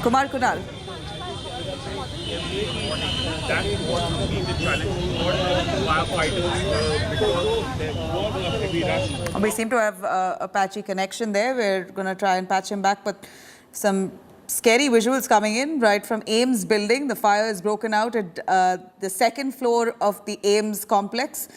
Kumar Kunal. That was being the challenge for firefighters because there was a heavy rush. We seem to have a patchy connection there. We're going to try and patch him back, but some scary visuals coming in right from AIIMS building. The fire is broken out at the second floor of the AIIMS complex.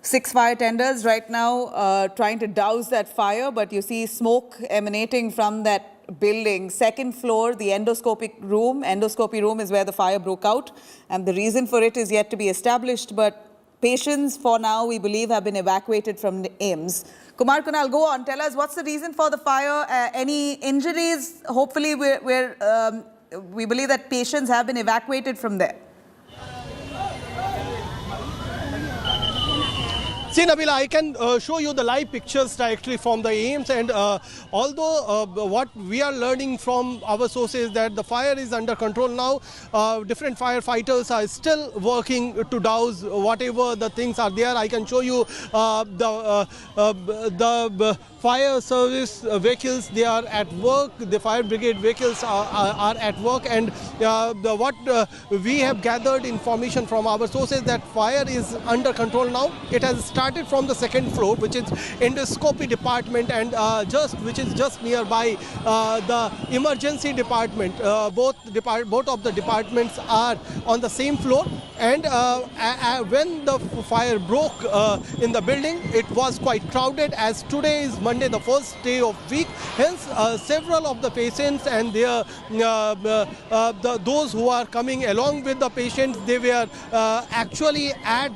6 fire tenders right now trying to douse that fire, but you see smoke emanating from that building. Second floor, the endoscopy room is where the fire broke out, and the reason for it is yet to be established, but patients for now, we believe, have been evacuated from the AIIMS. Kumar Kunal, go on, tell us what's the reason for the fire, any injuries? Hopefully we believe that patients have been evacuated from there. See, Nabila, I can show you the live pictures directly from the AIIMS, and although what we are learning from our sources that the fire is under control now, different firefighters are still working to douse whatever the things are there. I can show you the fire service vehicles, they are at work, the fire brigade vehicles are at work, and what we have gathered information from our sources that fire is under control now. It has started from the second floor, which is endoscopy department, and which is just nearby the emergency department. Both of the departments are on the same floor, and when the fire broke in the building, it was quite crowded, as today is Monday, the first day of week. Hence, several of the patients and their those who are coming along with the patients, they were actually at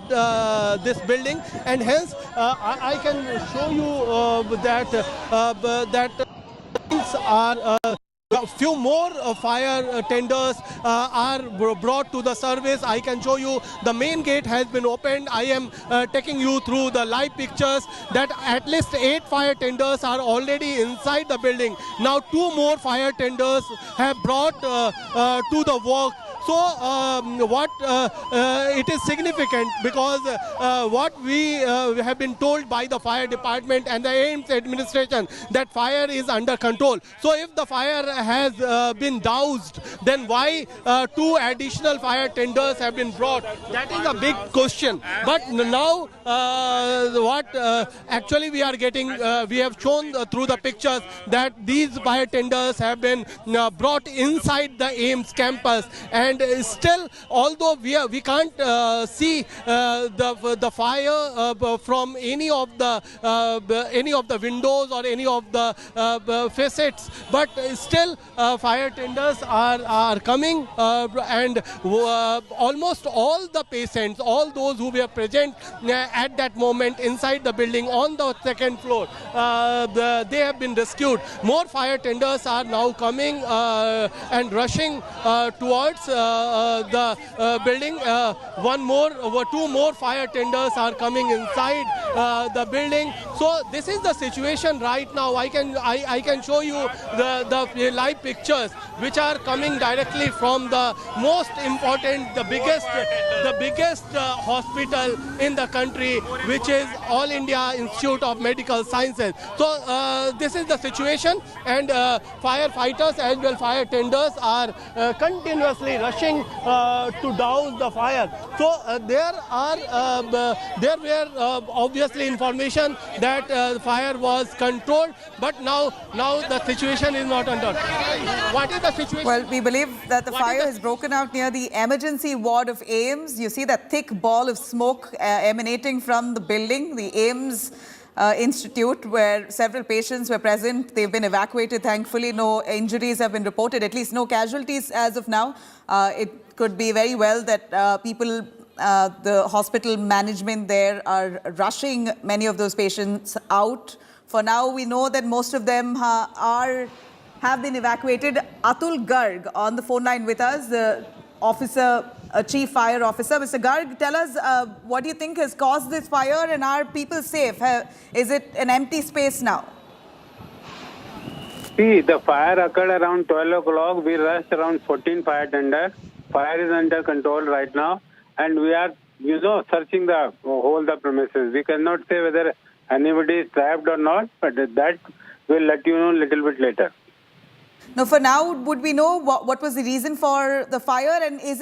this building, and hence I can show you that things are. A few more fire tenders are brought to the service. I can show you the main gate has been opened. I am taking you through the live pictures that at least 8 fire tenders are already inside the building. Now 2 more fire tenders have brought to the work. So it is significant because what we have been told by the fire department and the AIIMS administration that fire is under control. So if the fire has been doused, then why 2 additional fire tenders have been brought? That is a big question. But now what actually we are getting, we have shown through the pictures that these fire tenders have been brought inside the AIIMS campus, and still, although we can't see the fire from any of the windows or any of the facets, but still fire tenders are coming, and almost all the patients, all those who were present at that moment inside the building on the second floor, they have been rescued. More fire tenders are now coming and rushing towards the building. 2 more fire tenders are coming inside the building. So this is the situation right now. I can show you the live pictures which are coming directly from the most important, the biggest hospital in the country, which is All India Institute of Medical Sciences. So this is the situation, and firefighters as well fire tenders are continuously rushing to douse the fire. So there were obviously information that fire was controlled, but now the situation is not under. What is the situation? Well, we believe that the fire has broken out near the emergency ward of AIIMS. You see that thick ball of smoke emanating from the building, the AIIMS Institute, where several patients were present. They've been evacuated, thankfully. No injuries have been reported, at least no casualties as of now. It could be very well that the hospital management there are rushing many of those patients out. For now, we know that most of them have been evacuated. Atul Garg on the phone line with us, the chief fire officer. Mr. Garg, tell us what do you think has caused this fire, and are people safe? Is it an empty space now? See, the fire occurred around 12 o'clock. We rushed around 14 fire tenders. Fire is under control right now, and we are, searching the whole premises. We cannot say whether anybody is trapped or not, but that we'll let you know a little bit later. Now, for now, would we know what was the reason for the fire, and is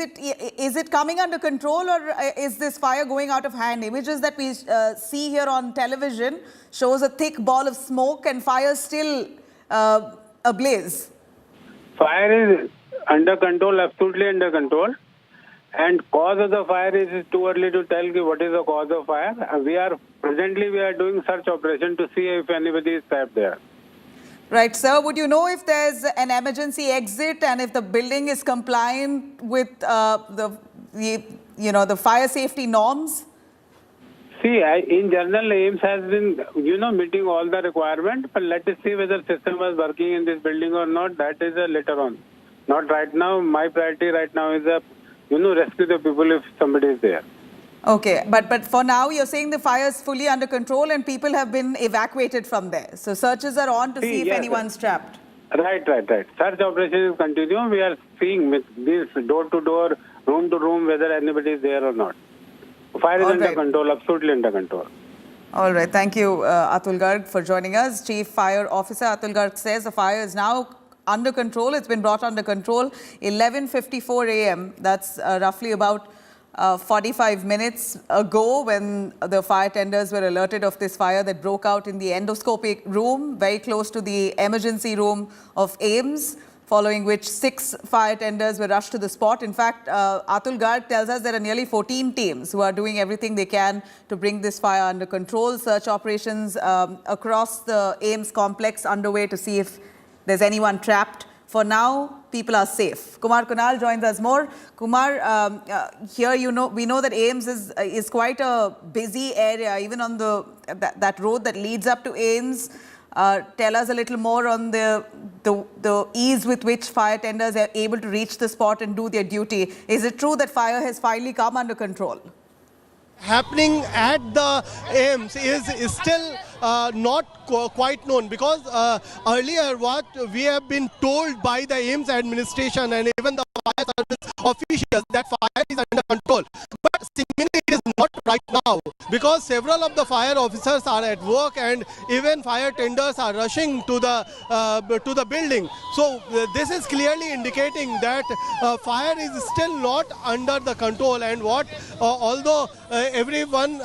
it coming under control, or is this fire going out of hand? Images that we see here on television shows a thick ball of smoke and fire still ablaze. Fire is under control, absolutely under control. And cause of the fire is too early to tell what is the cause of fire. We are doing search operation to see if anybody is trapped there. Right, sir. Would you know if there's an emergency exit and if the building is compliant with the fire safety norms? See, in general, AIIMS has been, meeting all the requirements. But let us see whether system is working in this building or not. That is later on. Not right now. My priority right now is rescue the people if somebody is there. Okay, but for now, you're saying the fire is fully under control and people have been evacuated from there. So searches are on to see if anyone's trapped. Right. Search operation is continuing. We are seeing with this door to door, room to room, whether anybody is there or not. Fire is under control, absolutely under control. All right. Thank you, Atul Garg, for joining us. Chief Fire Officer Atul Garg says the fire is now under control. It's been brought under control. 11:54 a.m. That's roughly about 45 minutes ago when the fire tenders were alerted of this fire that broke out in the endoscopic room, very close to the emergency room of AIIMS, following which 6 fire tenders were rushed to the spot. In fact, Atul Garg tells us there are nearly 14 teams who are doing everything they can to bring this fire under control. Search operations across the AIIMS complex underway to see if there's anyone trapped. For now, people are safe. Kumar Kunal joins us more. Kumar, here we know that AIIMS is quite a busy area, even on that road that leads up to AIIMS. Tell us a little more on the ease with which fire tenders are able to reach the spot and do their duty. Is it true that fire has finally come under control? Happening at the AIIMS is still not quite known, because earlier what we have been told by the AIIMS administration and even the fire service officials that fire is under control. But seemingly it is not right now, because several of the fire officers are at work and even fire tenders are rushing to the building. So this is clearly indicating that fire is still not under the control, and although everyone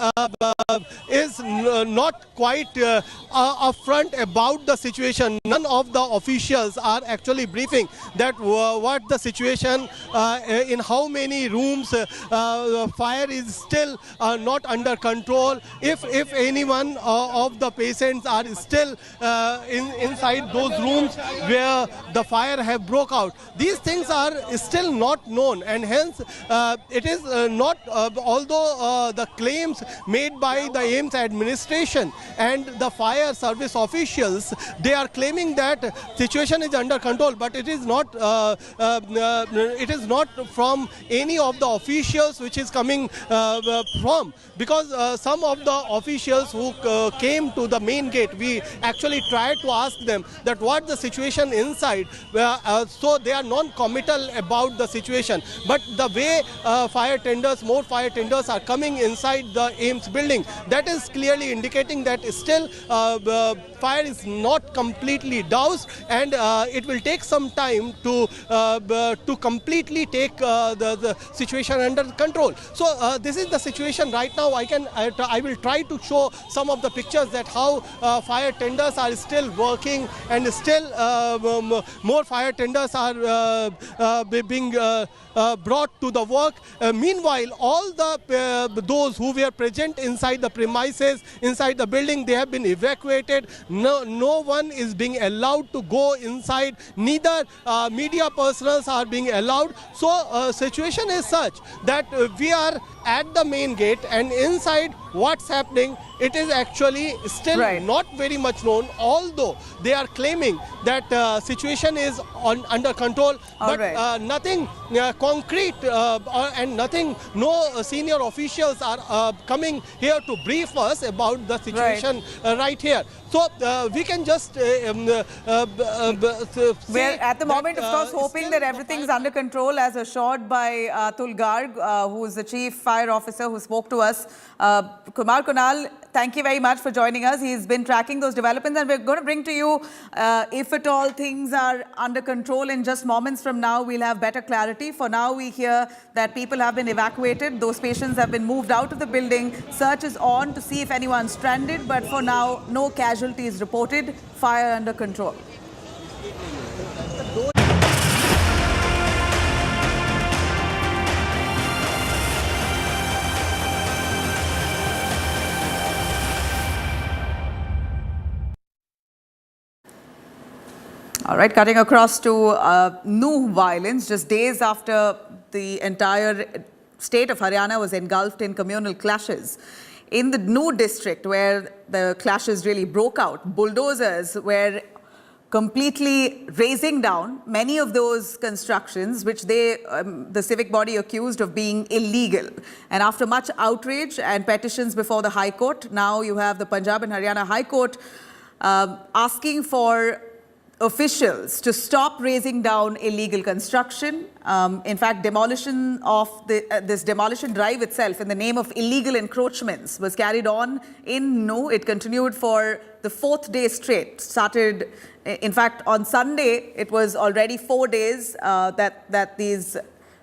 is not quite upfront about the situation, none of the officials are actually briefing that what the situation, in how many rooms fire is still not under control, if anyone of the patients are still inside those rooms where the fire have broke out. These things are still not known, and hence it is not, although the claims made by the AIIMS administration and the fire service officials, they are claiming that situation is under control, but it is not from any of the officials which is coming from, because some of the officials who came to the main gate, we actually tried to ask them that what the situation inside, so they are non-committal about the situation. But the way more fire tenders are coming inside the AIIMS building, that is clearly indicating that still fire is not completely doused, and it will take some time to completely take the situation under control. So this is the situation right now. I will try to show some of the pictures that how fire tenders are still working, and still more fire tenders are being brought to the work. Meanwhile, all those who were present inside the premises, inside the building, they have been evacuated. No one is being allowed to go inside. Neither media personnel are being allowed. So situation is such that we are at the main gate, and inside what's happening, it is actually still not very much known, although they are claiming that situation is under control, but nothing concrete and nothing, no senior officials are coming here to brief us about the situation right here. So we can just we're at the moment, of course, hoping that everything's under control, as assured by Atul Garg, who is the Chief Fire Officer who spoke to us Kumar Kunal, thank you very much for joining us. He's been tracking those developments, and we're going to bring to you, if at all things are under control in just moments from now, we'll have better clarity. For now, we hear that people have been evacuated. Those patients have been moved out of the building. Search is on to see if anyone's stranded, but for now, no casualties reported. Fire under control. All right, cutting across to new violence, just days after the entire state of Haryana was engulfed in communal clashes. In the New district, where the clashes really broke out, bulldozers were completely razing down many of those constructions which the civic body accused of being illegal. And after much outrage and petitions before the High Court, now you have the Punjab and Haryana High Court asking for officials to stop razing down illegal construction. In fact, demolition of this demolition drive itself in the name of illegal encroachments was carried on in New. It continued for the 4th day straight. Started, in fact, on Sunday, it was already 4 days that these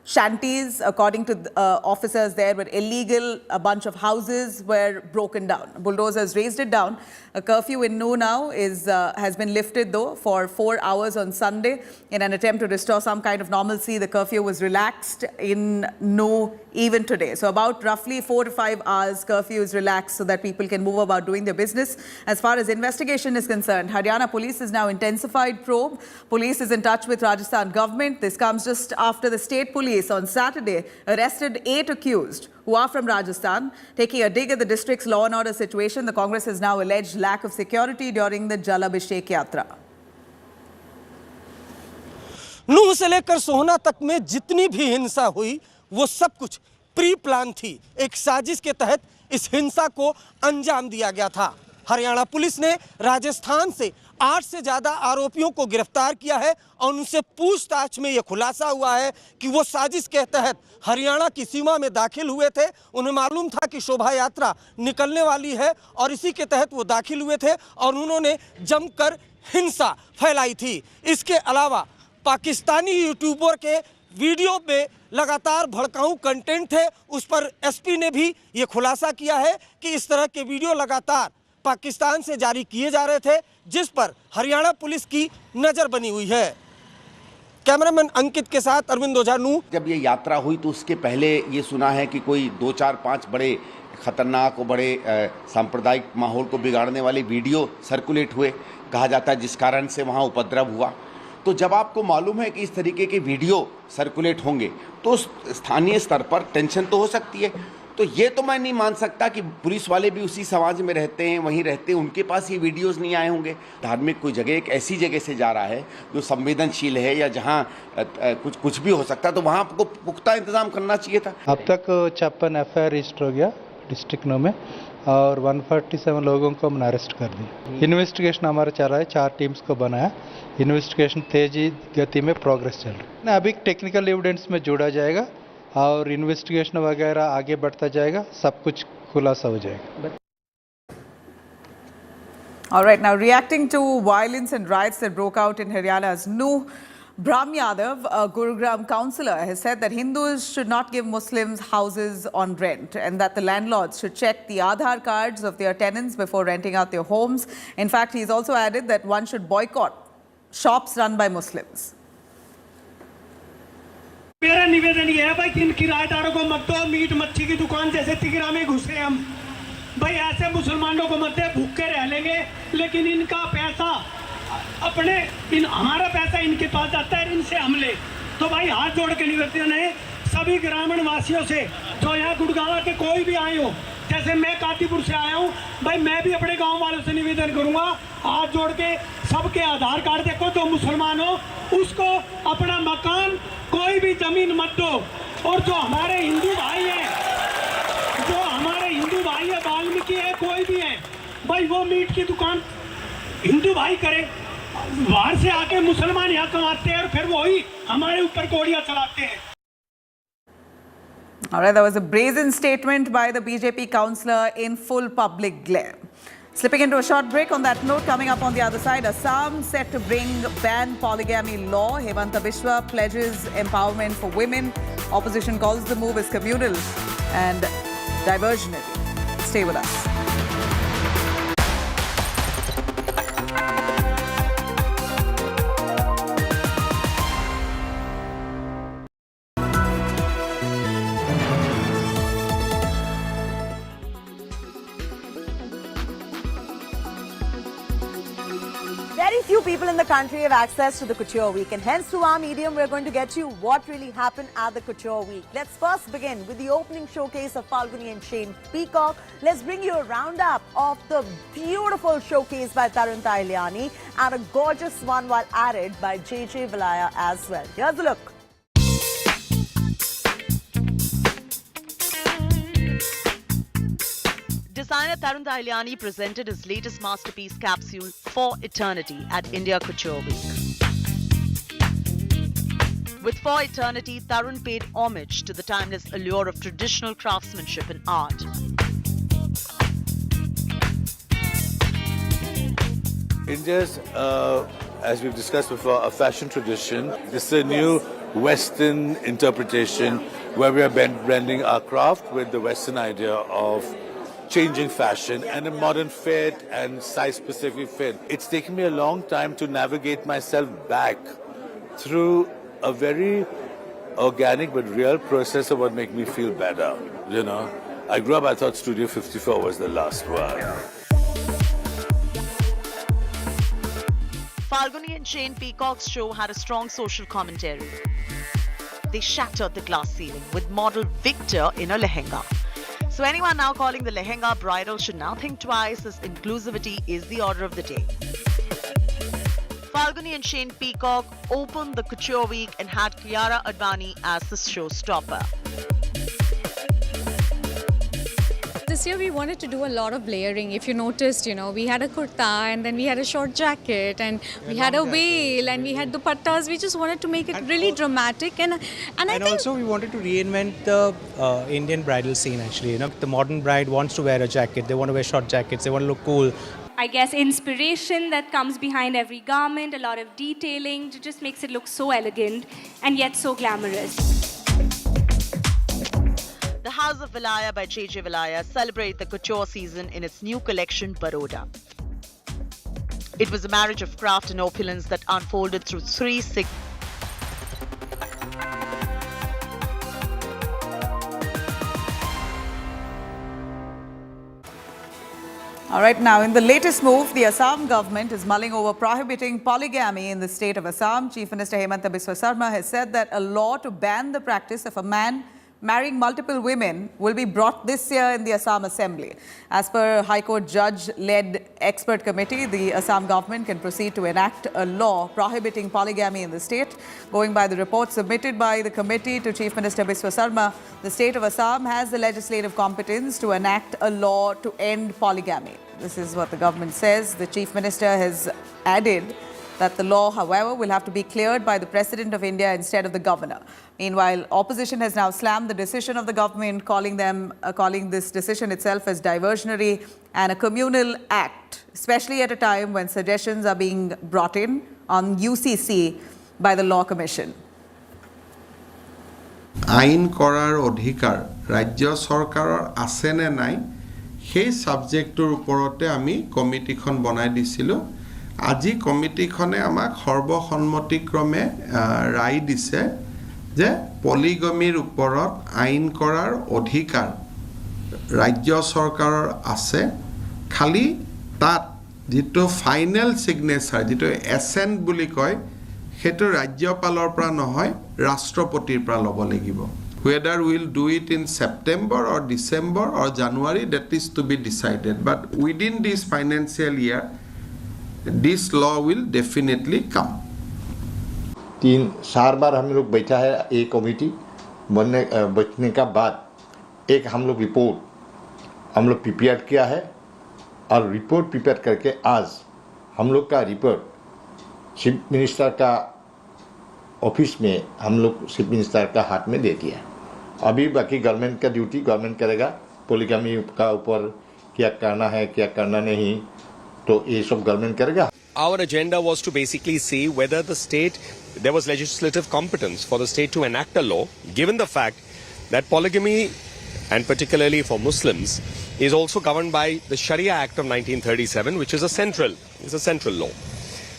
shanties, according to officers there, were illegal. A bunch of houses were broken down. Bulldozers razed it down. A curfew in New now has been lifted, though, for 4 hours on Sunday. In an attempt to restore some kind of normalcy, the curfew was relaxed in New even today. So about roughly 4 to 5 hours, curfew is relaxed so that people can move about doing their business. As far as investigation is concerned, Haryana police has now intensified probe. Police is in touch with Rajasthan government. This comes just after the state police on Saturday arrested 8 accused who are from Rajasthan, taking a dig at the district's law and order situation. The Congress has now alleged lack of security during the Jal Abhishek Yatra. नूह से लेकर सोहना तक में जितनी भी हिंसा हुई वो सब कुछ प्री प्लान थी। एक साजिश के तहत इस हिंसा को अंजाम दिया गया था। हरियाणा पुलिस ने राजस्थान से 8 से ज़्यादा आरोपियों को गिरफ्तार किया है और उनसे पूछताछ में यह खुलासा हुआ है कि वो साजिश के तहत हरियाणा की सीमा में दाखिल हुए थे। उन्हें मालूम था कि शोभा यात्रा निकलने वाली है और इसी के तहत वो दाखिल हुए थे और उन्होंने जमकर हिंसा फैलाई थी। इसके अलावा पाकिस्तानी यूट्यूबर के वीडियो में लगातार भड़काऊ कंटेंट थे, उस पर एसपी ने भी ये खुलासा किया है कि इस तरह के वीडियो लगातार पाकिस्तान से जारी किए जा रहे थे, जिस पर हरियाणा पुलिस की नज़र बनी हुई है। कैमरामैन अंकित के साथ अरविंद ओझा, नू। जब ये यात्रा हुई तो उसके पहले ये सुना है कि कोई 2, 4, 5 बड़े खतरनाक और बड़े सांप्रदायिक माहौल को बिगाड़ने वाले वीडियो सर्कुलेट हुए, कहा जाता है, जिस कारण से वहाँ उपद्रव हुआ। तो जब आपको मालूम है कि इस तरीके के वीडियो सर्कुलेट होंगे तो स्थानीय स्तर पर टेंशन तो हो सकती है। तो ये तो मैं नहीं मान सकता कि पुलिस वाले भी उसी समाज में रहते हैं, वहीं रहते हैं, उनके पास ये वीडियोस नहीं आए होंगे। धार्मिक कोई जगह, एक ऐसी जगह से जा रहा है जो संवेदनशील है या जहाँ कुछ भी हो सकता है, तो वहाँ आपको पुख्ता इंतजाम करना चाहिए था। अब तक 56 FIR रजिस्टर हो गया डिस्ट्रिक्ट में और 147 लोगों को हमने अरेस्ट कर दिया। इन्वेस्टिगेशन हमारा चल रहा है, 4 टीम्स को बनाया। इन्वेस्टिगेशन तेजी गति में प्रोग्रेस चल रहा है। अभी टेक्निकल एविडेंस में जोड़ा जाएगा और इन्वेस्टिगेशन वगैरह आगे बढ़ता जाएगा, सब कुछ खुलासा हो जाएगा। All right, now reacting to violence and riots that broke out in Haryana's New, Brahm Yadav, a Gurugram councillor, has said that Hindus should not give Muslims houses on rent and that the landlords should check the Aadhaar cards of their tenants before renting out their homes. In fact, he's also added that one should boycott shops run by Muslims. मेरा निवेदन ये है भाई कि इन किराएदारों को मत दो, meet मच्छी की दुकान जैसे तिगरा में घुसे हम भाई, ऐसे मुसलमानों को मत दे, भूखे रह लेंगे, लेकिन इनका पैसा हमारा पैसा इनके पास जाता है, इनसे हम ले। तो भाई हाथ जोड़ के निवेदन है सभी ग्रामीण वासियों से, जो यहाँ गुड़गांव के कोई भी आए हो, जैसे मैं कातीपुर से आया हूँ भाई, मैं भी अपने गांव वालों से निवेदन करूंगा, हाथ जोड़ के सबके आधार कार्ड देखो, जो मुसलमान हो उसको अपना मकान, कोई भी जमीन मत दो। और जो हमारे हिंदू भाई हैं, वाल्मीकि है, कोई भी है भाई, वो मीट की दुकान हिंदू भाई करे, बाहर से आके मुसलमान यहाँ कमाते हैं और फिर वही हमारे ऊपर गोलियां चलाते हैं। All right, that was a brazen statement by the BJP councillor in full public glare. Slipping into a short break on that note, coming up on the other side, Assam set to bring ban polygamy law. Hemanta Biswa pledges empowerment for women. Opposition calls the move as communal and diversionary. Stay with us. Very few people in the country have access to the Couture Week, and hence through our medium we're going to get you what really happened at the Couture Week. Let's first begin with the opening showcase of Falguni and Shane Peacock. Let's bring you a roundup of the beautiful showcase by Tarun Tahiliani and a gorgeous one while added by JJ Valaya as well. Here's a look. Designer Tarun Tahiliani presented his latest masterpiece capsule, For Eternity, at India Couture Week. With For Eternity, Tarun paid homage to the timeless allure of traditional craftsmanship and art. India's, as we've discussed before, a fashion tradition. This is a new Western interpretation where we are blending our craft with the Western idea of changing fashion and a modern fit and size-specific fit. It's taken me a long time to navigate myself back through a very organic but real process of what makes me feel better. You know, I grew up, I thought Studio 54 was the last word. Falguni and Shane Peacock's show had a strong social commentary. They shattered the glass ceiling with model Victor in a lehenga. So anyone now calling the lehenga bridal should now think twice, as inclusivity is the order of the day. Falguni and Shane Peacock opened the Couture Week and had Kiara Advani as the showstopper. This year we wanted to do a lot of layering. If you noticed, we had a kurta and then we had a short jacket and we had a veil and we had dupattas. We just wanted to make it really dramatic and I think also we wanted to reinvent the Indian bridal scene actually. The modern bride wants to wear a jacket, they want to wear short jackets, they want to look cool. I guess inspiration that comes behind every garment, a lot of detailing, it just makes it look so elegant and yet so glamorous. The House of Valaya by JJ Valaya celebrate the couture season in its new collection, Baroda. It was a marriage of craft and opulence that unfolded through three All right, now in the latest move, the Assam government is mulling over prohibiting polygamy in the state of Assam. Chief Minister Hemanta Biswa Sarma has said that a law to ban the practice of a man marrying multiple women will be brought this year in the Assam Assembly. As per High Court judge-led expert committee, the Assam government can proceed to enact a law prohibiting polygamy in the state. Going by the report submitted by the committee to Chief Minister Biswa Sarma, the state of Assam has the legislative competence to enact a law to end polygamy. This is what the government says. The Chief Minister has added that the law, however, will have to be cleared by the President of India instead of the Governor. Meanwhile, opposition has now slammed the decision of the government, calling this decision itself as diversionary and a communal act, especially at a time when suggestions are being brought in on UCC by the Law Commission. আইন কৰাৰ অধিকাৰ ৰাজ্য চৰকাৰৰ আছে নে নাই সেই সাবজেক্টৰ ওপৰতে আমি কমিটিখন বনাই দিছিলোঁ আজি কমিটিখনে আমাক সৰ্বসন্মতিক্ৰমে ৰায় দিছে যে পলিগমিৰ ওপৰত আইন কৰাৰ অধিকাৰ ৰাজ্য চৰকাৰৰ আছে খালি তাত যেটো ফাইনাল সিগনেচাৰ যেটো এসেন্ট বুলি কয় হেতু ৰাজ্যপালৰ পৰা নহয় ৰাষ্ট্ৰপতিৰ পৰা ল'ব লাগিব whether we will do it in September or December or January that is to be decided but within this financial year this law will definitely come 3-4 बार हम लोग बैठा है एक कमेटी बैठने का बाद एक हम लोग रिपोर्ट हम लोग प्रिपेयर किया है और रिपोर्ट प्रिपेयर करके आज हम लोग का रिपोर्ट चीफ मिनिस्टर का ऑफिस में हम लोग चीफ मिनिस्टर का हाथ में दे दिया अभी बाकी गवर्नमेंट का ड्यूटी गवर्नमेंट करेगा पोलीगामी का ऊपर क्या करना है क्या करना नहीं तो ये सब गवर्नमेंट करेगा. Our agenda was to basically see whether there was legislative competence for the state to enact a law, given the fact that polygamy, and particularly for Muslims, is also governed by the Sharia Act of 1937, which is a central law.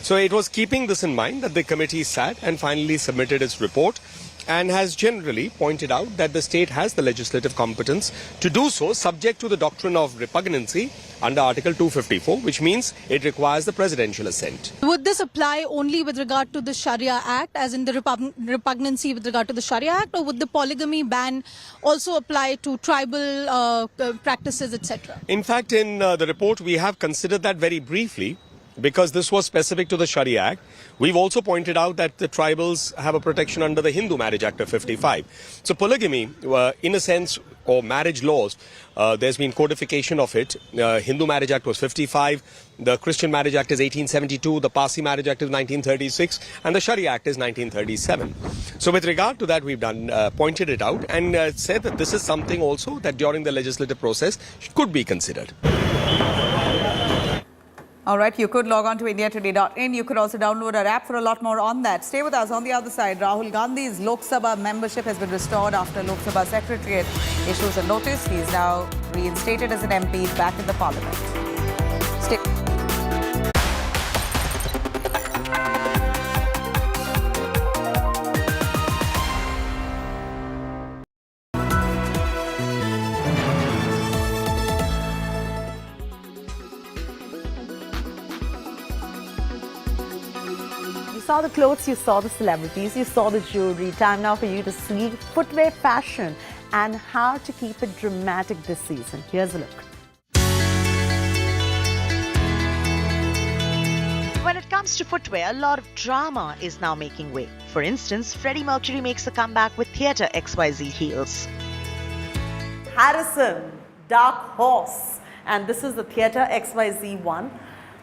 So it was keeping this in mind that the committee sat and finally submitted its report and has generally pointed out that the state has the legislative competence to do so, subject to the doctrine of repugnancy under Article 254, which means it requires the presidential assent. Would this apply only with regard to the Sharia Act, as in the repugnancy with regard to the Sharia Act, or would the polygamy ban also apply to tribal practices, etc.? In fact, in the report, we have considered that very briefly, because this was specific to the Sharia Act. We've also pointed out that the tribals have a protection under the Hindu Marriage Act of 55. So polygamy, in a sense, or marriage laws, there's been codification of it. Hindu Marriage Act was 55, the Christian Marriage Act is 1872, the Parsi Marriage Act is 1936, and the Sharia Act is 1937. So with regard to that, we've pointed it out and said that this is something also that during the legislative process could be considered. All right, you could log on to indiatoday.in. You could also download our app for a lot more on that. Stay with us. On the other side, Rahul Gandhi's Lok Sabha membership has been restored after Lok Sabha Secretariat issues a notice. He is now reinstated as an MP back in the parliament. Stay. You saw the clothes, you saw the celebrities, you saw the jewelry. Time now for you to see footwear fashion and how to keep it dramatic this season. Here's a look. When it comes to footwear, a lot of drama is now making way. For instance, Freddie Mercury makes a comeback with Theatre XYZ heels. Harrison, Dark Horse, and this is the Theatre XYZ one.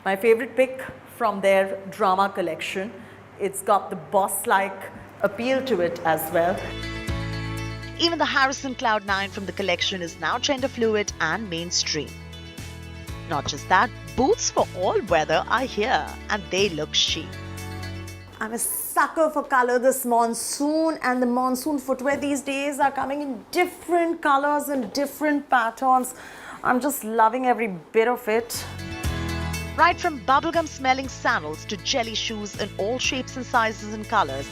My favorite pick from their drama collection. It's got the boss-like appeal to it as well. Even the Harrison Cloud9 from the collection is now gender fluid and mainstream. Not just that, boots for all weather are here and they look chic. I'm a sucker for color this monsoon, and the monsoon footwear these days are coming in different colors and different patterns. I'm just loving every bit of it. Right from bubblegum smelling sandals to jelly shoes in all shapes and sizes and colors,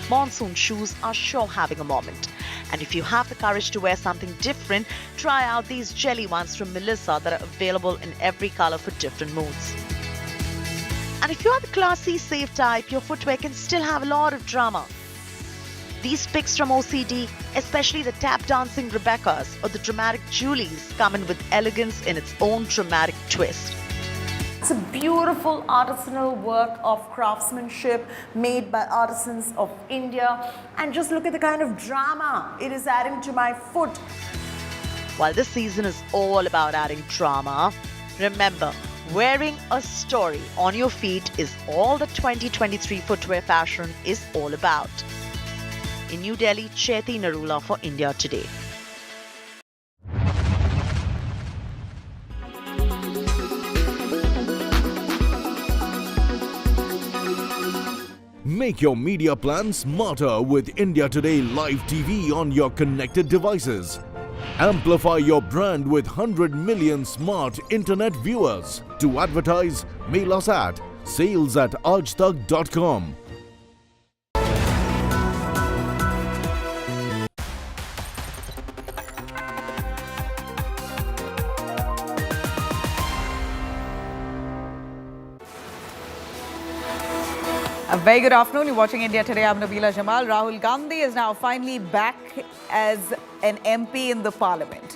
monsoon shoes are sure having a moment. And if you have the courage to wear something different, try out these jelly ones from Melissa that are available in every color for different moods. And if you are the classy, safe type, your footwear can still have a lot of drama. These picks from OCD, especially the tap dancing Rebeccas or the dramatic Julies, come in with elegance in its own dramatic twist. It's a beautiful artisanal work of craftsmanship made by artisans of India. And just look at the kind of drama it is adding to my foot. While this season is all about adding drama, remember, wearing a story on your feet is all the 2023 footwear fashion is all about. In New Delhi, Chaiti Narula for India Today. Make your media plan smarter with India Today Live TV on your connected devices. Amplify your brand with 100 million smart internet viewers. To advertise, mail us at sales@aajtak.com. A very good afternoon. You're watching India Today. I'm Nabila Jamal. Rahul Gandhi is now finally back as an MP in the parliament.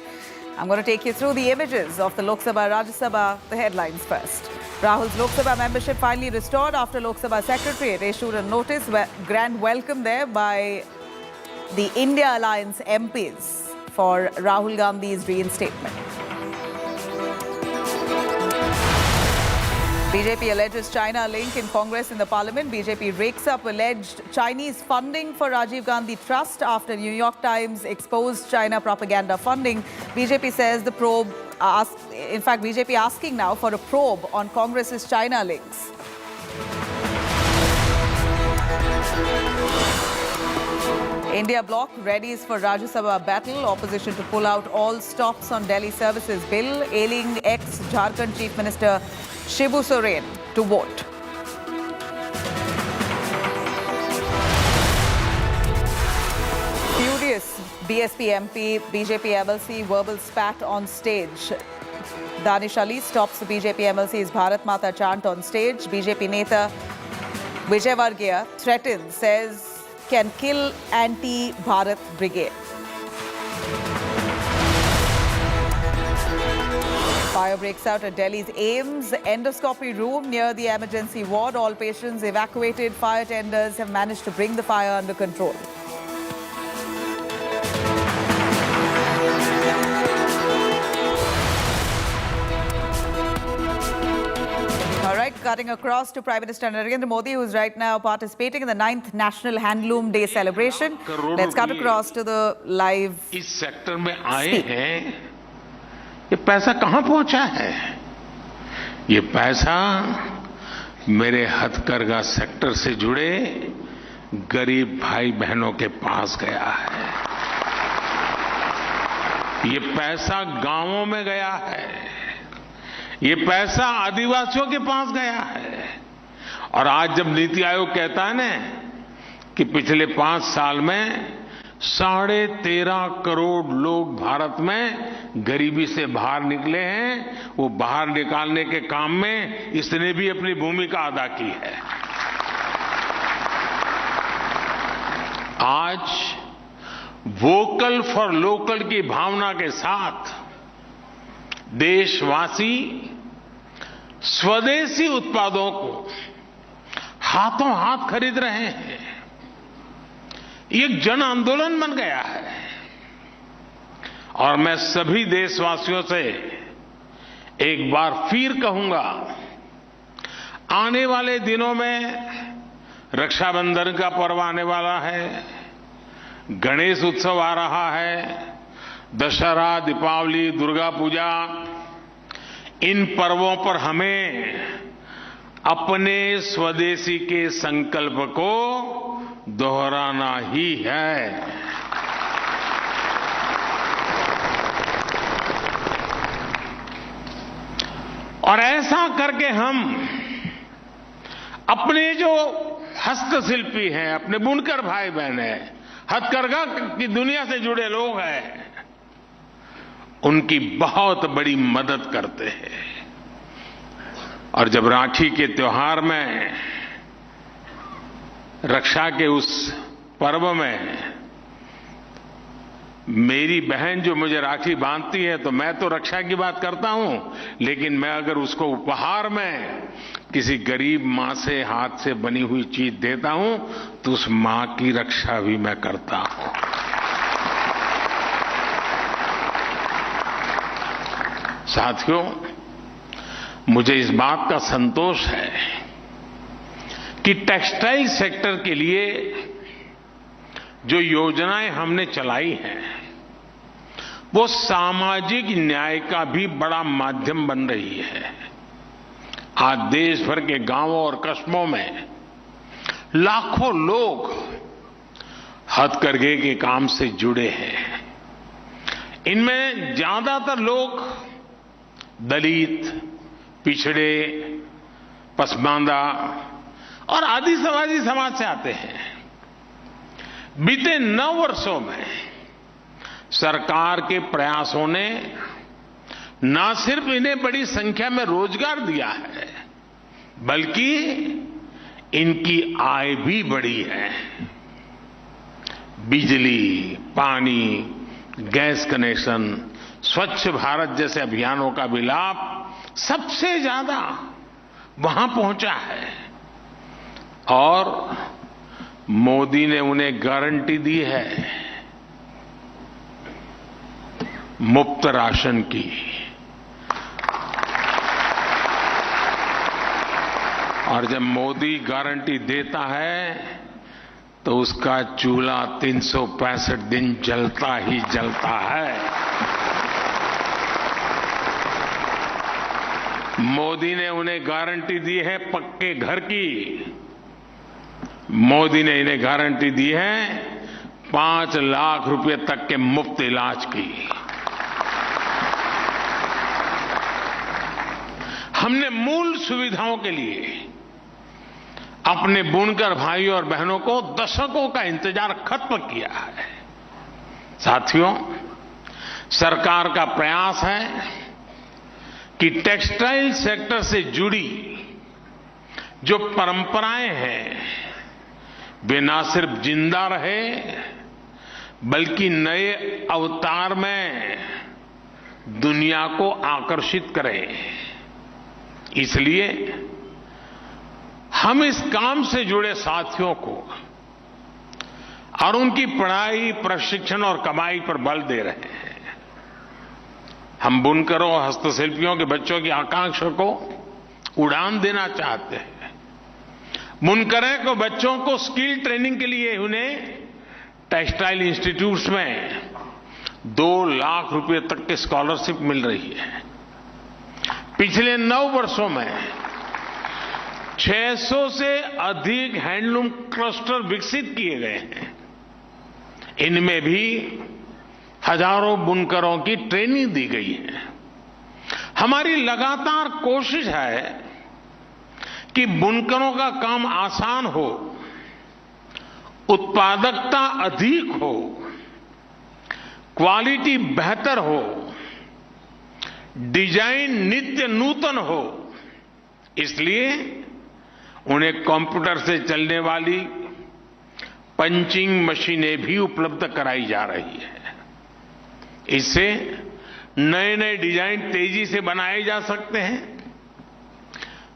I'm going to take you through the images of the Lok Sabha, Rajya Sabha, the headlines first. Rahul's Lok Sabha membership finally restored after Lok Sabha Secretariat issued a notice. Grand welcome there by the India Alliance MPs for Rahul Gandhi's reinstatement. BJP alleges China link in Congress in the parliament. BJP rakes up alleged Chinese funding for Rajiv Gandhi Trust after New York Times exposed China propaganda funding. BJP says the probe BJP asking now for a probe on Congress's China links. India bloc readies for Rajya Sabha battle. Opposition to pull out all stops on Delhi services bill, ailing ex-Jharkhand Chief Minister Shibu Soren to vote. Furious BSP MP, BJP MLC verbal spat on stage. Danish Ali stops the BJP MLC's Bharat Mata chant on stage. BJP Neta Vijay Vargiya threatens, says can kill anti-Bharat brigade. Fire breaks out at Delhi's AIIMS endoscopy room near the emergency ward. All patients evacuated. Fire tenders have managed to bring the fire under control. All right, cutting across to Prime Minister Narendra Modi, who is right now participating in the 9th National Handloom Day celebration. Let's cut across to the live इस sector में आए हैं, ये पैसा कहां पहुंचा है? ये पैसा मेरे हथकरघा सेक्टर से जुड़े गरीब भाई बहनों के पास गया है। ये पैसा गांवों में गया है, ये पैसा आदिवासियों के पास गया है। और आज जब नीति आयोग कहता है ना कि पिछले 5 साल में 13.5 करोड़ लोग भारत में गरीबी से बाहर निकले हैं, वो बाहर निकालने के काम में इसने भी अपनी भूमिका अदा की है। आज वोकल फॉर लोकल की भावना के साथ देशवासी स्वदेशी उत्पादों को हाथों हाथ खरीद रहे हैं। ये एक जन आंदोलन बन गया है। और मैं सभी देशवासियों से एक बार फिर कहूंगा, आने वाले दिनों में रक्षाबंधन का पर्व आने वाला है, गणेश उत्सव आ रहा है, दशहरा, दीपावली, दुर्गा पूजा, इन पर्वों पर हमें अपने स्वदेशी के संकल्प को दोहराना ही है। और ऐसा करके हम अपने जो हस्तशिल्पी हैं, अपने बुनकर भाई बहन हैं, हथकरघा की दुनिया से जुड़े लोग हैं, उनकी बहुत बड़ी मदद करते हैं। और जब राखी के त्योहार में, रक्षा के उस पर्व में मेरी बहन जो मुझे राखी बांधती है, तो मैं तो रक्षा की बात करता हूं, लेकिन मैं अगर उसको उपहार में किसी गरीब मां से हाथ से बनी हुई चीज देता हूं, तो उस मां की रक्षा भी मैं करता हूं। साथियों, मुझे इस बात का संतोष है कि टेक्सटाइल सेक्टर के लिए जो योजनाएं हमने चलाई हैं, वो सामाजिक न्याय का भी बड़ा माध्यम बन रही है। आज देश भर के गांवों और कस्बों में लाखों लोग हथकरघे के काम से जुड़े हैं। इनमें ज्यादातर लोग दलित, पिछड़े, पसमानदा और आदिवासी समाज से आते हैं। बीते 9 वर्षों में सरकार के प्रयासों ने न सिर्फ इन्हें बड़ी संख्या में रोजगार दिया है, बल्कि इनकी आय भी बढ़ी है। बिजली, पानी, गैस कनेक्शन, स्वच्छ भारत जैसे अभियानों का भी लाभ सबसे ज्यादा वहां पहुंचा है। और मोदी ने उन्हें गारंटी दी है मुफ्त राशन की। और जब मोदी गारंटी देता है तो उसका चूल्हा 365 दिन जलता ही जलता है। मोदी ने उन्हें गारंटी दी है पक्के घर की। मोदी ने इन्हें गारंटी दी है 5 लाख रुपए तक के मुफ्त इलाज की। हमने मूल सुविधाओं के लिए अपने बुनकर भाइयों और बहनों को दशकों का इंतजार खत्म किया है। साथियों, सरकार का प्रयास है कि टेक्सटाइल सेक्टर से जुड़ी जो परंपराएं हैं वे ना सिर्फ जिंदा रहे बल्कि नए अवतार में दुनिया को आकर्षित करें। इसलिए हम इस काम से जुड़े साथियों को और उनकी पढ़ाई, प्रशिक्षण और कमाई पर बल दे रहे हैं। हम बुनकरों और हस्तशिल्पियों के बच्चों की आकांक्षा को उड़ान देना चाहते हैं। बुनकरों को बच्चों को स्किल ट्रेनिंग के लिए उन्हें टेक्सटाइल इंस्टीट्यूट्स में 2 लाख रुपए तक की स्कॉलरशिप मिल रही है। पिछले 9 वर्षों में 600 से अधिक हैंडलूम क्लस्टर विकसित किए गए हैं। इनमें भी हजारों बुनकरों की ट्रेनिंग दी गई है। हमारी लगातार कोशिश है कि बुनकरों का काम आसान हो, उत्पादकता अधिक हो, क्वालिटी बेहतर हो, डिजाइन नित्य नूतन हो। इसलिए उन्हें कंप्यूटर से चलने वाली पंचिंग मशीनें भी उपलब्ध कराई जा रही है। इससे नए नए डिजाइन तेजी से बनाए जा सकते हैं।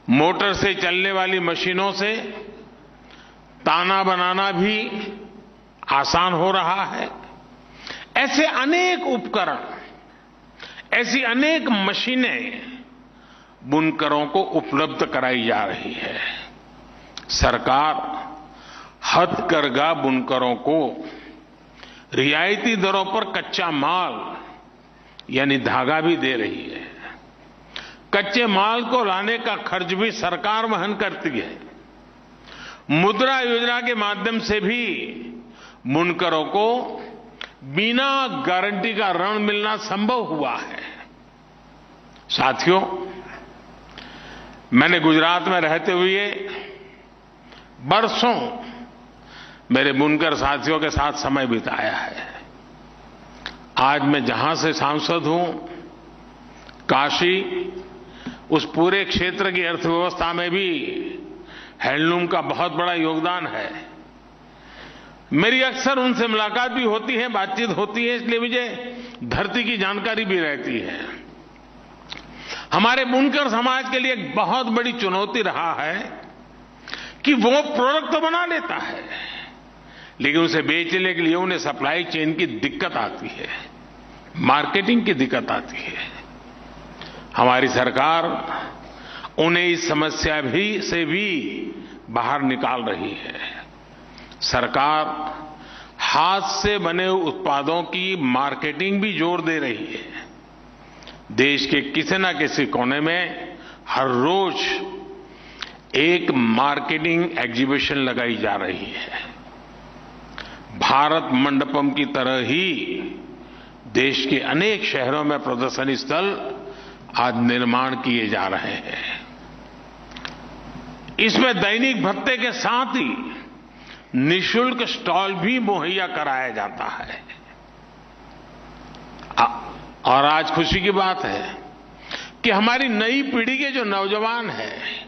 मोटर से चलने वाली मशीनों से ताना बनाना भी आसान हो रहा है। ऐसे अनेक उपकरण, ऐसी अनेक मशीनें बुनकरों को उपलब्ध कराई जा रही है। सरकार हथकरघा बुनकरों को रियायती दरों पर कच्चा माल यानी धागा भी दे रही है। कच्चे माल को लाने का खर्च भी सरकार वहन करती है। मुद्रा योजना के माध्यम से भी बुनकरों को बिना गारंटी का ऋण मिलना संभव हुआ है। साथियों, मैंने गुजरात में रहते हुए बरसों मेरे बुनकर साथियों के साथ समय बिताया है। आज मैं जहां से सांसद हूं, काशी, उस पूरे क्षेत्र की अर्थव्यवस्था में भी हैंडलूम का बहुत बड़ा योगदान है। मेरी अक्सर उनसे मुलाकात भी होती है, बातचीत होती है, इसलिए मुझे धरती की जानकारी भी रहती है। हमारे बुनकर समाज के लिए एक बहुत बड़ी चुनौती रहा है कि वो प्रोडक्ट तो बना लेता है, लेकिन उसे बेचने के लिए उन्हें सप्लाई चेन की दिक्कत आती है, मार्केटिंग की दिक्कत आती है। हमारी सरकार उन्हें इस समस्या से भी बाहर निकाल रही है। सरकार हाथ से बने उत्पादों की मार्केटिंग भी जोर दे रही है। देश के किसी न किसी कोने में हर रोज एक मार्केटिंग एग्जीबिशन लगाई जा रही है। भारत मंडपम की तरह ही देश के अनेक शहरों में प्रदर्शनी स्थल आज निर्माण किए जा रहे हैं। इसमें दैनिक भत्ते के साथ ही निःशुल्क स्टॉल भी मुहैया कराया जाता है। और आज खुशी की बात है कि हमारी नई पीढ़ी के जो नौजवान हैं,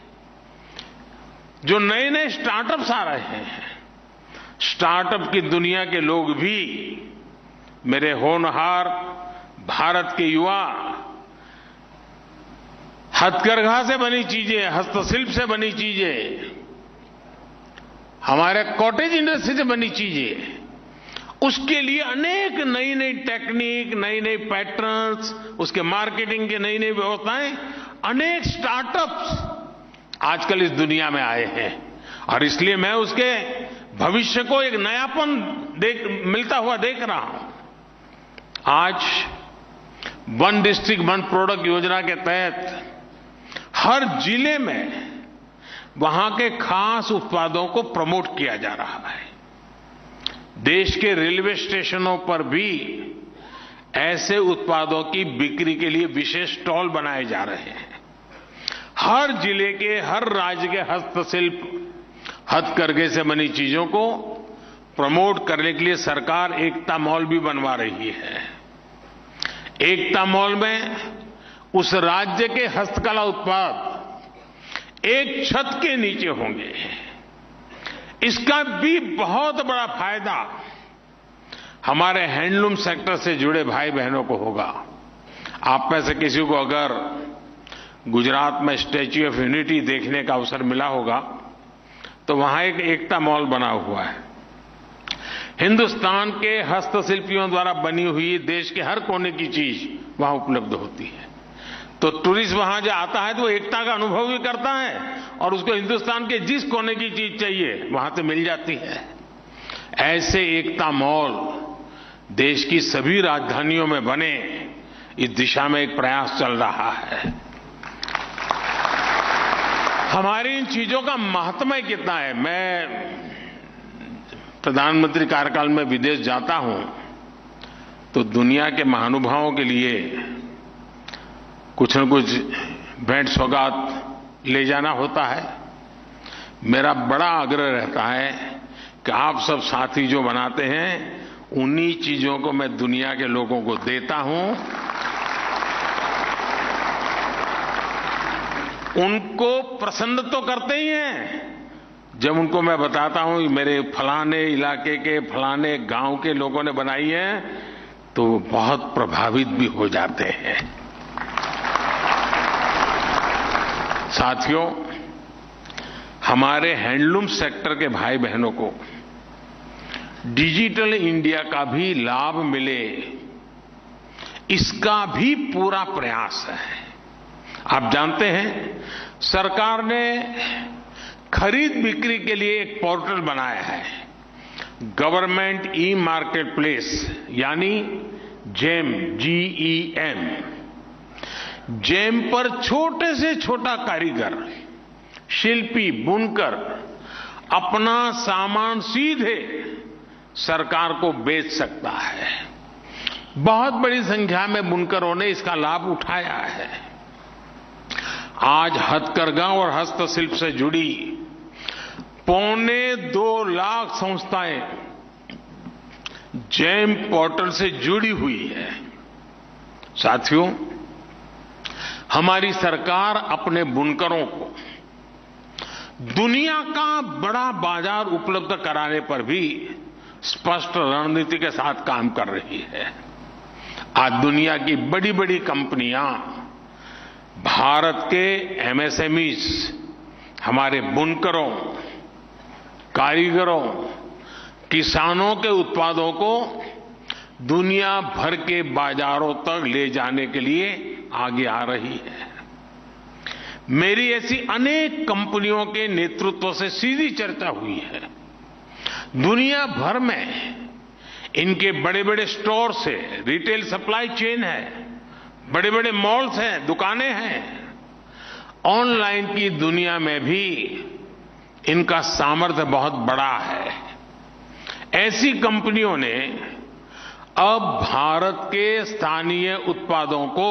जो नए नए स्टार्टअप्स आ रहे हैं, स्टार्टअप की दुनिया के लोग भी मेरे होनहार भारत के युवा हथकरघा से बनी चीजें, हस्तशिल्प से बनी चीजें, हमारे कॉटेज इंडस्ट्री से बनी चीजें, उसके लिए अनेक नई नई टेक्निक, नई नई पैटर्न्स, उसके मार्केटिंग की नई नई व्यवस्थाएं, अनेक स्टार्टअप्स आजकल इस दुनिया में आए हैं और इसलिए मैं उसके भविष्य को एक नयापन मिलता हुआ देख रहा हूं। आज वन डिस्ट्रिक्ट वन प्रोडक्ट योजना के तहत हर जिले में वहां के खास उत्पादों को प्रमोट किया जा रहा है। देश के रेलवे स्टेशनों पर भी ऐसे उत्पादों की बिक्री के लिए विशेष स्टॉल बनाए जा रहे हैं। हर जिले के, हर राज्य के हस्तशिल्प, हथकरघे से बनी चीजों को प्रमोट करने के लिए सरकार एकता मॉल भी बनवा रही है। एकता मॉल में उस राज्य के हस्तकला उत्पाद एक छत के नीचे होंगे। इसका भी बहुत बड़ा फायदा हमारे हैंडलूम सेक्टर से जुड़े भाई बहनों को होगा। आप में से किसी को अगर गुजरात में स्टैच्यू ऑफ यूनिटी देखने का अवसर मिला होगा तो वहां एक एकता मॉल बना हुआ है। हिंदुस्तान के हस्तशिल्पियों द्वारा बनी हुई देश के हर कोने की चीज वहां उपलब्ध होती है। तो टूरिस्ट वहां जो आता है तो वो एकता का अनुभव भी करता है और उसको हिंदुस्तान के जिस कोने की चीज चाहिए वहां से मिल जाती है। ऐसे एकता मॉल देश की सभी राजधानियों में बने, इस दिशा में एक प्रयास चल रहा है। हमारी इन चीजों का महात्म्य कितना है। मैं प्रधानमंत्री कार्यकाल में विदेश जाता हूं तो दुनिया के महानुभावों के लिए कुछ न कुछ भेंट सौगात ले जाना होता है। मेरा बड़ा आग्रह रहता है कि आप सब साथी जो बनाते हैं उन्हीं चीजों को मैं दुनिया के लोगों को देता हूं। उनको प्रसन्न तो करते ही हैं जब उनको मैं बताता हूं कि मेरे फलाने इलाके के फलाने गांव के लोगों ने बनाई है तो वो बहुत प्रभावित भी हो जाते हैं। साथियों, हमारे हैंडलूम सेक्टर के भाई बहनों को डिजिटल इंडिया का भी लाभ मिले, इसका भी पूरा प्रयास है। आप जानते हैं सरकार ने खरीद बिक्री के लिए एक पोर्टल बनाया है, गवर्नमेंट ई मार्केट प्लेस यानी जेम, GEM। जेम पर छोटे से छोटा कारीगर, शिल्पी, बुनकर अपना सामान सीधे सरकार को बेच सकता है। बहुत बड़ी संख्या में बुनकरों ने इसका लाभ उठाया है। आज हथकरघा और हस्तशिल्प से जुड़ी 2.25 लाख संस्थाएं जेम पोर्टल से जुड़ी हुई है। साथियों, हमारी सरकार अपने बुनकरों को दुनिया का बड़ा बाजार उपलब्ध कराने पर भी स्पष्ट रणनीति के साथ काम कर रही है। आज दुनिया की बड़ी बड़ी कंपनियां भारत के MSMEs, हमारे बुनकरों, कारीगरों, किसानों के उत्पादों को दुनिया भर के बाजारों तक ले जाने के लिए आगे आ रही है। मेरी ऐसी अनेक कंपनियों के नेतृत्व से सीधी चर्चा हुई है। दुनिया भर में इनके बड़े बड़े स्टोर से, रिटेल सप्लाई चेन है, बड़े बड़े मॉल्स हैं, दुकानें हैं। ऑनलाइन की दुनिया में भी इनका सामर्थ्य बहुत बड़ा है। ऐसी कंपनियों ने अब भारत के स्थानीय उत्पादों को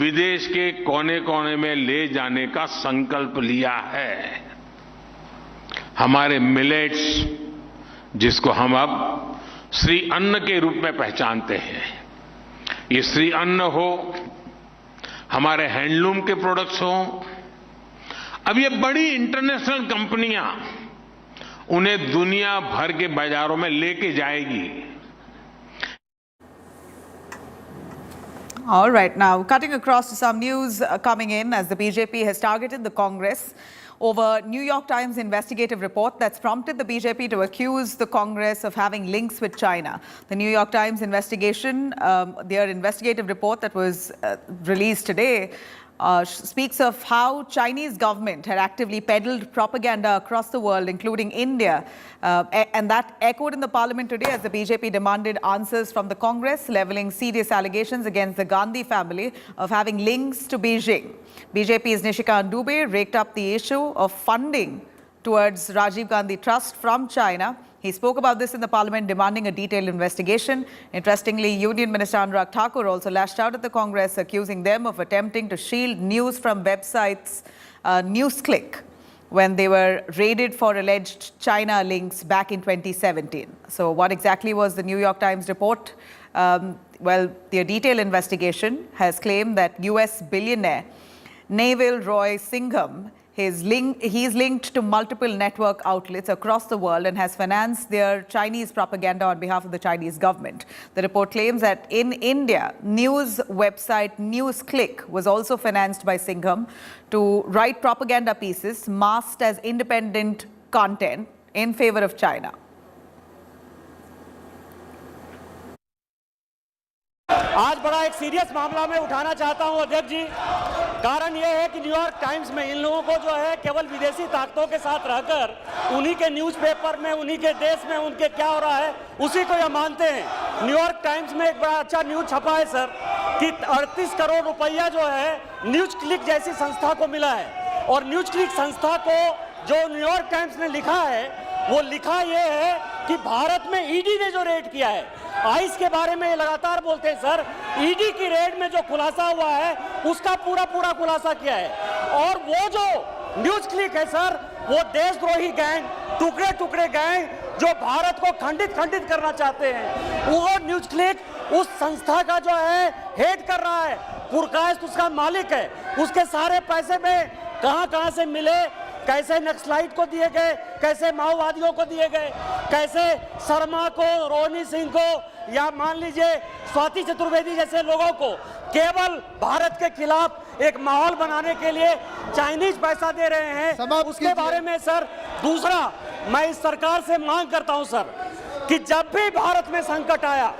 विदेश के कोने कोने में ले जाने का संकल्प लिया है। हमारे मिलेट्स, जिसको हम अब श्री अन्न के रूप में पहचानते हैं, ये श्री अन्न हो, हमारे हैंडलूम के प्रोडक्ट्स हो, अब ये बड़ी इंटरनेशनल कंपनियां उन्हें दुनिया भर के बाजारों में लेके जाएगी। All right, now cutting across to some news coming in as the BJP has targeted the Congress over New York Times investigative report that's prompted the BJP to accuse the Congress of having links with China. The New York Times investigation, their investigative report that was released today, speaks of how Chinese government had actively peddled propaganda across the world, including India. And that echoed in the parliament today as the BJP demanded answers from the Congress, levelling serious allegations against the Gandhi family of having links to Beijing. BJP's Nishikant Dubey raked up the issue of funding towards Rajiv Gandhi Trust from China. He spoke about this in the parliament, demanding a detailed investigation. Interestingly, Union Minister Anurag Thakur also lashed out at the Congress, accusing them of attempting to shield news from websites NewsClick when they were raided for alleged China links back in 2017. So what exactly was the New York Times report? Well, the detailed investigation has claimed that US billionaire Neville Roy Singham, he's linked to multiple network outlets across the world and has financed their Chinese propaganda on behalf of the Chinese government. The report claims that in India, news website NewsClick was also financed by Singham to write propaganda pieces masked as independent content in favor of China. आज बड़ा एक serious मामला मैं उठाना चाहता हूं अध्यक्ष जी। कारण यह है कि न्यूयॉर्क टाइम्स में इन लोगों को जो है केवल विदेशी ताकतों के साथ रहकर उन्हीं के न्यूज़पेपर में, उन्हीं के देश में उनके क्या हो रहा है उसी को ये मानते हैं। न्यूयॉर्क टाइम्स में एक बड़ा अच्छा न्यूज छपा है सर कि 38 करोड़ रुपया जो है न्यूज क्लिक जैसी संस्था को मिला है। और न्यूज क्लिक संस्था को जो न्यूयॉर्क टाइम्स ने लिखा है वो लिखा ये है कि भारत में ईडी ने जो रेड किया है, आइस के बारे में लगातार बोलते हैं सर, ईडी की रेड में जो खुलासा हुआ है उसका पूरा खुलासा किया है। और वो जो न्यूज क्लिक है सर, वो देशद्रोही गैंग, टुकड़े गैंग जो भारत को खंडित करना चाहते हैं, वो न्यूज क्लिक उस संस्था का जो है हेड कर रहा है, पुरकायस्त उसका मालिक है। उसके सारे पैसे में कहां से मिले, कैसे नक्सलाइट को दिए गए, कैसे माओवादियों को दिए गए, कैसे शर्मा को, रोहिणी सिंह को या मान लीजिए स्वाति चतुर्वेदी जैसे लोगों को केवल भारत के खिलाफ एक माहौल बनाने के लिए चाइनीज पैसा दे रहे हैं, उसके बारे में सर। दूसरा, मैं इस सरकार से मांग करता हूं सर कि जब भी भारत में संकट आया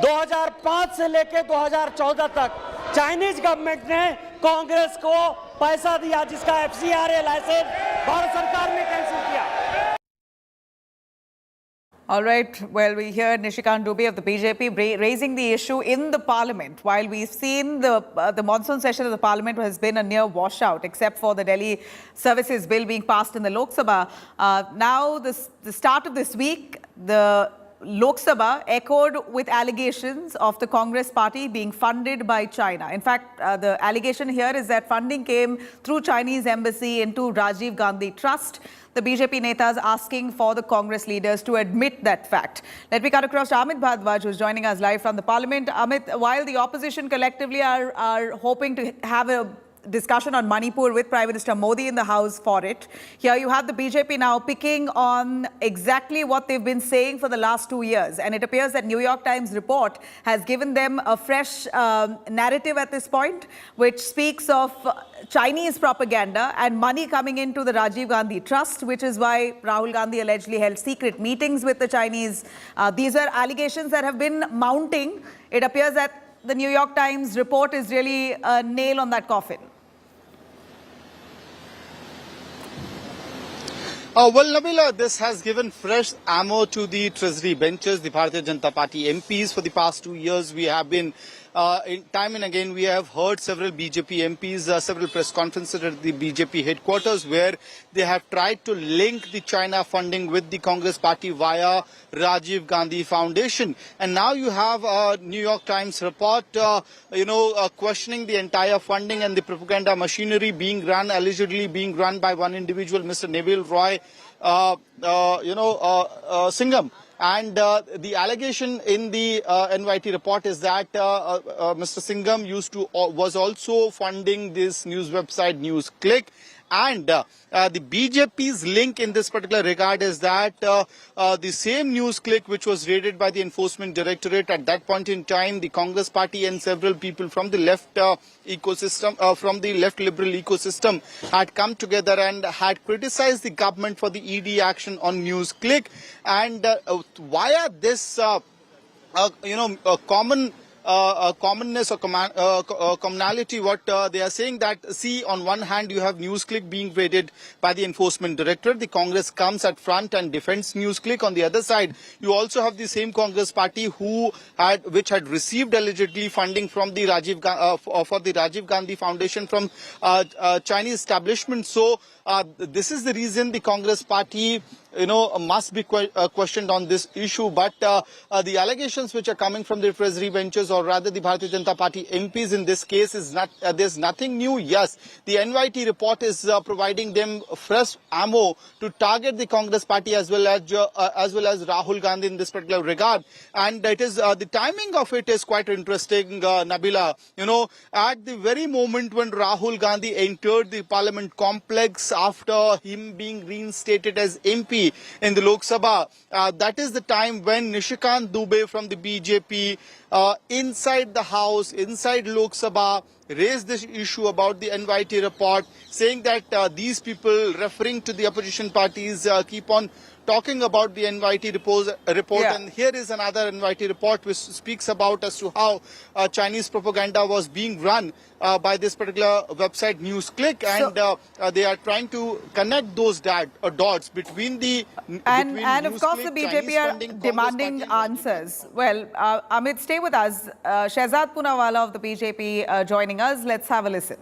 2005 से लेकर 2014 तक चाइनीज गवर्नमेंट ने कांग्रेस को पैसा दिया, जिसका FCRA लाइसेंस भारत सरकार ने कैंसिल किया। All right. Well, we hear Nishikant Dubey of the BJP raising the issue in the parliament. While we've seen the monsoon session of the parliament has been a near washout, except for the Delhi Services Bill being passed in the Lok Sabha. Now, the start of this week, the Lok Sabha echoed with allegations of the Congress party being funded by China. In fact, the allegation here is that funding came through Chinese embassy into Rajiv Gandhi Trust. The BJP netas asking for the Congress leaders to admit that fact. Let me cut across to Amit Bhardwaj, who's joining us live from the parliament. Amit, while the opposition collectively are hoping to have a discussion on Manipur with Prime Minister Modi in the House for it, here you have the BJP now picking on exactly what they've been saying for the last 2 years. And it appears that New York Times report has given them a fresh narrative at this point, which speaks of Chinese propaganda and money coming into the Rajiv Gandhi Trust, which is why Rahul Gandhi allegedly held secret meetings with the Chinese. These are allegations that have been mounting. It appears that the New York Times report is really a nail on that coffin. Well, Nabila, this has given fresh ammo to the Treasury benches, the Bharatiya Janata Party MPs. For the past 2 years, we have been, time and again, we have heard several BJP MPs, several press conferences at the BJP headquarters where they have tried to link the China funding with the Congress party via Rajiv Gandhi Foundation. And now you have a New York Times report, questioning the entire funding and the propaganda machinery being run, allegedly being run by one individual, Mr. Neville Roy Singham. And the allegation in the NYT report is that Mr. Singham was also funding this news website NewsClick. And the BJP's link in this particular regard is that the same NewsClick which was raided by the Enforcement Directorate at that point in time, the Congress party and several people from the left ecosystem, from the left liberal ecosystem had come together and had criticized the government for the ED action on NewsClick. And via this, common commonness or commonality. What they are saying that, see, on one hand you have NewsClick being raided by the Enforcement Directorate. The Congress comes at front and defends NewsClick. On the other side, you also have the same Congress party which had received allegedly funding from the for the Rajiv Gandhi Foundation from Chinese establishment. So this is the reason the Congress party, must be questioned on this issue. But the allegations which are coming from the Treasury benches, or rather the Bharatiya Janata Party MPs in this case, is not there's nothing new. Yes, the NYT report is providing them fresh ammo to target the Congress party as well as Rahul Gandhi in this particular regard. And it is the timing of it is quite interesting, Nabila. At the very moment when Rahul Gandhi entered the Parliament complex after him being reinstated as MP in the Lok Sabha, that is the time when Nishikant Dubey from the BJP inside the House, inside Lok Sabha, raised this issue about the NYT report, saying that these people referring to the opposition parties keep on talking about the NYT report. Yeah. And here is another NYT report which speaks about as to how Chinese propaganda was being run by this particular website NewsClick, and they are trying to connect those dots between the and of course the BJP are demanding answers. Well, Amit, stay with us. Shehzad Poonawalla of the BJP joining us. Let's have a listen.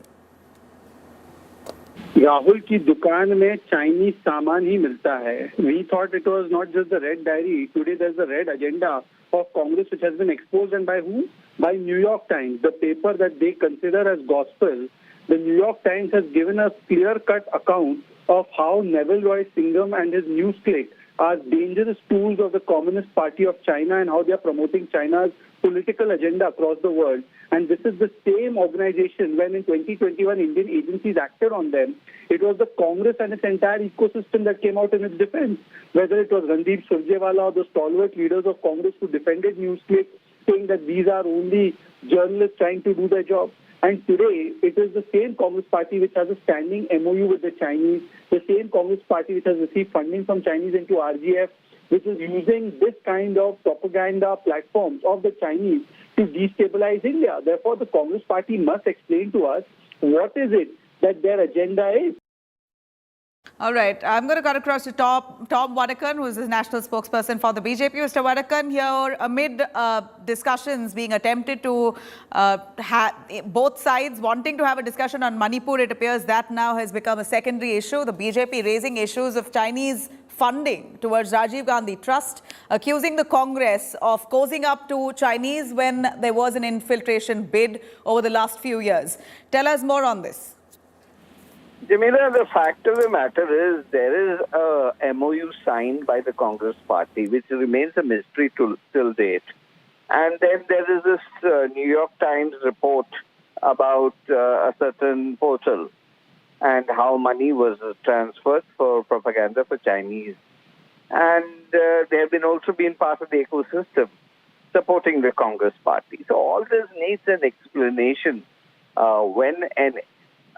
Rahul की दुकान में Chinese सामान ही मिलता है. We thought it was not just the red diary. Today there's a red agenda of Congress which has been exposed, and by whom? By New York Times, the paper that they consider as gospel. The New York Times has given a clear-cut account of how Neville Roy Singham and his NewsClick are dangerous tools of the Communist Party of China and how they are promoting China's political agenda across the world. And this is the same organization when in 2021 Indian agencies acted on them. It was the Congress and its entire ecosystem that came out in its defense, whether it was Randeep Surjewala or the stalwart leaders of Congress who defended NewsClick, saying that these are only journalists trying to do their job. And today, it is the same Congress party which has a standing MOU with the Chinese, the same Congress party which has received funding from Chinese into RGF, which is using this kind of propaganda platforms of the Chinese to destabilize India. Therefore, the Congress party must explain to us what is it that their agenda is. All right, I'm going to cut across to Tom Wadakan, who is the national spokesperson for the BJP. Mr. Wadakan, here amid discussions being attempted to both sides wanting to have a discussion on Manipur, it appears that now has become a secondary issue. The BJP raising issues of Chinese funding towards Rajiv Gandhi Trust, accusing the Congress of cozying up to Chinese when there was an infiltration bid over the last few years. Tell us more on this. Jamila, the fact of the matter is there is a MOU signed by the Congress party, which remains a mystery till date. And then there is this New York Times report about a certain portal and how money was transferred for propaganda for Chinese. And they have been also been part of the ecosystem supporting the Congress party. So all this needs an explanation when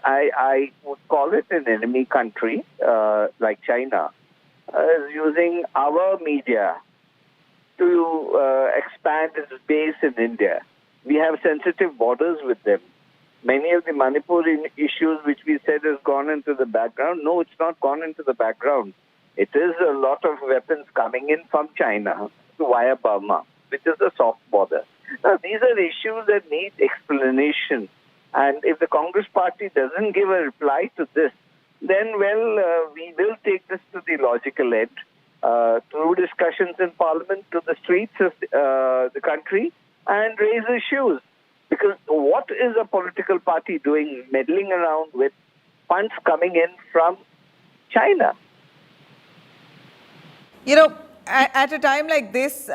I would call it an enemy country like China is using our media to expand its base in India. We have sensitive borders with them. Many of the Manipur issues which we said has gone into the background, no, it's not gone into the background. It is a lot of weapons coming in from China via Burma, which is a soft border. Now, these are issues that need explanation. And if the Congress party doesn't give a reply to this, then, well, we will take this to the logical end through discussions in Parliament to the streets of the country and raise issues. Because what is a political party doing meddling around with funds coming in from China? You know, at a time like this,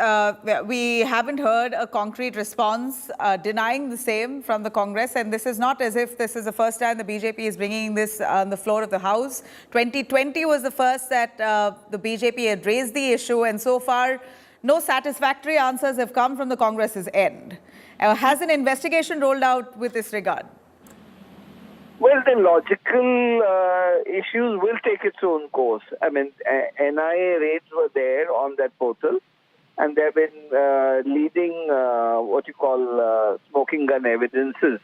we haven't heard a concrete response denying the same from the Congress. And this is not as if this is the first time the BJP is bringing this on the floor of the House. 2020 was the first that the BJP had raised the issue. And so far, no satisfactory answers have come from the Congress's end. Has an investigation rolled out with this regard? Well, the logical issues will take its own course. I mean, NIA raids were there on that portal, and they've been leading what you call smoking gun evidences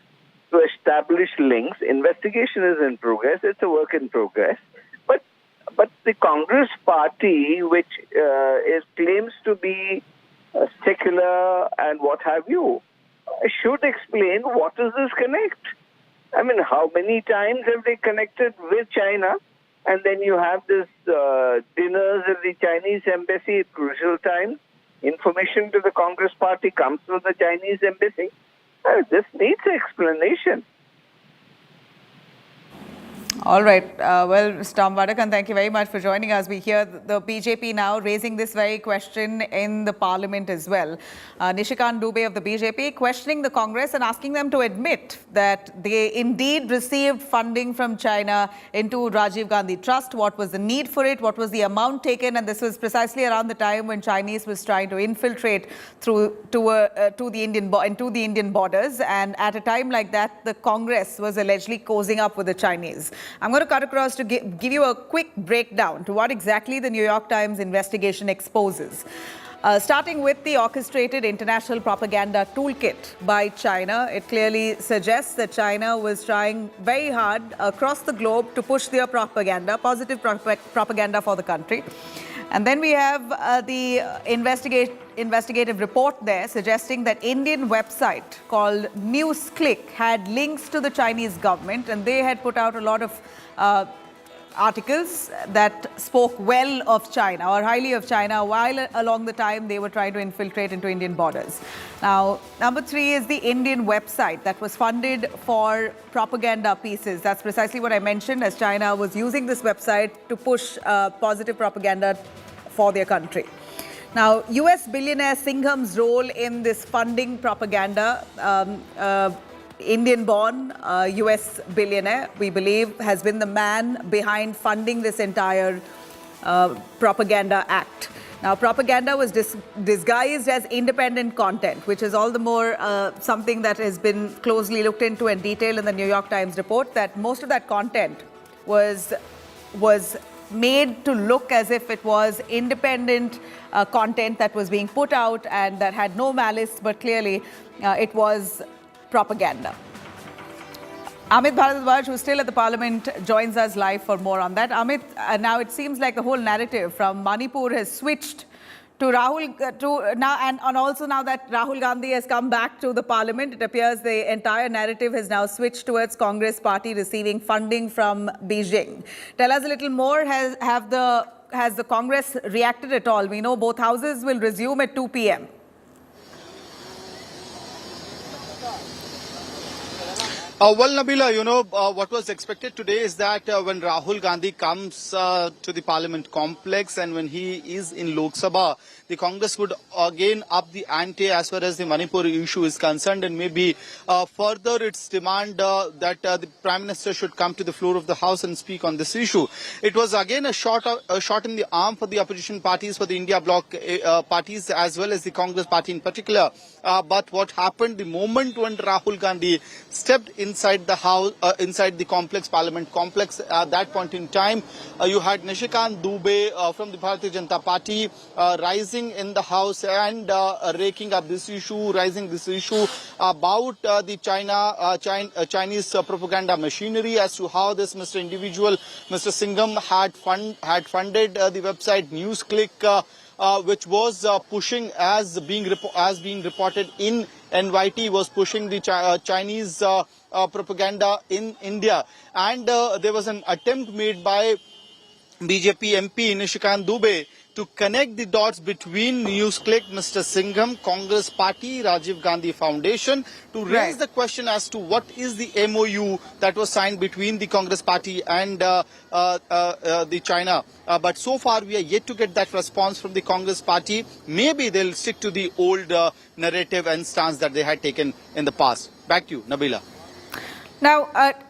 to establish links. Investigation is in progress. It's a work in progress. But the Congress party, which claims to be secular and what have you, should explain what is this connect. I mean, how many times have they connected with China? And then you have this dinners at the Chinese embassy at crucial times. Information to the Congress party comes from the Chinese embassy. This needs explanation. All right. Well, Mr. Ambadkar, thank you very much for joining us. We hear the BJP now raising this very question in the parliament as well. Nishikant Dubey of the BJP questioning the Congress and asking them to admit that they indeed received funding from China into Rajiv Gandhi Trust. What was the need for it? What was the amount taken? And this was precisely around the time when Chinese was trying to infiltrate to the Indian borders. And at a time like that, the Congress was allegedly cozying up with the Chinese. I'm going to cut across to give you a quick breakdown to what exactly the New York Times investigation exposes. Starting with the orchestrated international propaganda toolkit by China, it clearly suggests that China was trying very hard across the globe to push their propaganda, positive propaganda for the country. And then we have the investigative report there suggesting that Indian website called NewsClick had links to the Chinese government, and they had put out a lot of articles that spoke well of China or highly of China while along the time they were trying to infiltrate into Indian borders. Now, number 3 is the Indian website that was funded for propaganda pieces. That's precisely what I mentioned, as China was using this website to push positive propaganda for their country. Now, US billionaire Singham's role in this funding propaganda, Indian-born US billionaire, we believe, has been the man behind funding this entire propaganda act. Now, propaganda was disguised as independent content, which is all the more something that has been closely looked into and detailed in the New York Times report, that most of that content was made to look as if it was independent content that was being put out and that had no malice, but clearly it was propaganda. Amit Bharadwaj, who's still at the parliament, joins us live for more on that. Amit, now it seems like the whole narrative from Manipur has switched to Rahul, and also now that Rahul Gandhi has come back to the parliament, it appears the entire narrative has now switched towards Congress party receiving funding from Beijing. Tell us a little more. Has the Congress reacted at all? We know both houses will resume at 2 p.m. Well, Nabila, what was expected today is that when Rahul Gandhi comes to the Parliament complex and when he is in Lok Sabha, the Congress would again up the ante as far as the Manipur issue is concerned, and maybe further its demand that the Prime Minister should come to the floor of the House and speak on this issue. It was again a shot in the arm for the opposition parties, for the India bloc parties, as well as the Congress party in particular. But what happened the moment when Rahul Gandhi stepped inside the house, inside the Parliament complex, at that point in time, you had Nishikant Dubey from the Bharatiya Janata Party rising in the House and raking up this issue, raising this issue about the Chinese propaganda machinery as to how this Mr. Singham had funded the website NewsClick, which was pushing as being reported in NYT, was pushing the Chinese propaganda in India. And there was an attempt made by BJP MP Nishikant Dubey to connect the dots between NewsClick, Mr. Singham, Congress Party, Rajiv Gandhi Foundation, to raise the question as to what is the MOU that was signed between the Congress Party and the China. But so far we are yet to get that response from the Congress Party. Maybe they'll stick to the old narrative and stance that they had taken in the past. Back to you, Nabila. Now,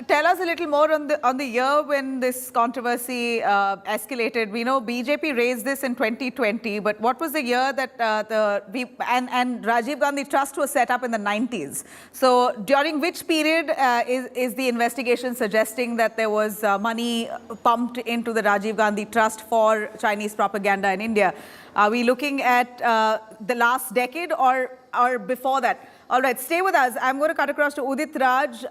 tell us a little more on the year when this controversy escalated. We know BJP raised this in 2020, but what was the year that and Rajiv Gandhi Trust was set up in the 90s? So, during which period is the investigation suggesting that there was money pumped into the Rajiv Gandhi Trust for Chinese propaganda in India? Are we looking at the last decade or before that? All right, stay with us. I'm going to cut across to Udit Raj,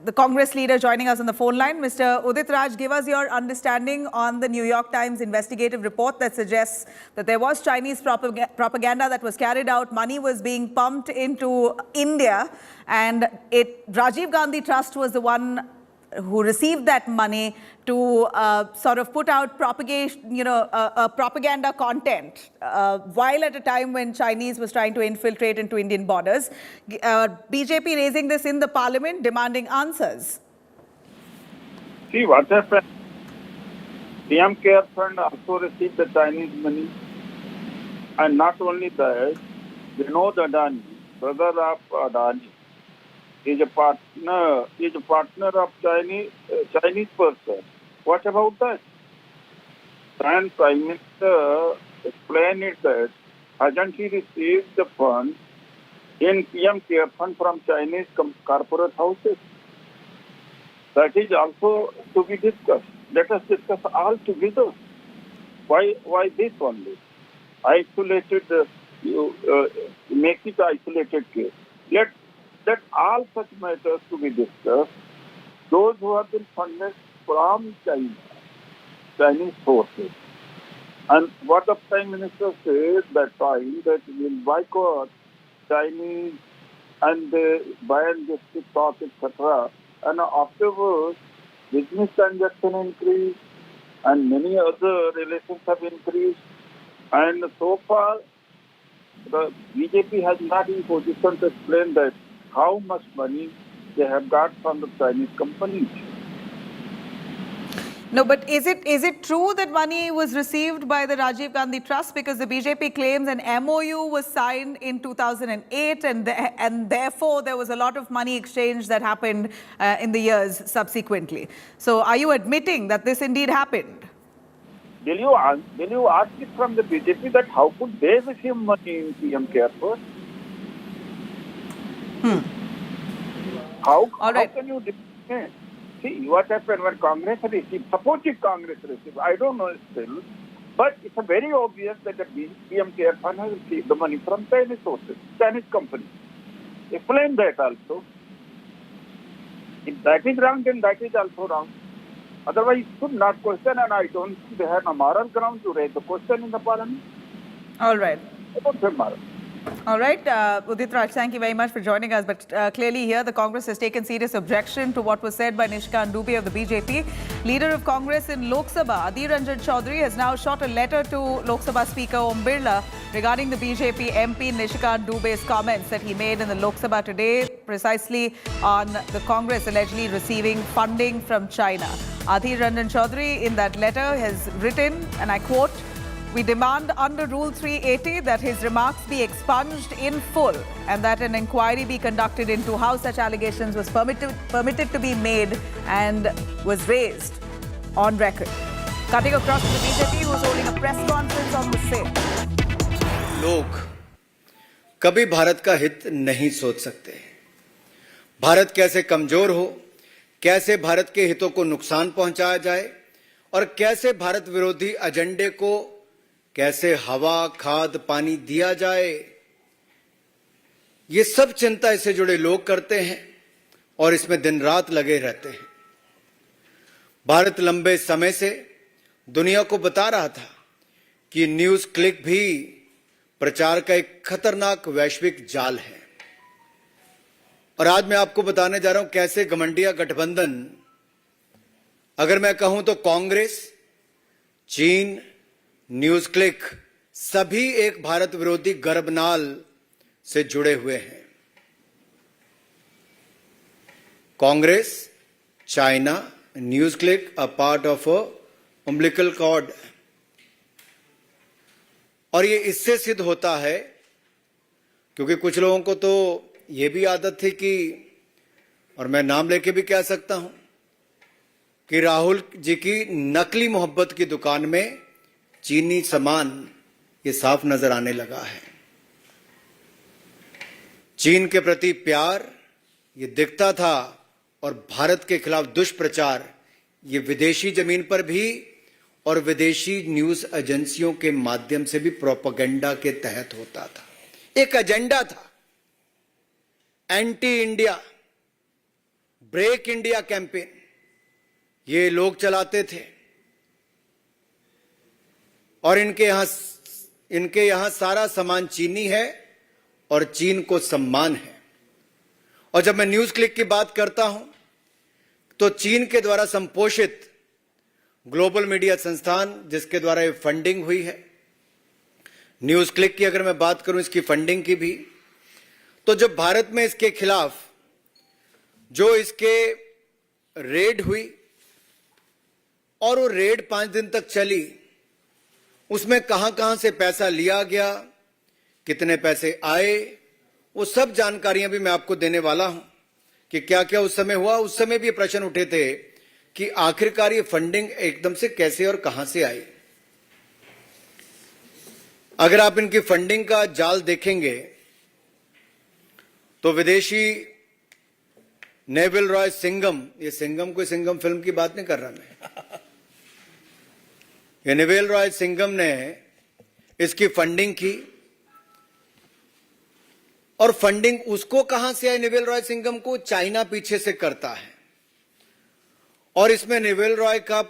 the Congress leader joining us on the phone line. Mr. Udit Raj, give us your understanding on the New York Times investigative report that suggests that there was Chinese propaganda that was carried out, money was being pumped into India, and Rajiv Gandhi Trust was the one who received that money to sort of put out propaganda content while at a time when Chinese was trying to infiltrate into Indian borders. BJP raising this in the parliament, demanding answers. See what happened. PM Care Fund also received the Chinese money. And not only that, Vinod Adani, brother of Adani, is a partner of Chinese person. What about that? And Prime Minister explained it that hasn't he received the fund in PM Care Fund from Chinese corporate houses? That is also to be discussed. Let us discuss all together. Why this only? Isolated, make it isolated case. Let all such matters to be discussed. Those who have been funded from China, Chinese forces. And what the Prime Minister said that time that we will boycott Chinese and ban this TikTok, etc. And afterwards, business transaction increased and many other relations have increased. And so far, the BJP has not in position to explain that how much money they have got from the Chinese companies. No, but is it true that money was received by the Rajiv Gandhi Trust? Because the BJP claims an MOU was signed in 2008 and therefore there was a lot of money exchange that happened in the years subsequently. So are you admitting that this indeed happened? Will you ask it from the BJP that how could they receive money in PM Care Fund? How can you define? See what happened when Congress received, suppose if Congress received, I don't know still, but it's very obvious that the PM Care Fund has received the money from Chinese sources, Chinese companies. Explain that also. If that is wrong, then that is also wrong. Otherwise, you should not question, and I don't think they have a moral ground to raise the question in the parliament. All right. I don't have moral. All right, Udit Raj, thank you very much for joining us. But clearly here, the Congress has taken serious objection to what was said by Nishikant Dubey of the BJP. Leader of Congress in Lok Sabha, Adhir Ranjan Chaudhary, has now shot a letter to Lok Sabha Speaker Om Birla regarding the BJP MP Nishikant Dubey's comments that he made in the Lok Sabha today, precisely on the Congress allegedly receiving funding from China. Adhir Ranjan Chaudhary in that letter has written, and I quote, "We demand under Rule 380 that his remarks be expunged in full and that an inquiry be conducted into how such allegations was permitted to be made and was raised on record." Cutting across to the BJP, who is holding a press conference on the same. लोग कभी भारत का हित नहीं सोच सकते। भारत कैसे कमजोर हो, कैसे भारत के हितों को नुकसान पहुंचाया जाए और कैसे भारत विरोधी एजेंडे को कैसे हवा, खाद, पानी दिया जाए, ये सब चिंता इससे जुड़े लोग करते हैं और इसमें दिन रात लगे रहते हैं। भारत लंबे समय से दुनिया को बता रहा था कि न्यूज क्लिक भी प्रचार का एक खतरनाक वैश्विक जाल है। और आज मैं आपको बताने जा रहा हूं कैसे घमंडिया गठबंधन, अगर मैं कहूं तो कांग्रेस, चीन, न्यूज क्लिक सभी एक भारत विरोधी गर्भनाल से जुड़े हुए हैं। Congress, China, news click a part of a umbilical cord। और ये इससे सिद्ध होता है क्योंकि कुछ लोगों को तो ये भी आदत थी कि और मैं नाम लेके भी कह सकता हूं कि राहुल जी की नकली मोहब्बत की दुकान में चीनी सामान ये साफ नजर आने लगा है। चीन के प्रति प्यार ये दिखता था और भारत के खिलाफ दुष्प्रचार ये विदेशी जमीन पर भी और विदेशी न्यूज एजेंसियों के माध्यम से भी प्रोपेगेंडा के तहत होता था। एक एजेंडा था, anti India, break India campaign, ये लोग चलाते थे और इनके यहां सारा सामान चीनी है और चीन को सम्मान है। और जब मैं न्यूज क्लिक की बात करता हूं तो चीन के द्वारा संपोषित ग्लोबल मीडिया संस्थान जिसके द्वारा ये फंडिंग हुई है, न्यूज क्लिक की अगर मैं बात करूं इसकी फंडिंग की भी, तो जब भारत में इसके खिलाफ जो इसके रेड हुई और वो रेड 5 दिन तक चली, उसमें कहां कहां से पैसा लिया गया, कितने पैसे आए, वो सब जानकारियां भी मैं आपको देने वाला हूं कि क्या क्या उस समय हुआ। उस समय भी प्रश्न उठे थे कि आखिरकार ये फंडिंग एकदम से कैसे और कहां से आई। अगर आप इनकी फंडिंग का जाल देखेंगे तो विदेशी नेविल रॉय सिंघम, ये सिंघम कोई सिंघम फिल्म की बात नहीं कर रहा मैं, ये नेविल रॉय सिंघम ने इसकी फंडिंग की। और फंडिंग उसको कहां से आई नेविल रॉय सिंघम को? चाइना पीछे से करता है और इसमें नेविल रॉय का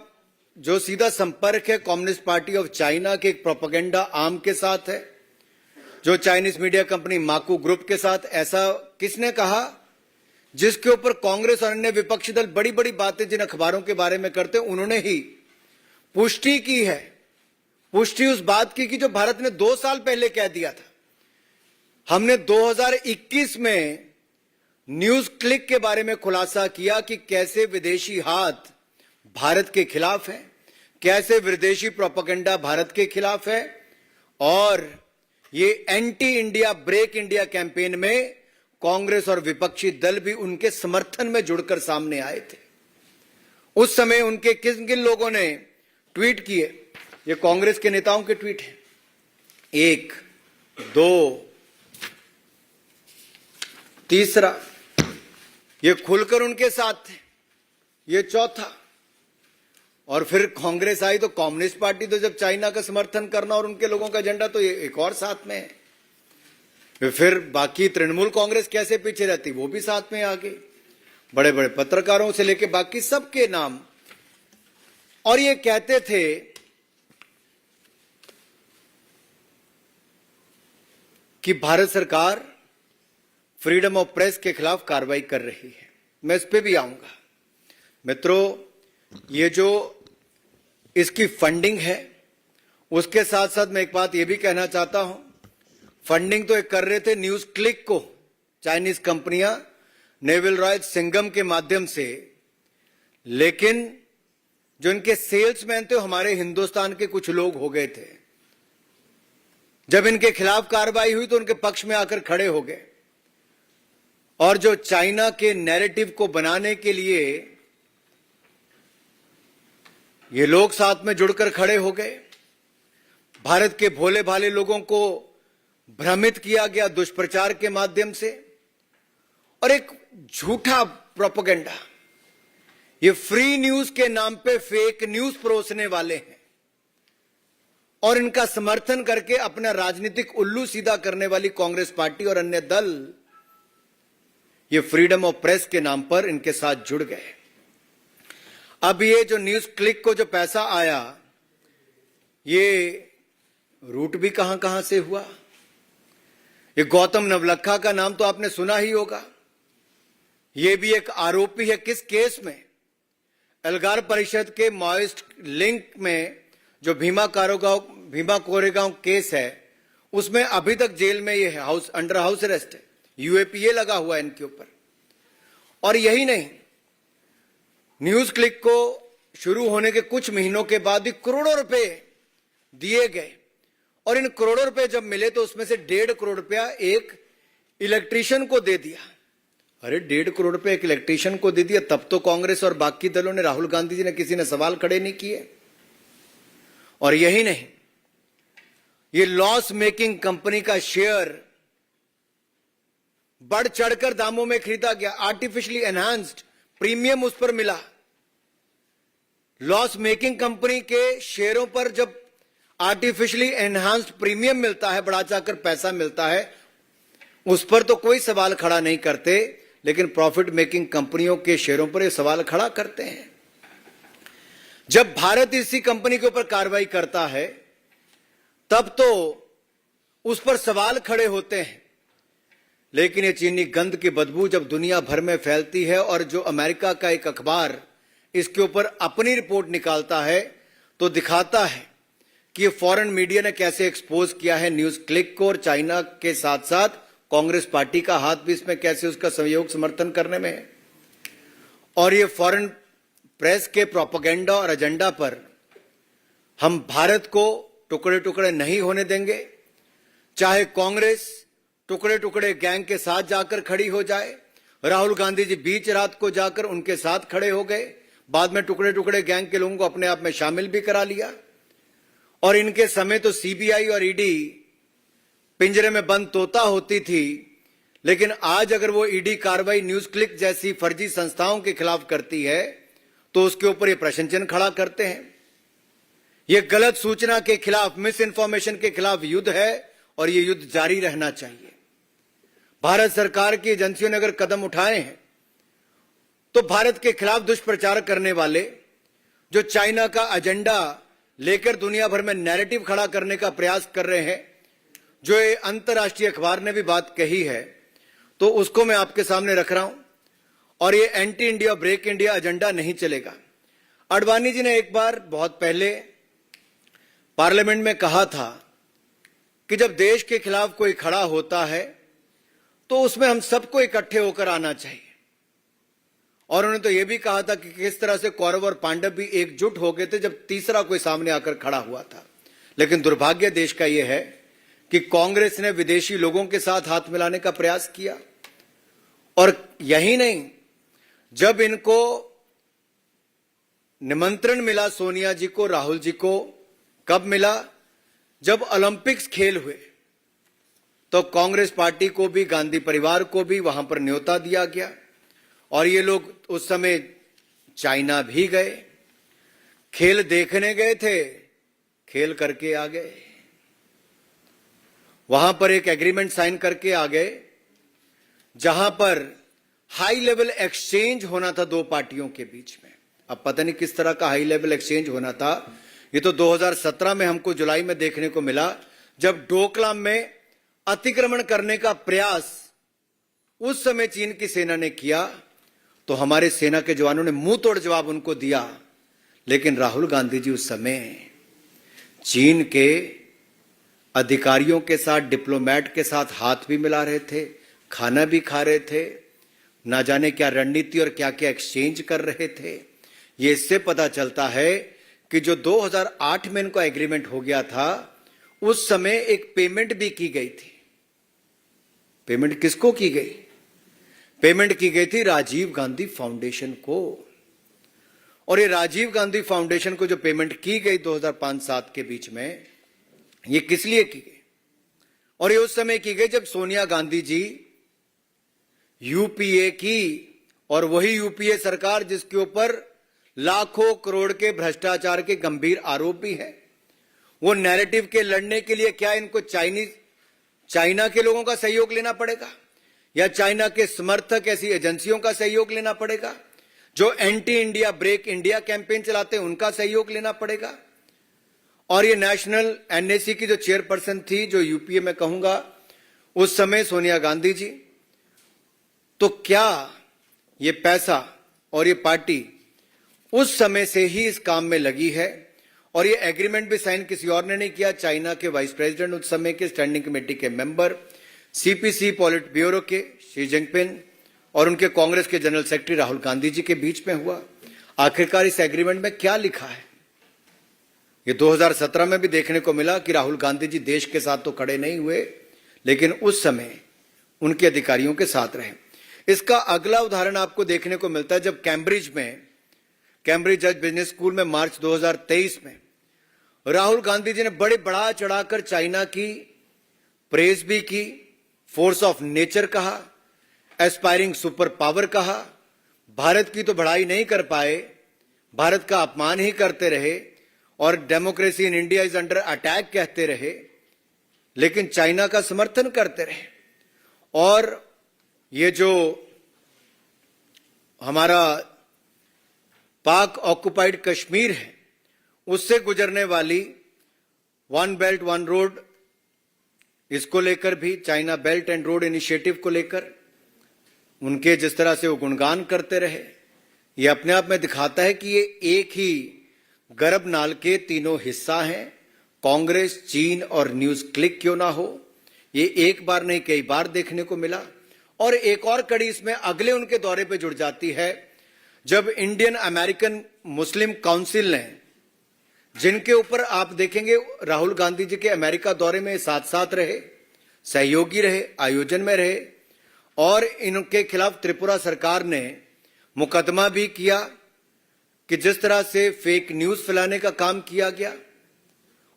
जो सीधा संपर्क है कम्युनिस्ट पार्टी ऑफ चाइना के एक प्रोपेगेंडा आर्म के साथ है, जो चाइनीज मीडिया कंपनी माकू ग्रुप के साथ। ऐसा किसने कहा? जिसके ऊपर कांग्रेस और अन्य विपक्षी दल बड़ी बड़ी बातें जिन अखबारों के बारे में करते उन्होंने ही पुष्टि की है। पुष्टि उस बात की जो भारत ने 2 साल पहले कह दिया था। हमने 2021 में न्यूज क्लिक के बारे में खुलासा किया कि कैसे विदेशी हाथ भारत के खिलाफ है, कैसे विदेशी प्रोपेगेंडा भारत के खिलाफ है, और ये anti India break India campaign में कांग्रेस और विपक्षी दल भी उनके समर्थन में जुड़कर सामने आए थे। उस समय उनके किन किन लोगों ने ट्वीट किए, ये कांग्रेस के नेताओं के ट्वीट हैं। 1, 2, तीसरा, ये खुलकर उनके साथ थे, ये चौथा। और फिर कांग्रेस आई तो कम्युनिस्ट पार्टी तो जब चाइना का समर्थन करना और उनके लोगों का एजेंडा तो ये एक और साथ में है। फिर बाकी तृणमूल कांग्रेस कैसे पीछे रहती, वो भी साथ में आ गई, बड़े बड़े पत्रकारों से लेके बाकी सबके नाम। और ये कहते थे कि भारत सरकार फ्रीडम ऑफ प्रेस के खिलाफ कार्रवाई कर रही है। मैं इस पे भी आऊंगा। मित्रों, ये जो इसकी फंडिंग है उसके साथ साथ मैं एक बात ये भी कहना चाहता हूं, फंडिंग तो एक कर रहे थे न्यूज क्लिक को चाइनीज कंपनियां नेविल रॉय सिंघम के माध्यम से, लेकिन जो इनके सेल्समैन थे हमारे हिंदुस्तान के कुछ लोग हो गए थे। जब इनके खिलाफ कार्रवाई हुई तो उनके पक्ष में आकर खड़े हो गए और जो चाइना के नैरेटिव को बनाने के लिए ये लोग साथ में जुड़कर खड़े हो गए। भारत के भोले भाले लोगों को भ्रमित किया गया दुष्प्रचार के माध्यम से, और एक झूठा प्रोपेगेंडा, ये फ्री न्यूज के नाम पे फेक न्यूज परोसने वाले हैं और इनका समर्थन करके अपना राजनीतिक उल्लू सीधा करने वाली कांग्रेस पार्टी और अन्य दल ये फ्रीडम ऑफ प्रेस के नाम पर इनके साथ जुड़ गए। अब ये जो न्यूज क्लिक को जो पैसा आया, ये रूट भी कहां कहां से हुआ। ये गौतम नवलखा का नाम तो आपने सुना ही होगा। ये भी एक आरोपी है। किस केस में? एल्गार परिषद के माओइस्ट लिंक में जो भीमा कोरेगांव केस है, उसमें अभी तक जेल में ये है, अंडर हाउस अरेस्ट है, यूएपीए लगा हुआ है इनके ऊपर। और यही नहीं, न्यूज क्लिक को शुरू होने के कुछ महीनों के बाद ही करोड़ों रुपए दिए गए, और इन करोड़ों रुपए जब मिले तो उसमें से 1.5 करोड़ रुपया एक इलेक्ट्रीशियन को दे दिया। अरे 1.5 करोड़ रुपए एक इलेक्ट्रीशियन को दे दिया, तब तो कांग्रेस और बाकी दलों ने, राहुल गांधी जी ने, किसी ने सवाल खड़े नहीं किए। और यही नहीं, ये लॉस मेकिंग कंपनी का शेयर बढ़ चढ़कर दामों में खरीदा गया, आर्टिफिशियली एनहांस्ड प्रीमियम उस पर मिला। लॉस मेकिंग कंपनी के शेयरों पर जब आर्टिफिशियली एनहांस्ड प्रीमियम मिलता है, बढ़ा चढ़कर पैसा मिलता है, उस पर तो कोई सवाल खड़ा नहीं करते, लेकिन प्रॉफिट मेकिंग कंपनियों के शेयरों पर ये सवाल खड़ा करते हैं। जब भारत इसी कंपनी के ऊपर कार्रवाई करता है तब तो उस पर सवाल खड़े होते हैं, लेकिन ये चीनी गंध की बदबू जब दुनिया भर में फैलती है और जो अमेरिका का एक अखबार इसके ऊपर अपनी रिपोर्ट निकालता है तो दिखाता है कि फॉरेन मीडिया ने कैसे एक्सपोज किया है न्यूज क्लिक को, और चाइना के साथ साथ कांग्रेस पार्टी का हाथ भी इसमें कैसे उसका सहयोग समर्थन करने में है। और ये फॉरेन प्रेस के प्रोपेगेंडा और एजेंडा पर हम भारत को टुकड़े टुकड़े नहीं होने देंगे, चाहे कांग्रेस टुकड़े टुकड़े गैंग के साथ जाकर खड़ी हो जाए। राहुल गांधी जी बीच रात को जाकर उनके साथ खड़े हो गए, बाद में टुकड़े टुकड़े गैंग के लोगों को अपने आप में शामिल भी करा लिया, और इनके समय तो सीबीआई और ईडी पिंजरे में बंद तोता होती थी, लेकिन आज अगर वो ईडी कार्रवाई न्यूज क्लिक जैसी फर्जी संस्थाओं के खिलाफ करती है तो उसके ऊपर ये प्रश्न चिन्ह खड़ा करते हैं। ये गलत सूचना के खिलाफ, मिस इन्फॉर्मेशन के खिलाफ युद्ध है और ये युद्ध जारी रहना चाहिए। भारत सरकार की एजेंसियों ने अगर कदम उठाए हैं तो भारत के खिलाफ दुष्प्रचार करने वाले जो चाइना का एजेंडा लेकर दुनिया भर में नैरेटिव खड़ा करने का प्रयास कर रहे हैं, जो ये अंतर्राष्ट्रीय अखबार ने भी बात कही है, तो उसको मैं आपके सामने रख रहा हूं। और ये anti India break India agenda नहीं चलेगा। आडवाणी जी ने एक बार बहुत पहले पार्लियामेंट में कहा था कि जब देश के खिलाफ कोई खड़ा होता है तो उसमें हम सबको इकट्ठे होकर आना चाहिए। और उन्होंने तो यह भी कहा था कि किस तरह से कौरव और पांडव भी एकजुट हो गए थे जब तीसरा कोई सामने आकर खड़ा हुआ था। लेकिन दुर्भाग्य देश का यह है कि कांग्रेस ने विदेशी लोगों के साथ हाथ मिलाने का प्रयास किया। और यही नहीं, जब इनको निमंत्रण मिला सोनिया जी को, राहुल जी को, कब मिला? जब ओलंपिक्स खेल हुए तो कांग्रेस पार्टी को भी, गांधी परिवार को भी वहां पर न्योता दिया गया, और ये लोग उस समय चाइना भी गए, खेल देखने गए थे, खेल करके आ गए। वहां पर एक एग्रीमेंट साइन करके आ गए जहां पर हाई लेवल एक्सचेंज होना था दो पार्टियों के बीच में। अब पता नहीं किस तरह का हाई लेवल एक्सचेंज होना था, ये तो 2017 में हमको जुलाई में देखने को मिला, जब डोकलाम में अतिक्रमण करने का प्रयास उस समय चीन की सेना ने किया तो हमारे सेना के जवानों ने मुंह तोड़ जवाब उनको दिया। लेकिन राहुल गांधी जी उस समय चीन के अधिकारियों के साथ, डिप्लोमेट के साथ हाथ भी मिला रहे थे, खाना भी खा रहे थे, ना जाने क्या रणनीति और क्या क्या एक्सचेंज कर रहे थे। ये इससे पता चलता है कि जो 2008 में इनको एग्रीमेंट हो गया था, उस समय एक पेमेंट भी की गई थी। पेमेंट किसको की गई? पेमेंट की गई थी राजीव गांधी फाउंडेशन को। और ये राजीव गांधी फाउंडेशन को जो पेमेंट की गई 2005-7 के बीच में, ये किस लिए की गई? और ये उस समय की गई जब सोनिया गांधी जी यूपीए की, और वही यूपीए सरकार जिसके ऊपर लाखों करोड़ के भ्रष्टाचार के गंभीर आरोप भी है। वो नैरेटिव के लड़ने के लिए क्या इनको चाइना के लोगों का सहयोग लेना पड़ेगा, या चाइना के समर्थक ऐसी एजेंसियों का सहयोग लेना पड़ेगा जो anti India break India campaign चलाते हैं, उनका सहयोग लेना पड़ेगा? और ये नेशनल एनएसी की जो चेयरपर्सन थी, जो यूपीए में कहूंगा उस समय सोनिया गांधी जी, तो क्या ये पैसा और ये पार्टी उस समय से ही इस काम में लगी है? और ये एग्रीमेंट भी साइन किसी और ने नहीं किया, चाइना के वाइस प्रेसिडेंट, उस समय के स्टैंडिंग कमेटी के मेंबर, सीपीसी पॉलिट ब्यूरो के शी जिनपिंग और उनके कांग्रेस के जनरल सेक्रेटरी राहुल गांधी जी के बीच में हुआ। आखिरकार इस एग्रीमेंट में क्या लिखा है? ये 2017 में भी देखने को मिला कि राहुल गांधी जी देश के साथ तो खड़े नहीं हुए, लेकिन उस समय उनके अधिकारियों के साथ रहे। इसका अगला उदाहरण आपको देखने को मिलता है जब कैम्ब्रिज जज बिजनेस स्कूल में मार्च 2023 में राहुल गांधी जी ने बड़े बढ़ा चढ़ाकर चाइना की प्रेज भी की, फोर्स ऑफ नेचर कहा, एस्पायरिंग सुपर पावर कहा। भारत की तो बढ़ाई नहीं कर पाए, भारत का अपमान ही करते रहे और democracy in India is under attack कहते रहे, लेकिन चाइना का समर्थन करते रहे। और ये जो हमारा पाक ऑक्युपाइड कश्मीर है, उससे गुजरने वाली वन बेल्ट वन रोड, इसको लेकर भी China belt and road initiative को लेकर उनके जिस तरह से वो गुणगान करते रहे, ये अपने आप में दिखाता है कि ये एक ही गर्भनाल के तीनों हिस्सा हैं। कांग्रेस, चीन और न्यूज क्लिक क्यों ना हो, ये एक बार नहीं कई बार देखने को मिला। और एक और कड़ी इसमें अगले उनके दौरे पे जुड़ जाती है जब इंडियन अमेरिकन मुस्लिम काउंसिल ने, जिनके ऊपर आप देखेंगे राहुल गांधी जी के अमेरिका दौरे में साथ साथ रहे, सहयोगी रहे, आयोजन में रहे, और इनके खिलाफ त्रिपुरा सरकार ने मुकदमा भी किया कि जिस तरह से फेक न्यूज फैलाने का काम किया गया।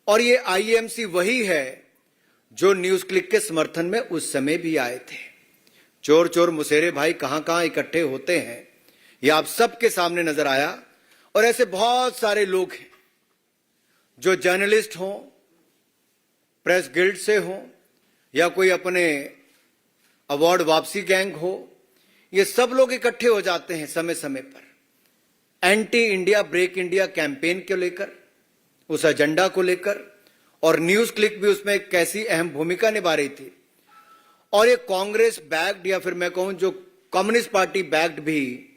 और ये आईएमसी वही है जो न्यूज क्लिक के समर्थन में उस समय भी आए थे। चोर चोर मुसेरे भाई कहां कहां इकट्ठे होते हैं, ये आप सबके सामने नजर आया। और ऐसे बहुत सारे लोग हैं जो जर्नलिस्ट हों, प्रेस गिल्ड से हों, या कोई अपने अवार्ड वापसी गैंग हो, ये सब लोग इकट्ठे हो जाते हैं समय समय पर anti India break India campaign को लेकर, उस एजेंडा को लेकर। और न्यूज क्लिक भी उसमें एक कैसी अहम भूमिका निभा रही थी। और ये कांग्रेस बैक्ड, या फिर मैं कहूं जो कम्युनिस्ट पार्टी बैक्ड भी,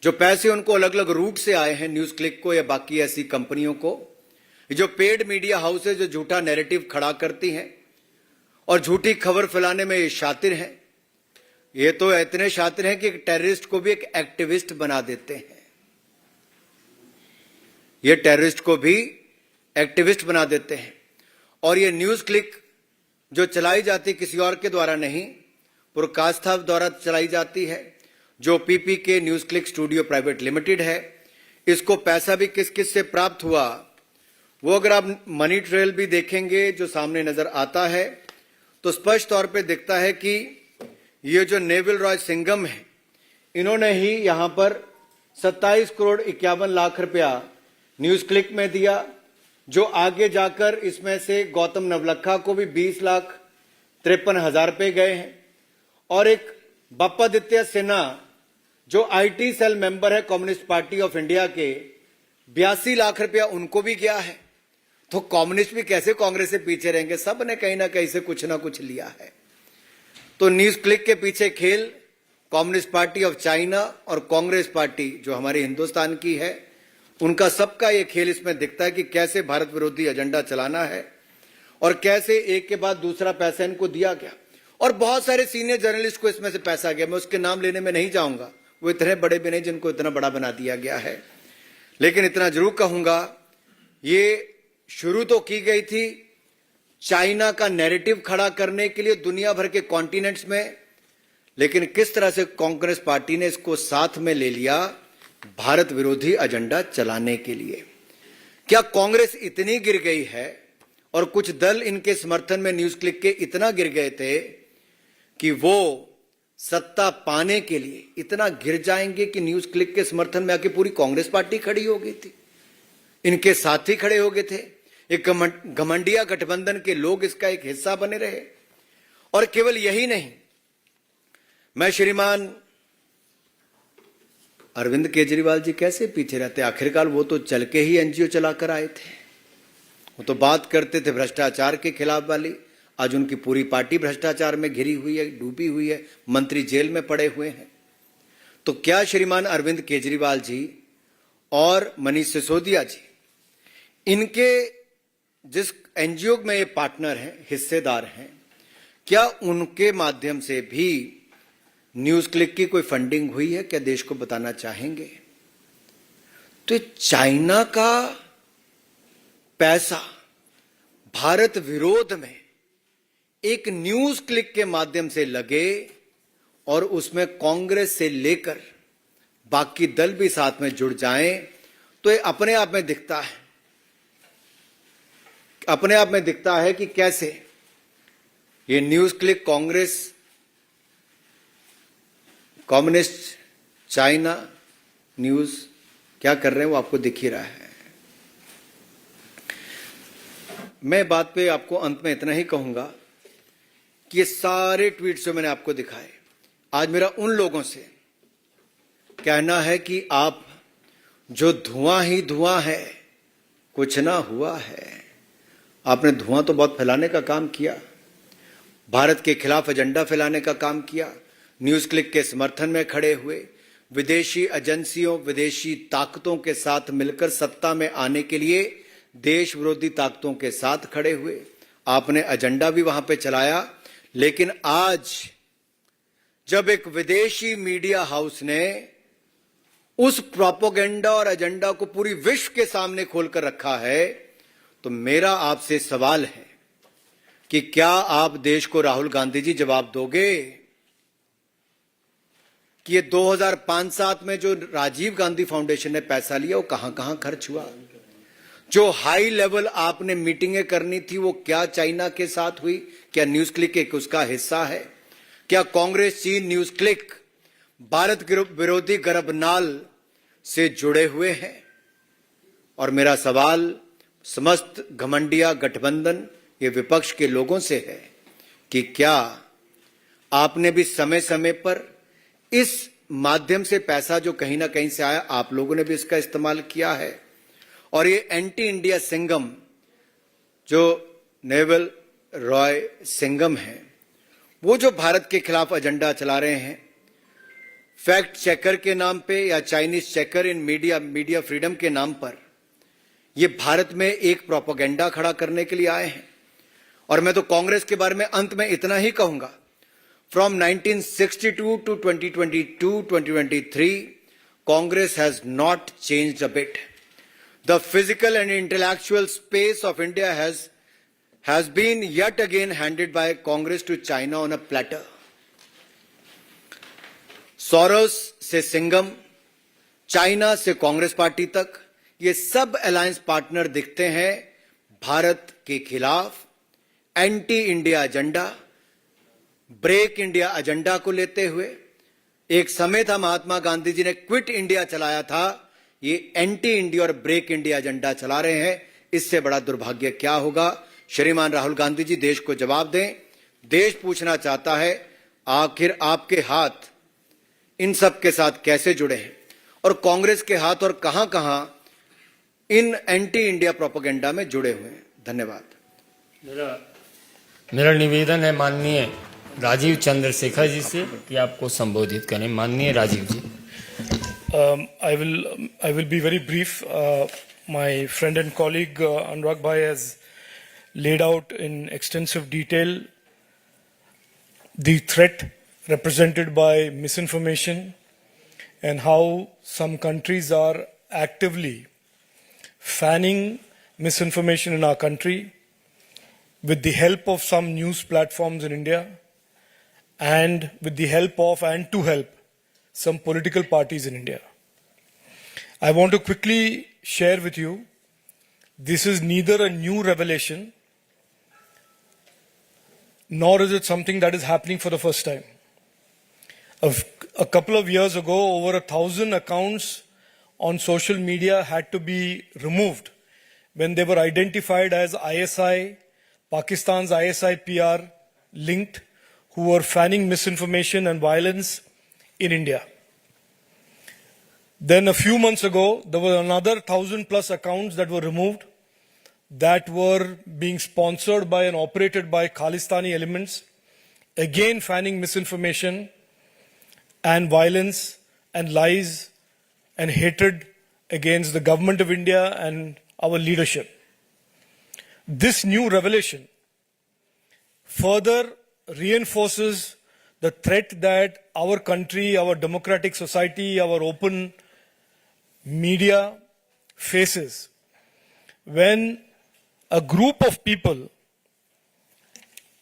जो पैसे उनको अलग अलग रूट से आए हैं न्यूज क्लिक को या बाकी ऐसी कंपनियों को, जो पेड मीडिया हाउसेज जो झूठा नैरेटिव खड़ा करती हैं और झूठी खबर फैलाने में ये शातिर हैं। ये तो इतने शातिर हैं कि एक टेररिस्ट को भी एक एक्टिविस्ट बना देते हैं। ये टेररिस्ट को भी एक्टिविस्ट बना देते हैं। और ये न्यूज क्लिक जो चलाई जाती किसी और के द्वारा नहीं, पुरकास्था द्वारा चलाई जाती है, जो PPK news click studio private limited है। इसको पैसा भी किस किस से प्राप्त हुआ, वो अगर आप मनी ट्रेल भी देखेंगे जो सामने नजर आता है, तो स्पष्ट तौर पे दिखता है कि ये जो नेविल रॉय सिंघम है, इन्होंने ही यहां पर 27 करोड़ 51 लाख रुपया न्यूज क्लिक में दिया, जो आगे जाकर इसमें से गौतम नवलखा को भी 20,53,000 रुपए गए हैं। और एक बप्पादित्य सिन्हा जो आईटी सेल मेंबर है कम्युनिस्ट पार्टी ऑफ इंडिया के, 82 लाख रुपया उनको भी गया है। तो कम्युनिस्ट भी कैसे कांग्रेस से पीछे रहेंगे, सब ने कहीं ना कहीं से कुछ ना कुछ लिया है। तो न्यूज क्लिक के पीछे खेल कम्युनिस्ट पार्टी ऑफ चाइना और कांग्रेस पार्टी जो हमारे हिंदुस्तान की है, उनका सबका ये खेल इसमें दिखता है कि कैसे भारत विरोधी एजेंडा चलाना है और कैसे एक के बाद दूसरा पैसा इनको दिया गया। और बहुत सारे सीनियर जर्नलिस्ट को इसमें से पैसा गया, मैं उसके नाम लेने में नहीं जाऊंगा, वो इतने बड़े भी नहीं जिनको इतना बड़ा बना दिया गया है। लेकिन इतना जरूर कहूंगा, ये शुरू तो की गई थी चाइना का नैरेटिव खड़ा करने के लिए दुनिया भर के कॉन्टिनेंट्स में, लेकिन किस तरह से कांग्रेस पार्टी ने इसको साथ में ले लिया भारत विरोधी एजेंडा चलाने के लिए। क्या कांग्रेस इतनी गिर गई है और कुछ दल इनके समर्थन में न्यूज क्लिक के इतना गिर गए थे कि वो सत्ता पाने के लिए इतना गिर जाएंगे कि न्यूज क्लिक के समर्थन में आके पूरी कांग्रेस पार्टी खड़ी हो गई थी, इनके साथी खड़े हो गए थे, एक घमंडिया गठबंधन के लोग इसका एक हिस्सा बने रहे। और केवल यही नहीं, मैं श्रीमान अरविंद केजरीवाल जी कैसे पीछे रहते, आखिरकार वो तो चल के ही एनजीओ चलाकर आए थे, वो तो बात करते थे भ्रष्टाचार के खिलाफ वाली, आज उनकी पूरी पार्टी भ्रष्टाचार में घिरी हुई है, डूबी हुई है, मंत्री जेल में पड़े हुए हैं। तो क्या श्रीमान अरविंद केजरीवाल जी और मनीष सिसोदिया जी, इनके जिस एनजीओ में ये पार्टनर हैं, हिस्सेदार हैं, क्या उनके माध्यम से भी न्यूज क्लिक की कोई फंडिंग हुई है, क्या देश को बताना चाहेंगे? तो चाइना का पैसा भारत विरोध में एक न्यूज क्लिक के माध्यम से लगे और उसमें कांग्रेस से लेकर बाकी दल भी साथ में जुड़ जाएं तो ये अपने आप में दिखता है, अपने आप में दिखता है कि कैसे ये news click Congress, communist, China news क्या कर रहे हैं वो आपको दिख ही रहा है। मैं बात पे आपको अंत में इतना ही कहूंगा कि ये सारे ट्वीट्स जो मैंने आपको दिखाए, आज मेरा उन लोगों से कहना है कि आप जो धुआं ही धुआं है, कुछ ना हुआ है। आपने धुआं तो बहुत फैलाने का काम किया, भारत के खिलाफ एजेंडा फैलाने का काम किया, न्यूज क्लिक के समर्थन में खड़े हुए, विदेशी एजेंसियों, विदेशी ताकतों के साथ मिलकर सत्ता में आने के लिए देश विरोधी ताकतों के साथ खड़े हुए। आपने एजेंडा भी वहां पे चलाया, लेकिन आज जब एक विदेशी मीडिया हाउस ने उस प्रोपेगेंडा और एजेंडा को पूरी विश्व के सामने खोलकर रखा है, तो मेरा आपसे सवाल है कि क्या आप देश को, राहुल गांधी जी, जवाब दोगे कि ये 2005-7 में जो राजीव गांधी फाउंडेशन ने पैसा लिया वो कहां कहां खर्च हुआ? जो हाई लेवल आपने मीटिंगें करनी थी वो क्या चाइना के साथ हुई? क्या न्यूज क्लिक एक उसका हिस्सा है? क्या कांग्रेस, चीन, न्यूज क्लिक भारत विरोधी गर्भनाल से जुड़े हुए हैं? और मेरा सवाल समस्त घमंडिया गठबंधन, ये विपक्ष के लोगों से है कि क्या आपने भी समय समय पर इस माध्यम से पैसा जो कहीं ना कहीं से आया, आप लोगों ने भी इसका इस्तेमाल किया है? और ये एंटी इंडिया सिंगम जो नेवल रॉय सिंगम है, वो जो भारत के खिलाफ एजेंडा चला रहे हैं, फैक्ट चेकर के नाम पे या चाइनीज चेकर इन मीडिया फ्रीडम के नाम पर, ये भारत में एक प्रोपेगेंडा खड़ा करने के लिए आए हैं। और मैं तो कांग्रेस के बारे में अंत में इतना ही कहूंगा, from 1962 to 2022-2023 Congress has not changed a bit. The physical and intellectual space of India has been yet again handed by Congress to China on a platter. Soros से सिंगम, चाइना से कांग्रेस पार्टी तक, ये सब अलायंस पार्टनर दिखते हैं भारत के खिलाफ anti India agenda, break India agenda को लेते हुए। एक समय था महात्मा गांधी जी ने क्विट इंडिया चलाया था, ये एंटी इंडिया और ब्रेक इंडिया एजेंडा चला रहे हैं। इससे बड़ा दुर्भाग्य क्या होगा? श्रीमान राहुल गांधी जी, देश को जवाब दें। देश पूछना चाहता है आखिर आपके हाथ इन सब के साथ कैसे जुड़े हैं, और कांग्रेस के हाथ और कहां कहां इन एंटी इंडिया प्रोपेगेंडा में जुड़े हुए हैं। धन्यवाद। मेरा निवेदन है माननीय राजीव चंद्रशेखर जी से कि आपको संबोधित करें। माननीय राजीव जी। I will be very brief. My friend and colleague Anurag Bhai has laid out in extensive detail the threat represented by misinformation and how some countries are actively fanning misinformation in our country with the help of some news platforms in India and with the help of and to help some political parties in India. I want to quickly share with you, this is neither a new revelation nor is it something that is happening for the first time. A couple of years ago, over 1,000 accounts on social media had to be removed when they were identified as ISI, Pakistan's ISI PR linked, who were fanning misinformation and violence in India. Then a few months ago, there were another 1,000 plus accounts that were removed that were being sponsored by and operated by Khalistani elements, again fanning misinformation and violence and lies and hatred against the government of India and our leadership. This new revelation further reinforces the threat that our country, our democratic society, our open media faces when a group of people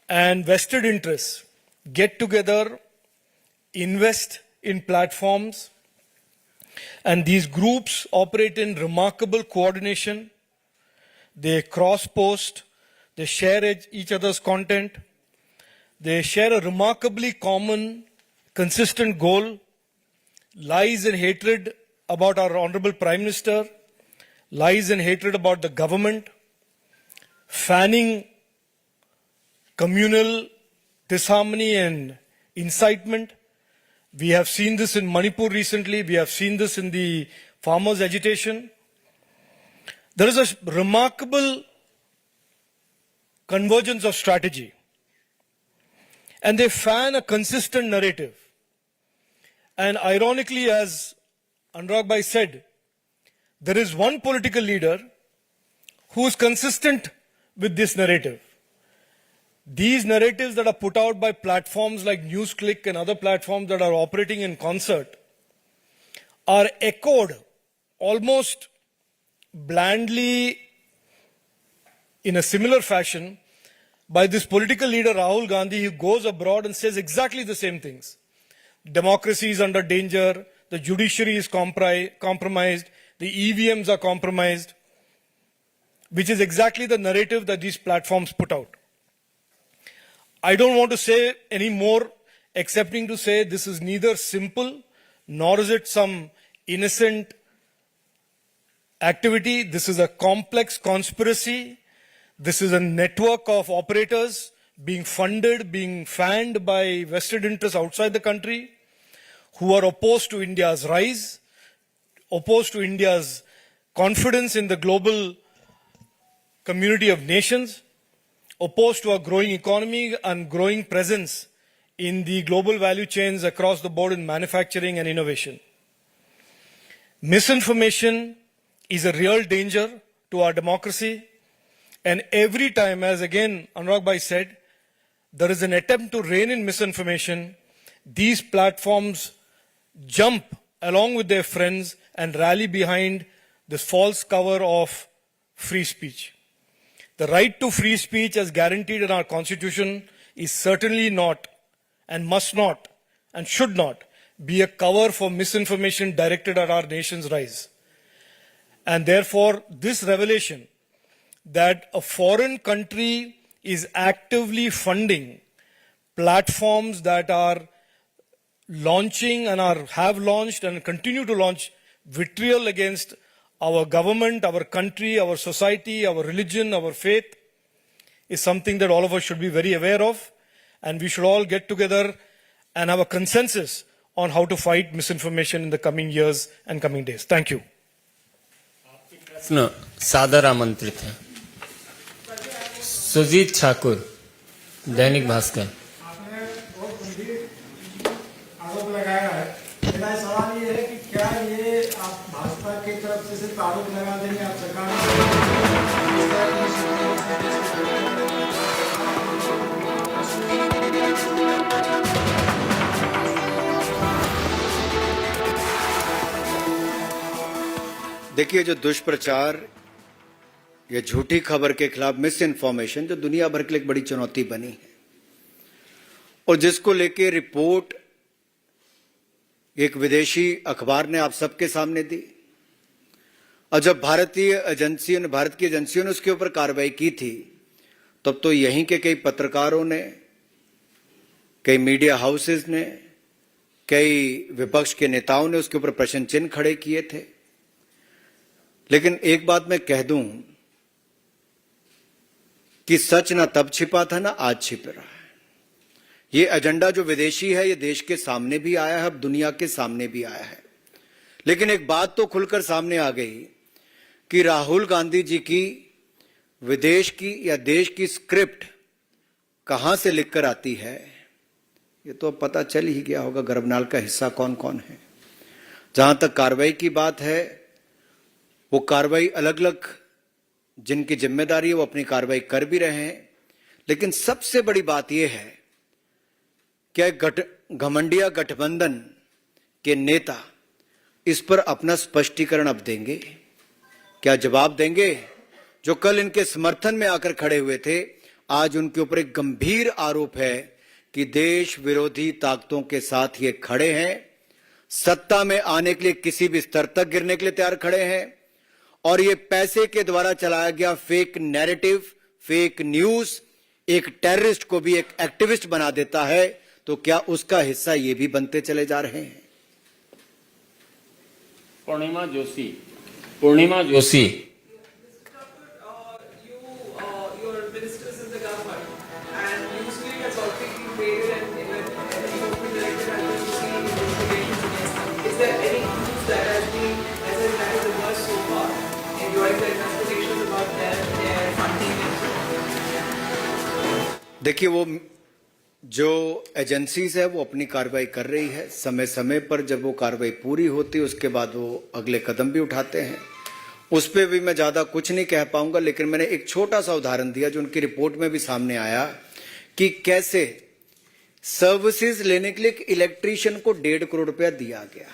and vested interests get together invest in platforms, and these groups operate in remarkable coordination. They cross-post, they share each other's content, they share a remarkably common, consistent goal: lies and hatred about our Honorable Prime Minister, lies and hatred about the government, fanning communal disharmony and incitement. We have seen this in Manipur recently. We have seen this in the farmers' agitation. There is a remarkable convergence of strategy. And they fan a consistent narrative. And ironically, as Anurag Bhai said, there is one political leader who is consistent with this narrative. These narratives that are put out by platforms like NewsClick and other platforms that are operating in concert are echoed almost blandly in a similar fashion by this political leader Rahul Gandhi, who goes abroad and says exactly the same things. Democracy is under danger, the judiciary is compromised, the EVMs are compromised, which is exactly the narrative that these platforms put out. I don't want to say any more excepting to say this is neither simple nor is it some innocent activity. This is a complex conspiracy. This is a network of operators being funded, being fanned by vested interests outside the country who are opposed to India's rise, opposed to India's confidence in the global community of nations, opposed to a growing economy and growing presence in the global value chains across the board in manufacturing and innovation. Misinformation is a real danger to our democracy. And every time, as again Anurag Bhai said, there is an attempt to rein in misinformation, these platforms jump along with their friends and rally behind this false cover of free speech. The right to free speech as guaranteed in our Constitution is certainly not and must not and should not be a cover for misinformation directed at our nation's rise. And therefore, this revelation that a foreign country is actively funding platforms that are launching and have launched and continue to launch vitriol against our government, our country, our society, our religion, our faith, is something that all of us should be very aware of, and we should all get together and have a consensus on how to fight misinformation in the coming years and coming days. Thank you. प्रश्न सादर आमंत्रित है। सुजीत ठाकुर, दैनिक भास्कर। आरोप लगाया है, मेरा सवाल ये है कि क्या ये आप भाजपा की तरफ से सिर्फ आरोप लगा देंगे, आप सरकार देखिए, जो दुष्प्रचार या झूठी खबर के खिलाफ मिस इन्फॉर्मेशन जो दुनिया भर के लिए एक बड़ी चुनौती बनी है और जिसको लेके रिपोर्ट एक विदेशी अखबार ने आप सबके सामने दी, और जब भारत की एजेंसियों ने उसके ऊपर कार्रवाई की थी, तब तो यहीं के कई पत्रकारों ने, कई मीडिया हाउसेस ने, कई विपक्ष के नेताओं ने उसके ऊपर प्रश्न चिन्ह खड़े किए थे। लेकिन एक बात मैं कह दूं कि सच ना तब छिपा था ना आज छिप रहा है। ये एजेंडा जो विदेशी है, ये देश के सामने भी आया है, अब दुनिया के सामने भी आया है। लेकिन एक बात तो खुलकर सामने आ गई कि राहुल गांधी जी की विदेश की या देश की स्क्रिप्ट कहां से लिखकर आती है, ये तो पता चल ही गया होगा गर्भनाल का हिस्सा कौन कौन है। जहां तक कार्रवाई की बात है, वो कार्रवाई अलग अलग जिनकी जिम्मेदारी है वो अपनी कार्रवाई कर भी रहे हैं। लेकिन सबसे बड़ी बात यह है कि घमंडिया गठबंधन के नेता इस पर अपना स्पष्टीकरण अब देंगे, क्या जवाब देंगे? जो कल इनके समर्थन में आकर खड़े हुए थे, आज उनके ऊपर एक गंभीर आरोप है कि देश विरोधी ताकतों के साथ ये खड़े हैं, सत्ता में आने के लिए किसी भी स्तर तक गिरने के लिए तैयार खड़े हैं, और ये पैसे के द्वारा चलाया गया फेक नैरेटिव, फेक न्यूज एक टेररिस्ट को भी एक एक्टिविस्ट बना देता है, तो क्या उसका हिस्सा ये भी बनते चले जा रहे हैं? पूर्णिमा जोशी देखिए, वो जो एजेंसीज है वो अपनी कार्रवाई कर रही है। समय समय पर जब वो कार्रवाई पूरी होती है उसके बाद वो अगले कदम भी उठाते हैं। उस पर भी मैं ज्यादा कुछ नहीं कह पाऊंगा, लेकिन मैंने एक छोटा सा उदाहरण दिया जो उनकी रिपोर्ट में भी सामने आया कि कैसे सर्विसेज लेने के लिए एक इलेक्ट्रीशियन को 1.5 करोड़ रुपया दिया गया,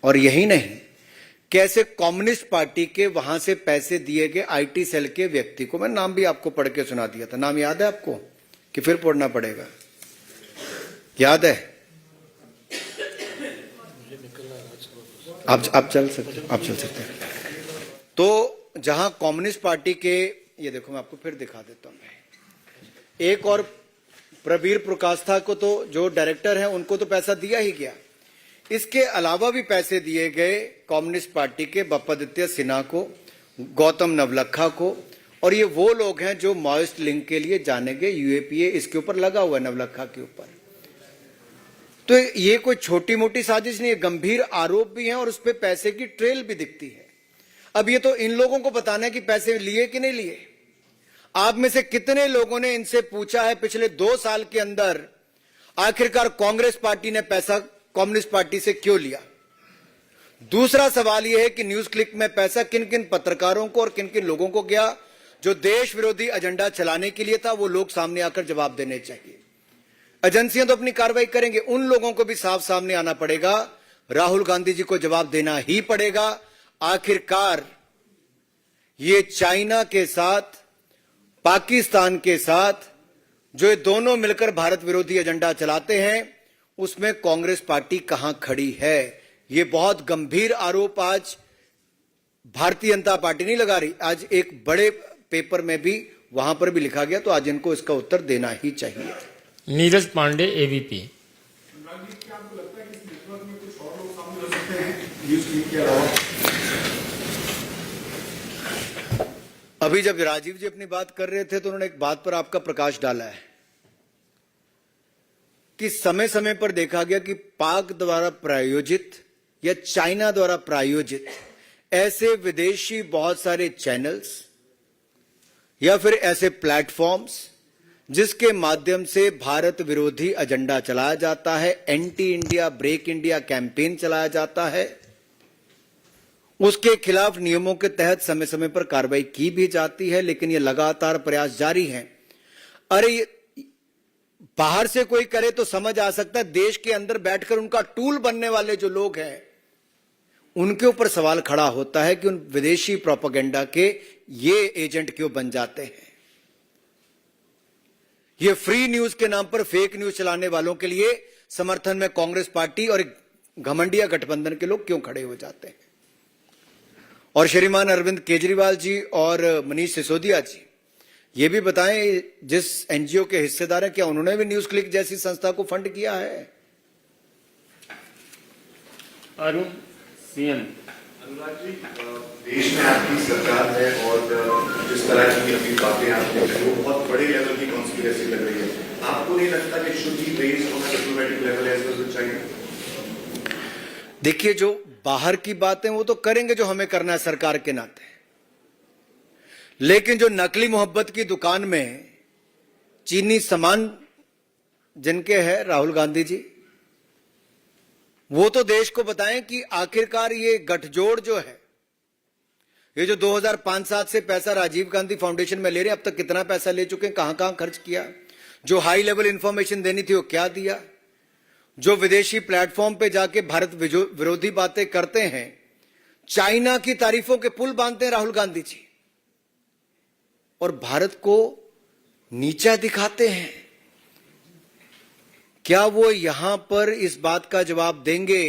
और यही नहीं, कैसे कम्युनिस्ट पार्टी के वहां से पैसे दिए गए आईटी सेल के व्यक्ति को। मैं नाम भी आपको पढ़ के सुना दिया था। नाम याद है आपको कि फिर पढ़ना पड़ेगा? याद है? आप चल सकते हैं। तो जहां कम्युनिस्ट पार्टी के, ये देखो मैं आपको फिर दिखा देता हूं। एक और प्रवीर प्रकाष्ठा को तो जो डायरेक्टर हैं उनको तो पैसा दिया ही गया, इसके अलावा भी पैसे दिए गए कम्युनिस्ट पार्टी के बप्पादित्य सिन्हा को, गौतम नवलखा को, और ये वो लोग हैं जो माओइस्ट लिंक के लिए जाने गए। यूएपीए इसके ऊपर लगा हुआ है, नवलखा के ऊपर। तो ये कोई छोटी मोटी साजिश नहीं है, गंभीर आरोप भी है और उस पर पैसे की ट्रेल भी दिखती है। अब ये तो इन लोगों को बताना है कि पैसे लिए कि नहीं लिए। आप में से कितने लोगों ने इनसे पूछा है पिछले 2 साल के अंदर आखिरकार कांग्रेस पार्टी ने पैसा कम्युनिस्ट पार्टी से क्यों लिया? दूसरा सवाल यह है कि न्यूज क्लिक में पैसा किन किन पत्रकारों को और किन किन लोगों को गया जो देश विरोधी एजेंडा चलाने के लिए था। वो लोग सामने आकर जवाब देने चाहिए। एजेंसियां तो अपनी कार्रवाई करेंगे, उन लोगों को भी साफ सामने आना पड़ेगा। राहुल गांधी जी को जवाब देना ही पड़ेगा। आखिरकार ये चाइना के साथ, पाकिस्तान के साथ जो ये दोनों मिलकर भारत विरोधी एजेंडा चलाते हैं, उसमें कांग्रेस पार्टी कहां खड़ी है? ये बहुत गंभीर आरोप आज भारतीय जनता पार्टी नहीं लगा रही, आज एक बड़े पेपर में भी वहां पर भी लिखा गया, तो आज इनको इसका उत्तर देना ही चाहिए। नीरज पांडे एबीपी। अभी जब राजीव जी अपनी बात कर रहे थे तो उन्होंने एक बात पर आपका प्रकाश डाला है कि समय समय पर देखा गया कि पाक द्वारा प्रायोजित या चाइना द्वारा प्रायोजित ऐसे विदेशी बहुत सारे चैनल्स या फिर ऐसे प्लेटफॉर्म्स जिसके माध्यम से भारत विरोधी एजेंडा चलाया जाता है, anti India, break India campaign चलाया जाता है, उसके खिलाफ नियमों के तहत समय समय पर कार्रवाई की भी जाती है। लेकिन ये लगातार प्रयास जारी है। अरे बाहर से कोई करे तो समझ आ सकता है, देश के अंदर बैठकर उनका टूल बनने वाले जो लोग हैं उनके ऊपर सवाल खड़ा होता है कि उन विदेशी प्रोपेगेंडा के ये एजेंट क्यों बन जाते हैं। ये फ्री न्यूज के नाम पर फेक न्यूज चलाने वालों के लिए समर्थन में कांग्रेस पार्टी और घमंडिया गठबंधन के लोग क्यों खड़े हो जाते हैं। और श्रीमान अरविंद केजरीवाल जी और मनीष सिसोदिया जी ये भी बताएं, जिस एनजीओ के हिस्सेदार हैं, क्या उन्होंने भी न्यूज क्लिक जैसी संस्था को फंड किया है? अरुण सीएन। अनुराग जी, देश में आपकी सरकार है और जिस तरह की अभी बातें आपने कही वो बहुत बड़े लेवल की कॉन्स्पिरेसी लग रही है। आपको नहीं लगता कि should be based on diplomatic level as well with China? देखिए, जो बाहर की बातें वो तो करेंगे जो हमें करना है सरकार के नाते, लेकिन जो नकली मोहब्बत की दुकान में चीनी सामान जिनके है राहुल गांधी जी, वो तो देश को बताएं कि आखिरकार ये गठजोड़ जो है, ये जो 2005-7 से पैसा राजीव गांधी फाउंडेशन में ले रहे हैं, अब तक कितना पैसा ले चुके हैं, कहां कहां खर्च किया, जो हाई लेवल इंफॉर्मेशन देनी थी वो क्या दिया, जो विदेशी प्लेटफॉर्म पे जाके भारत विरोधी बातें करते हैं, चाइना की तारीफों के पुल बांधते हैं राहुल गांधी जी और भारत को नीचा दिखाते हैं। क्या वो यहां पर इस बात का जवाब देंगे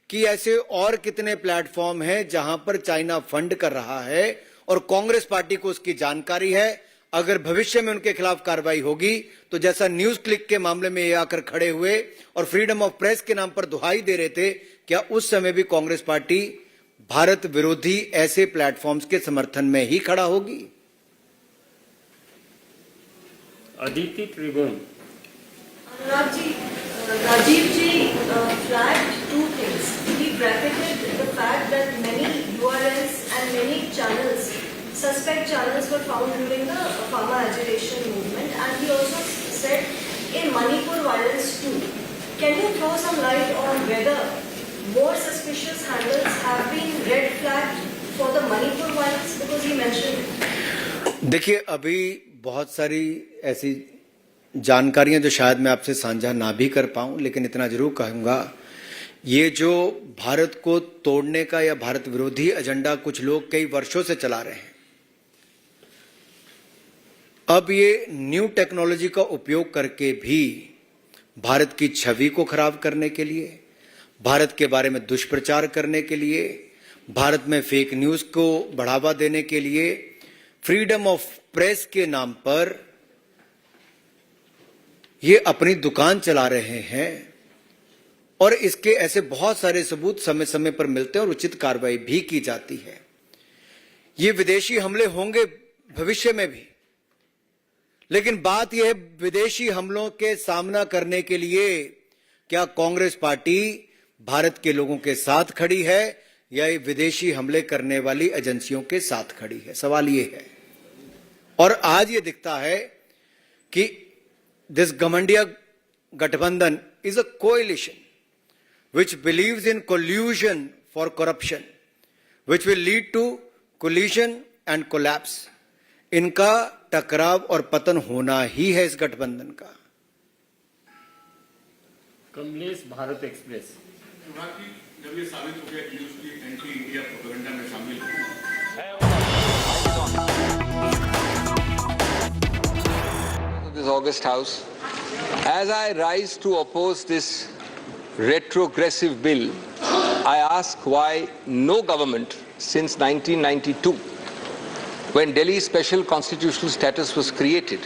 कि ऐसे और कितने प्लेटफॉर्म हैं जहां पर चाइना फंड कर रहा है और कांग्रेस पार्टी को उसकी जानकारी है? अगर भविष्य में उनके खिलाफ कार्रवाई होगी तो जैसा न्यूज क्लिक के मामले में ये आकर खड़े हुए और फ्रीडम ऑफ प्रेस के नाम पर दुहाई दे रहे थे, क्या उस समय भी कांग्रेस पार्टी भारत विरोधी ऐसे प्लेटफॉर्म्स के समर्थन में ही खड़ा होगी? अदिति त्रिभुवन। Rajiv ji flagged two things. He bracketed the fact that many URLs and many channels, suspect channels, were found during the Pharma agitation movement, and he also said in Manipur violence too. Can you throw some light on whether more suspicious handles have been red flagged for the Manipur violence, because he mentioned it? देखिए, अभी बहुत सारी ऐसी जानकारियां जो शायद मैं आपसे साझा ना भी कर पाऊं, लेकिन इतना जरूर कहूंगा, ये जो भारत को तोड़ने का या भारत विरोधी एजेंडा कुछ लोग कई वर्षों से चला रहे हैं, अब ये न्यू टेक्नोलॉजी का उपयोग करके भी भारत की छवि को खराब करने के लिए, भारत के बारे में दुष्प्रचार करने के लिए, भारत में फेक न्यूज को बढ़ावा देने के लिए, फ्रीडम ऑफ प्रेस के नाम पर ये अपनी दुकान चला रहे हैं। और इसके ऐसे बहुत सारे सबूत समय समय पर मिलते हैं और उचित कार्रवाई भी की जाती है। ये विदेशी हमले होंगे भविष्य में भी, लेकिन बात यह है, विदेशी हमलों के सामना करने के लिए क्या कांग्रेस पार्टी भारत के लोगों के साथ खड़ी है या ये विदेशी हमले करने वाली एजेंसियों के साथ खड़ी है? सवाल ये है। और आज ये दिखता है कि this Gamandiya Gathbandhan is a coalition which believes in collusion for corruption, which will lead to collision and collapse. इनका टकराव और पतन होना ही है इस गठबंधन का। कमलेश, भारत एक्सप्रेस। जब ये साबित हो गया कि उसकी एंटी इंडिया प्रोपेगेंडा में शामिल है, this August House, as I rise to oppose this retrogressive bill, I ask why no government since 1992, when Delhi's special constitutional status was created,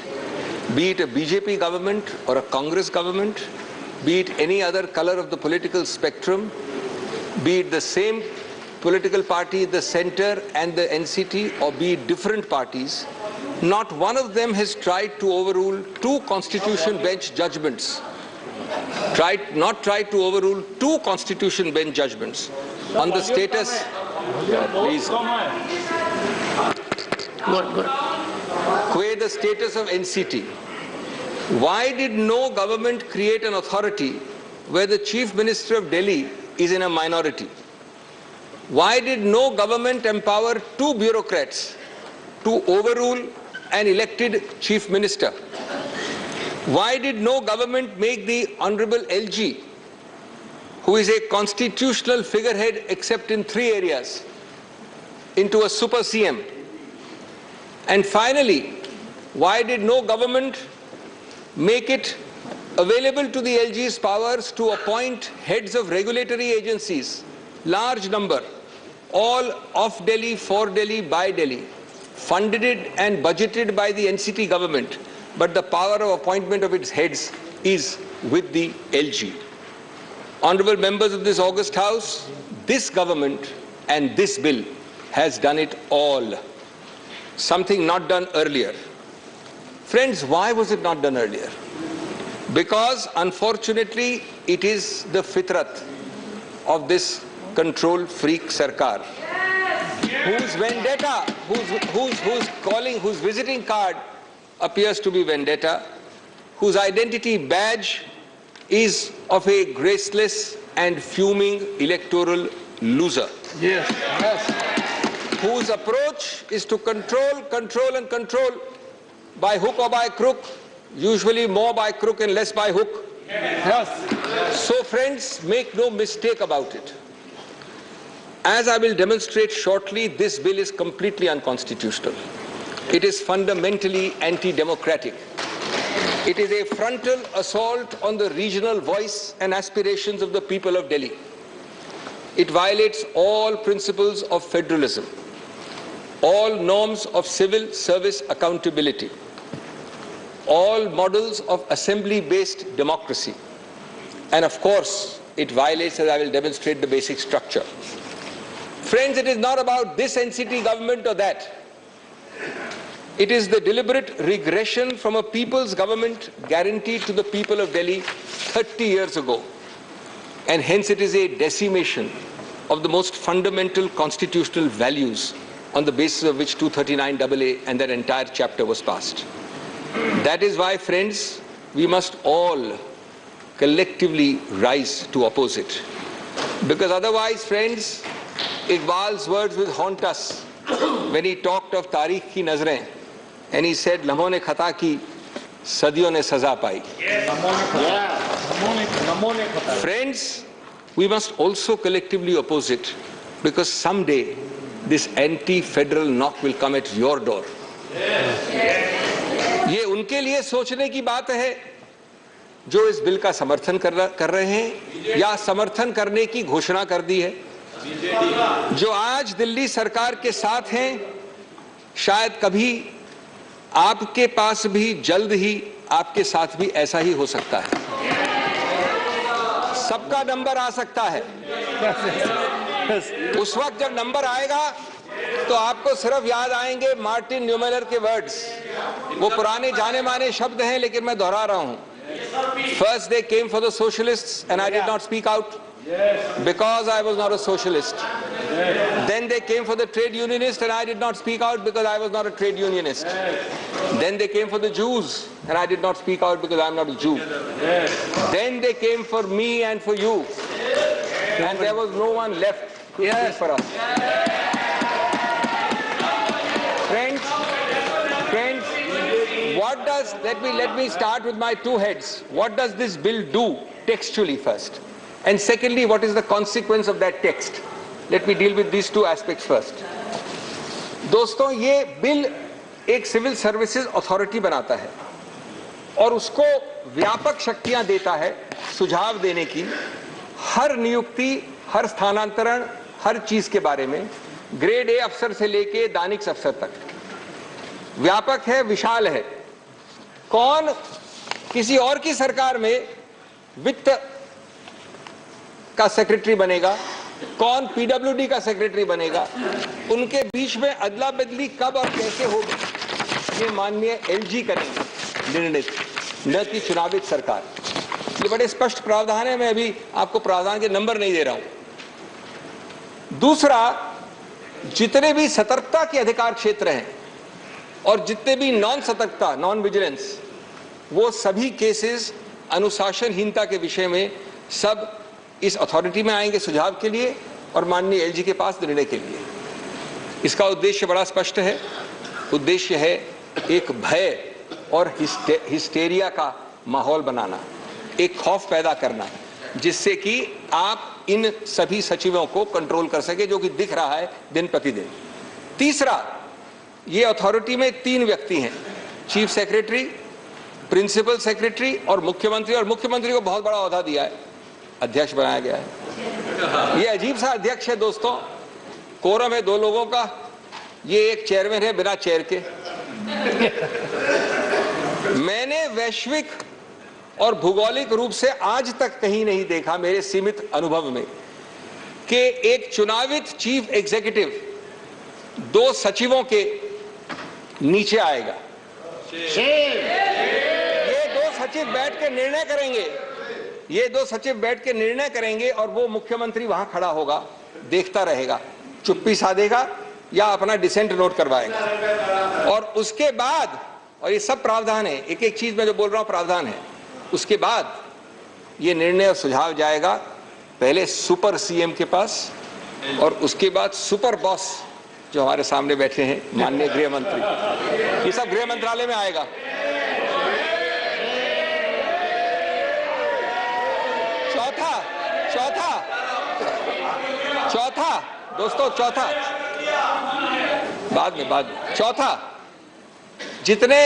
be it a BJP government or a Congress government, be it any other color of the political spectrum, be it the same political party, the center and the NCT, or be it different parties, not one of them has tried to overrule two Constitution bench judgments. Not tried to overrule two Constitution bench judgments on the status. Please. The status of NCT. Why did no government create an authority where the Chief Minister of Delhi is in a minority? Why did no government empower two bureaucrats to overrule an elected chief minister? Why did no government make the Honorable LG, who is a constitutional figurehead except in 3 areas, into a super CM? And finally, why did no government make it available to the LG's powers to appoint heads of regulatory agencies, large number, all of Delhi, for Delhi, by Delhi, funded and budgeted by the NCT government, but the power of appointment of its heads is with the LG. Honorable members of this August House, this government and this bill has done it all. Something not done earlier. Friends, why was it not done earlier? Because unfortunately it is the fitrat of this control freak sarkar, whose vendetta, whose visiting card appears to be vendetta, whose identity badge is of a graceless and fuming electoral loser. Yes. Whose approach is to control by hook or by crook, usually more by crook and less by hook. Yes. So friends, make no mistake about it. As I will demonstrate shortly, this bill is completely unconstitutional. It is fundamentally anti-democratic. It is a frontal assault on the regional voice and aspirations of the people of Delhi. It violates all principles of federalism, all norms of civil service accountability, all models of assembly-based democracy, and of course, it violates, as I will demonstrate, the basic structure. Friends, it is not about this NCT government or that. It is the deliberate regression from a people's government guaranteed to the people of Delhi 30 years ago. And hence it is a decimation of the most fundamental constitutional values on the basis of which 239AA and that entire chapter was passed. That is why, friends, we must all collectively rise to oppose it. Because otherwise, friends, Iqbal's words will haunt us when he talked of Tariq ki nazrein, and he said, "Lamhon ne khata ki, sadiyon ne saza pai." Friends, we must also collectively oppose it, because someday this anti-federal knock will come at your door. ये उनके लिए सोचने की बात है जो इस bill का समर्थन कर रहे हैं या समर्थन करने की घोषणा कर दी है, जो आज दिल्ली सरकार के साथ हैं। शायद कभी आपके पास भी जल्द ही आपके साथ भी ऐसा ही हो सकता है। सबका नंबर आ सकता है। उस वक्त जब नंबर आएगा तो आपको सिर्फ याद आएंगे मार्टिन न्यूमेलर के वर्ड्स। वो पुराने जाने माने शब्द हैं, लेकिन मैं दोहरा रहा हूं। First they came for the socialists and I did not speak out because I was not a socialist. Then they came for the trade unionists and I did not speak out because I was not a trade unionist. Then they came for the Jews and I did not speak out because I am not a Jew. Then they came for me and for you, and there was no one left to speak for us. Friends, what does, let me start with my two heads. What does this bill do textually first? And secondly, what is the consequence of that text? Let me deal with these two aspects first. दोस्तों, ये bill एक civil services authority बनाता है और उसको व्यापक शक्तियां देता है सुझाव देने की, हर नियुक्ति, हर स्थानांतरण, हर चीज के बारे में, ग्रेड ए अफसर से लेके दानिश अफसर तक। व्यापक है, विशाल है। कौन किसी और की सरकार में वित्त का सेक्रेटरी बनेगा, कौन पीडब्ल्यूडी का सेक्रेटरी बनेगा, उनके बीच में अदला बदली कब और कैसे होगी, ये माननीय एलजी करेंगे निर्णय, न कि चुनावित सरकार। ये बड़े स्पष्ट प्रावधान है, मैं अभी आपको प्रावधान के नंबर नहीं दे रहा हूं। दूसरा, जितने भी सतर्कता के अधिकार क्षेत्र हैं और जितने भी नॉन सतर्कता, नॉन विजिलेंस, वो सभी केसेस अनुशासनहीनता के विषय में सब इस अथॉरिटी में आएंगे सुझाव के लिए और माननीय एलजी के पास निर्णय के लिए। इसका उद्देश्य बड़ा स्पष्ट है। उद्देश्य है एक भय और हिस्टेरिया का माहौल बनाना, एक खौफ पैदा करना, जिससे कि आप इन सभी सचिवों को कंट्रोल कर सके, जो कि दिख रहा है दिन प्रतिदिन। तीसरा, ये अथॉरिटी में 3 व्यक्ति हैं, चीफ सेक्रेटरी, प्रिंसिपल सेक्रेटरी और मुख्यमंत्री, और मुख्यमंत्री को बहुत बड़ा ओहदा दिया है, अध्यक्ष बनाया गया है। ये अजीब सा अध्यक्ष है दोस्तों, कोरम है 2 लोगों का, ये एक चेयरमैन है बिना चेयर के। मैंने वैश्विक और भौगोलिक रूप से आज तक कहीं नहीं देखा मेरे सीमित अनुभव में कि एक चुनावित चीफ एग्जीक्यूटिव 2 सचिवों के नीचे आएगा। ये 2 सचिव बैठ के निर्णय करेंगे, ये 2 सचिव बैठ के निर्णय करेंगे और वो मुख्यमंत्री वहां खड़ा होगा, देखता रहेगा, चुप्पी साधेगा या अपना डिसेंट नोट करवाएगा। और उसके बाद, और ये सब प्रावधान है, एक एक चीज में जो बोल रहा हूं प्रावधान है, उसके बाद ये निर्णय और सुझाव जाएगा पहले सुपर सीएम के पास और उसके बाद सुपर बॉस जो हमारे सामने बैठे हैं माननीय गृह मंत्री, ये सब गृह मंत्रालय में आएगा। चौथा दोस्तों, बाद में चौथा, जितने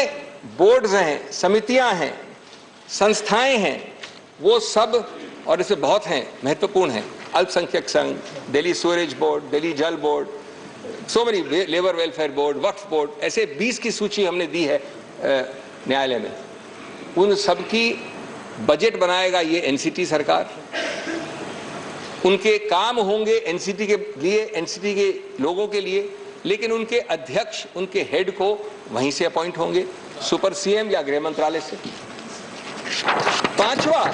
बोर्ड्स हैं, समितियां हैं, संस्थाएं हैं वो सब, और इसमें बहुत हैं, महत्वपूर्ण हैं, अल्पसंख्यक संघ, Delhi सूरेज board, Delhi Jal board, so many, labour welfare board, Waqf board, ऐसे 20 की सूची हमने दी है न्यायालय में। उन सब की बजट बनाएगा ये एनसीटी सरकार, उनके काम होंगे एनसीटी के लिए, एनसीटी के लोगों के लिए, लेकिन उनके अध्यक्ष, उनके हेड को वहीं से अपॉइंट होंगे, सुपर सीएम या गृह मंत्रालय से। पांचवा,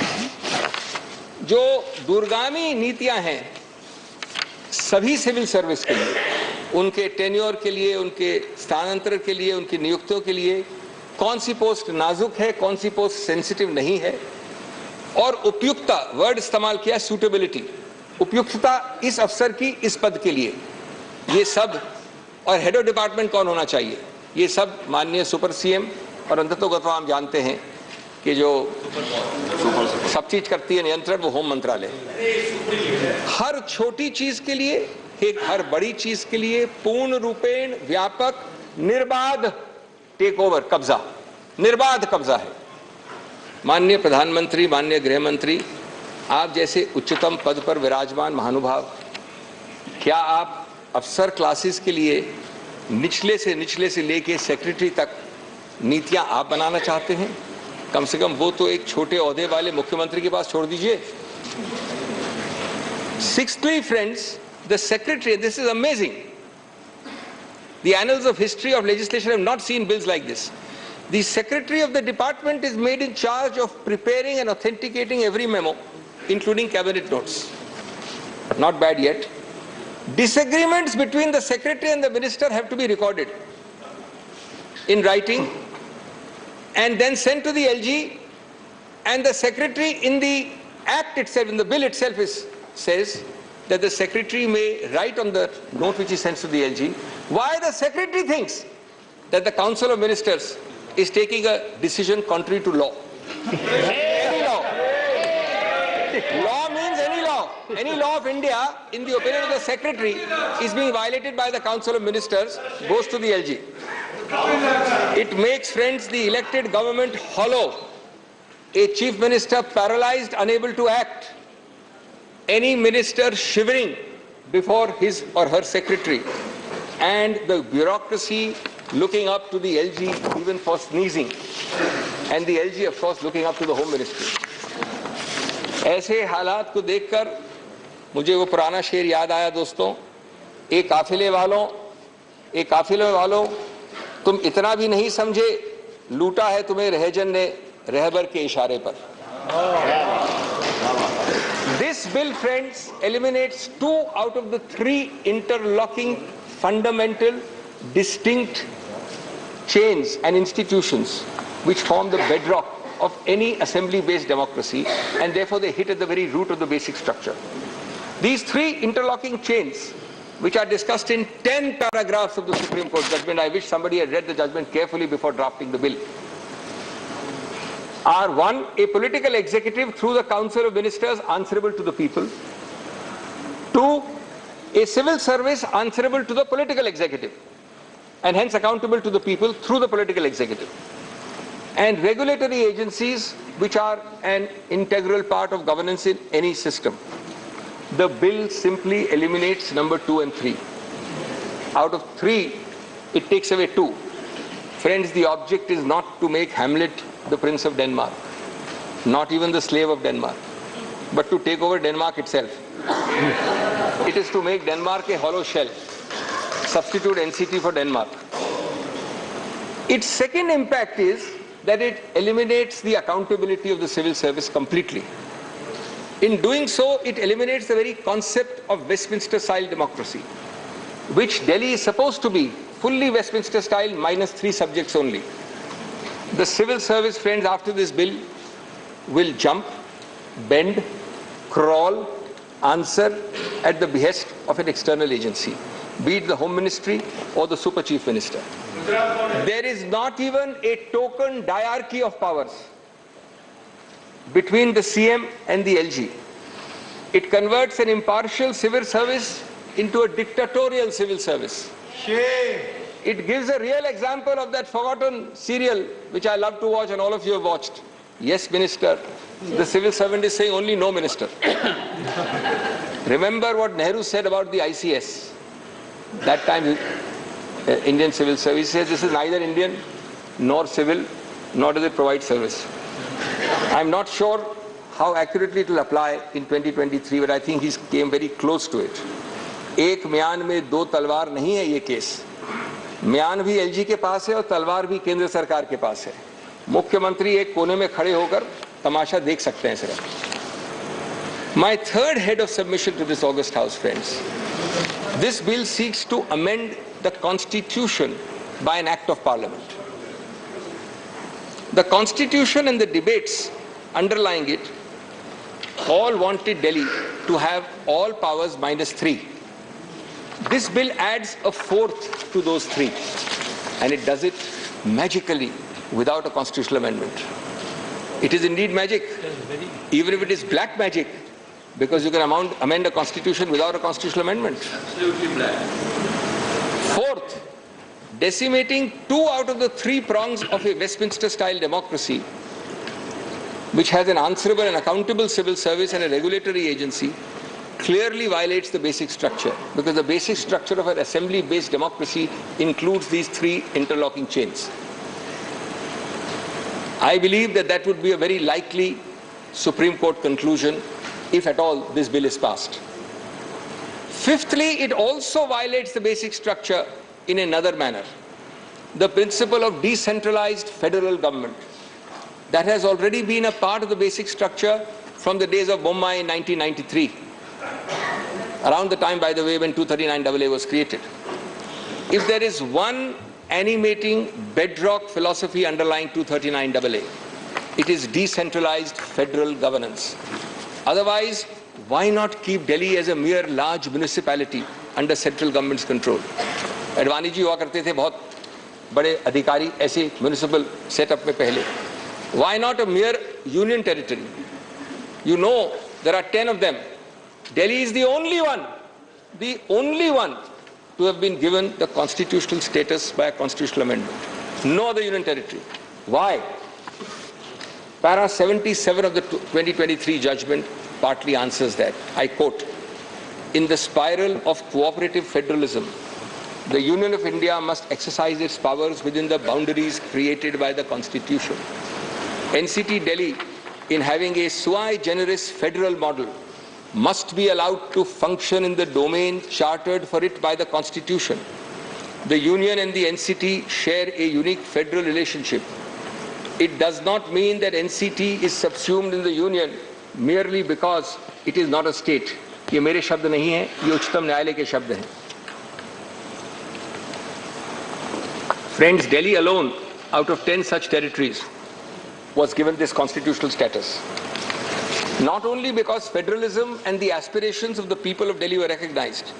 जो दूरगामी नीतियां हैं सभी सिविल सर्विस के लिए, उनके टेन्योर के लिए, उनके स्थानांतरण के लिए, उनकी नियुक्तियों के लिए, कौन सी पोस्ट नाजुक है, कौन सी पोस्ट सेंसिटिव नहीं है, और उपयुक्तता, वर्ड इस्तेमाल किया सूटेबिलिटी, उपयुक्तता इस अफसर की इस पद के लिए, ये सब, और हेड ऑफ डिपार्टमेंट कौन होना चाहिए, ये सब माननीय सुपर सीएम, और अंततोगत्वा हम जानते हैं कि जो सब चीज करती है नियंत्रण, वो होम मंत्रालय। हर छोटी चीज के लिए, एक हर बड़ी चीज के लिए पूर्ण रूपेण व्यापक निर्बाध टेक ओवर, कब्जा, निर्बाध कब्जा है। माननीय प्रधानमंत्री, माननीय गृह मंत्री, आप जैसे उच्चतम पद पर विराजमान महानुभाव, क्या आप अफसर क्लासेस के लिए निचले से लेके सेक्रेटरी तक नीतियां आप बनाना चाहते हैं? कम से कम वो तो एक छोटे ओहदे वाले मुख्यमंत्री के पास छोड़ दीजिए। Sixthly, friends, the secretary, this is amazing. The annals of history of legislation have not seen bills like this. The secretary of the department is made in charge of preparing and authenticating every memo, including cabinet notes. Not bad yet. Disagreements between the secretary and the minister have to be recorded in writing and then sent to the LG, and the secretary in the act itself, in the bill itself, says that the secretary may write on the note which he sends to the LG why the secretary thinks that the Council of Ministers is taking a decision contrary to law. Any law. Law means any law. Any law of India, in the opinion of the secretary, is being violated by the Council of Ministers, goes to the LG. It makes, friends, the elected government hollow. A chief minister paralyzed, unable to act. Any minister shivering before his or her secretary. And the bureaucracy looking up to the LG even for sneezing. And the LG, of course, looking up to the Home Ministry. ऐसे हालात को देखकर मुझे वो पुराना शेर याद आया दोस्तों, एक काफिले वालों तुम इतना भी नहीं समझे, लूटा है तुम्हें रहजन ने रहबर के इशारे पर। This bill, friends, eliminates 2 out of the 3 interlocking, fundamental, distinct chains and institutions which form the bedrock of any assembly-based democracy, and therefore they hit at the very root of the basic structure. These 3 interlocking chains, which are discussed in 10 paragraphs of the Supreme Court judgment, I wish somebody had read the judgment carefully before drafting the bill, are: 1, a political executive through the Council of Ministers answerable to the people; 2, a civil service answerable to the political executive and hence accountable to the people through the political executive; and regulatory agencies which are an integral part of governance in any system. The bill simply eliminates number 2 and 3. Out of 3, it takes away 2. Friends, the object is not to make Hamlet the Prince of Denmark, not even the slave of Denmark, but to take over Denmark itself. It is to make Denmark a hollow shell, substitute NCT for Denmark. Its second impact is that it eliminates the accountability of the civil service completely. In doing so, it eliminates the very concept of Westminster-style democracy, which Delhi is supposed to be fully Westminster-style minus 3 subjects only. The civil service, friends, after this bill will jump, bend, crawl, answer at the behest of an external agency, be it the Home Ministry or the Super Chief Minister. There is not even a token diarchy of powers between the CM and the LG. It converts an impartial civil service into a dictatorial civil service. Shame. It gives a real example of that forgotten serial which I love to watch and all of you have watched, yes minister, the civil servant is saying only no minister. Remember what Nehru said about the ICS. That time Indian Civil Service says this is neither Indian nor civil, nor does it provide service. I'm not sure how accurately it will apply in 2023, but I think he came very close to it. एक म्यान में दो तलवार नहीं है ये case. म्यान भी एलजी के पास है और तलवार भी केंद्र सरकार के पास है. मुख्यमंत्री एक कोने में खड़े होकर तमाशा देख सकते हैं सिर्फ. My third head of submission to this August House, friends. This bill seeks to amend the Constitution by an act of Parliament. The Constitution and the debates underlying it all wanted Delhi to have all powers -3. This bill adds a fourth to those 3, and it does it magically without a constitutional amendment. It is indeed magic, even if it is black magic, because you can amend a constitution without a constitutional amendment. Absolutely black. Fourth, decimating 2 out of the 3 prongs of a Westminster-style democracy, which has an answerable and accountable civil service and a regulatory agency, clearly violates the basic structure, because the basic structure of an assembly-based democracy includes these 3 interlocking chains. I believe that that would be a very likely Supreme Court conclusion if at all this bill is passed. Fifthly, it also violates the basic structure in another manner. The principle of decentralized federal government that has already been a part of the basic structure from the days of Bombay in 1993, around the time, by the way, when 239AA was created. If there is one animating bedrock philosophy underlying 239AA, it is decentralized federal governance. Otherwise, why not keep Delhi as a mere large municipality under central government's control? Advani ji हुआ करते थे बहुत बड़े अधिकारी ऐसे municipal setup में पहले. Why not a mere union territory? You know there are 10 of them. Delhi is the only one to have been given the constitutional status by a constitutional amendment. No other union territory. Why? Para 77 of the 2023 judgment partly answers that. I quote, "In the spiral of cooperative federalism, the Union of India must exercise its powers within the boundaries created by the Constitution. NCT Delhi, in having a sui generis federal model, must be allowed to function in the domain chartered for it by the Constitution. The Union and the NCT share a unique federal relationship. It does not mean that NCT is subsumed in the Union merely because it is not a state." ये मेरे शब्द नहीं हैं, ये उच्चतम न्यायालय के शब्द हैं. Friends, Delhi alone, out of 10 such territories, was given this constitutional status. Not only because federalism and the aspirations of the people of Delhi were recognized,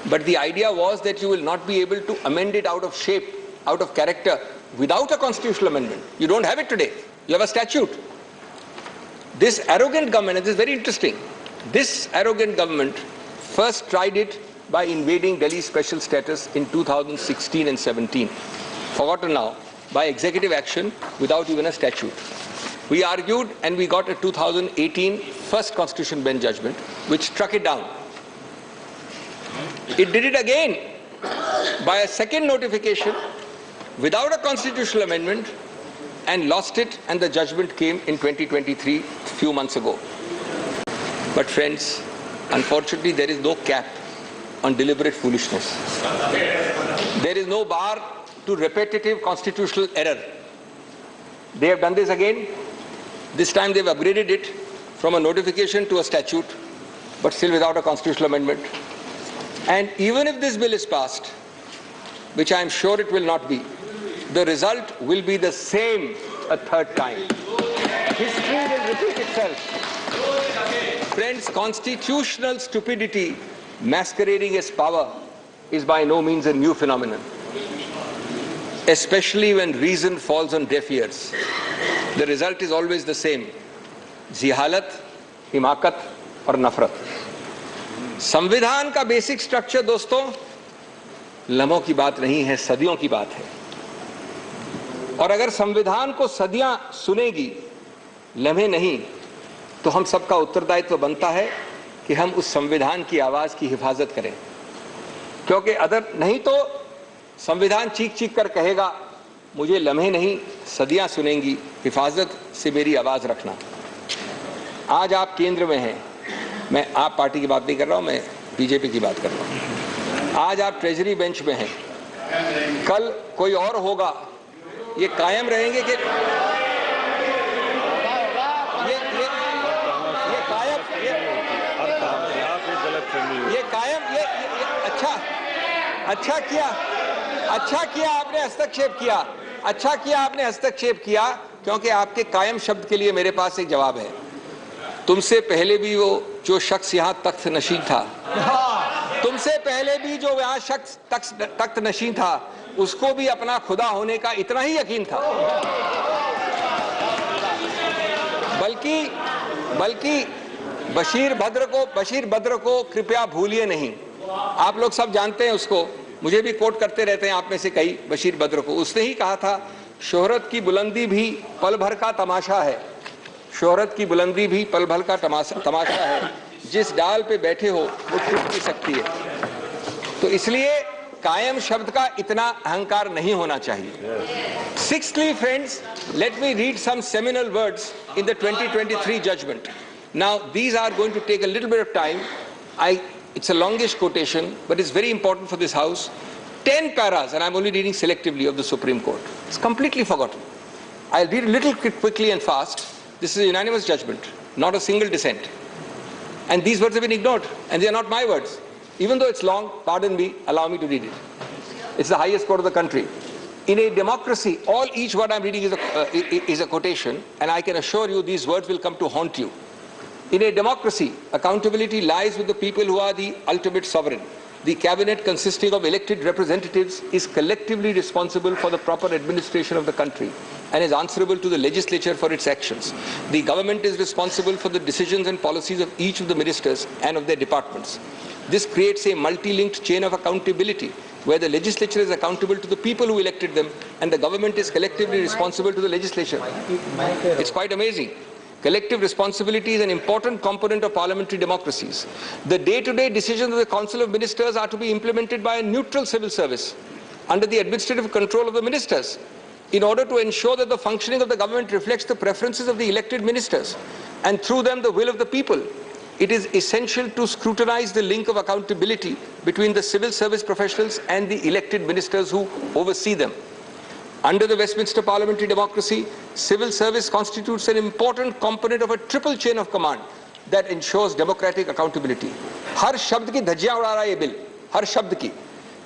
but the idea was that you will not be able to amend it out of shape, out of character, without a constitutional amendment. You don't have it today. You have a statute. This arrogant government, and this is very interesting, this arrogant government first tried it by invading Delhi's special status in 2016 and 17. Forgotten now, by executive action without even a statute. We argued and we got a 2018 first Constitution Bench judgment which struck it down. It did it again by a second notification without a constitutional amendment and lost it, and the judgment came in 2023, a few months ago. But friends, unfortunately there is no cap on deliberate foolishness. There is no bar to repetitive constitutional error. They have done this again. This time they've upgraded it from a notification to a statute, but still without a constitutional amendment. And even if this bill is passed, which I am sure it will not be, the result will be the same a third time. History will repeat itself. Friends, constitutional stupidity masquerading as power is by no means a new phenomenon, especially when reason falls on deaf ears. The result is always the same: जिहालत, हिमाकत और नफरत. संविधान का basic structure दोस्तों लम्हों की बात नहीं है, सदियों की बात है. और अगर संविधान को सदियां सुनेगी लम्हे नहीं, तो हम सबका उत्तरदायित्व बनता है कि हम उस संविधान की आवाज़ की हिफाजत करें, क्योंकि अदर नहीं तो संविधान चीख चीख कर कहेगा मुझे लम्हे नहीं सदियां सुनेंगी, हिफाजत से मेरी आवाज़ रखना। आज आप केंद्र में हैं, मैं आप पार्टी की बात नहीं कर रहा हूं, मैं बीजेपी की बात कर रहा हूं। आज आप ट्रेजरी बेंच में हैं, कल कोई और होगा, ये कायम रहेंगे कि अच्छा किया आपने हस्तक्षेप किया, क्योंकि आपके कायम शब्द के लिए मेरे पास एक जवाब है। तुमसे पहले भी वो जो शख्स यहाँ तख्त नशीन था, तुमसे पहले भी जो यहाँ शख्स तख्त नशीन था, उसको भी अपना खुदा होने का इतना ही यकीन था। बल्कि बशीर बद्र को कृपया भूलिए नहीं। आप लोग सब जानते हैं उसको, मुझे भी कोट करते रहते हैं आप में से कई बशीर बद्र को। उसने ही कहा था, शोहरत की बुलंदी भी पल भर का तमाशा है, शोहरत की बुलंदी भी पल भर का तमाशा है, जिस डाल पे बैठे हो वो टूट भी सकती है। तो इसलिए कायम शब्द का इतना अहंकार नहीं होना चाहिए। Sixthly, friends, let me read some seminal words in the 2023 judgment. Now, these are going to take a little bit of time. It's a longish quotation, but it's very important for this House. 10 paras, and I'm only reading selectively, of the Supreme Court. It's completely forgotten. I'll read a little quickly and fast. This is a unanimous judgment, not a single dissent. And these words have been ignored, and they are not my words. Even though it's long, pardon me, allow me to read it. It's the highest court of the country. In a democracy, each word I'm reading is a quotation, and I can assure you these words will come to haunt you. In a democracy, accountability lies with the people who are the ultimate sovereign. The cabinet, consisting of elected representatives, is collectively responsible for the proper administration of the country and is answerable to the legislature for its actions. The government is responsible for the decisions and policies of each of the ministers and of their departments. This creates a multi-linked chain of accountability, where the legislature is accountable to the people who elected them and the government is collectively responsible to the legislature. It's quite amazing. Collective responsibility is an important component of parliamentary democracies. The day-to-day decisions of the Council of Ministers are to be implemented by a neutral civil service under the administrative control of the ministers, in order to ensure that the functioning of the government reflects the preferences of the elected ministers and through them the will of the people. It is essential to scrutinize the link of accountability between the civil service professionals and the elected ministers who oversee them. Under the Westminster parliamentary democracy, civil service constitutes an important component of a triple chain of command that ensures democratic accountability. हर शब्द की धज्जियां उड़ा रहा है ये bill, हर शब्द की.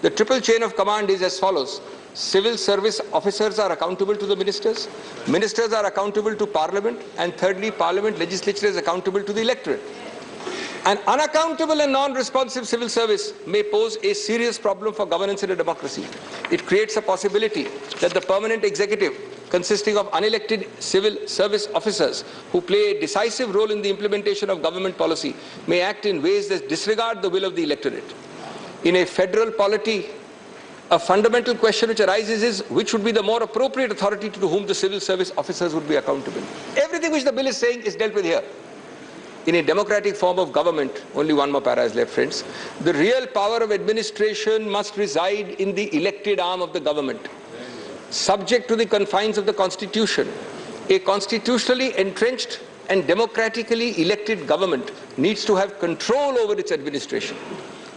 The triple chain of command is as follows. Civil service officers are accountable to the ministers, ministers are accountable to parliament, and thirdly, parliament legislature is accountable to the electorate. An unaccountable and non-responsive civil service may pose a serious problem for governance in a democracy. It creates a possibility that the permanent executive, consisting of unelected civil service officers who play a decisive role in the implementation of government policy, may act in ways that disregard the will of the electorate. In a federal polity, a fundamental question which arises is which would be the more appropriate authority to whom the civil service officers would be accountable. Everything which the bill is saying is dealt with here. In a democratic form of government, only one more para is left, friends, the real power of administration must reside in the elected arm of the government. Subject to the confines of the Constitution, a constitutionally entrenched and democratically elected government needs to have control over its administration.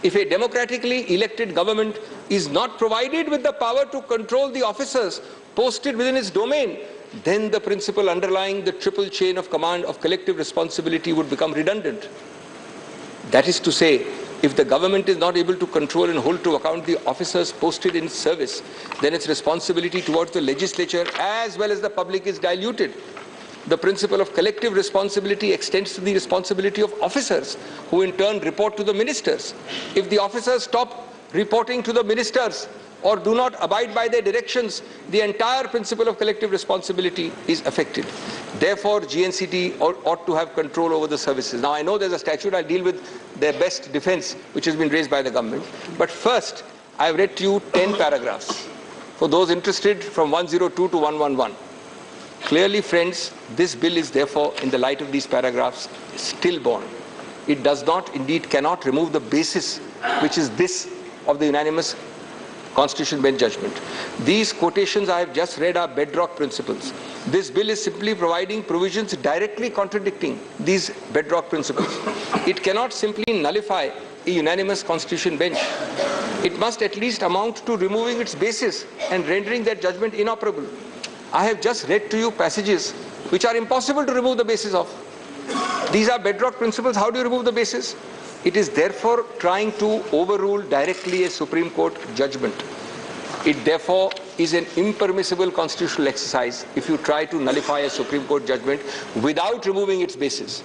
If a democratically elected government is not provided with the power to control the officers posted within its domain, then the principle underlying the triple chain of command of collective responsibility would become redundant. That is to say, if the government is not able to control and hold to account the officers posted in service, then its responsibility towards the legislature as well as the public is diluted. The principle of collective responsibility extends to the responsibility of officers, who in turn report to the ministers. If the officers stop reporting to the ministers or do not abide by their directions, the entire principle of collective responsibility is affected. Therefore, GNCT ought to have control over the services. Now, I know there's a statute. I'll deal with their best defense, which has been raised by the government. But first, I've read to you 10 paragraphs. For those interested, from 102 to 111. Clearly, friends, this bill is therefore, in the light of these paragraphs, stillborn. It does not, indeed cannot remove the basis, which is this of the unanimous Constitution Bench judgment. These quotations I have just read are bedrock principles. This bill is simply providing provisions directly contradicting these bedrock principles. It cannot simply nullify a unanimous Constitution Bench. It must at least amount to removing its basis and rendering that judgment inoperable. I have just read to you passages which are impossible to remove the basis of. These are bedrock principles. How do you remove the basis? It is therefore trying to overrule directly a Supreme Court judgment. It therefore is an impermissible constitutional exercise if you try to nullify a Supreme Court judgment without removing its basis.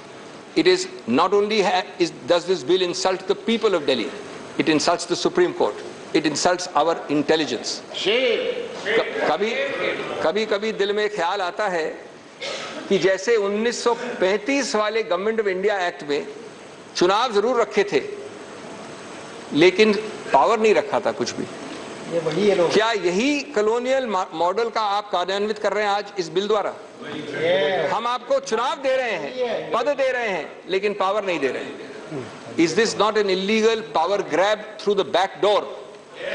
It is not only does this bill insult the people of Delhi, it insults the Supreme Court. It insults our intelligence. कभी दिल में ख्याल आता है कि जैसे 1935 वाले government of India act में चुनाव जरूर रखे थे लेकिन पावर नहीं रखा था कुछ भी। क्या यही कॉलोनियल मॉडल का आप कार्यान्वित कर रहे हैं आज इस बिल द्वारा? हम आपको चुनाव दे रहे हैं, पद दे रहे हैं, लेकिन पावर नहीं दे रहे हैं। Is this not an illegal power grab through the back door?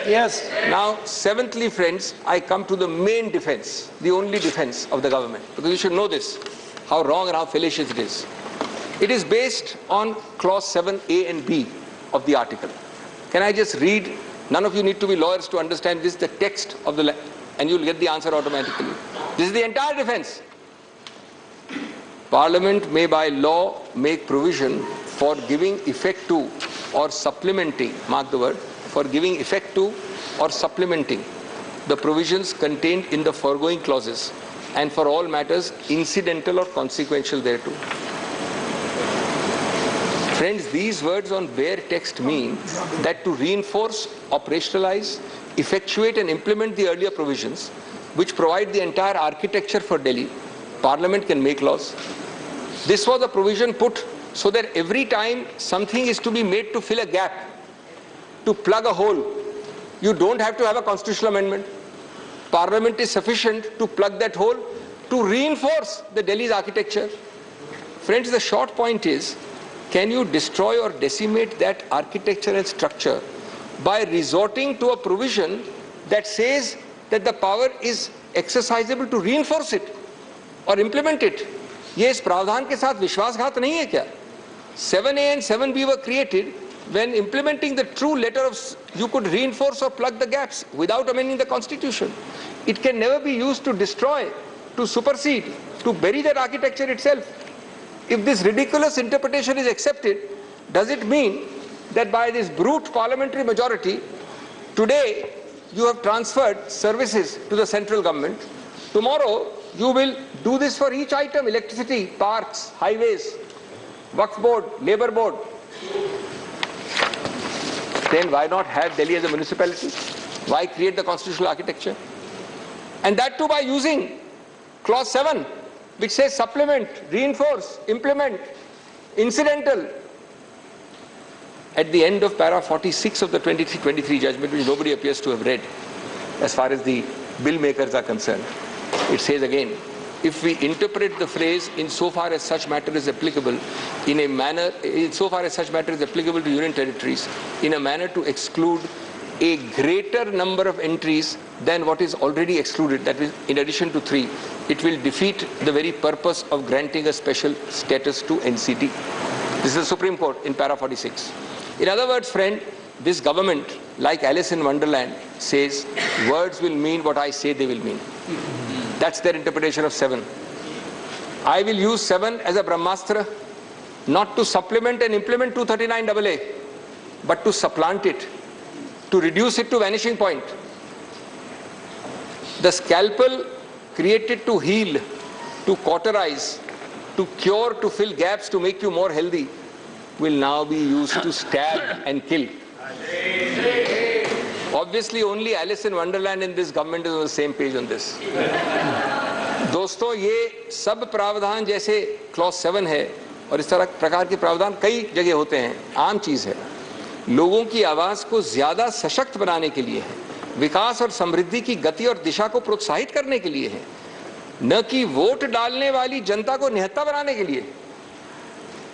Yes. Now, seventhly, friends, I come to the main defense, the only defense of the government, because you should know this, how wrong and how fallacious it is. It is based on clause 7A and B of the article. Can I just read? None of you need to be lawyers to understand this, the text of the, and you'll get the answer automatically. This is the entire defense. Parliament may by law make provision for giving effect to or supplementing, mark the word, for giving effect to or supplementing the provisions contained in the foregoing clauses and for all matters incidental or consequential thereto. Friends, these words on bare text mean that to reinforce, operationalize, effectuate and implement the earlier provisions which provide the entire architecture for Delhi, Parliament can make laws. This was a provision put so that every time something is to be made to fill a gap, to plug a hole, you don't have to have a constitutional amendment. Parliament is sufficient to plug that hole, to reinforce the Delhi's architecture. Friends, the short point is, can you destroy or decimate that architecture and structure by resorting to a provision that says that the power is exercisable to reinforce it or implement it? ये इस प्रावधान के साथ विश्वासघात नहीं है क्या? 7A and 7B were created when implementing the true letter of, you could reinforce or plug the gaps without amending the constitution. It can never be used to destroy, to supersede, to bury that architecture itself. If this ridiculous interpretation is accepted, does it mean that by this brute parliamentary majority, today you have transferred services to the central government, tomorrow you will do this for each item, electricity, parks, highways, Waqf board, labor board. Then why not have Delhi as a municipality? Why create the constitutional architecture? And that too by using clause 7, which says supplement, reinforce, implement, incidental. At the end of para 46 of the 23 judgment, which nobody appears to have read, as far as the bill makers are concerned, it says again, if we interpret the phrase insofar as such matter is applicable in a manner, insofar as such matter is applicable to union territories, in a manner to exclude a greater number of entries than what is already excluded, that is in addition to 3, it will defeat the very purpose of granting a special status to NCT. This is the Supreme Court in para 46. In other words, friend, this government, like Alice in Wonderland, says words will mean what I say they will mean. That's their interpretation of 7. I will use 7 as a Brahmastra, not to supplement and implement 239AA, but to supplant it, to reduce it to vanishing point. The scalpel created to heal, to cauterize, to cure, to fill gaps, to make you more healthy, will now be used to stab and kill. Obviously, only Alice in Wonderland in this government is on the same page on this. दोस्तों, ये सब प्रावधान जैसे clause 7 है और इस तरह प्रकार के प्रावधान कई जगह होते हैं, आम चीज है, लोगों की आवाज को ज्यादा सशक्त बनाने के लिए है, विकास और समृद्धि की गति और दिशा को प्रोत्साहित करने के लिए है। न कि वोट डालने वाली जनता को निहत्था बनाने के लिए,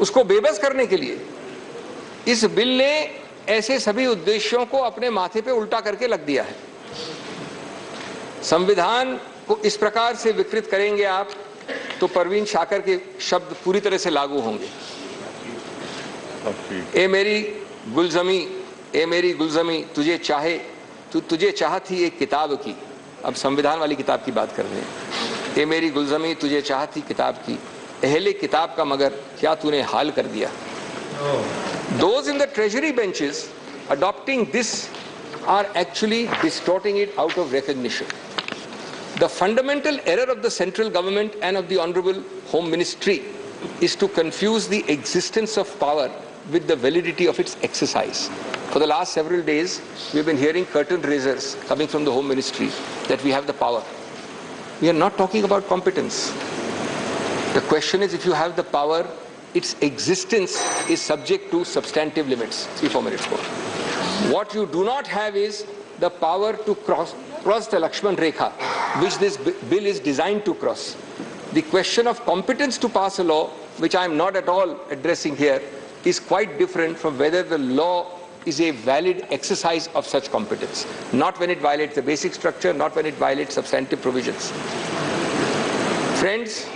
उसको बेबस करने के लिए। इस बिल ने ऐसे सभी उद्देश्यों को अपने माथे पे उल्टा करके लग दिया है। संविधान को इस प्रकार से विकृत करेंगे आप तो परवीन शाकर के शब्द पूरी तरह से लागू होंगे। ए मेरी गुलजमी तुझे चाह थी एक किताब की। अब संविधान वाली किताब की बात कर रहे हैं। ए मेरी गुलजमी तुझे चाह थी किताब की, अहले किताब का मगर क्या तूने हाल कर दिया। Those in the treasury benches adopting this are actually distorting it out of recognition. The fundamental error of the central government and of the Honorable Home Ministry is to confuse the existence of power with the validity of its exercise. For the last several days, we've been hearing curtain raisers coming from the Home Ministry that we have the power. We are not talking about competence. The question is, if you have the power, its existence is subject to substantive limits. 3-4 minutes more. What you do not have is the power to cross the Lakshman Rekha, which this bill is designed to cross. The question of competence to pass a law, which I am not at all addressing here, is quite different from whether the law is a valid exercise of such competence. Not when it violates the basic structure, not when it violates substantive provisions. Friends,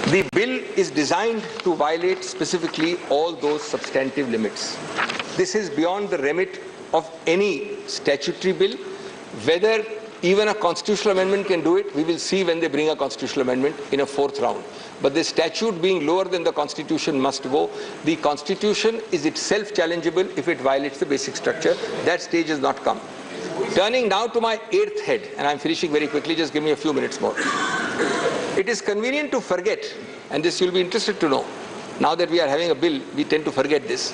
the bill is designed to violate specifically all those substantive limits. This is beyond the remit of any statutory bill. Whether even a constitutional amendment can do it, we will see when they bring a constitutional amendment in a 4th round. But the statute being lower than the Constitution must go. The Constitution is itself challengeable if it violates the basic structure. That stage has not come. Turning now to my 8th head, and I'm finishing very quickly, just give me a few minutes more. It is convenient to forget, and this you'll be interested to know, now that we are having a bill, we tend to forget this.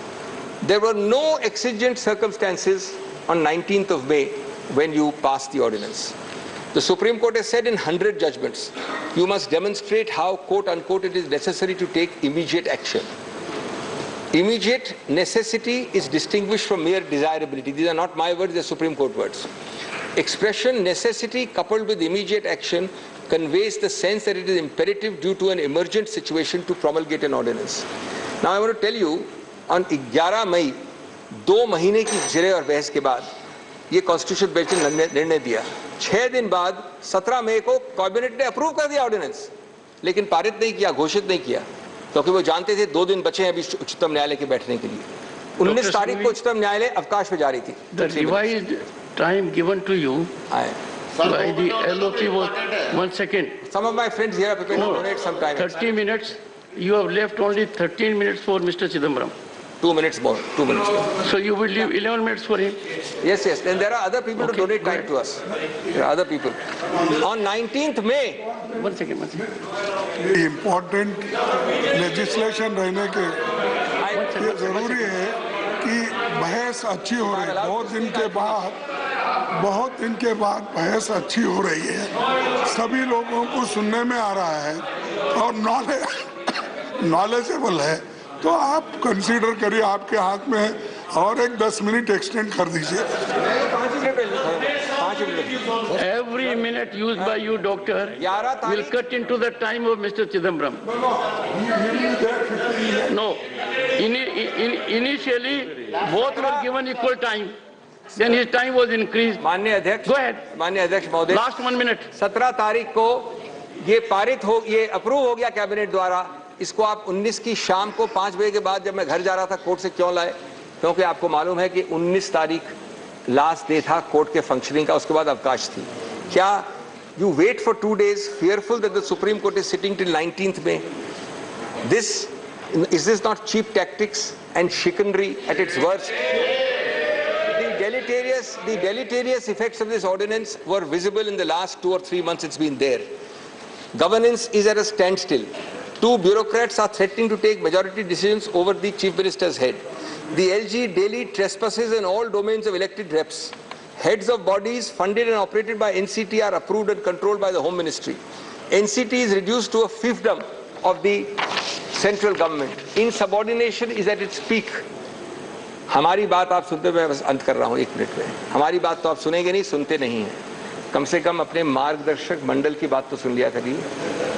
There were no exigent circumstances on 19th of May when you passed the ordinance. The Supreme Court has said in 100 judgments, you must demonstrate how, quote unquote, it is necessary to take immediate action. Immediate necessity is distinguished from mere desirability. These are not my words, they're Supreme Court words. Expression necessity coupled with immediate action conveys the sense that it is imperative due to an emergent situation to promulgate an ordinance. Now I want to tell you, on 11 May, 2 महीने की जिरे और बहस के बाद ये constitution bench ने निर्णय दिया। 6 दिन बाद 17 मई को कैबिनेट ने अप्रूव कर दिया ऑर्डिनेंस, लेकिन पारित नहीं किया, घोषित नहीं किया, क्योंकि वो जानते थे 2 दिन बचे हैं अभी उच्चतम न्यायालय के बैठने के लिए। 19 तारीख को उच्चतम न्यायालय अवकाश पे जारी थी। The revised time given to you by the LOC was 1 second. Some of my friends here are prepared to donate some time. 30 minutes. You have left only 13 minutes for Mr. Chidambaram. 2 minutes more. 2 minutes more. So you will leave 11 minutes for him? Yes, yes. Then there are other people to donate time to us. There are other people. On 19th May. 1 second. Important legislation रहने के ये जरूरी है कि बहस अच्छी हो रही है। बहुत दिन के बाद बहस अच्छी हो रही है। सभी लोगों को सुनने में आ रहा है और नॉलेजेबल है, तो आप कंसीडर करिए, आपके हाथ में है, और एक 10 मिनट एक्सटेंड कर दीजिए। Every minute used by you, doctor, will cut into the time of Mr. Chidambaram. No. Initially, both were given equal time. Then his time was increased. माननीय अध्यक्ष, Go ahead. माननीय अध्यक्ष महोदय, Last 1 minute. 17 तारीख को ये अप्रूव हो गया कैबिनेट द्वारा। इसको आप 19 की शाम को 5 बजे के बाद जब मैं घर जा रहा था कोर्ट से क्यों लाए? क्योंकि आपको मालूम है कि 19 तारीख लास्ट डे था कोर्ट के फंक्शनिंग का, उसके बाद अवकाश थी। क्या you wait for 2 days fearful that the Supreme Court is sitting till 19th May? Is this not cheap tactics and chicanery at its worst? The deleterious effects of this ordinance were visible in the last 2 or 3 months it's been there. Governance is at a standstill. 2 bureaucrats are threatening to take majority decisions over the Chief Minister's head. The LG daily trespasses in all domains of elected reps. Heads of bodies funded and operated by NCT are approved and controlled by the Home Ministry. NCT is reduced to a fiefdom of the central government. Insubordination is at its peak. हमारी बात आप सुनते, मैं बस अंत कर रहा हूं 1 मिनट में। हमारी बात तो आप सुनेंगे नहीं, सुनते नहीं हैं। कम से कम अपने मार्गदर्शक मंडल की बात तो सुन लिया करिए,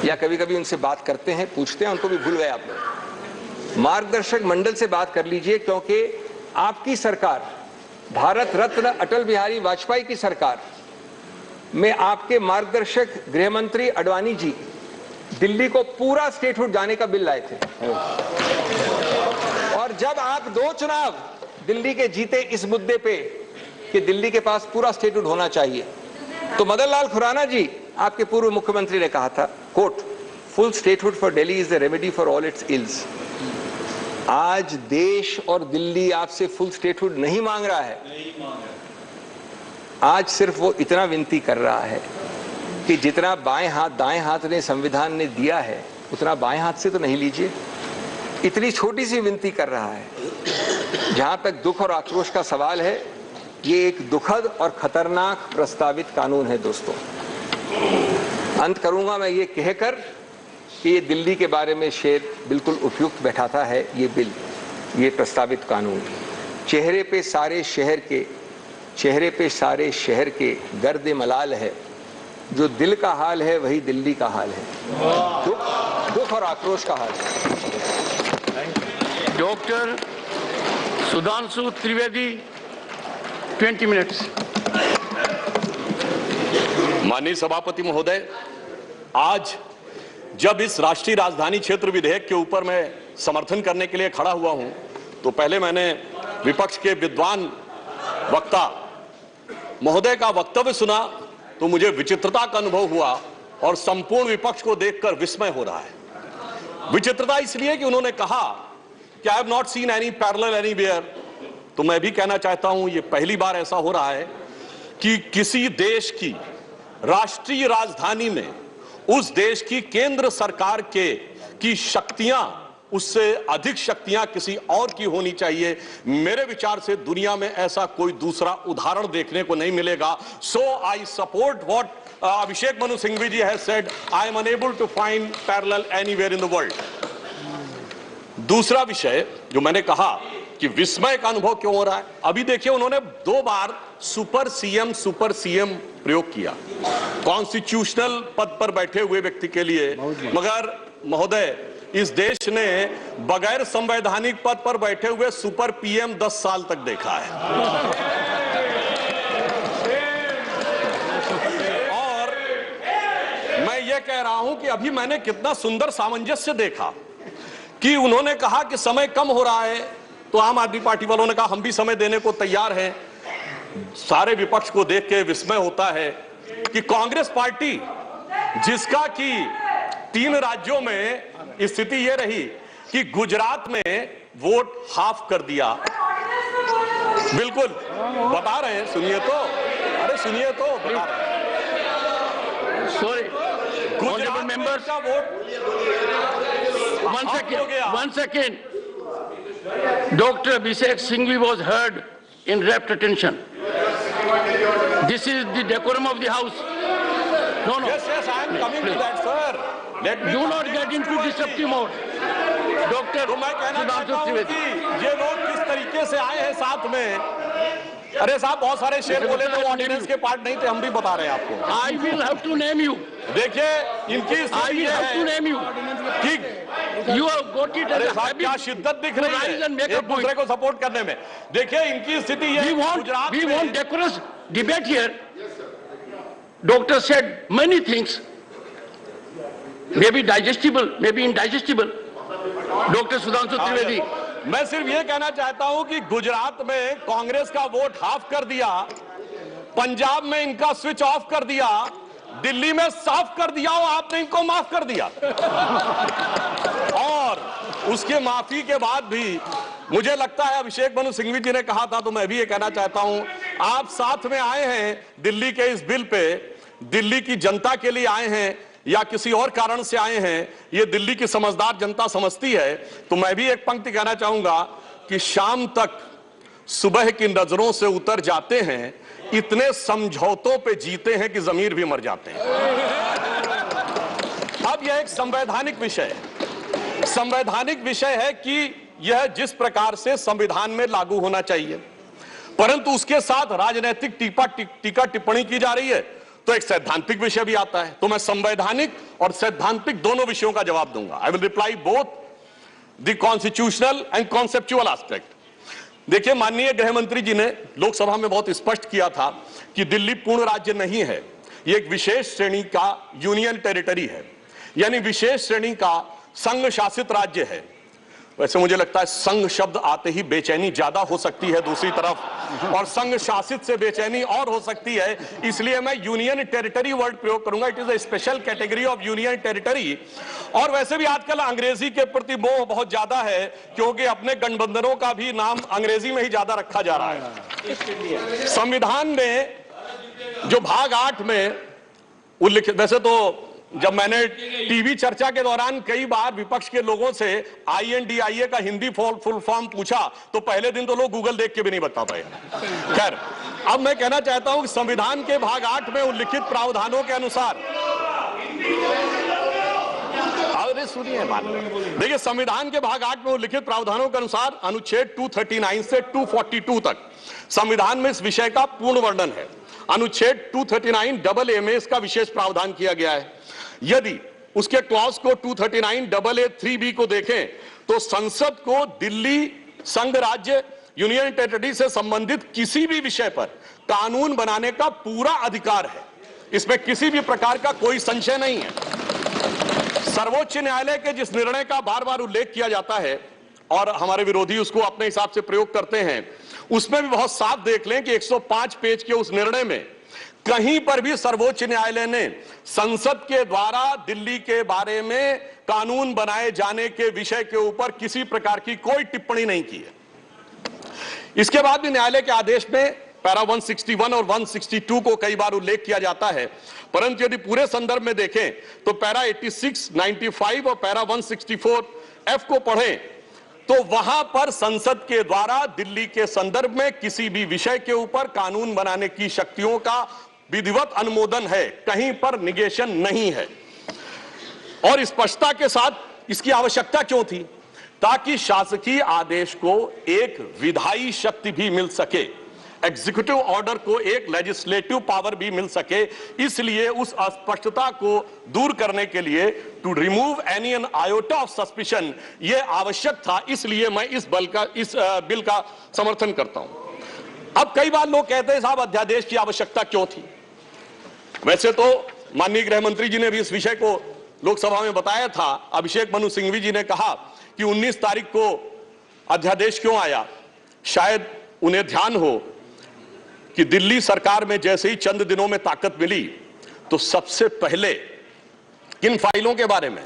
या कभी कभी उनसे बात करते हैं, पूछते हैं, उनको भी भूल गए आप लोग। मार्गदर्शक मंडल से बात कर लीजिए, क्योंकि आपकी सरकार, भारत रत्न अटल बिहारी वाजपेयी की सरकार में आपके मार्गदर्शक गृह मंत्री अडवाणी जी दिल्ली को पूरा स्टेटहुड जाने का बिल लाए थे। और जब आप 2 चुनाव दिल्ली के जीते इस मुद्दे पे कि दिल्ली के पास पूरा स्टेटहुड होना चाहिए, तो मदन लाल खुराना जी, आपके पूर्व मुख्यमंत्री ने कहा था, quote, full statehood for Delhi is the remedy for all its ills. आज देश और दिल्ली आपसे फुल स्टेटहुड नहीं मांग रहा है, आज सिर्फ वो इतना विनती कर रहा है कि जितना बाएं हाथ दाएं हाथ ने संविधान ने दिया है उतना बाएं हाथ से तो नहीं लीजिए। इतनी छोटी सी विनती कर रहा है। जहां तक दुख और आक्रोश का सवाल है, ये एक दुखद और खतरनाक प्रस्तावित कानून है दोस्तों। अंत करूंगा मैं ये कहकर कि ये दिल्ली के बारे में शेर बिल्कुल उपयुक्त बैठाता है ये बिल, ये प्रस्तावित कानून। चेहरे पे सारे शहर के गर्द मलाल है, जो दिल का हाल है वही दिल्ली का हाल है, दुख और आक्रोश का हाल है। Doctor Sudhanshu Trivedi, 20 minutes. माननीय सभापति महोदय, आज जब इस राष्ट्रीय राजधानी क्षेत्र विधेयक के ऊपर मैं समर्थन करने के लिए खड़ा हुआ हूं, तो पहले मैंने विपक्ष के विद्वान वक्ता महोदय का वक्तव्य सुना तो मुझे विचित्रता का अनुभव हुआ और संपूर्ण विपक्ष को देखकर विस्मय हो रहा है। विचित्रता इसलिए कि उन्होंने कहा कि I have not seen any parallel anywhere. तो मैं भी कहना चाहता हूं, ये पहली बार ऐसा हो रहा है कि किसी देश की राष्ट्रीय राजधानी में उस देश की केंद्र सरकार की शक्तियां, उससे अधिक शक्तियां किसी और की होनी चाहिए। मेरे विचार से दुनिया में ऐसा कोई दूसरा उदाहरण देखने को नहीं मिलेगा। So I support what Abhishek Manu Singhvi ji has said, I am unable to find parallel anywhere in the world. दूसरा विषय जो मैंने कहा कि विस्मय का अनुभव क्यों हो रहा है, अभी देखिए उन्होंने 2 बार सुपर सीएम प्रयोग किया कॉन्स्टिट्यूशनल पद पर बैठे हुए व्यक्ति के लिए, मगर महोदय इस देश ने बगैर संवैधानिक पद पर बैठे हुए सुपर पीएम 10 साल तक देखा है। और मैं ये कह रहा हूं कि अभी मैंने कितना सुंदर सामंजस्य देखा कि उन्होंने कहा कि समय कम हो रहा है, तो आम आदमी पार्टी वालों ने कहा हम भी समय देने को तैयार हैं। सारे विपक्ष को देख के विस्मय होता है कि कांग्रेस पार्टी, जिसका कि 3 राज्यों में स्थिति यह रही कि गुजरात में वोट हाफ कर दिया, बिल्कुल बता रहे हैं, सुनिए तो, अरे सुनिए तो, बता रहे हैं, सॉरी गुजरात मेंबर्स का vote one second. Dr. Abhishek Singhvi was heard in rapt attention. This is the decorum of the house. No. Yes, I am coming to that, sir. Let me do not get into disruptive mode. Dr. तो मैं कहना चाहता हूं कि ये लोग किस तरीके से आए हैं साथ में। अरे साहब बहुत सारे शेर बोले थे, ऑर्डिनेंस के पार्ट नहीं थे, हम भी बता रहे हैं आपको। I will have to name you. देखिए इनकी I will have to name you. कि you have got it as a habit. क्या शिद्दत दिख रही है एक दूसरे को सपोर्ट करने में। देखिए इनकी स्थिति ये, we want decorous debate here. Doctor said many things, maybe digestible, maybe indigestible. Dr. Sudhanshu Trivedi. मैं सिर्फ ये कहना चाहता हूं कि गुजरात में कांग्रेस का वोट हाफ कर दिया, पंजाब में इनका स्विच ऑफ कर दिया, दिल्ली में साफ कर दिया और आपने इनको माफ कर दिया। और उसके माफी के बाद भी मुझे लगता है, अभिषेक मनु सिंघवी जी ने कहा था तो मैं भी ये कहना चाहता हूं, आप साथ में आए हैं दिल्ली के इस बिल पे, दिल्ली की जनता के लिए आए हैं या किसी और कारण से आए हैं, ये दिल्ली की समझदार जनता समझती है। तो मैं भी एक पंक्ति कहना चाहूंगा कि शाम तक सुबह की नजरों से उतर जाते हैं, इतने समझौतों पे जीते हैं कि जमीर भी मर जाते हैं। अब यह एक संवैधानिक विषय है, संवैधानिक विषय है कि यह जिस प्रकार से संविधान में लागू होना चाहिए, परंतु उसके साथ राजनीतिक टीका टिप्पणी की जा रही है। तो एक सैद्धांतिक विषय भी आता है, तो मैं संवैधानिक और सैद्धांतिक दोनों विषयों का जवाब दूंगा। I will reply both the constitutional and conceptual aspect. देखिए, माननीय गृह मंत्री जी ने लोकसभा में बहुत स्पष्ट किया था कि दिल्ली पूर्ण राज्य नहीं है, ये एक विशेष श्रेणी का यूनियन टेरिटरी है, यानी विशेष श्रेणी का संघ शासित राज्य है। वैसे मुझे लगता है संघ शब्द आते ही बेचैनी ज्यादा हो सकती है दूसरी तरफ, और संघ शासित से बेचैनी और हो सकती है, इसलिए मैं यूनियन टेरिटरी वर्ड प्रयोग करूंगा। It is a special category of union territory. और वैसे भी आजकल अंग्रेजी के प्रति मोह बहुत ज्यादा है, क्योंकि अपने गठबंधनों का भी नाम अंग्रेजी में ही ज्यादा रखा जा रहा है। संविधान में जो भाग 8 में उल्लिखित, वैसे तो जब मैंने टीवी चर्चा के दौरान कई बार विपक्ष के लोगों से INDIA का हिंदी फुल फॉर्म पूछा, तो पहले दिन तो लोग गूगल देख के भी नहीं बता पाए। खैर, अब मैं कहना चाहता हूं कि संविधान के भाग 8 में उल्लिखित प्रावधानों के अनुसार, अरे सुनिए बात, देखिए संविधान के भाग 8 में उल्लिखित प्रावधानों के अनुसार अनुच्छेद 239 से 242 तक संविधान में इस विषय का पूर्ण वर्णन है। अनुच्छेद 239AA में इसका विशेष प्रावधान किया गया है। यदि उसके क्लॉज को 239AA3B को देखें तो संसद को दिल्ली संघ राज्य यूनियन टेरिटरी से संबंधित किसी भी विषय पर कानून बनाने का पूरा अधिकार है। इसमें किसी भी प्रकार का कोई संशय नहीं है। सर्वोच्च न्यायालय के जिस निर्णय का बार बार उल्लेख किया जाता है और हमारे विरोधी उसको अपने हिसाब से प्रयोग करते हैं, उसमें भी बहुत साफ देख लें कि 105 पेज के उस निर्णय में कहीं पर भी सर्वोच्च न्यायालय ने संसद के द्वारा दिल्ली के बारे में कानून बनाए जाने के विषय के ऊपर किसी प्रकार की कोई टिप्पणी नहीं की है। इसके बाद भी न्यायालय के आदेश में पैरा 161 और 162 को कई बार उल्लेख किया जाता है, परंतु यदि पूरे संदर्भ में देखें तो पैरा 86, 95 और पैरा 164F को पढ़ें तो वहां पर संसद के द्वारा दिल्ली के संदर्भ में किसी भी विषय के ऊपर कानून बनाने की शक्तियों का विधिवत अनुमोदन है, कहीं पर निगेशन नहीं है। और स्पष्टता के साथ इसकी आवश्यकता क्यों थी? ताकि शासकीय आदेश को एक विधायी शक्ति भी मिल सके, एग्जीक्यूटिव ऑर्डर को एक लेजिस्लेटिव पावर भी मिल सके। इसलिए उस अस्पष्टता को दूर करने के लिए, to remove any an iota of suspicion, यह आवश्यक था। इसलिए मैं इस बिल का समर्थन करता हूं। अब कई बार लोग कहते हैं साहब अध्यादेश की आवश्यकता क्यों थी? वैसे तो माननीय गृह मंत्री जी ने भी इस विषय को लोकसभा में बताया था। अभिषेक मनु सिंघवी जी ने कहा कि 19 तारीख को अध्यादेश क्यों आया। शायद उन्हें ध्यान हो कि दिल्ली सरकार में जैसे ही चंद दिनों में ताकत मिली तो सबसे पहले किन फाइलों के बारे में,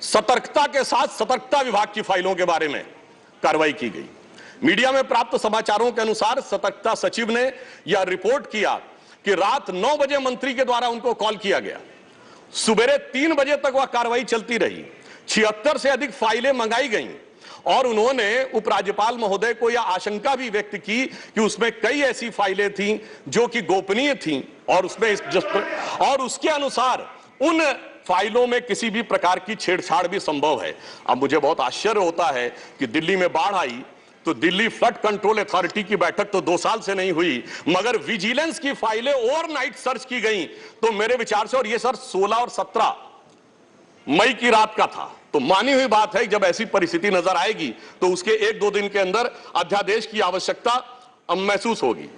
सतर्कता के साथ सतर्कता विभाग की फाइलों के बारे में कार्रवाई की गई। मीडिया में प्राप्त समाचारों के अनुसार सतर्कता सचिव ने यह रिपोर्ट किया कि रात 9 बजे मंत्री के द्वारा उनको कॉल किया गया, सुबह 3 बजे तक वह कार्रवाई चलती रही, 76 से अधिक फाइलें मंगाई गईं और उन्होंने उपराज्यपाल महोदय को यह आशंका भी व्यक्त की कि उसमें कई ऐसी फाइलें थीं जो कि गोपनीय थीं और उसके अनुसार उन फाइलों में किसी भी प्रकार की छेड़छाड़ भी संभव है। अब मुझे बहुत आश्चर्य होता है कि दिल्ली में बाढ़ आई तो दिल्ली फ्लड कंट्रोल अथॉरिटी की बैठक तो 2 साल से नहीं हुई, मगर विजिलेंस की फाइलें ओवरनाइट सर्च की गई। तो मेरे विचार से, और ये सर 16 और 17 मई की रात का था, तो मानी हुई बात है जब ऐसी परिस्थिति नजर आएगी तो उसके 1-2 दिन के अंदर अध्यादेश की आवश्यकता महसूस होगी।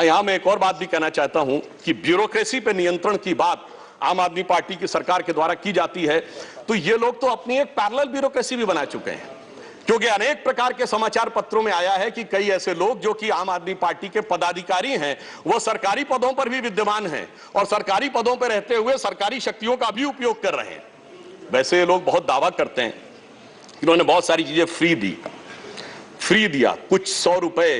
यहां मैं एक और बात भी कहना चाहता हूं कि ब्यूरोक्रेसी पर नियंत्रण की बात आम आदमी पार्टी की सरकार के द्वारा की जाती है, तो ये लोग तो अपनी एक पैरेलल ब्यूरोक्रेसी भी बना चुके हैं, क्योंकि अनेक प्रकार के समाचार पत्रों में आया है कि कई ऐसे लोग जो कि आम आदमी पार्टी के पदाधिकारी हैं, वो सरकारी पदों पर भी विद्यमान हैं और सरकारी पदों पर रहते हुए सरकारी शक्तियों का भी उपयोग कर रहे हैं। वैसे ये लोग बहुत दावा करते हैं कि इन्होंने बहुत सारी चीजें फ्री दिया, कुछ 100 रुपए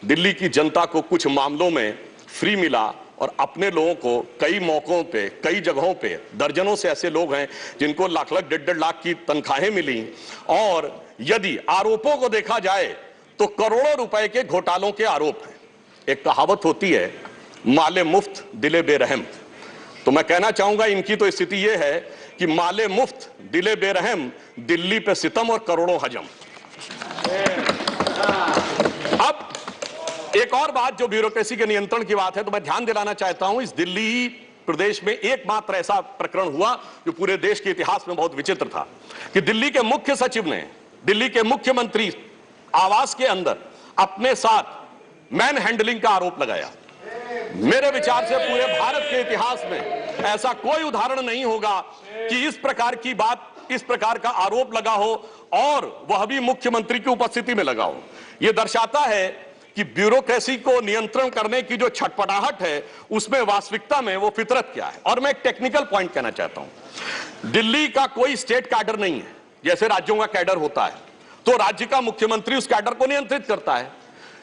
दिल्ली की जनता को कुछ मामलों में फ्री मिला और अपने लोगों को कई मौकों पे, कई जगहों पे, दर्जनों से ऐसे लोग हैं जिनको लाख लाख 1.5 लाख की तनख्वाहें मिली। और यदि आरोपों को देखा जाए तो करोड़ों रुपए के घोटालों के आरोप हैं। एक कहावत होती है, माले मुफ्त दिले बेरहम। तो मैं कहना चाहूंगा इनकी तो स्थिति यह है कि माले मुफ्त दिले बेरहम, दिल्ली पे सितम और करोड़ों हजम। अब एक एक और बात जो ब्यूरोक्रेसी के नियंत्रण की बात है, तो मैं ध्यान दिलाना चाहता हूं, इस दिल्ली प्रदेश में एकमात्र ऐसा प्रकरण हुआ जो पूरे देश के इतिहास में बहुत विचित्र था कि दिल्ली के मुख्य सचिव ने दिल्ली के मुख्यमंत्री आवास के अंदर अपने साथ मैन हैंडलिंग का आरोप लगाया। मेरे विचार से पूरे भारत के इतिहास में ऐसा कोई उदाहरण नहीं होगा कि इस प्रकार की बात, इस प्रकार का आरोप लगा हो और वह भी मुख्यमंत्री की उपस्थिति में लगा हो। यह दर्शाता है कि ब्यूरोक्रेसी को नियंत्रण करने की जो छटपटाहट है उसमें वास्तविकता में वो फितरत क्या है। और मैं एक टेक्निकल पॉइंट कहना चाहता हूं, दिल्ली का कोई स्टेट कैडर नहीं है, जैसे राज्यों का कैडर होता है तो राज्य का मुख्यमंत्री उस कैडर को नियंत्रित करता है।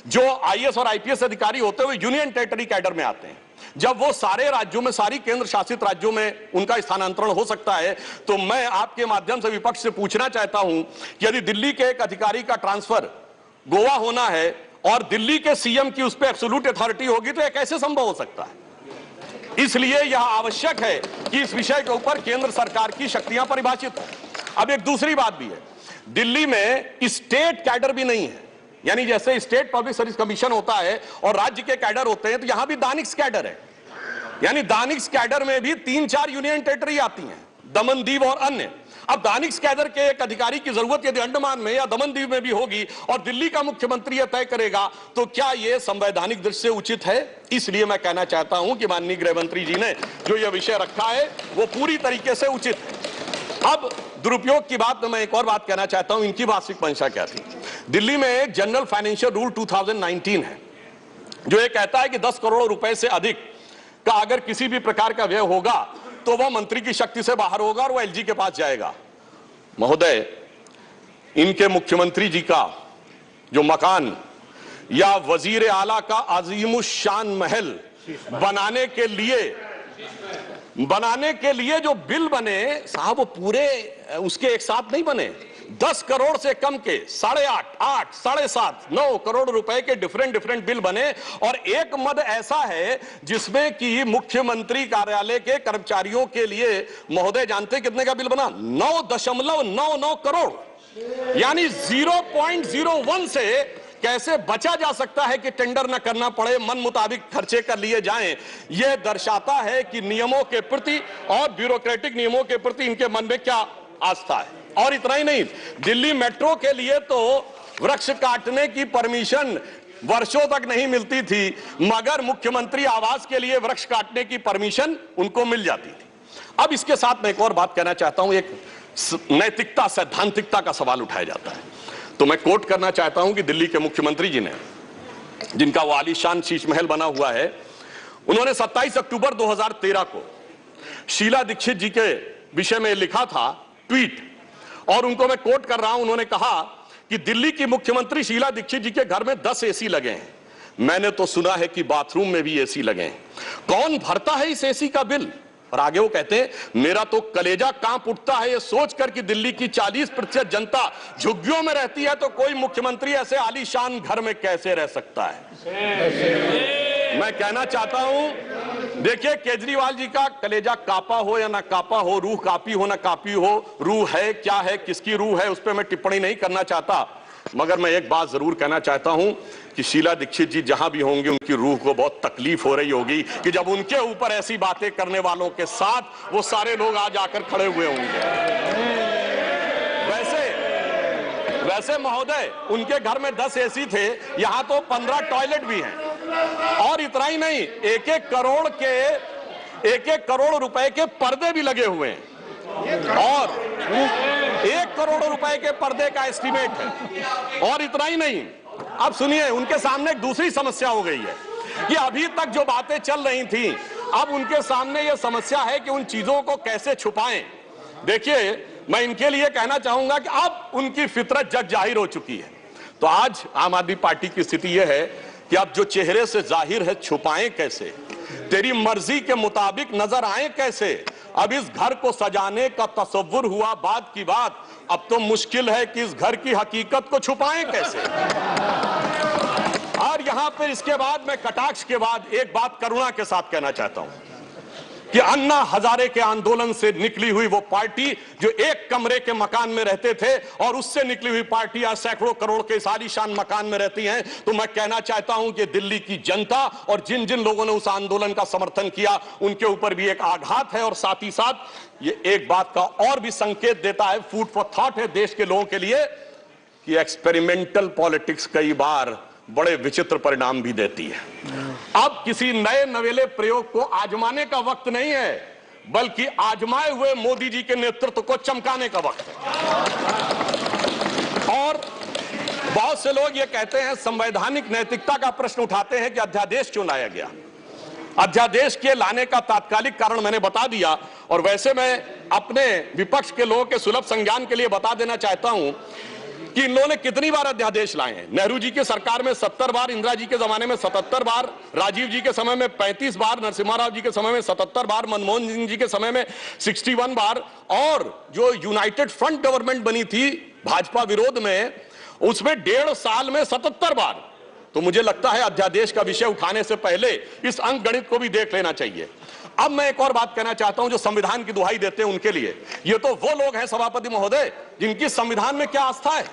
जो आईएएस और आईपीएस अधिकारी होते हैं वो यूनियन टेरिटरी कैडर में आते हैं। जब वो सारे राज्यों में, सारी केंद्र शासित राज्यों में उनका स्थानांतरण हो सकता है, तो मैं आपके माध्यम से विपक्ष से पूछना चाहता हूं कि यदि दिल्ली के एक अधिकारी का ट्रांसफर गोवा होना है और दिल्ली के सीएम की उस पर एब्सोल्यूट अथॉरिटी होगी तो यह कैसे संभव हो सकता है। इसलिए यह आवश्यक है कि इस विषय के ऊपर केंद्र सरकार की शक्तियां परिभाषित हो। अब एक दूसरी बात भी है, दिल्ली में स्टेट कैडर भी नहीं है, यानी जैसे स्टेट पब्लिक सर्विस कमीशन होता है और राज्य के कैडर होते हैं, तो यहां भी दानिश कैडर है। यानी दानिश कैडर में भी 3-4 यूनियन टेरिटरी आती हैं, दमन दीव और अन्य। अब दानिश कैडर के एक अधिकारी की जरूरत यदि अंडमान में या दमन दीव में भी होगी और दिल्ली का मुख्यमंत्री यह तय करेगा, तो क्या यह संवैधानिक दृष्टि से उचित है। इसलिए मैं कहना चाहता हूं कि माननीय गृह मंत्री जी ने जो यह विषय रखा है वो पूरी तरीके से उचित है। अब दुरुपयोग की बात में मैं एक और बात कहना चाहता हूं, इनकी वास्तविक मंशा क्या थी। दिल्ली में एक जनरल फाइनेंशियल रूल 2019 है जो ये कहता है कि 10 करोड़ रुपए से अधिक का अगर किसी भी प्रकार का व्यय होगा तो वह मंत्री की शक्ति से बाहर होगा और वह एलजी के पास जाएगा। महोदय, इनके मुख्यमंत्री जी का जो मकान या वजीर आला का अजीमुशान महल बनाने के लिए जो बिल बने साहब, वो पूरे उसके एक साथ नहीं बने। 10 करोड़ से कम के 8.5, 8, 7.5, 9 करोड़ रुपए के डिफरेंट बिल बने और एक मद ऐसा है जिसमें कि मुख्यमंत्री कार्यालय के कर्मचारियों के लिए, महोदय जानते कितने का बिल बना? 9.99 करोड़। यानी 0.01 से कैसे बचा जा सकता है कि टेंडर न करना पड़े, मन मुताबिक खर्चे कर लिए जाएं। यह दर्शाता है कि नियमों के प्रति और ब्यूरोक्रेटिक नियमों के प्रति इनके मन में क्या आस्था है। और इतना ही नहीं, दिल्ली मेट्रो के लिए तो वृक्ष काटने की परमिशन वर्षों तक नहीं मिलती थी, मगर मुख्यमंत्री आवास के लिए वृक्ष काटने की परमिशन उनको मिल जाती थी। अब इसके साथ मैं एक और बात कहना चाहता हूं, एक नैतिकता, सैद्धांतिकता का सवाल उठाया जाता है। तो मैं कोट करना चाहता हूं कि दिल्ली के मुख्यमंत्री जी ने, जिनका वो आलीशान शीश महल बना हुआ है, उन्होंने 27 अक्टूबर 2013 को शीला दीक्षित जी के विषय में लिखा था ट्वीट, और उनको मैं कोट कर रहा हूं। उन्होंने कहा कि दिल्ली की मुख्यमंत्री शीला दीक्षित जी के घर में 10 एसी लगे हैं, मैंने तो सुना है कि बाथरूम में भी एसी लगे हैं, कौन भरता है इस एसी का बिल। और आगे वो कहते हैं, मेरा तो कलेजा कांप उठता है ये सोचकर कि दिल्ली की 40% जनता झुग्गियों में रहती है, तो कोई मुख्यमंत्री ऐसे आलीशान घर में कैसे रह सकता है। मैं कहना चाहता हूं, देखिए, केजरीवाल जी का कलेजा कापा हो या ना कापा हो, रूह कापी हो ना कापी हो, रूह है क्या है, किसकी रूह है, उस पर मैं टिप्पणी नहीं करना चाहता, मगर मैं एक बात जरूर कहना चाहता हूं कि शीला दीक्षित जी जहां भी होंगे उनकी रूह को बहुत तकलीफ हो रही होगी कि जब उनके ऊपर ऐसी बातें करने वालों के साथ वो सारे लोग आज आकर खड़े हुए होंगे। वैसे महोदय, उनके घर में 10 एसी थे, यहां तो 15 टॉयलेट भी हैं। और इतना ही नहीं, 1-1 करोड़ रुपए के पर्दे भी लगे हुए हैं, और 1 करोड़ रुपए के पर्दे का एस्टीमेट है। और इतना ही नहीं, अब सुनिए, उनके सामने एक दूसरी समस्या हो गई है कि अभी तक जो बातें चल रही थी, अब उनके सामने यह समस्या है कि उन चीजों को कैसे छुपाएं। देखिए, मैं इनके लिए कहना चाहूंगा कि अब उनकी फितरत जग जाहिर हो चुकी है। तो आज आम आदमी पार्टी की स्थिति यह है कि अब जो चेहरे से जाहिर है छुपाएं कैसे, तेरी मर्जी के मुताबिक नजर आए कैसे। अब इस घर को सजाने का तसव्वुर हुआ बात की बात, अब तो मुश्किल है कि इस घर की हकीकत को छुपाएं कैसे। और यहां पर इसके बाद मैं कटाक्ष के बाद एक बात करुणा के साथ कहना चाहता हूं कि अन्ना हजारे के आंदोलन से निकली हुई वो पार्टी जो एक कमरे के मकान में रहते थे और उससे निकली हुई पार्टी आज सैकड़ों करोड़ के आलीशान मकान में रहती हैं, तो मैं कहना चाहता हूं कि दिल्ली की जनता और जिन जिन लोगों ने उस आंदोलन का समर्थन किया उनके ऊपर भी एक आघात है। और साथ ही साथ ये एक बात का और भी संकेत देता है, फूड फॉर थॉट है देश के लोगों के लिए, कि एक्सपेरिमेंटल पॉलिटिक्स कई बार बड़े विचित्र परिणाम भी देती है। अब किसी नए नवेले प्रयोग को आजमाने का वक्त नहीं है, बल्कि आजमाए हुए मोदी जी के नेतृत्व को चमकाने का वक्त है। और बहुत से लोग ये कहते हैं, संवैधानिक नैतिकता का प्रश्न उठाते हैं कि अध्यादेश क्यों लाया गया। अध्यादेश के लाने का तात्कालिक कारण मैंने बता दिया, और वैसे मैं अपने विपक्ष के लोगों के सुलभ संज्ञान के लिए बता देना चाहता हूं कि इन लोगों ने कितनी बार अध्यादेश लाए हैं। नेहरू जी की सरकार में 70 बार, इंदिरा जी के जमाने में 77 बार, राजीव जी के समय में 35 बार, नरसिम्हा राव जी के समय में 77 बार, मनमोहन सिंह जी के समय में 61 बार, और जो यूनाइटेड फ्रंट गवर्नमेंट बनी थी भाजपा विरोध में, उसमें 1.5 साल में 77 बार। तो मुझे लगता है अध्यादेश का विषय उठाने से पहले इस अंक गणित को भी देख लेना चाहिए। अब मैं एक और बात कहना चाहता हूं, जो संविधान की दुहाई देते हैं उनके लिए, ये तो वो लोग हैं सभापति महोदय जिनकी संविधान में क्या आस्था है।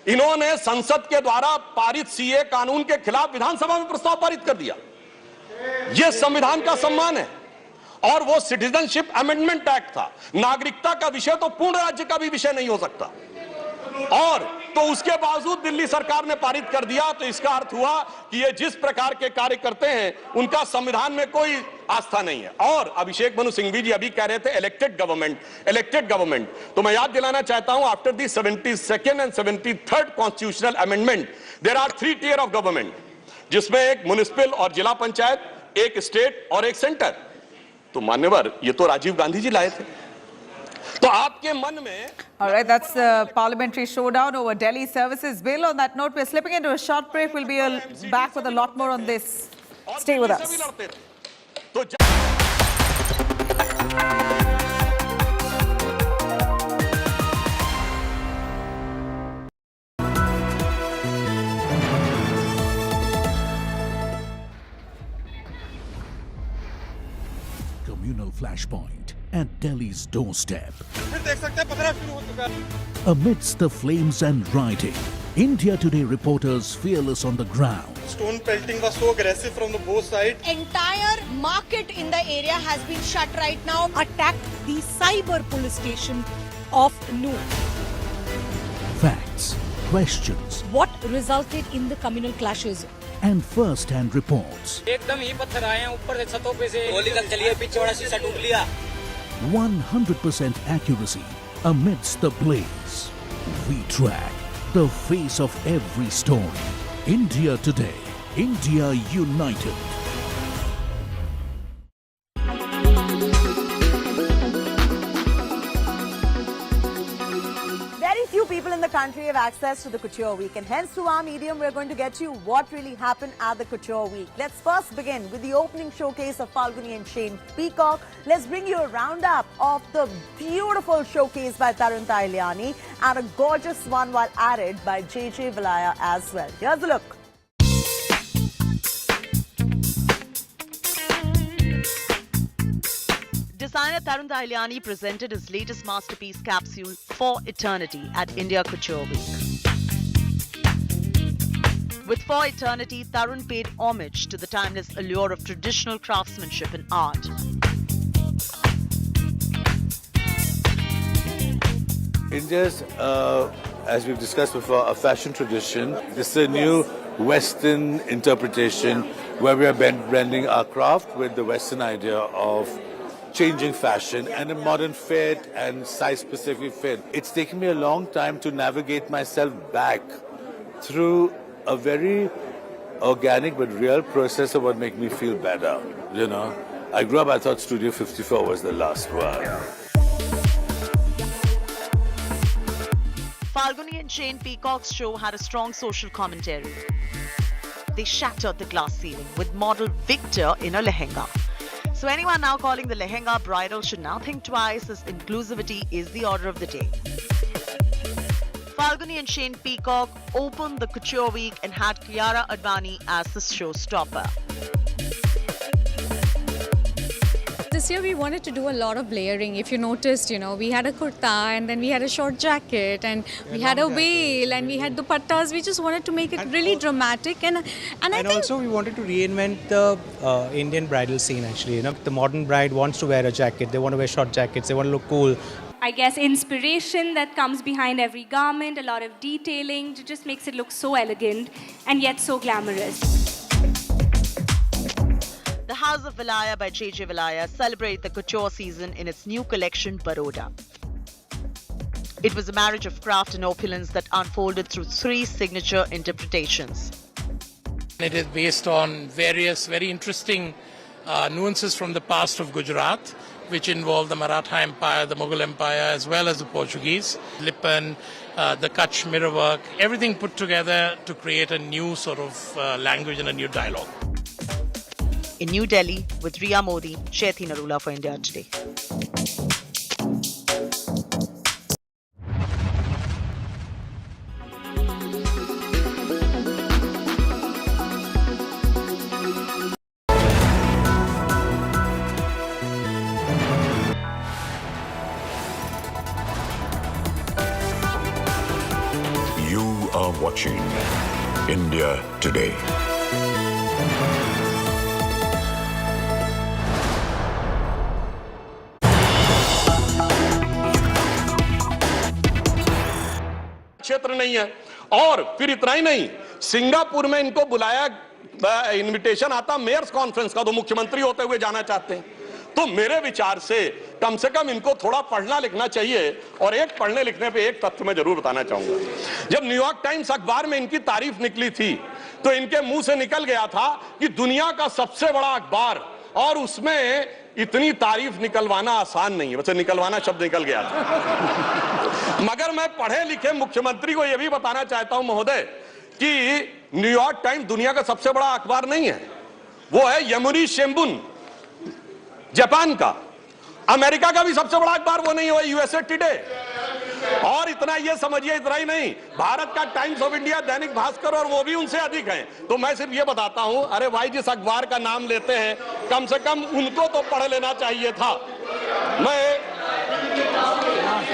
इन्होंने संसद के द्वारा पारित सीए कानून के खिलाफ विधानसभा में प्रस्ताव पारित कर दिया। यह संविधान का सम्मान है। और वो सिटीजनशिप अमेंडमेंट एक्ट था, नागरिकता का विषय तो पूर्ण राज्य का भी विषय नहीं हो सकता, और तो उसके बावजूद दिल्ली सरकार ने पारित कर दिया। तो इसका अर्थ हुआ कि ये जिस प्रकार के कार्य करते हैं उनका संविधान में कोई आस्था नहीं है। और अभिषेक मनु सिंघवी जी अभी कह रहे थे इलेक्टेड गवर्नमेंट, तो मैं याद दिलाना चाहता हूं, after the 72nd and 73rd constitutional amendment there are 3 tier of government, जिसमें एक म्युनिसिपल और जिला पंचायत, एक स्टेट और एक सेंटर। तो मान्यवर, ये तो राजीव गांधी जी लाए थे। तो आपके मन में All right, that's the parliamentary showdown over Delhi Services Bill. On that note, we're slipping into a short break. We'll be back with a lot more on this. Stay with us. Communal flashpoint at Delhi's doorstep. Amidst the flames and rioting, India Today reporters fearless on the ground. Stone pelting was so aggressive from the both sides. Entire market in the area has been shut right now. Attacked the cyber police station of Noor. Facts, questions, What resulted in the communal clashes? and first-hand reports. एकदम ही पत्थर आए हैं ऊपर से, छतों पे से गोली तक चली है, पीछे वाला शीशा टूट लिया। 100% accuracy amidst the blaze. We track the face of every story. India Today. India United. Very few people in the country have access to the Couture Week, and hence through our medium we're going to get you what really happened at the Couture Week. Let's first begin with the opening showcase of Falguni and Shane Peacock. Let's bring you a roundup of the beautiful showcase by Tarun Tahiliani and a gorgeous one while added by JJ Valaya as well. Here's a look. Designer Tarun Tahiliani presented his latest masterpiece capsule, For Eternity, at India Couture Week. With For Eternity, Tarun paid homage to the timeless allure of traditional craftsmanship and art. India's, as we've discussed before, a fashion tradition. This is a new Western interpretation where we are blending our craft with the Western idea of changing fashion and a modern fit and size-specific fit. It's taken me a long time to navigate myself back through a very organic but real process of what makes me feel better, you know. I grew up, I thought Studio 54 was the last one. Falguni and Shane Peacock's show had a strong social commentary. They shattered the glass ceiling with model Victor in a lehenga. So anyone now calling the lehenga bridal should now think twice, as inclusivity is the order of the day. Falguni and Shane Peacock opened the Couture Week and had Kiara Advani as the showstopper. The this year we wanted to do a lot of layering. If you noticed, we had a kurta and then we had a short jacket and we had a veil and we had dupattas. We just wanted to make it really dramatic and I think also we wanted to reinvent the Indian bridal scene actually. The modern bride wants to wear a jacket, they want to wear short jackets, they want to look cool. I guess inspiration that comes behind every garment, a lot of detailing, it just makes it look so elegant and yet so glamorous. The House of Valaya by J.J. Valaya celebrate the couture season in its new collection, Baroda. It was a marriage of craft and opulence that unfolded through 3 signature interpretations. It is based on various very interesting nuances from the past of Gujarat, which involve the Maratha Empire, the Mughal Empire, as well as the Portuguese. Lipan, the Kutch mirror work, everything put together to create a new sort of language and a new dialogue. In New Delhi, with Riya Modi, Chethi Narula for India Today. You are watching India Today. क्षेत्र नहीं है और फिर इतना ही नहीं, Singapore में इनको बुलाया, इनविटेशन आता मेयर्स कॉन्फ्रेंस का, तो मुख्यमंत्री होते हुए जाना चाहते हैं। तो मेरे विचार से कम इनको थोड़ा पढ़ना लिखना चाहिए। और एक पढ़ने लिखने पे एक तथ्य मैं जरूर बताना चाहूंगा। जब न्यूयॉर्क टाइम्स अखबार में इनकी तारीफ निकली थी तो इनके मुंह से निकल गया था कि दुनिया का सबसे बड़ा अखबार, और उसमें इतनी तारीफ निकलवाना आसान नहीं है। वैसे निकलवाना शब्द निकल गया था। मगर मैं पढ़े लिखे मुख्यमंत्री को यह भी बताना चाहता हूं महोदय कि न्यूयॉर्क टाइम्स दुनिया का सबसे बड़ा अखबार नहीं है, वो है यमुनी शिंबुन जापान का। अमेरिका का भी सबसे बड़ा अखबार वो नहीं है, यूएसए टुडे। और इतना ये समझिए, इतना ही नहीं, भारत का times of India, Dainik Bhaskar, और वो भी उनसे अधिक हैं। तो मैं सिर्फ ये बताता हूं, अरे भाई जिस अखबार का नाम लेते हैं कम से कम उनको तो पढ़ लेना चाहिए था।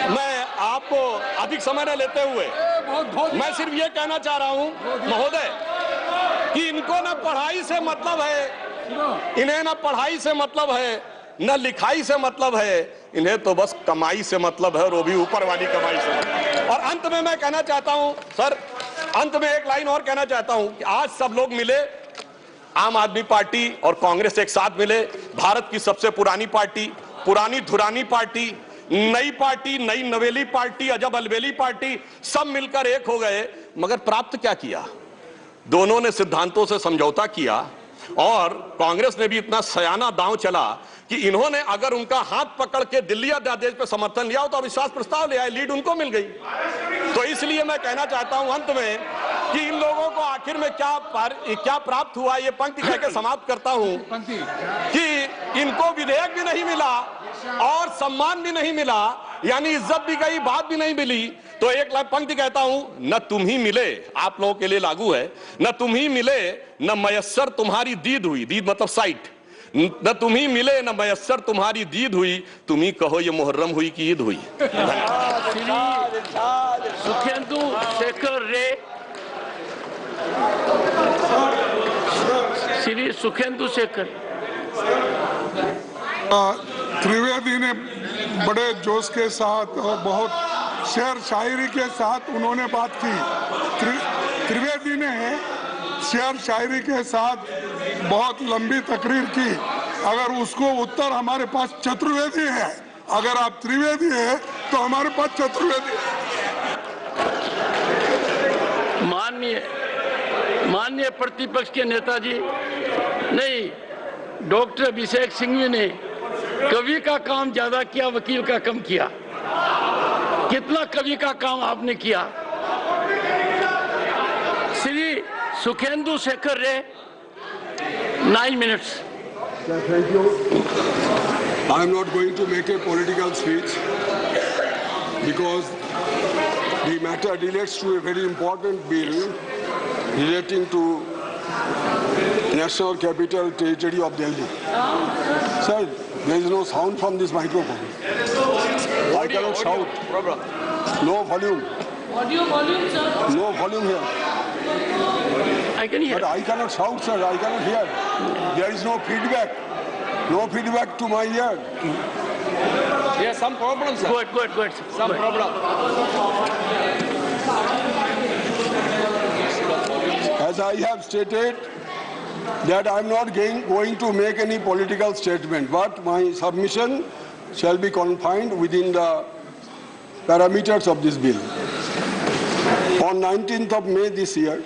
मैं आपको अधिक समय न लेते हुए मैं सिर्फ ये कहना चाह रहा हूं महोदय कि इनको ना पढ़ाई से मतलब है, इन्हें ना पढ़ाई से मतलब है, न लिखाई से मतलब है, इन्हें तो बस कमाई से मतलब है, और वो भी ऊपर वाली कमाई से। और अंत में मैं कहना चाहता हूं सर, अंत में एक लाइन और कहना चाहता हूं कि आज सब लोग मिले, आम आदमी पार्टी और कांग्रेस एक साथ मिले, भारत की सबसे पुरानी पार्टी, पुरानी धुरानी पार्टी, नई पार्टी, नई नवेली पार्टी, अजब अलबेली पार्टी, सब मिलकर एक हो गए। मगर प्राप्त क्या किया? दोनों ने सिद्धांतों से समझौता किया, और कांग्रेस ने भी इतना सयाना दांव चला कि इन्होंने अगर उनका हाथ पकड़ के दिल्ली अध्यादेश पे समर्थन लिया हो तो अविश्वास प्रस्ताव ले आए, लीड उनको मिल गई। तो इसलिए मैं कहना चाहता हूं अंत में कि इन लोगों को आखिर में क्या प्राप्त हुआ, ये पंक्ति कह के समाप्त करता हूं कि इनको विधेयक भी नहीं मिला और सम्मान भी नहीं मिला, यानी इज्जत भी गई, बात भी नहीं मिली। तो एक पंक्ति कहता हूं, न तुम ही मिले, आप लोगों के लिए लागू है, न तुम ही मिले न मयस्सर तुम्हारी दीद हुई, दीद मतलब साइट, न तुम ही मिले न मयस्सर तुम्हारी दीद हुई, तुम ही कहो ये मुहर्रम हुई कि ईद हुई। सुखेंदु शेखर रे, श्री सुखेंदु शेखर त्रिवेदी ने बड़े जोश के साथ और बहुत शेर शायरी के साथ उन्होंने बात की। त्रिवेदी ने शेर शायरी के साथ बहुत लंबी तकरीर की। अगर उसको उत्तर हमारे पास चतुर्वेदी है, अगर आप त्रिवेदी है तो हमारे पास चतुर्वेदी है। माननीय प्रतिपक्ष के नेताजी, नहीं, डॉक्टर अभिषेक सिंघवी ने कवि का काम ज्यादा किया, वकील का कम किया। कितना कवि का काम आपने किया। श्री सुखेंदु शेखर रे, 9 minutes. Thank you. I am not going to make a political speech because the matter relates to a very important bill relating to National Capital Territory of Delhi. Sir, There is no sound from this microphone. I cannot shout. No volume. Volume, sir. No volume here. I can hear. But I cannot shout, sir. I cannot hear. There is no feedback. No feedback to my ear. Yes, some problems, sir. Good. Some problem. As I have stated, that I am not going to make any political statement, but my submission shall be confined within the parameters of this bill. On 19th of May this year,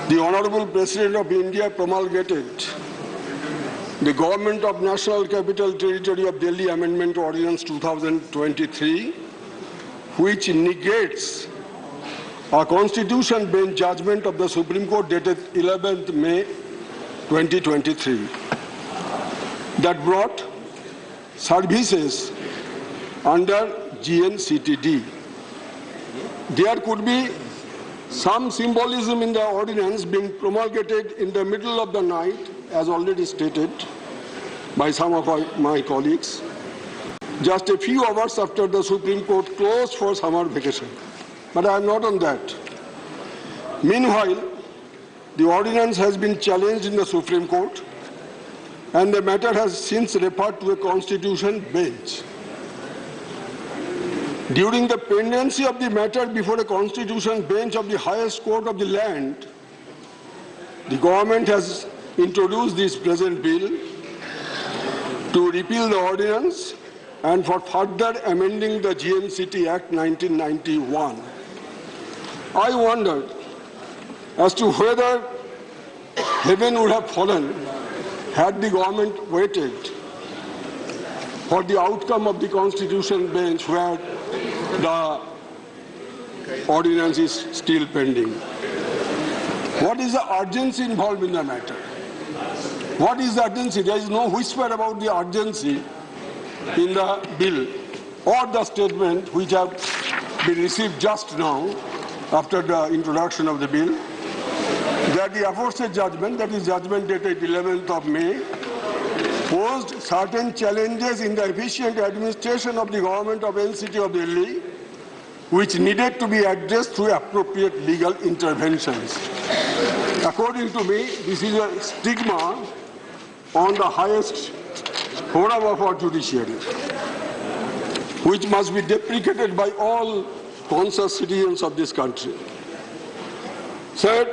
the Honorable President of India promulgated the Government of National Capital Territory of Delhi Amendment Ordinance 2023, which negates a Constitution bench judgment of the Supreme Court dated 11th May 2023 that brought services under GNCTD. There could be some symbolism in the ordinance being promulgated in the middle of the night, as already stated by some of my colleagues, just a few hours after the Supreme Court closed for summer vacation. But I am not on that. Meanwhile, the ordinance has been challenged in the Supreme Court, and the matter has since referred to a constitution bench. During the pendency of the matter before a constitution bench of the highest court of the land, the government has introduced this present bill to repeal the ordinance and for further amending the GNCT Act 1991. I wondered as to whether heaven would have fallen had the government waited for the outcome of the Constitution bench where the ordinance is still pending. What is the urgency involved in the matter? What is the urgency? There is no whisper about the urgency in the bill or the statement which have been received just now after the introduction of the bill, that the aforesaid judgment, that is judgment dated 11th of May, posed certain challenges in the efficient administration of the government of NCT of Delhi, which needed to be addressed through appropriate legal interventions. According to me, this is a stigma on the highest forum of our judiciary, which must be deprecated by all conscious citizens of this country. Third,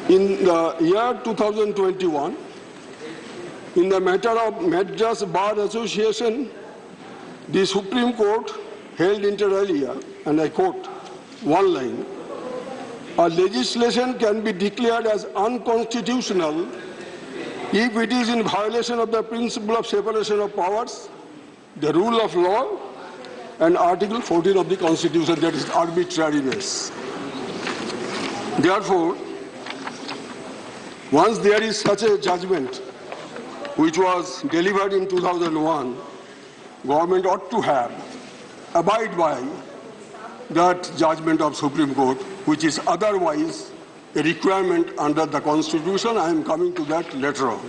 in the year 2021, in the matter of Madras Bar Association, the Supreme Court held inter alia, and I quote one line, "A legislation can be declared as unconstitutional if it is in violation of the principle of separation of powers, the rule of law, and Article 14 of the Constitution, that is arbitrariness." Therefore, once there is such a judgment, which was delivered in 2001, government ought to abide by that judgment of Supreme Court, which is otherwise a requirement under the Constitution. I am coming to that later on.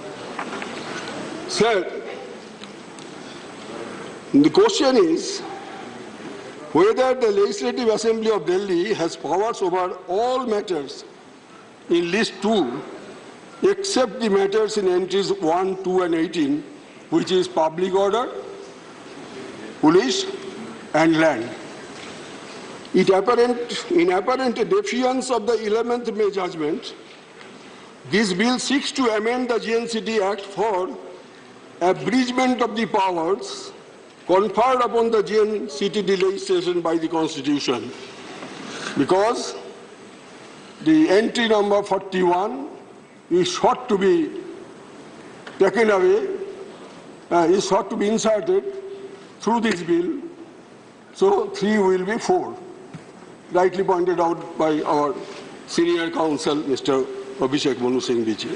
Third, the question is whether the Legislative Assembly of Delhi has powers over all matters in List 2, except the matters in entries 1, 2, and 18, which is public order, police, and land. In apparent defiance of the 11th May judgment, this bill seeks to amend the GNCT Act for abridgment of the powers conferred upon the GNCT legislation by the Constitution, because the entry number 41 is sought to be taken away, is sought to be inserted through this bill, so 3 will be 4, rightly pointed out by our senior counsel, Mr. Abhishek Manu Singh Bichi.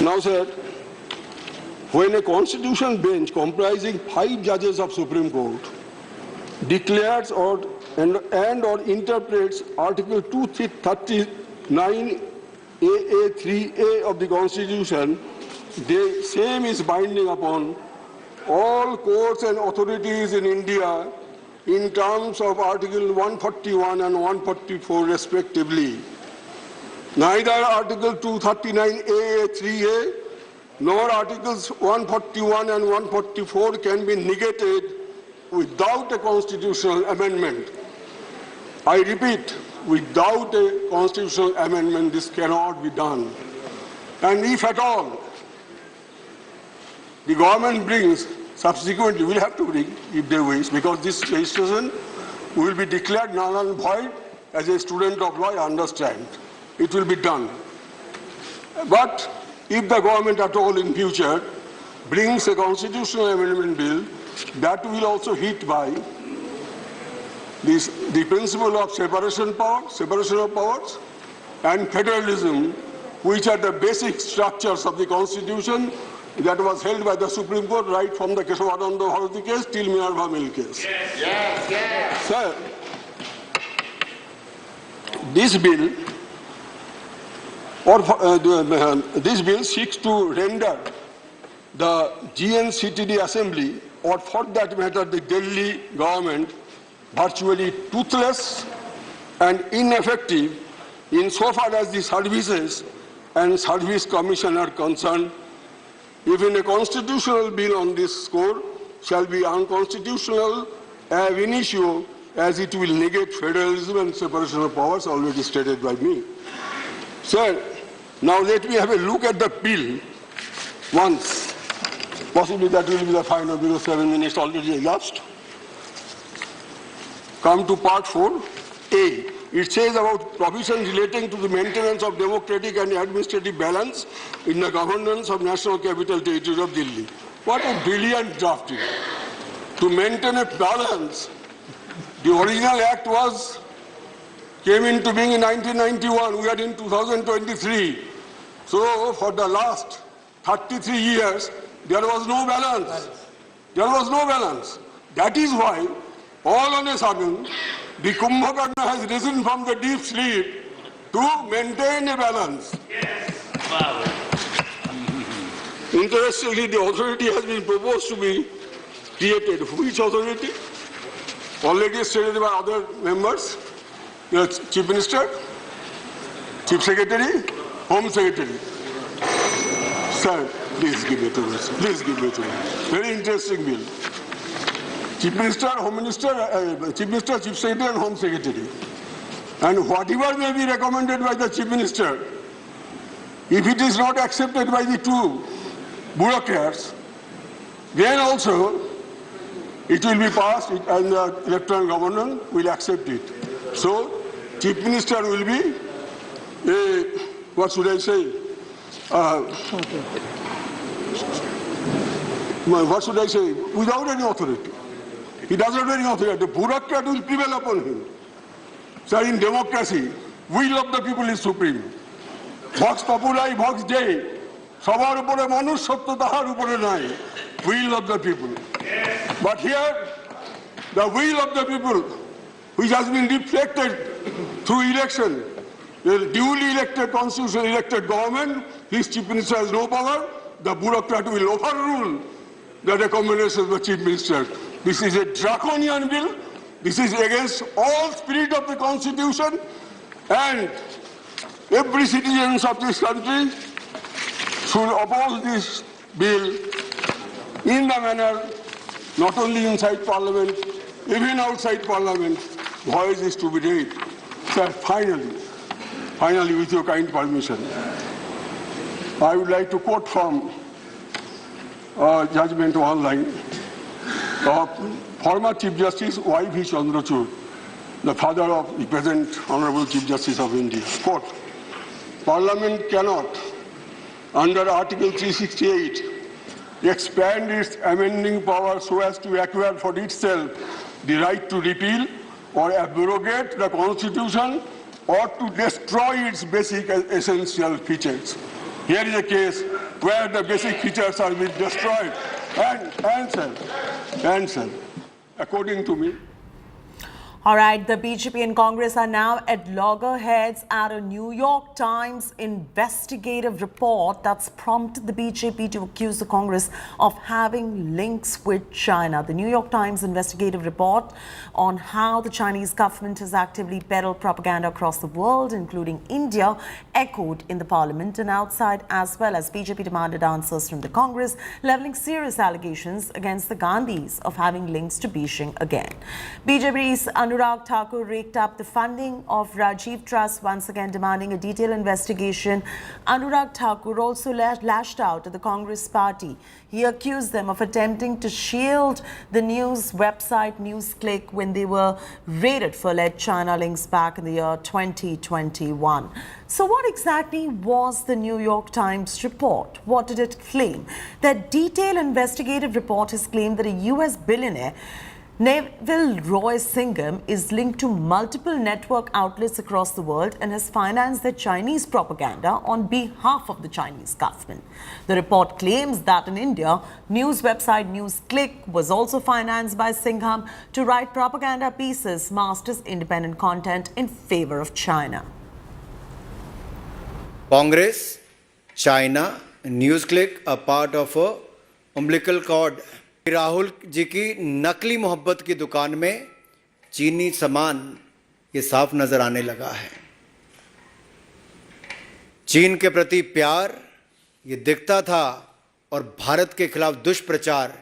Now, sir, when a constitution bench comprising 5 judges of Supreme Court declares or interprets Article 239 AA3A of the Constitution, the same is binding upon all courts and authorities in India in terms of Article 141 and 144 respectively. Neither Article 239A3A nor Articles 141 and 144 can be negated without a constitutional amendment. I repeat, without a constitutional amendment, this cannot be done. And if at all the government brings, subsequently will have to bring, if they wish, because this legislation will be declared null and void. As a student of law, I understand. It will be done. But if the government at all in future brings a constitutional amendment bill, that will also hit by the principle of separation of powers, and federalism, which are the basic structures of the Constitution that was held by the Supreme Court right from the Keshavananda Bharati case till Minerva Mill case. Yes. Sir, this bill this bill seeks to render the GNCTD Assembly, or for that matter the Delhi government, virtually toothless and ineffective insofar as the services and service commission are concerned. Even a constitutional bill on this score shall be unconstitutional ab initio, as it will negate federalism and separation of powers already stated by me. Sir, now let me have a look at the bill once. Possibly that will be the final because 7 minutes already elapsed. Come to part 4A. It says about provisions relating to the maintenance of democratic and administrative balance in the governance of National Capital Territory of Delhi. What a brilliant drafting. To maintain a balance, the original act came into being in 1991. We are in 2023. So for the last 33 years, there was no balance. There was no balance. That is why, all on a sudden, the Kumbhakarna has risen from the deep sleep to maintain a balance. Yes. Wow. Interestingly, the authority has been proposed to be created. Which authority? Already stated by other members. The Chief Minister, Chief Secretary, Home Secretary. Sir, please give it to us. Please give it to us. Very interesting bill. Chief Minister, Home Minister, Chief Minister, Chief Secretary and Home Secretary. And whatever may be recommended by the Chief Minister, if it is not accepted by the two bureaucrats, then also it will be passed and the Lieutenant Governor will accept it. So, Chief Minister will be what should I say? What should I say? Without any authority. He doesn't have any authority. The bureaucrat will prevail upon him. So in democracy, will of the people is supreme. Vox populi, vox dei. Sabar upore manush satya tahar upore nai. Will of the people. But here, the will of the people, which has been reflected through election, the duly elected, constitutionally elected government, his Chief Minister has no power, the bureaucrat will overrule the recommendations of the Chief Minister. This is a draconian bill. This is against all spirit of the Constitution, and every citizen of this country should oppose this bill in the manner, not only inside Parliament, even outside Parliament, voice is to be raised. Sir, finally, with your kind permission, I would like to quote from judgment online of former Chief Justice Y.V. Chandrachud, the father of the present Honorable Chief Justice of India. Quote, Parliament cannot, under Article 368, expand its amending power so as to acquire for itself the right to repeal or abrogate the Constitution or to destroy its basic essential features. Here is a case where the basic features are being destroyed. And sir, according to me. All right, the BJP and Congress are now at loggerheads at a New York Times investigative report that's prompted the BJP to accuse the Congress of having links with China. The New York Times investigative report on how the Chinese government has actively peddled propaganda across the world, including India, echoed in the parliament and outside, as well as BJP demanded answers from the Congress, leveling serious allegations against the Gandhis of having links to Beijing again. BJP's Anurag Thakur raked up the funding of Rajiv Trust, once again demanding a detailed investigation. Anurag Thakur also lashed out at the Congress party. He accused them of attempting to shield the news website NewsClick when they were raided for alleged China links back in the year 2021. So what exactly was the New York Times report? What did it claim? That detailed investigative report has claimed that a US billionaire, Neville Roy Singham, is linked to multiple network outlets across the world and has financed the Chinese propaganda on behalf of the Chinese government. The report claims that in India, news website NewsClick was also financed by Singham to write propaganda pieces masked as independent content in favor of China. Congress, China, NewsClick are part of a umbilical cord. Rahul ji की नकली मोहब्बत की दुकान में चीनी सामान ये साफ नजर आने लगा है। चीन के प्रति प्यार ये दिखता था और भारत के खिलाफ दुष्प्रचार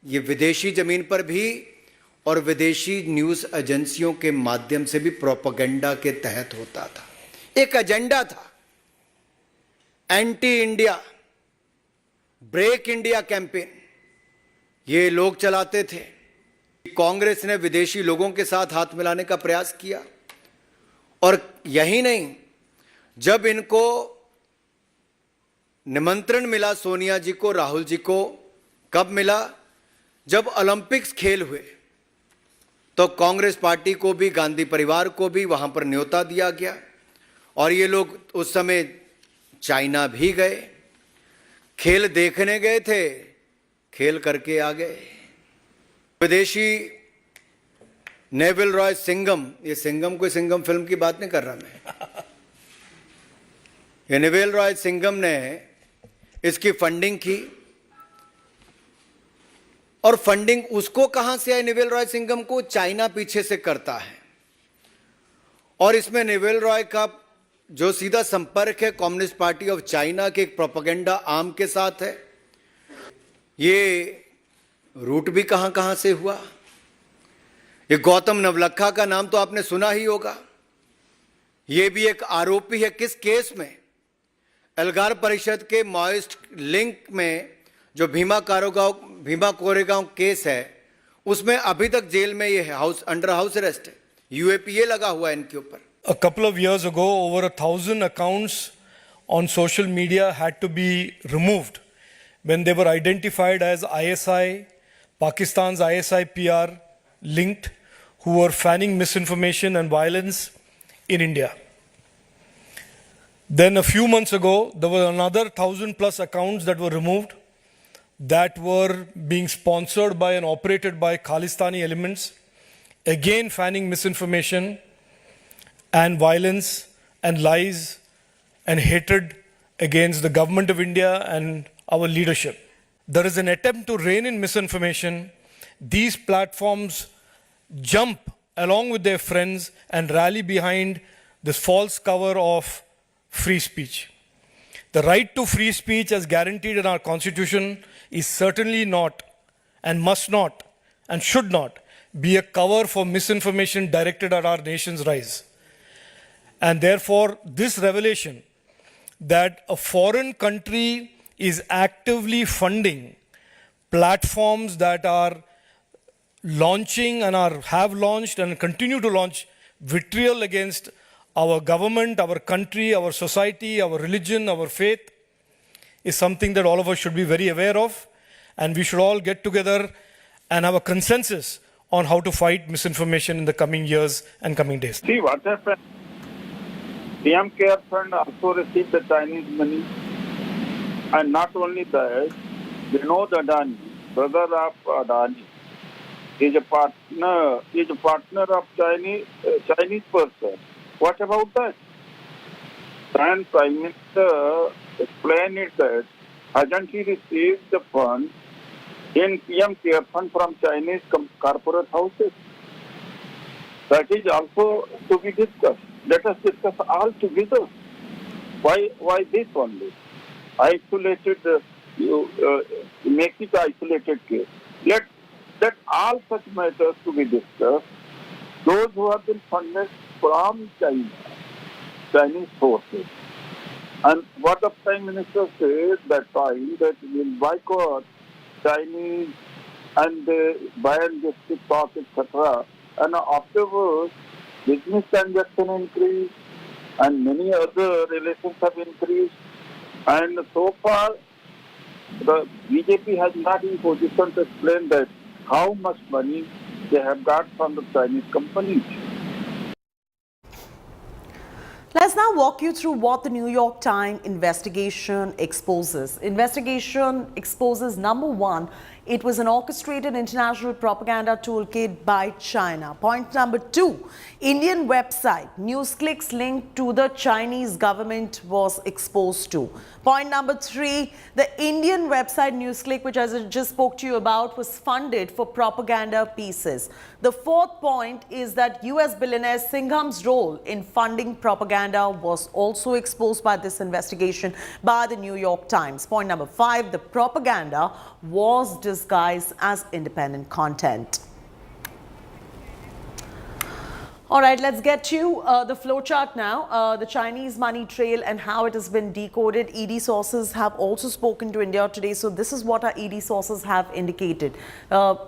ये विदेशी जमीन पर भी और विदेशी न्यूज़ एजेंसियों के माध्यम से भी प्रोपेगेंडा के तहत होता था। एक एजेंडा था, anti India, break India campaign ये लोग चलाते थे। कांग्रेस ने विदेशी लोगों के साथ हाथ मिलाने का प्रयास किया और यही नहीं, जब इनको निमंत्रण मिला सोनिया जी को, राहुल जी को, कब मिला? जब ओलंपिक्स खेल हुए तो कांग्रेस पार्टी को भी, गांधी परिवार को भी वहां पर न्योता दिया गया और ये लोग उस समय चाइना भी गए, खेल देखने गए थे, खेल करके आ गए। विदेशी नेविल रॉय सिंघम, ये सिंघम कोई सिंघम फिल्म की बात नहीं कर रहा मैं, ये नेविल रॉय सिंघम ने इसकी फंडिंग की और फंडिंग उसको कहां से आई? नेविल रॉय सिंघम को चाइना पीछे से करता है और इसमें नेविल रॉय का जो सीधा संपर्क है कम्युनिस्ट पार्टी ऑफ चाइना के एक प्रोपेगेंडा आर्म के साथ है। ये रूट भी कहां कहां से हुआ? ये गौतम नवलखा का नाम तो आपने सुना ही होगा। ये भी एक आरोपी है। किस केस में? एल्गार परिषद के माओइस्ट लिंक में जो भीमा कोरेगांव केस है, उसमें अभी तक जेल में ये अंडर हाउस अरेस्ट है। यूएपीए लगा हुआ है इनके ऊपर। A couple of years ago, over 1,000 accounts on social media had to be removed when they were identified as ISI, Pakistan's ISI PR linked, who were fanning misinformation and violence in India. Then a few months ago, there were another 1,000 plus accounts that were removed that were being sponsored by and operated by Khalistani elements, again fanning misinformation and violence and lies and hatred against the government of India and our leadership. There is an attempt to rein in misinformation. These platforms jump along with their friends and rally behind this false cover of free speech. The right to free speech as guaranteed in our constitution is certainly not and must not and should not be a cover for misinformation directed at our nation's rise. And therefore, this revelation that a foreign country is actively funding platforms that are launching and have launched and continue to launch vitriol against our government, our country, our society, our religion, our faith, is something that all of us should be very aware of, and we should all get together and have a consensus on how to fight misinformation in the coming years and coming days. See what happened. PM Care Fund also received the Chinese money, and not only that, Vinod Adani, brother of Adani, is a partner of Chinese person. What about that? And Prime Minister explained it that hasn't he received the fund in PM Care Fund from Chinese corporate houses? That is also to be discussed. Let us discuss all together. Why this only? Isolated, make it isolated case. Let all such matters to be discussed. Those who have been funded from China, Chinese forces. And what the Prime Minister said that time that we will boycott Chinese and ban district talk, etc. And afterwards, business transaction increased and many other relations have increased. And so far, the BJP has not in position to explain that how much money they have got from the Chinese companies. Let's now walk you through what the New York Times investigation exposes. Investigation exposes, number one, it was an orchestrated international propaganda toolkit by China. Point number two, Indian website NewsClick's link to the Chinese government was exposed to. Point number three, the Indian website NewsClick, which I just spoke to you about, was funded for propaganda pieces. The fourth point is that US billionaire Singham's role in funding propaganda was also exposed by this investigation by the New York Times. Point number five, the propaganda was disguised as independent content. All right, let's get to the flowchart now. The Chinese money trail and how it has been decoded. ED sources have also spoken to India today. So this is what our ED sources have indicated.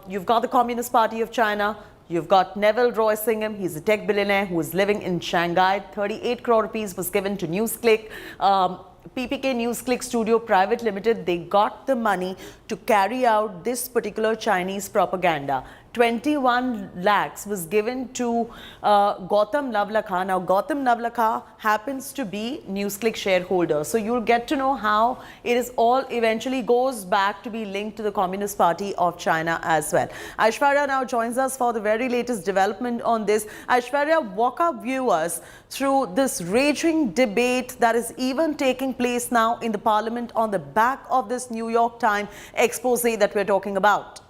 You've got the Communist Party of China. You've got Neville Roy Singham. He's a tech billionaire who is living in Shanghai. 38 crore rupees was given to NewsClick. PPK NewsClick Studio Private Limited, they got the money to carry out this particular Chinese propaganda. 21 lakhs was given to Gautam Navlakha. Now, Gautam Navlakha happens to be NewsClick shareholder. So you'll get to know how it is all eventually goes back to be linked to the Communist Party of China as well. Aishwarya now joins us for the very latest development on this. Aishwarya, walk our viewers through this raging debate that is even taking place now in the Parliament on the back of this New York Times expose that we're talking about.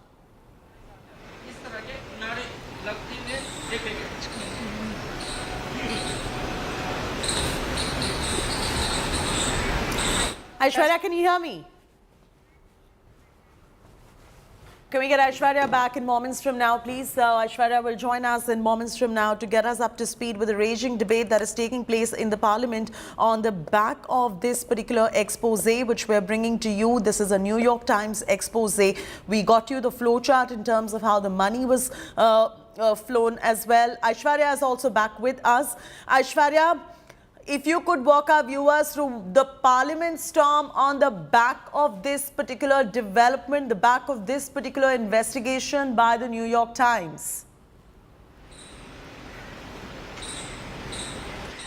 Aishwarya, can you hear me? Can we get Aishwarya back in moments from now, please? Aishwarya will join us in moments from now to get us up to speed with the raging debate that is taking place in the Parliament on the back of this particular expose, which we're bringing to you. This is a New York Times expose. We got you the flowchart in terms of how the money was flown as well. Aishwarya is also back with us. Aishwarya, if you could walk our viewers through the Parliament storm on the back of this particular development, the back of this particular investigation by the New York Times.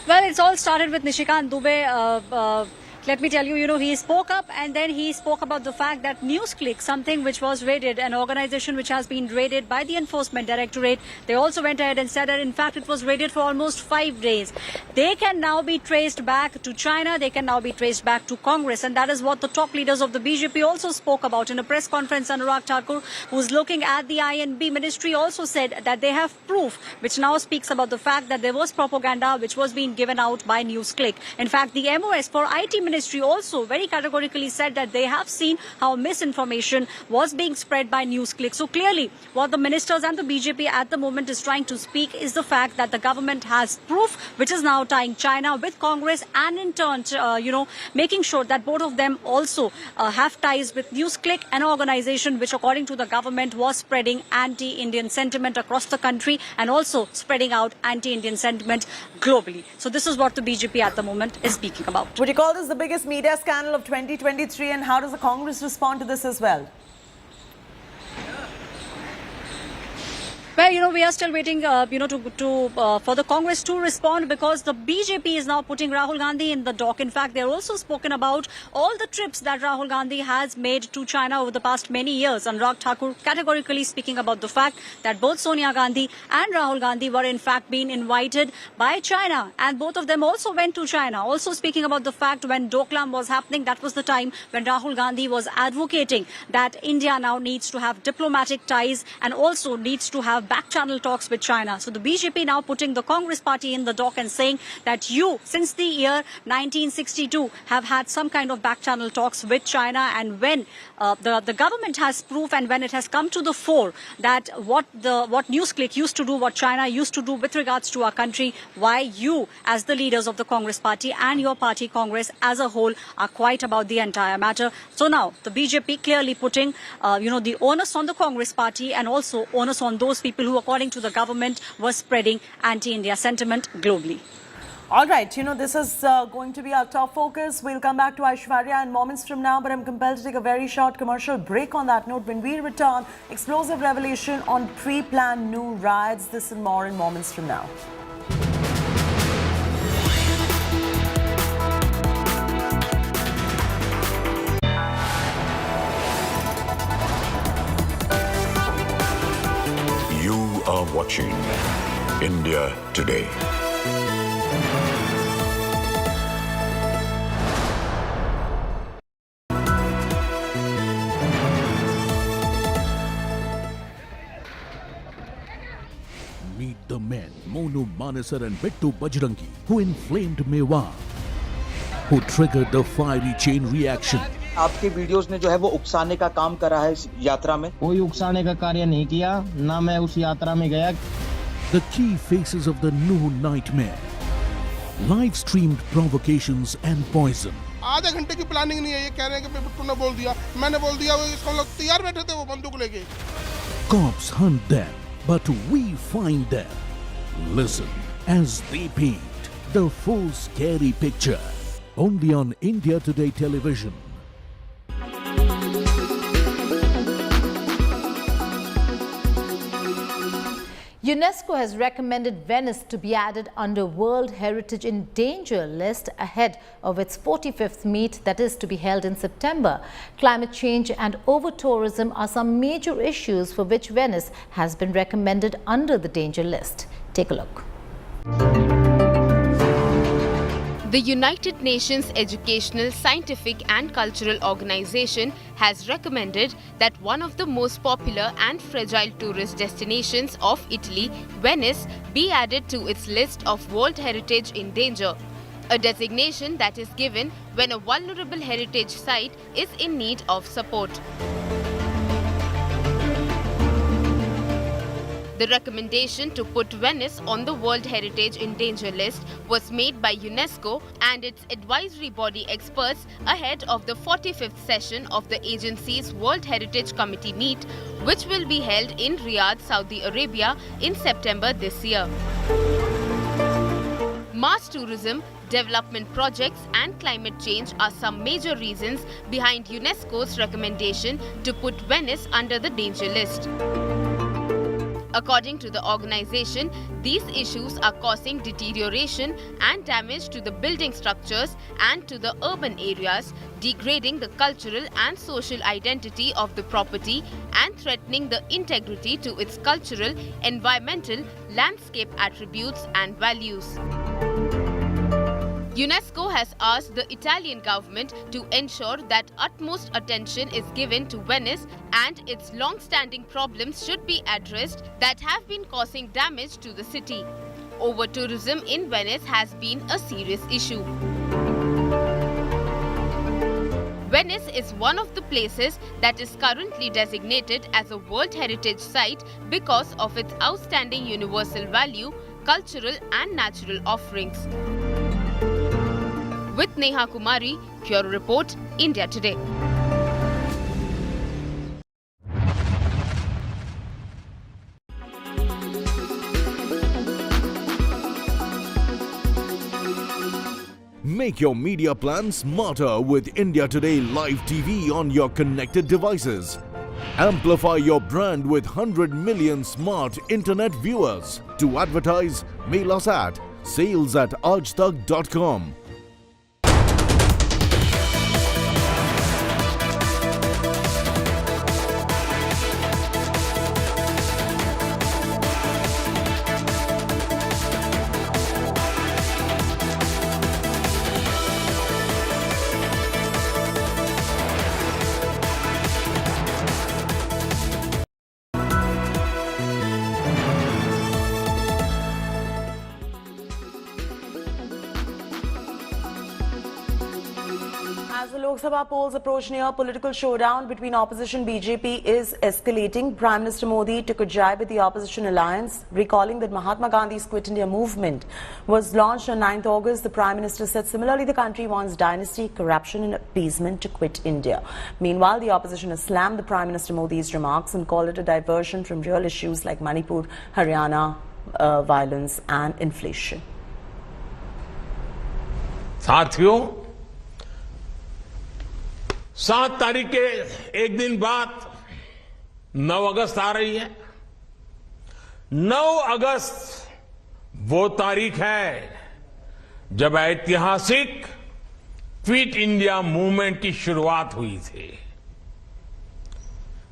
Well, it's all started with Nishikant Dubey. Let me tell you, he spoke up and then he spoke about the fact that NewsClick, something which was raided, an organization which has been raided by the Enforcement Directorate. They also went ahead and said that, in fact, it was raided for almost 5 days. They can now be traced back to China. They can now be traced back to Congress. And that is what the top leaders of the BJP also spoke about in a press conference. Anurag Thakur, who's looking at the INB ministry, also said that they have proof, which now speaks about the fact that there was propaganda which was being given out by NewsClick. In fact, the MOS for IT ministry also very categorically said that they have seen how misinformation was being spread by NewsClick. So clearly, what the ministers and the BJP at the moment is trying to speak is the fact that the government has proof, which is now tying China with Congress and in turn, making sure that both of them also have ties with NewsClick, an organization which, according to the government, was spreading anti-Indian sentiment across the country and also spreading out anti-Indian sentiment globally. So this is what the BJP at the moment is speaking about. Would you call this the biggest media scandal of 2023, and how does the Congress respond to this as well? Well, we are still waiting, for the Congress to respond, because the BJP is now putting Rahul Gandhi in the dock. In fact, they're also spoken about all the trips that Rahul Gandhi has made to China over the past many years. Anurag Thakur categorically speaking about the fact that both Sonia Gandhi and Rahul Gandhi were in fact being invited by China, and both of them also went to China. Also speaking about the fact when Doklam was happening, that was the time when Rahul Gandhi was advocating that India now needs to have diplomatic ties and also needs to have back-channel talks with China. So the BJP now putting the Congress party in the dock and saying that you, since the year 1962, have had some kind of back-channel talks with China, and when the government has proof and when it has come to the fore that what NewsClick used to do, what China used to do with regards to our country, why you, as the leaders of the Congress party and your party Congress as a whole, are quiet about the entire matter. So now the BJP clearly putting, the onus on the Congress party and also onus on those people who, according to the government, were spreading anti-India sentiment globally. All right, this is going to be our top focus. We'll come back to Aishwarya in moments from now, but I'm compelled to take a very short commercial break on that note. When we return, explosive revelation on pre-planned new riots. This and more in moments from now. You are watching India Today. Meet the men Monu Manesar and Bittu Bajrangi who inflamed Mewar, who triggered the fiery chain reaction. आपके videos ने जो है वो उकसाने का काम करा है इस यात्रा में। कोई उकसाने का कार्य नहीं किया, ना मैं उस यात्रा में गया। The key faces of the new nightmare. Live streamed provocations and poison. आधे घंटे की प्लानिंग नहीं है, ये कह रहे हैं कि बिट्टू ने बोल दिया, मैंने बोल दिया, वो इसको लोग तैयार बैठे थे वो बंदूक लेके। Cops hunt them, but we find them. Listen as they paint the full scary picture. Only on India Today television. UNESCO has recommended Venice to be added under World Heritage in Danger list ahead of its 45th meet that is to be held in September. Climate change and over-tourism are some major issues for which Venice has been recommended under the danger list. Take a look. The United Nations Educational, Scientific and Cultural Organization has recommended that one of the most popular and fragile tourist destinations of Italy, Venice, be added to its list of World Heritage in Danger, a designation that is given when a vulnerable heritage site is in need of support. The recommendation to put Venice on the World Heritage in Danger list was made by UNESCO and its advisory body experts ahead of the 45th session of the agency's World Heritage Committee meet, which will be held in Riyadh, Saudi Arabia in September this year. Mass tourism, development projects and climate change are some major reasons behind UNESCO's recommendation to put Venice under the danger list. According to the organization, these issues are causing deterioration and damage to the building structures and to the urban areas, degrading the cultural and social identity of the property and threatening the integrity to its cultural, environmental, landscape attributes and values. UNESCO has asked the Italian government to ensure that utmost attention is given to Venice and its long-standing problems should be addressed that have been causing damage to the city. Over-tourism in Venice has been a serious issue. Venice is one of the places that is currently designated as a World Heritage Site because of its outstanding universal value, cultural and natural offerings. With Neha Kumari, Bureau Report, India Today. Make your media plan smarter with India Today Live TV on your connected devices. Amplify your brand with 100 million smart internet viewers. To advertise, mail us at sales@aajtak.com. As the Lok Sabha polls approach near, political showdown between opposition BJP is escalating. Prime Minister Modi took a jab at the opposition alliance, recalling that Mahatma Gandhi's Quit India movement was launched on 9th August. The Prime Minister said similarly the country wants dynasty, corruption and appeasement to quit India. Meanwhile, the opposition has slammed the Prime Minister Modi's remarks and called it a diversion from real issues like Manipur, Haryana, violence and inflation. साथियों, 7 तारीख के एक दिन बाद 9 अगस्त आ रही है। 9 अगस्त वो तारीख है जब ऐतिहासिक क्विट इंडिया मूवमेंट की शुरुआत हुई थी।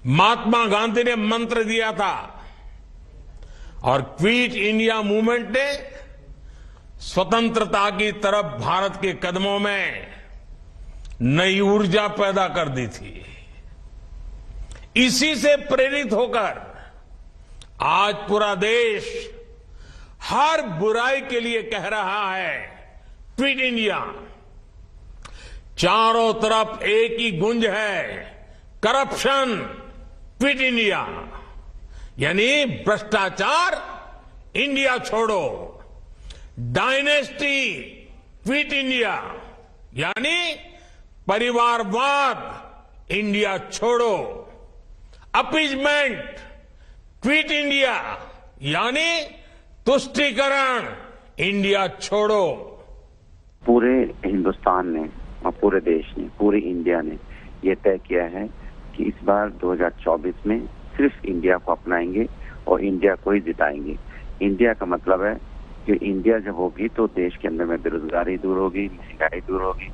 महात्मा गांधी ने मंत्र दिया था और क्विट इंडिया मूवमेंट ने स्वतंत्रता की तरफ भारत के कदमों में नई ऊर्जा पैदा कर दी थी। इसी से प्रेरित होकर आज पूरा देश हर बुराई के लिए कह रहा है क्विट इंडिया। चारों तरफ एक ही गुंज है, करप्शन, क्विट इंडिया, यानी भ्रष्टाचार, इंडिया छोड़ो, डायनेस्टी, क्विट इंडिया, यानी परिवारवाद, इंडिया छोड़ो, अपीजमेंट, क्विट इंडिया, यानी तुष्टीकरण, इंडिया छोड़ो। पूरे हिंदुस्तान ने और पूरे देश ने, पूरी इंडिया ने ये तय किया है कि इस बार 2024 में सिर्फ इंडिया को अपनाएंगे और इंडिया को ही जिताएंगे। इंडिया का मतलब है कि इंडिया जब होगी तो देश के अंदर में बेरोजगारी दूर होगी, महंगाई दूर होगी,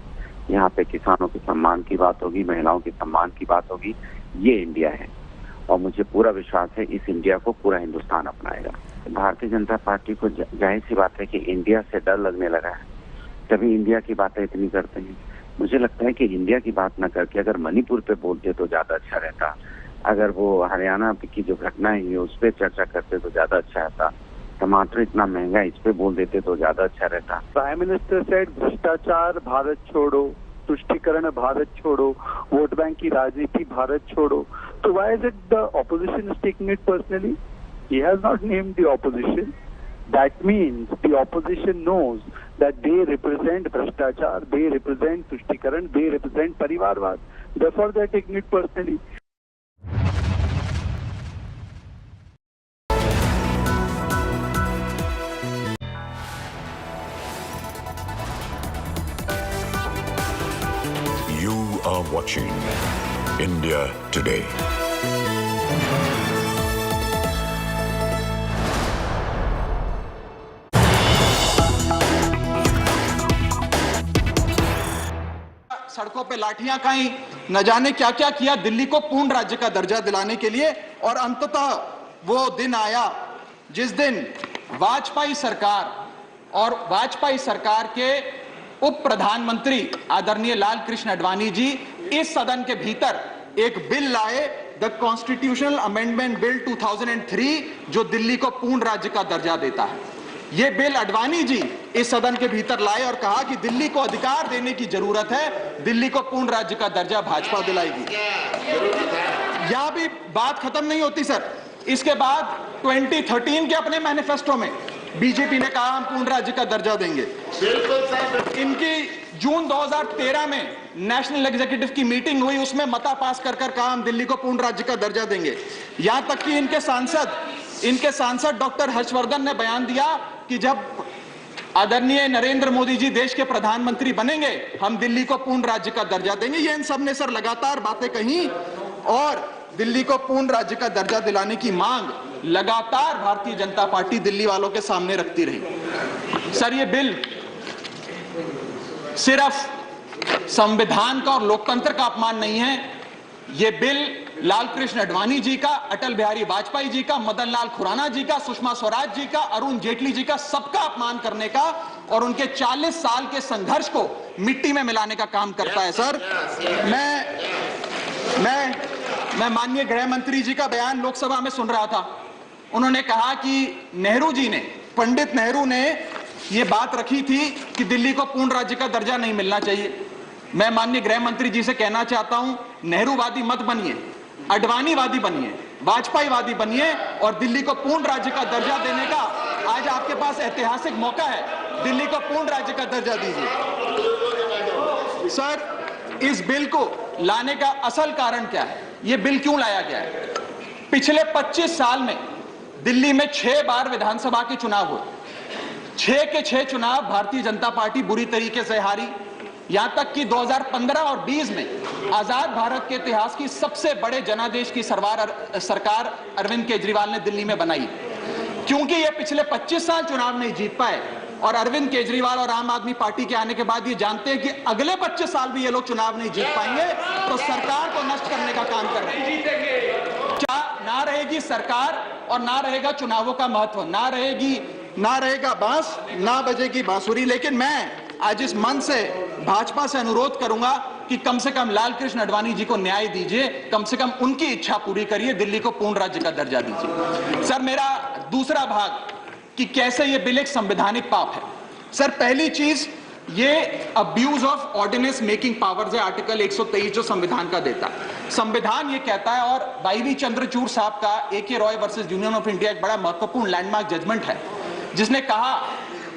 यहाँ पे किसानों के सम्मान की बात होगी, महिलाओं के सम्मान की बात होगी। ये इंडिया है और मुझे पूरा विश्वास है इस इंडिया को पूरा हिंदुस्तान अपनाएगा। भारतीय जनता पार्टी को जाहिर सी बात है कि इंडिया से डर लगने लगा है, तभी इंडिया की बातें इतनी करते हैं। मुझे लगता है कि इंडिया की बात न करके अगर मणिपुर पे बोलते तो ज्यादा अच्छा रहता, अगर वो हरियाणा की जो घटनाएं हुई उस पर चर्चा करते तो ज्यादा अच्छा रहता, टमाटर इतना महंगा इस पे बोल देते तो ज्यादा अच्छा रहता। प्राइम मिनिस्टर सेड भ्रष्टाचार भारत छोड़ो, तुष्टीकरण भारत छोड़ो, वोट बैंक की राजनीति भारत छोड़ो। तो why is it the opposition is taking it personally? He has not named the opposition. That means the opposition knows that they represent Bhrashtachar, they represent Tushtikarana, they represent Parivarvad. Therefore, they are taking it personally. You are watching India Today. सड़कों पे लाठियां खाई, न जाने क्या क्या किया दिल्ली को पूर्ण राज्य का दर्जा दिलाने के लिए। और अंततः वो दिन आया जिस दिन वाजपेयी सरकार और वाजपेयी सरकार के उप प्रधानमंत्री आदरणीय लाल कृष्ण आडवाणी जी इस सदन के भीतर एक बिल लाए, द कॉन्स्टिट्यूशनल अमेंडमेंट बिल 2003, जो दिल्ली को पूर्ण राज्य का दर्जा देता है। ये बिल आडवाणी जी इस सदन के भीतर लाए और कहा कि दिल्ली को अधिकार देने की जरूरत है, दिल्ली को पूर्ण राज्य का दर्जा भाजपा दिलाएगी। यहां भी बात खत्म नहीं होती सर। इसके बाद 2013 के अपने मैनिफेस्टो में बीजेपी ने कहा हम पूर्ण राज्य का दर्जा देंगे। बिल्कुल सर। इनकी जून 2013 में नेशनल एग्जीक्यूटिव की मीटिंग हुई, उसमें मता पास कर कहा हम दिल्ली को पूर्ण राज्य का दर्जा देंगे। यहां तक कि इनके सांसद डॉक्टर हर्षवर्धन ने बयान दिया कि जब आदरणीय नरेंद्र मोदी जी देश के प्रधानमंत्री बनेंगे हम दिल्ली को पूर्ण राज्य का दर्जा देंगे। ये इन सब ने सर लगातार बातें कही और दिल्ली को पूर्ण राज्य का दर्जा दिलाने की मांग लगातार भारतीय जनता पार्टी दिल्ली वालों के सामने रखती रही। सर, ये बिल सिर्फ संविधान का और लोकतंत्र का अपमान नहीं है, ये बिल लाल कृष्ण आडवाणी जी का, अटल बिहारी वाजपेयी जी का, मदन लाल खुराना जी का, सुषमा स्वराज जी का, अरुण जेटली जी का, सबका अपमान करने का और उनके 40 साल के संघर्ष को मिट्टी में मिलाने का काम करता है। सर, मैं माननीय गृह मंत्री जी का बयान लोकसभा में सुन रहा था। उन्होंने कहा कि नेहरू जी ने, पंडित नेहरू ने यह बात रखी थी कि दिल्ली को पूर्ण राज्य का दर्जा नहीं मिलना चाहिए। मैं माननीय गृह मंत्री जी से कहना चाहता हूं, नेहरूवादी मत बनिए, आडवाणीवादी बनिए, वाजपेयीवादी बनिए और दिल्ली को पूर्ण राज्य का दर्जा देने का आज आपके पास ऐतिहासिक मौका है। दिल्ली को पूर्ण राज्य का दर्जा दीजिए। सर, इस बिल को लाने का असल कारण क्या है? यह बिल क्यों लाया गया है? पिछले 25 साल में दिल्ली में 6 बार विधानसभा के चुनाव हुए। 6 के 6 चुनाव भारतीय जनता पार्टी बुरी तरीके से हारी। यहां तक कि 2015 और 20 में आजाद भारत के इतिहास की सबसे बड़े जनादेश की सरकार अरविंद केजरीवाल ने दिल्ली में बनाई। क्योंकि ये पिछले 25 साल चुनाव नहीं जीत पाए और अरविंद केजरीवाल और आम आदमी पार्टी के आने के बाद ये जानते हैं कि अगले 25 साल भी ये लोग चुनाव नहीं जीत पाएंगे, तो सरकार को नष्ट करने का काम कर रहे हैं। क्या ना रहेगी सरकार और ना रहेगा चुनावों का महत्व, ना रहेगा बांस, ना बजेगी बांसुरी। लेकिन मैं आज इस मंच से भाजपा से अनुरोध करूंगा कि कम से कम लाल कृष्ण आडवाणी जी को न्याय दीजिए, कम से कम उनकी इच्छा पूरी करिए, दिल्ली को पूर्ण राज्य का दर्जा दीजिए। सर, मेरा दूसरा भाग कि कैसे ये बिल एक संवैधानिक पाप है। सर, पहली चीज, ये abuse of ordinance making powers है, आर्टिकल 123 जो संविधान का देता है। संविधान ये कहता है, और वाईवी चंद्रचूड़ साहब का AK Roy versus union of India एक बड़ा महत्वपूर्ण लैंडमार्क जजमेंट है, जिसने कहा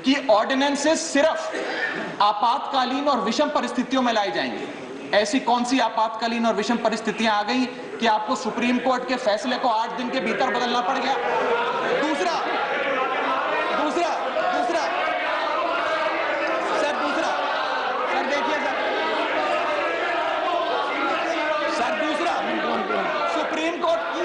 कि ऑर्डिनेंसेस सिर्फ आपातकालीन और विषम परिस्थितियों में लाए जाएंगे। ऐसी कौन सी आपातकालीन और विषम परिस्थितियां आ गई कि आपको सुप्रीम कोर्ट के फैसले को 8 दिन के भीतर बदलना पड़ गया? दूसरा सुप्रीम कोर्ट की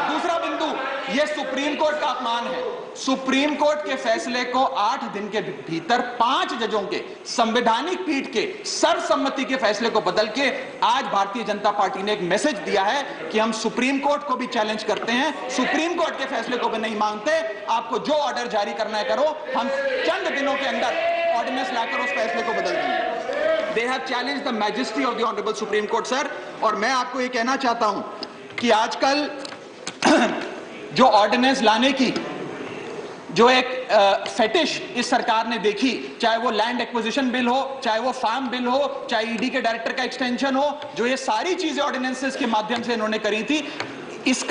दूसरा बिंदु, यह सुप्रीम कोर्ट का अपमान है। सुप्रीम कोर्ट के फैसले को 8 दिन के भीतर 5 जजों के संवैधानिक पीठ के सर्वसम्मति के फैसले को बदल के आज भारतीय जनता पार्टी ने एक मैसेज दिया है कि हम सुप्रीम कोर्ट को भी चैलेंज करते हैं, सुप्रीम कोर्ट के फैसले को भी नहीं मांगते। आपको जो ऑर्डर जारी करना है करो, हम चंद दिनों के अंदर ऑर्डिनेंस लाकर उस फैसले को बदल देंगे। They have challenge the majesty of the honourable supreme court. Sir, और मैं आपको ये कहना चाहता हूं कि आजकल जो ऑर्डिनेंस लाने की जो एक फेटिश इस सरकार ने देखी, चाहे वो लैंड एक्विजिशन बिल हो, चाहे वो फार्म बिल हो, चाहे ईडी के डायरेक्टर का एक्सटेंशन हो, जो ये सारी चीजें ऑर्डिनेंसेस के माध्यम से इन्होंने करी थी, इस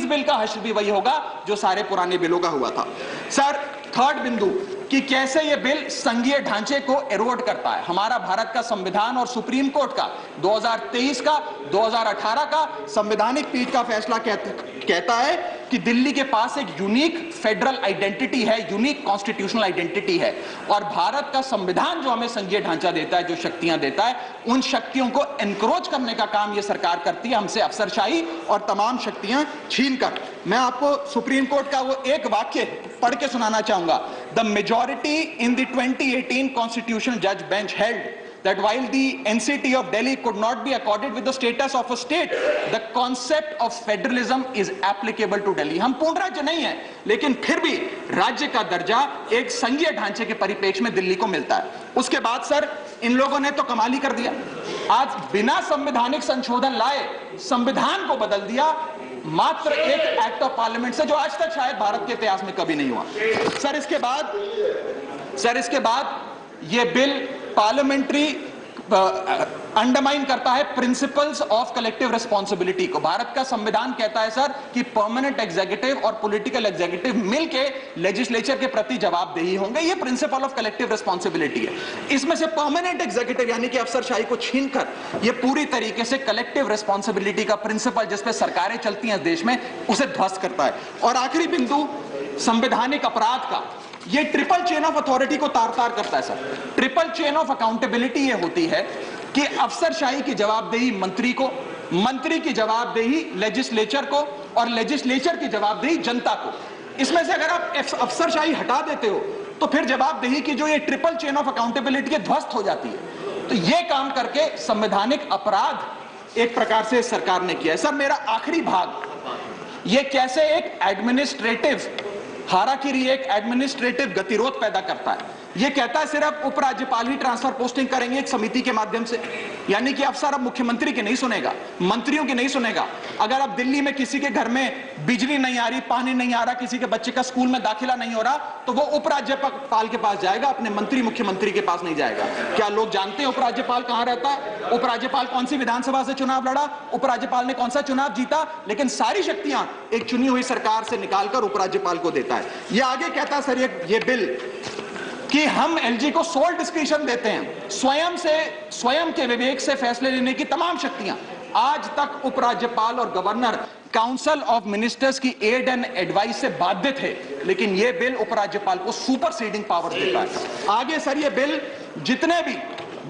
बिल का हश्र भी वही होगा जो सारे पुराने बिलों का हुआ था। सर, थर्ड बिंदु कि कैसे ये बिल संघीय ढांचे को एरोड करता है। हमारा भारत का संविधान और सुप्रीम कोर्ट का 2023 का 2018 का संवैधानिक पीठ का फैसला कहता है कि दिल्ली के पास एक यूनिक फेडरल आइडेंटिटी है, यूनिक कॉन्स्टिट्यूशनल आइडेंटिटी है, और भारत का संविधान जो हमें संघीय ढांचा देता है, जो शक्तियां देता है, उन शक्तियों को एनक्रोच करने का काम यह सरकार करती है, हमसे अफसरशाही और तमाम शक्तियां छीनकर। मैं आपको सुप्रीम कोर्ट का वो एक वाक्य पढ़ के सुनाना चाहूंगा। The majority in the 2018 constitutional जज bench held that while the NCT of Delhi could not be accorded with the status of a state, the concept of federalism is applicable to Delhi. हम पूर्ण राज्य नहीं है, लेकिन फिर भी राज्य का दर्जा एक संघीय ढांचे के परिप्रेक्ष्य में दिल्ली को मिलता है। उसके बाद सर, इन लोगों ने तो कमाल ही कर दिया। आज बिना संवैधानिक संशोधन लाए संविधान को बदल दिया, मात्र एक एक्ट ऑफ पार्लियामेंट से, जो आज तक शायद भारत के इतिहास में कभी नहीं हुआ। सर, इसके बाद यह बिल पार्लियामेंट्री अंडरमाइन करता है प्रिंसिपल्स ऑफ कलेक्टिव रिस्पॉन्सिबिलिटी को। भारत का संविधान कहता है सर कि परमानेंट एग्जीक्यूटिव और पॉलिटिकल एग्जीक्यूटिव मिलके लेजिस्लेचर के प्रति जवाबदेही होंगे। ये प्रिंसिपल ऑफ कलेक्टिव रिस्पॉन्सिबिलिटी है। इसमें से परमानेंट एग्जीक्यूटिव यानी कि अफसरशाही को छीनकर ये पूरी तरीके से कलेक्टिव रिस्पॉन्सिबिलिटी का प्रिंसिपल जिसपे सरकारें चलती हैं देश में, उसे ध्वस्त करता है। और आखिरी बिंदु संवैधानिक अपराध का, ये ट्रिपल चेन ऑफ अथॉरिटी को तार-तार करता है sir. Triple chain of accountability ये होती है कि अफसरशाही की जवाबदेही मंत्री को, मंत्री की जवाबदेही लेजिस्लेचर को और लेजिस्लेचर की जवाबदेही जनता को। इसमें से अगर आप अफसरशाही हटा देते हो तो फिर जवाबदेही की जो ये ट्रिपल चेन ऑफ अकाउंटेबिलिटी के ध्वस्त हो जाती है। तो ये काम करके संवैधानिक अपराध एक प्रकार से सरकार ने किया है। सर, मेरा आखिरी भाग, ये कैसे एक एडमिनिस्ट्रेटिव हाराकिरी, एक एडमिनिस्ट्रेटिव गतिरोध पैदा करता है। ये कहता है सिर्फ उपराज्यपाल ही ट्रांसफर पोस्टिंग करेंगे एक समिति के माध्यम से, यानी कि अफसर अब मुख्यमंत्री की नहीं सुनेगा, मंत्रियों की नहीं सुनेगा। अगर अब दिल्ली में किसी के घर में बिजली नहीं आ रही, पानी नहीं आ रहा, किसी के बच्चे का स्कूल में दाखिला नहीं हो रहा, तो वो उपराज्यपाल के पास जाएगा, अपने मंत्री मुख्यमंत्री के पास नहीं जाएगा। क्या लोग जानते हैं उपराज्यपाल कहां रहता है? उपराज्यपाल कौन सी विधानसभा से चुनाव लड़ा, उपराज्यपाल ने कौन सा चुनाव जीता? लेकिन सारी शक्तियां एक चुनी हुई सरकार से निकालकर उपराज्यपाल को देता है। ये आगे कहता है सर ये बिल कि हम एलजी को सोल डिस्क्रिशन देते हैं, स्वयं के विवेक से फैसले लेने की तमाम शक्तियां। आज तक उपराज्यपाल और गवर्नर काउंसिल ऑफ मिनिस्टर्स की एड एंड एडवाइस से बाध्य थे, लेकिन यह बिल उपराज्यपाल को सुपरसीडिंग पावर देता है। आगे सर ये बिल जितने भी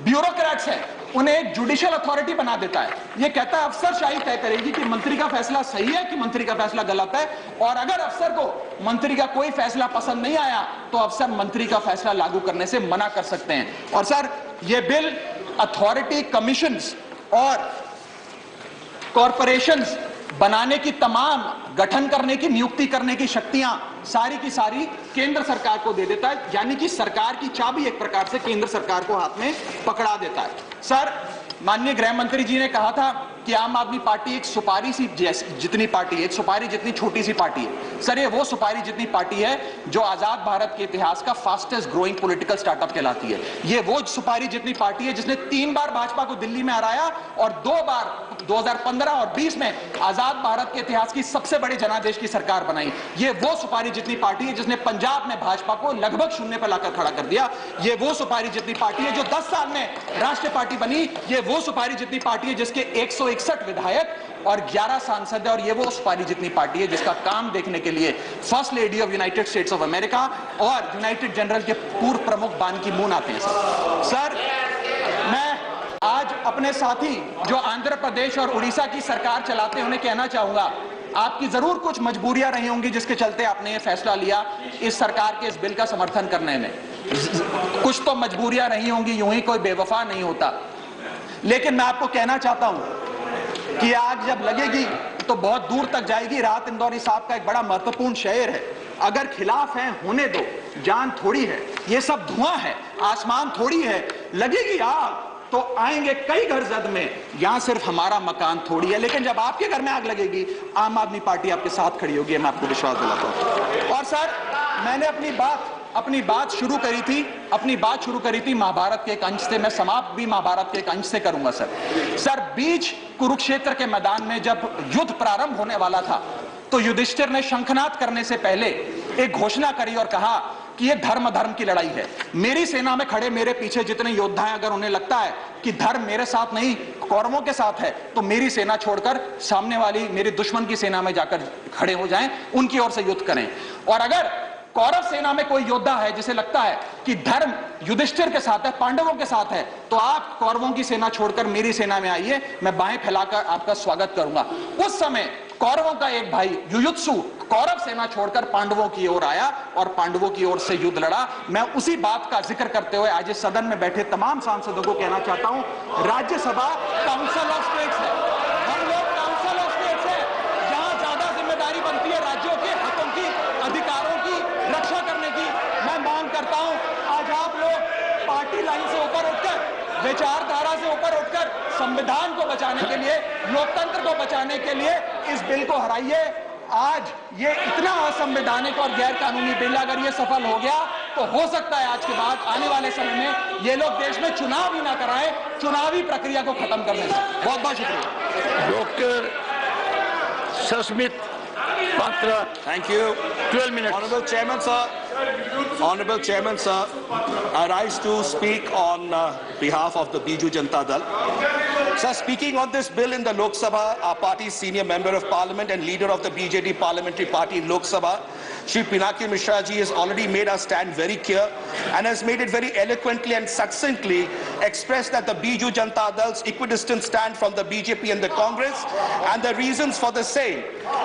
ब्यूरोक्रेट्स हैं उन्हें एक जुडिशियल अथॉरिटी बना देता है। यह कहता है अफसरशाही तय करेगी कि मंत्री का फैसला सही है कि मंत्री का फैसला गलत है, और अगर अफसर को मंत्री का कोई फैसला पसंद नहीं आया तो अफसर मंत्री का फैसला लागू करने से मना कर सकते हैं। और सर यह बिल अथॉरिटी, कमीशंस और कॉरपोरेशंस बनाने की तमाम, गठन करने की, नियुक्ति करने की शक्तियां सारी की सारी केंद्र सरकार को दे देता है, यानी कि सरकार की चाबी एक प्रकार से केंद्र सरकार को हाथ में पकड़ा देता है। सर, माननीय गृह मंत्री जी ने कहा था कि आम आदमी पार्टी एक सुपारी सी जितनी पार्टी है, एक सुपारी जितनी छोटी सी पार्टी है। सर, ये वो सुपारी जितनी पार्टी है जो आजाद भारत के इतिहास का फास्टेस्ट ग्रोइंग पॉलिटिकल स्टार्टअप कहलाती है। ये वो सुपारी जितनी पार्टी है जिसने 3 बार भाजपा को दिल्ली में हराया और 2 बार 2015 और 20 में आजाद भारत के इतिहास की सबसे बड़ी जनादेश की सरकार बनाई। ये वो सुपारी जितनी पार्टी है जिसने पंजाब में भाजपा को लगभग शून्य पर लाकर खड़ा कर दिया। ये वो सुपारी जितनी पार्टी है जो 10 साल में राष्ट्रीय पार्टी बनी। ये वो सुपारी जितनी पार्टी है जिसके 161 विधायक और 11 सांसद है। और ये वो सुपारी जितनी पार्टी है जिसका काम देखने के लिए first lady of United states of America और यूनाइटेड जनरल के पूर्व प्रमुख बान की मून आते हैं। सर, मैं आज अपने साथी जो आंध्र प्रदेश और उड़ीसा की सरकार चलाते हैं उन्हें कहना चाहूंगा, आपकी जरूर कुछ मजबूरियां रही होंगी जिसके चलते आपने ये फैसला लिया इस सरकार के इस बिल का समर्थन करने में। कुछ तो मजबूरियां रही होंगी, यूं ही कोई बेवफा नहीं होता। लेकिन मैं आपको कहना चाहता हूं कि आग जब लगेगी तो बहुत दूर तक जाएगी। राहत इंदौरी साहब का एक बड़ा महत्वपूर्ण शेर है, अगर खिलाफ है होने दो, जान थोड़ी है, ये सब धुआं है, आसमान थोड़ी है, लगेगी आग तो आएंगे कई घर जद में, यहां सिर्फ हमारा मकान थोड़ी है। लेकिन जब आपके घर में आग लगेगी, आम आदमी पार्टी आपके साथ खड़ी होगी, मैं आपको विश्वास दिलाता हूं। और सर, मैंने अपनी बात शुरू करी थी महाभारत के एक अंश से, मैं समाप्त भी महाभारत के एक अंश से करूंगा। सर, बीच कुरुक्षेत्र के मैदान में जब युद्ध प्रारंभ होने वाला था तो युधिष्ठिर ने शंखनाद करने से पहले एक घोषणा करी और कहा कि ये धर्म की लड़ाई है। मेरी सेना में खड़े मेरे पीछे जितने योद्धा हैं, अगर उन्हें लगता है कि धर्म मेरे साथ नहीं कौरवों के साथ है, तो मेरी सेना छोड़कर सामने वाली मेरी दुश्मन की सेना में जाकर खड़े हो जाएं, उनकी ओर से युद्ध करें। और अगर कौरव सेना में कोई योद्धा है जिसे लगता है कि धर्म युधिष्ठिर के साथ है, पांडवों के साथ है, तो आप कौरवों की सेना छोड़कर मेरी सेना में आइए, मैं बाहें फैलाकर आपका स्वागत करूंगा। उस समय कौरवों का एक भाई युयुत्सु कौरव सेना छोड़कर पांडवों की ओर आया और पांडवों की ओर से युद्ध लड़ा। मैं उसी बात का जिक्र करते हुए आज इस सदन में बैठे तमाम सांसदों को कहना चाहता हूं, राज्यसभा काउंसिल ऑफ स्टेट्स है, हम लोग काउंसिल ऑफ स्टेट्स है, जहां ज्यादा जिम्मेदारी बनती है राज्यों के हकों की, अधिकारों की रक्षा करने की। मैं मांग करता हूं, आज आप लोग पार्टी लाइन से ऊपर उठकर, विचारधारा से ऊपर उठकर संविधान को बचाने के लिए, लोकतंत्र को बचाने के लिए इस बिल को हराइए। आज ये इतना असंवैधानिक और गैर कानूनी बिल अगर ये सफल हो गया तो हो सकता है आज के बाद आने वाले समय में ये लोग देश में चुनाव ही ना कराएं, चुनावी प्रक्रिया को खत्म करने से। बहुत बहुत शुक्रिया। Doctor Sasmit Patra, Thank you. 12 minutes. Honorable Chairman, sir, I rise to speak on behalf of the Biju Janata Dal. Sir, speaking on this bill in the Lok Sabha, our party's senior member of parliament and leader of the BJD parliamentary party in Lok Sabha, Shri Pinaki Mishra ji has already made our stand very clear and has made it very eloquently and succinctly expressed that the Biju Janata Dal's equidistant stand from the BJP and the Congress and the reasons for the same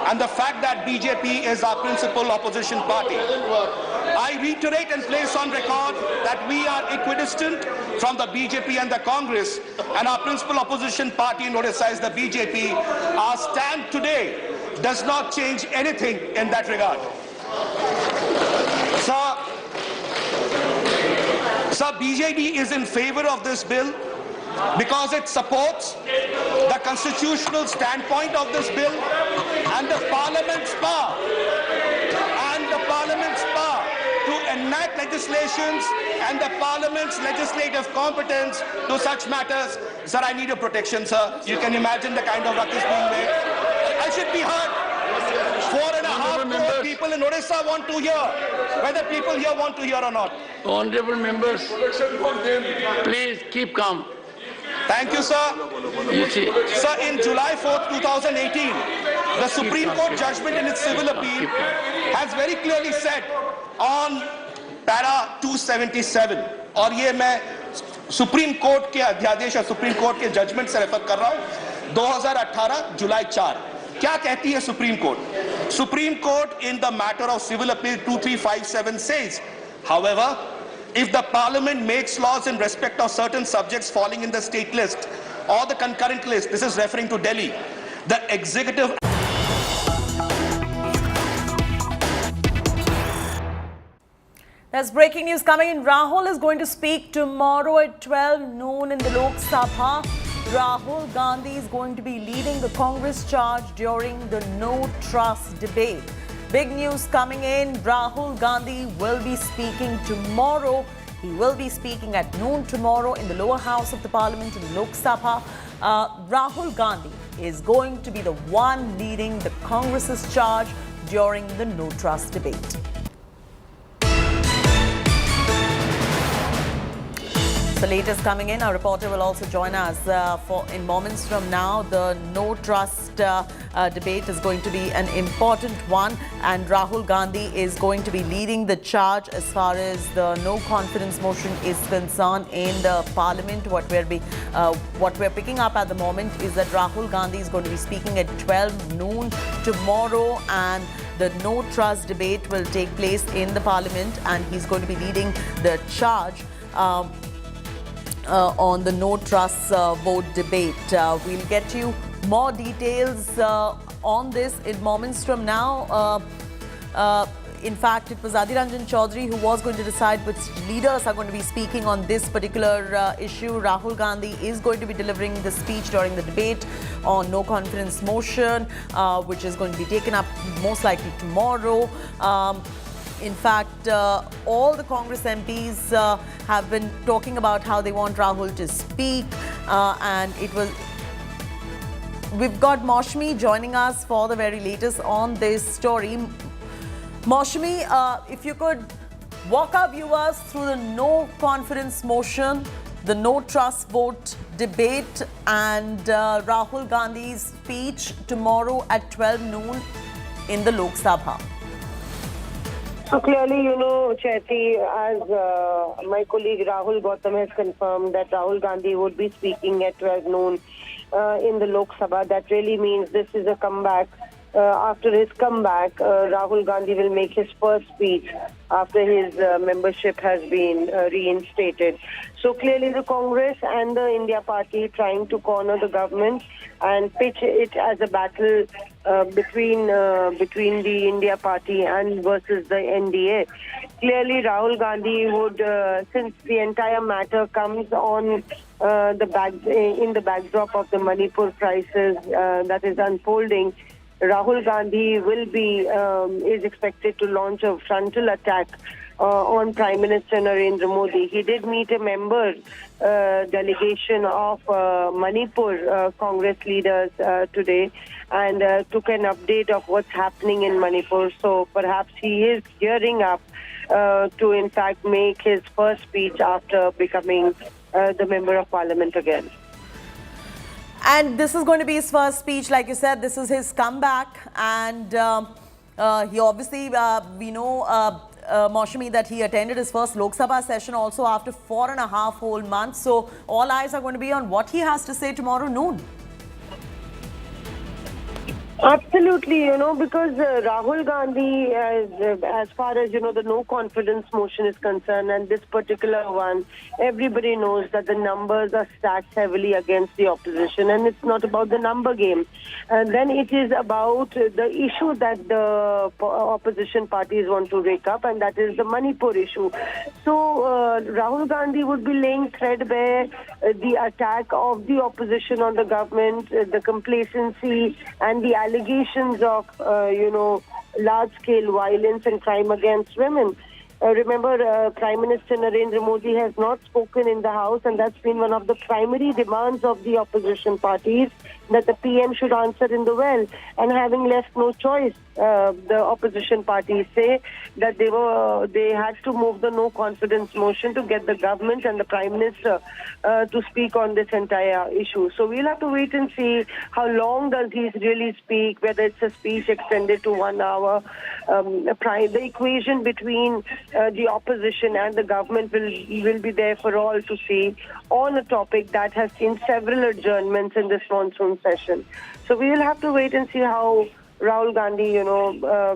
and the fact that BJP is our principal opposition party. I reiterate and place on record that we are equidistant from the BJP and the Congress, and our principal opposition party in Odisha is the BJP. Our stand today does not change anything in that regard. Sir, BJD is in favor of this bill because it supports the constitutional standpoint of this bill and the Parliament's power to enact legislations and the Parliament's legislative competence to such matters. Sir, I need a protection, sir. You can imagine the kind of ruckus being made. I should be heard. 4.5 crore people in Odisha want to hear, whether people here want to hear or not. Honorable members, please keep calm. Thank you, sir. You see, Sir, in July 4th, 2018, the Supreme Court judgment in its civil appeal has very clearly said on para 277, और ये मैं supreme court के अध्यादेश और supreme court के judgement से refer कर रहा हूं, 2018 जुलाई 4. क्या कहती है supreme court? Supreme court in the matter of civil appeal 2357 says, however, if the parliament makes laws in respect of certain subjects falling in the state list or the concurrent list, this is referring to Delhi, the executive. There's breaking news coming in. Rahul is going to speak tomorrow at 12 noon in the Lok Sabha. Rahul Gandhi is going to be leading the Congress charge during the No Trust debate. Big news coming in. Rahul Gandhi will be speaking tomorrow. He will be speaking at noon tomorrow in the lower house of the parliament in Lok Sabha. Rahul Gandhi is going to be the one leading the Congress's charge during the No Trust debate. The latest coming in. Our reporter will also join us in moments from now. The No Trust debate is going to be an important one, and Rahul Gandhi is going to be leading the charge as far as the no confidence motion is concerned in the parliament. What we're picking up at the moment is that Rahul Gandhi is going to be speaking at 12 noon tomorrow, and the No Trust debate will take place in the parliament, and he's going to be leading the charge on the No Trust vote debate. We'll get you more details on this in moments from now. In fact, it was Adhir Ranjan Chaudhary who was going to decide which leaders are going to be speaking on this particular issue. Rahul Gandhi is going to be delivering the speech during the debate on no confidence motion, which is going to be taken up most likely tomorrow. In fact, all the Congress MPs have been talking about how they want Rahul to speak, and we've got Maushmi joining us for the very latest on this story. Maushmi, if you could walk our viewers through the no confidence motion, the no trust vote debate, and Rahul Gandhi's speech tomorrow at 12 noon in the Lok Sabha. So clearly, Chaiti, as my colleague Rahul Gautam has confirmed that Rahul Gandhi would be speaking at 12 noon in the Lok Sabha. That really means this is a comeback. After his comeback, Rahul Gandhi will make his first speech after his membership has been reinstated. So clearly the Congress and the India Party trying to corner the government and pitch it as a battle between the India Party and versus the NDA. Clearly Rahul Gandhi would, since the entire matter comes on in the backdrop of the Manipur crisis that is unfolding, Rahul Gandhi is expected to launch a frontal attack on Prime Minister Narendra Modi. He did meet a member delegation of Manipur Congress leaders today and took an update of what's happening in Manipur. So perhaps he is gearing up to in fact make his first speech after becoming the Member of Parliament again. And this is going to be his first speech. Like you said, this is his comeback. And he obviously, we know, Maushami, that he attended his first Lok Sabha session also after 4.5 whole months. So all eyes are going to be on what he has to say tomorrow noon. Absolutely, because Rahul Gandhi, as far as, the no confidence motion is concerned, and this particular one, everybody knows that the numbers are stacked heavily against the opposition, and it's not about the number game. And then it is about the issue that the opposition parties want to rake up, and that is the Manipur issue. So Rahul Gandhi would be laying threadbare the attack of the opposition on the government, the complacency and the allegations of, large-scale violence and crime against women. Remember, Prime Minister Narendra Modi has not spoken in the House, and that's been one of the primary demands of the opposition parties, that the PM should answer in the well. And having left no choice, the opposition parties say that they had to move the no confidence motion to get the government and the Prime Minister to speak on this entire issue. So we'll have to wait and see how long does he really speak, whether it's a speech extended to 1 hour. The equation between the opposition and the government will be there for all to see on a topic that has seen several adjournments in this monsoon session. So we will have to wait and see how Rahul Gandhi,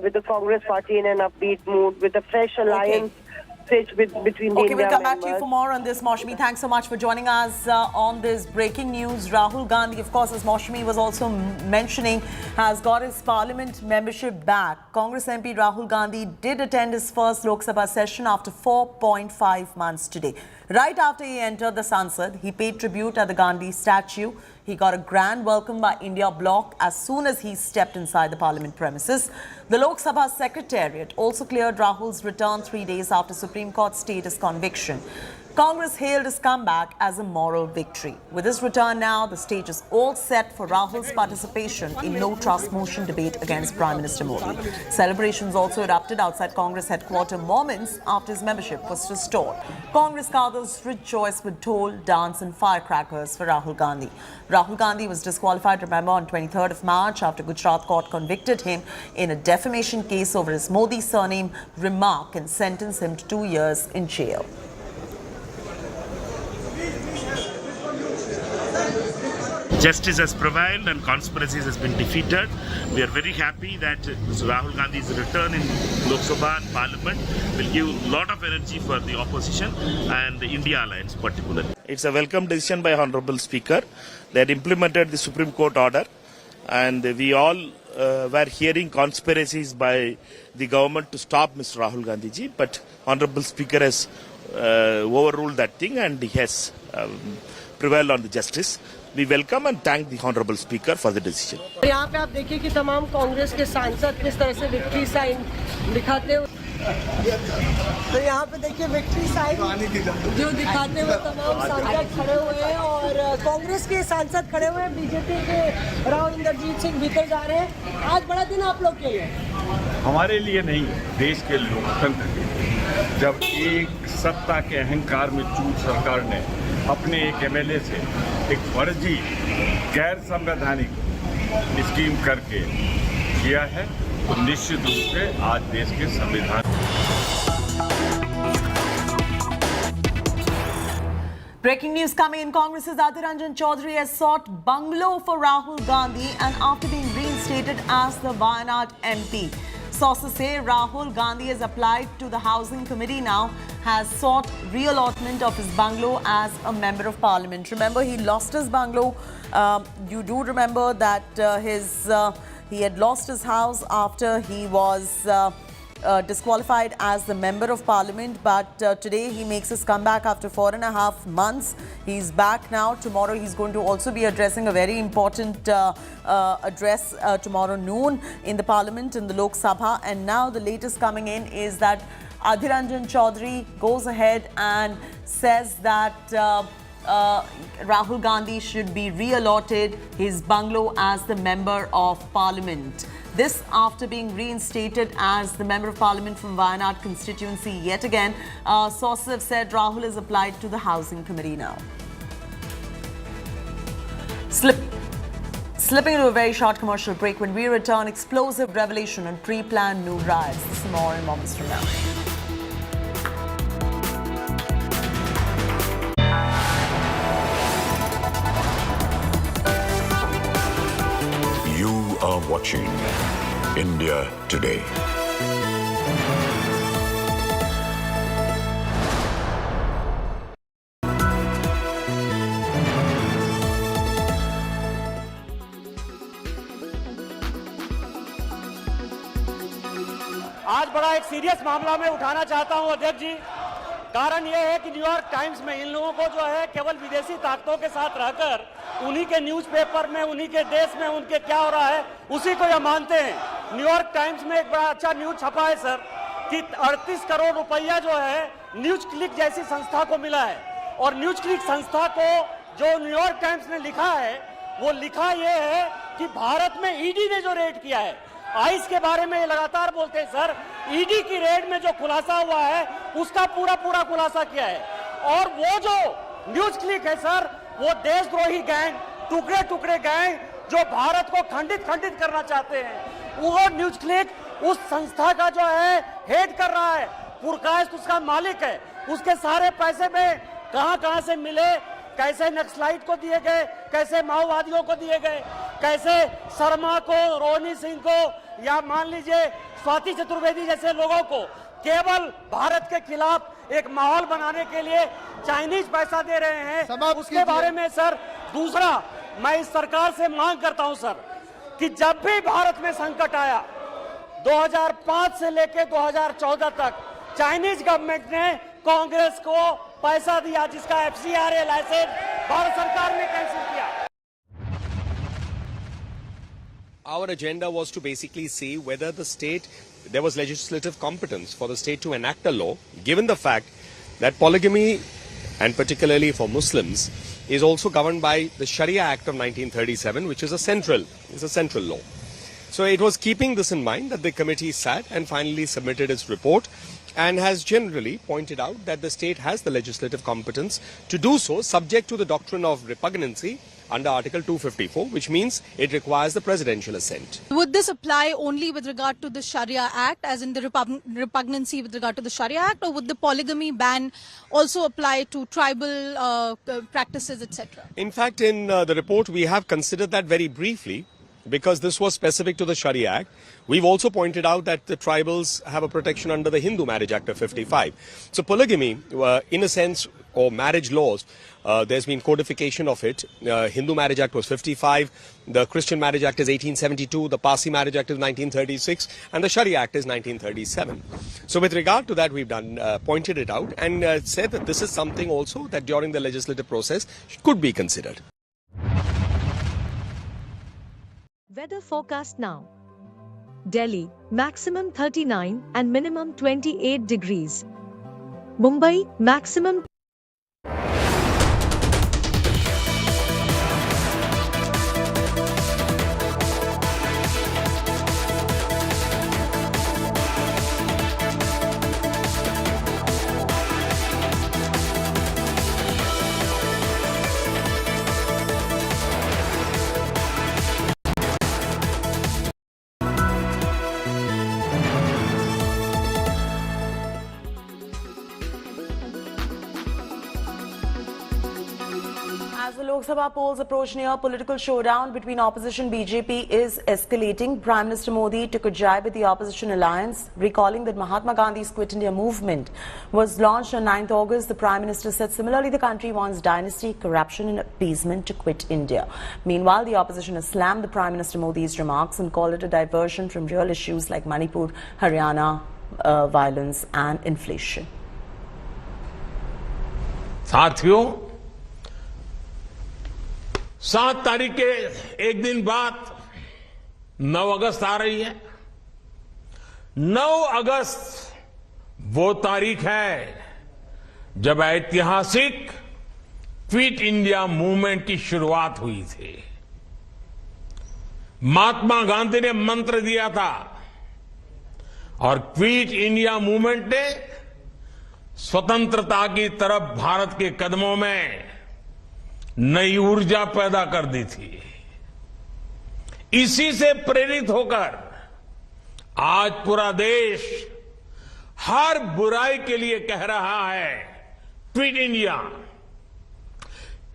with the Congress party in an upbeat mood, with a fresh alliance between the India we'll come members. back to you for more on this, Maushami. Thanks so much for joining us on this breaking news. Rahul Gandhi, of course, as Maushami was also mentioning, has got his parliament membership back. Congress MP Rahul Gandhi did attend his first Lok Sabha session after 4.5 months today. Right after he entered the Sansad, he paid tribute at the Gandhi statue. He got a grand welcome by India Bloc as soon as he stepped inside the parliament premises. The Lok Sabha Secretariat also cleared Rahul's return 3 days after Supreme Court stayed his conviction. Congress hailed his comeback as a moral victory. With his return now, the stage is all set for Rahul's participation in no trust motion debate against Prime Minister Modi. Celebrations also erupted outside Congress headquarters moments after his membership was restored. Congress cadres rejoiced with dhol, dance and firecrackers for Rahul Gandhi. Rahul Gandhi was disqualified, remember, on 23rd of March after Gujarat court convicted him in a defamation case over his Modi surname remark and sentenced him to 2 years in jail. Justice has prevailed and conspiracies has been defeated. We are very happy that Mr. Rahul Gandhi's return in Lok Sabha and Parliament will give a lot of energy for the opposition and the India Alliance particularly. It's a welcome decision by Honorable Speaker. They had implemented the Supreme Court order, and we all were hearing conspiracies by the government to stop Mr. Rahul Gandhi ji, but Honorable Speaker has overruled that thing and he has prevailed on the justice. We welcome and thank the Honorable Speaker for the decision. यहाँ पे आप देखिए कि तमाम कांग्रेस के सांसद किस तरह से विक्ट्री साइन दिखाते हुए, तो यहाँ पे देखिए विक्ट्री साइन जो दिखाते हुए तमाम सांसद खड़े हुए हैं और कांग्रेस के सांसद खड़े हुए हैं, बीजेपी के राव इंद्रजीत सिंह भीतर जा रहे हैं। आज बड़ा दिन आप लोग के लिए, हमारे लिए नहीं, देश के लोकतंत्र के लिए। जब एक सत्ता के अहंकार में चूर सरकार ने अपने एक एमएलए से एक फर्जी गैर संवैधानिक स्कीम करके किया है, तो निश्चित रूप से आज देश के संविधान। Breaking news coming in. Congress's Adhir Ranjan Chaudhary has sought bungalow for Rahul Gandhi and after being reinstated as the Wayanad MP. Sources say Rahul Gandhi has applied to the Housing Committee now, has sought reallotment of his bungalow as a Member of Parliament. Remember, he lost his bungalow. You do remember that he had lost his house after he was disqualified as the Member of Parliament, but today he makes his comeback after 4.5 months. He's back now. Tomorrow he's going to also be addressing a very important address tomorrow noon in the Parliament, in the Lok Sabha. And now the latest coming in is that Adhir Ranjan Chaudhary goes ahead and says that Rahul Gandhi should be reallotted his bungalow as the Member of Parliament. This after being reinstated as the Member of Parliament from Wayanad constituency yet again. Sources have said Rahul has applied to the Housing Committee now. Slip Slipping into a very short commercial break. When we return, explosive revelation and pre-planned new riots. This is more in moments from now. You are watching India Today. आज बड़ा एक serious मामला मैं उठाना चाहता हूं अध्यक्ष जी। कारण यह है कि न्यूयॉर्क टाइम्स में इन लोगों को जो है केवल विदेशी ताकतों के साथ रहकर उन्हीं के न्यूज़पेपर में, उन्हीं के देश में उनके क्या हो रहा है उसी को यह मानते हैं। न्यूयॉर्क टाइम्स में एक बड़ा अच्छा न्यूज छपा है सर कि 38 करोड़ रुपया जो है न्यूज क्लिक जैसी संस्था को मिला है। और न्यूज क्लिक संस्था को जो न्यूयॉर्क टाइम्स ने लिखा है वो लिखा यह है कि भारत में ईडी ने जो रेड किया है, आइस के बारे में लगातार बोलते हैं सर, ईडी की रेड में जो खुलासा हुआ है उसका पूरा खुलासा किया है। और वो जो न्यूज क्लिक है सर, वो देशद्रोही गैंग, टुकड़े गैंग जो भारत को खंडित करना चाहते हैं, वो न्यूज क्लिक उस संस्था का जो है हेड कर रहा है, पुरकायस्त उसका मालिक है। उसके सारे पैसे में कहां से मिले, कैसे नक्सलाइट को दिए गए, कैसे माओवादियों को दिए गए, कैसे शर्मा को, रोहिणी सिंह को या मान लीजिए स्वाति चतुर्वेदी जैसे लोगों को केवल भारत के खिलाफ एक माहौल बनाने के लिए चाइनीज पैसा दे रहे हैं, उसके बारे में सर। दूसरा, मैं इस सरकार से मांग करता हूं सर कि जब भी भारत में संकट आया 2005 से लेकर 2014 तक चाइनीज गवर्नमेंट ने कांग्रेस को पैसा दिया, जिसका FCRA लाइसेंस भारत सरकार ने कैंसिल किया। Our agenda was to basically see whether there was legislative competence for the state to enact a law, given the fact that polygamy, and particularly for Muslims, is also governed by the Sharia Act of 1937, which is a central law. So it was keeping this in mind that the committee sat and finally submitted its report, and has generally pointed out that the state has the legislative competence to do so, subject to the doctrine of repugnancy under Article 254, which means it requires the presidential assent. Would this apply only with regard to the Sharia Act, as in the repugnancy with regard to the Sharia Act, or would the polygamy ban also apply to tribal practices, etc.? In fact, in the report, we have considered that very briefly, because this was specific to the Sharia Act. We've also pointed out that the tribals have a protection under the Hindu Marriage Act of 55. So polygamy, in a sense, or marriage laws, there's been codification of it. Hindu Marriage Act was 55, the Christian Marriage Act is 1872, the Parsi Marriage Act is 1936, and the Sharia Act is 1937. So with regard to that, we've pointed it out and said that this is something also that during the legislative process could be considered. Weather forecast now. Delhi, maximum 39 and minimum 28 degrees. Mumbai, maximum As the Lok Sabha polls approach near, political showdown between opposition BJP is escalating. Prime Minister Modi took a jab at the opposition alliance, recalling that Mahatma Gandhi's Quit India movement was launched on 9th August. The Prime Minister said similarly the country wants dynasty, corruption and appeasement to quit India. Meanwhile, the opposition has slammed the Prime Minister Modi's remarks and called it a diversion from real issues like Manipur, Haryana, violence and inflation. साथियों, 7 तारीख के एक दिन बाद 9 अगस्त आ रही है। 9 अगस्त वो तारीख है जब ऐतिहासिक क्विट इंडिया मूवमेंट की शुरुआत हुई थी। महात्मा गांधी ने मंत्र दिया था और क्विट इंडिया मूवमेंट ने स्वतंत्रता की तरफ भारत के कदमों में नई ऊर्जा पैदा कर दी थी। इसी से प्रेरित होकर आज पूरा देश हर बुराई के लिए कह रहा है क्विट इंडिया।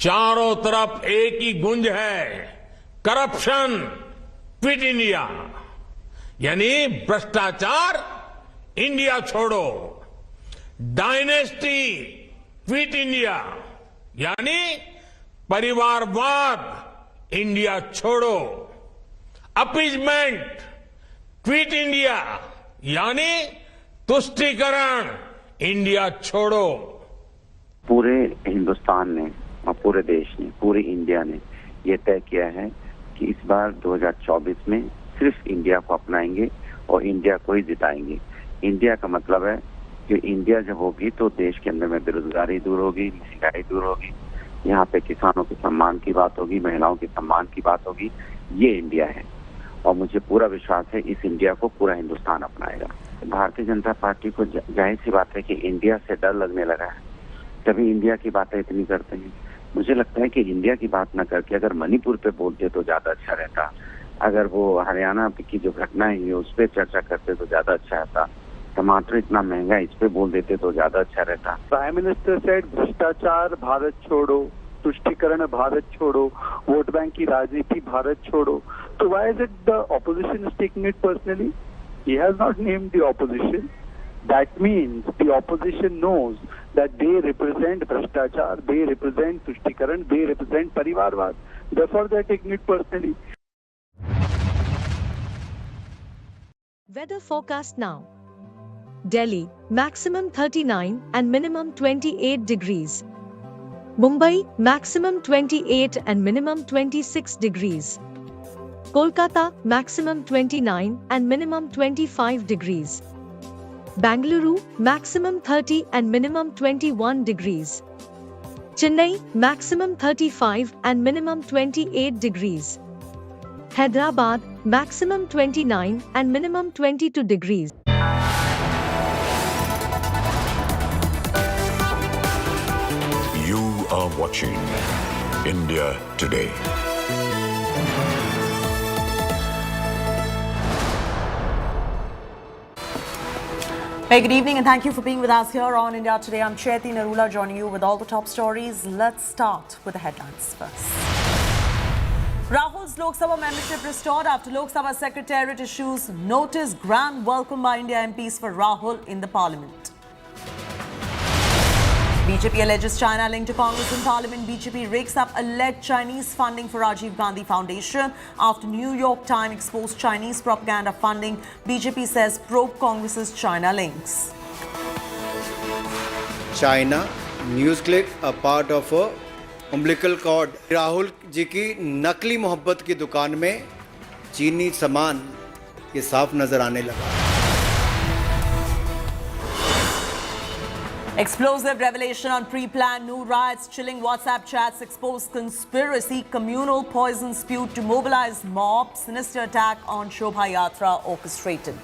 चारों तरफ एक ही गुंज है, करप्शन क्विट इंडिया, यानी भ्रष्टाचार इंडिया छोड़ो, डायनेस्टी क्विट इंडिया, यानी परिवारवाद इंडिया छोड़ो, अपीजमेंट क्विट इंडिया, यानी तुष्टीकरण इंडिया छोड़ो। पूरे हिंदुस्तान ने और पूरे देश ने, पूरी इंडिया ने ये तय किया है कि इस बार 2024 में सिर्फ इंडिया को अपनाएंगे और इंडिया को ही जिताएंगे। इंडिया का मतलब है कि इंडिया जब होगी तो देश के अंदर में बेरोजगारी दूर होगी, महंगाई दूर होगी, यहाँ पे किसानों के सम्मान की बात होगी, महिलाओं के सम्मान की बात होगी। ये इंडिया है और मुझे पूरा विश्वास है इस इंडिया को पूरा हिंदुस्तान अपनाएगा। भारतीय जनता पार्टी को जाहिर सी बात है कि इंडिया से डर लगने लगा है, तभी इंडिया की बातें इतनी करते हैं। मुझे लगता है कि इंडिया की बात न करके अगर मणिपुर पे बोलते तो ज्यादा अच्छा रहता, अगर वो हरियाणा की जो घटनाएं हुई उस पर चर्चा करते तो ज्यादा अच्छा रहता, टमाटर इतना महंगा इस पे बोल देते तो ज्यादा अच्छा रहता। प्राइम मिनिस्टर सेड भ्रष्टाचार भारत छोड़ो, तुष्टीकरण भारत छोड़ो, वोट बैंक की राजनीति भारत छोड़ो। तो why is it the opposition is taking it personally? He has not named the opposition. That means the opposition knows that they represent Bhrashtachar, they represent Tushtikarana, they represent Parivarvad. Therefore, they are taking it personally. Weather forecast now. Delhi, maximum 39 and minimum 28 degrees. Mumbai, maximum 28 and minimum 26 degrees. Kolkata, maximum 29 and minimum 25 degrees. Bangalore, maximum 30 and minimum 21 degrees. Chennai, maximum 35 and minimum 28 degrees. Hyderabad, maximum 29 and minimum 22 degrees. You are watching India Today. Hey, good evening and thank you for being with us here on India Today. I'm Chaiti Narula joining you with all the top stories. Let's start with the headlines first. Rahul's Lok Sabha membership restored after Lok Sabha Secretariat issues notice. Grand welcome by India MPs for Rahul in the parliament. BJP alleges China linked to Congress in Parliament. BJP rakes up alleged Chinese funding for Rajiv Gandhi Foundation after New York Times exposed Chinese propaganda funding. BJP says probe Congress's China links. China news clip a part of a umbilical cord. Rahul ji की नकली मोहब्बत की दुकान में चीनी सामान ये साफ नजर आने लगा. Explosive revelation on pre-planned new riots, chilling WhatsApp chats, exposed conspiracy, communal poison spewed to mobilize mob, sinister attack on Shobha Yatra orchestrated.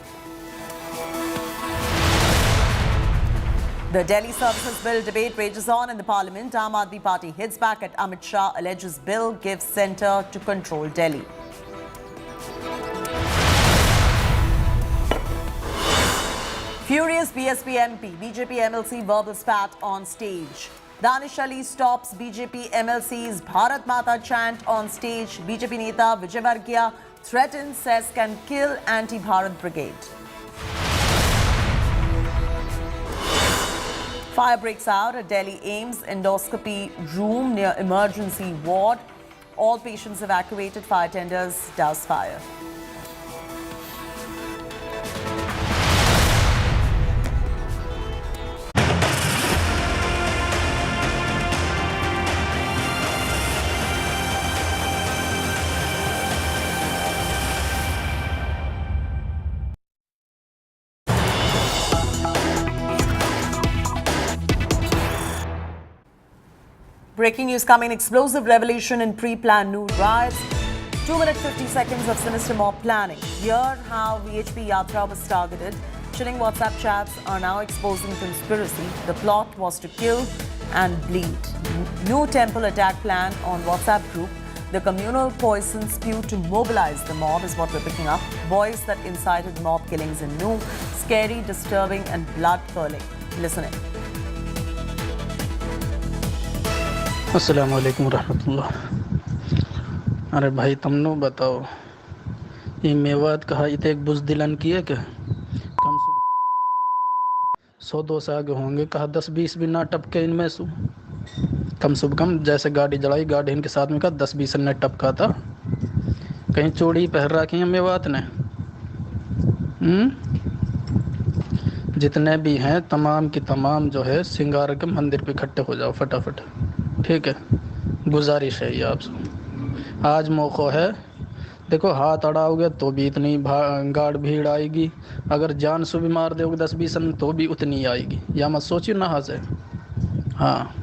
The Delhi Services Bill debate rages on in the Parliament. Aam Aadmi Party hits back at Amit Shah, alleges bill gives centre to control Delhi. Furious BSP MP, BJP MLC verbal spat on stage. Danish Ali stops BJP MLC's Bharat Mata chant on stage. BJP Neta Vijay Vargiya threatens, says can kill anti-Bharat brigade. Fire breaks out at Delhi AIIMS endoscopy room near emergency ward. All patients evacuated. Fire tenders douse fire. Breaking news coming, explosive revelation in pre-planned new riots. 2 minutes 50 seconds of sinister mob planning. Here how VHP Yatra was targeted. Chilling WhatsApp chats are now exposing conspiracy. The plot was to kill and bleed. New temple attack plan on WhatsApp group. The communal poison spewed to mobilize the mob is what we're picking up. Voice that incited mob killings in New. Scary, disturbing and blood-curdling. Listen in. अस्सलाम वालेकुम रहमतुल्लाह। अरे भाई तुमनो बताओ, ये मेवात कहा इतने एक बुजदिलन किए के कम से 100-200 आगे होंगे, कहा 10-20 भी ना टपके इनमें से कम से कम। जैसे गाड़ी जलाई, गाड़ी इनके साथ में कहा 10-20 ने टपका था। कहीं चूड़ी पहन रखी है मेवात ने। जितने भी हैं तमाम की तमाम जो है सिंगार के मंदिर पे इकट्ठे हो जाओ फटाफट, ठीक है। गुजारिश है ये आपसे, आज मौका है। देखो हाथ अड़ाओगे तो भी इतनी गाड़ भीड़ आएगी, अगर जान से भी मार दोगे 10-20 तो भी उतनी आएगी, या मत सोचिए ना से। हाँ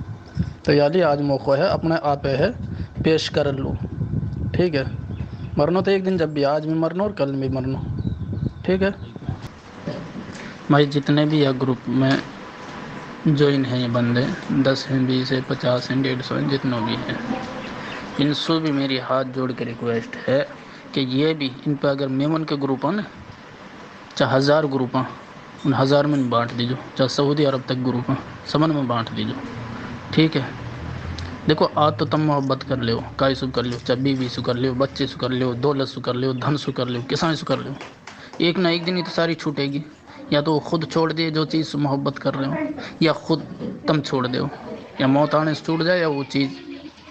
तो यानी आज मौका है, अपने आप है पेश कर लो, ठीक है। मरना तो एक दिन जब भी, आज भी मरना और कल भी मरना, ठीक है भाई। जितने भी है ग्रुप में ज्वाइन हैं ये बंदे, 10 हैं, 20 हैं, 50 हैं, 150 हैं, जितनों भी हैं, इनसे भी मेरी हाथ जोड़ के रिक्वेस्ट है कि ये भी इन पर अगर मेमन के ग्रुप हैं ना, चाहे 1000 ग्रुप हैं, उन 1000 में बांट दीजिए, चाहे सऊदी अरब तक ग्रुप हैं, सबन में बांट दीजिए, ठीक है। देखो आज तो तुम मोहब्बत कर लो, काई सु कर लो, चाहे बीवी से कर लो, बच्चे से कर लो, दौलत से कर लो, धन से कर लो, किसान से कर लो, एक ना एक दिन ही तो सारी छूटेगी। या तो खुद छोड़ दे जो चीज़ से मोहब्बत कर रहे हो, या खुद तुम छोड़ दो, या मौत आने से छूट जाए, या वो चीज़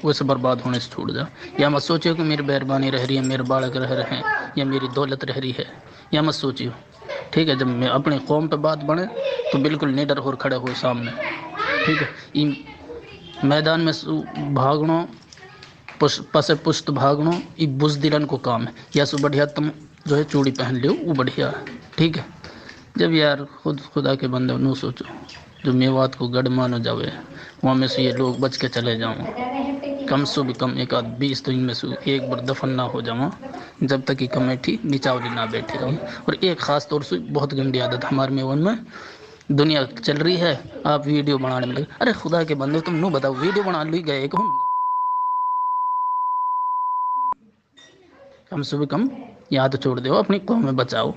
वैसे बर्बाद होने से छूट जाए। या मत सोचियो कि मेरी मेहरबानी रह रही है, मेरे बालक रह रहे हैं, या मेरी दौलत रह रही है, या मत सोचियो, ठीक है। जब मैं अपनी कौम पे बात बने तो बिल्कुल निडर होकर खड़े हो सामने, ठीक है। इन मैदान में भागनो, पसे पुष्ट भागनो, ये बुजदिलन को काम है। या सो बढ़िया तुम जो है चूड़ी पहन लियो, वो बढ़िया है, ठीक है। जब यार खुदा के बंदे न सोचो, जो मेवात को गढ़ मानो जावे, वहाँ में से ये लोग बच के चले जाऊँ, कम से भी कम 1-20 तो इनमें से एक बार दफन ना हो जाऊँ, जब तक कि कमेटी निचावली ना बैठे जाऊँ। और एक ख़ास तौर से बहुत गंदी आदत हमारे मेवन में, दुनिया चल रही है, आप वीडियो बनाने में लगे। अरे खुदा के बंदे तुम नो बताओ, वीडियो बना ली गए कौन? कम से भी कम याद छोड़ दो, अपनी कौम में बचाओ,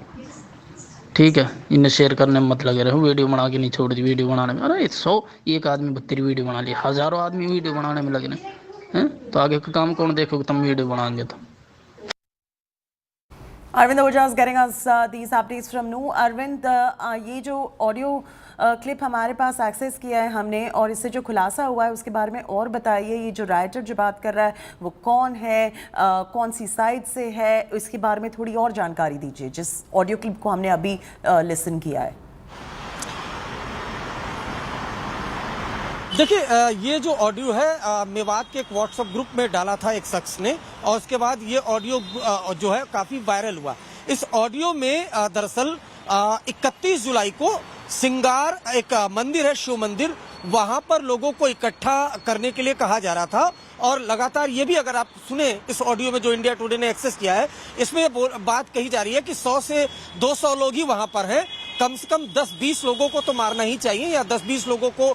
ठीक है। इन्हें शेयर करने में मत लगे रहो, वीडियो बना के नहीं छोड़ दी, वीडियो बनाने में। अरे 100 एक आदमी 32 वीडियो बना लिया, हज़ारों आदमी वीडियो बनाने में लगे हैं, तो आगे का काम कौन देखोगे तुम वीडियो बनाएंगे तो। Arvind Oja is getting us these updates from Nu. Arvind, ये जो ऑडियो क्लिप हमारे पास एक्सेस किया है हमने, और इससे जो खुलासा हुआ है उसके बारे में और बताइए। ये जो राइटर जो बात कर रहा है वो कौन है, कौन सी साइड से है, इसके बारे में थोड़ी और जानकारी दीजिए, जिस ऑडियो क्लिप को हमने अभी लिसन किया है। देखिए, ये जो ऑडियो है मेवात के एक व्हाट्सएप ग्रुप में डाला था एक शख्स ने, और उसके बाद ये ऑडियो जो है काफी वायरल हुआ। इस ऑडियो में दरअसल 31 जुलाई को सिंगार एक मंदिर है, शिव मंदिर, वहां पर लोगों को इकट्ठा करने के लिए कहा जा रहा था। और लगातार ये भी अगर आप सुने इस ऑडियो में जो इंडिया टुडे ने एक्सेस किया है, इसमें ये बात कही जा रही है कि 100 से 200 लोग ही वहां पर हैं, कम से कम 10-20 लोगों को तो मारना ही चाहिए, या 10-20 लोगों को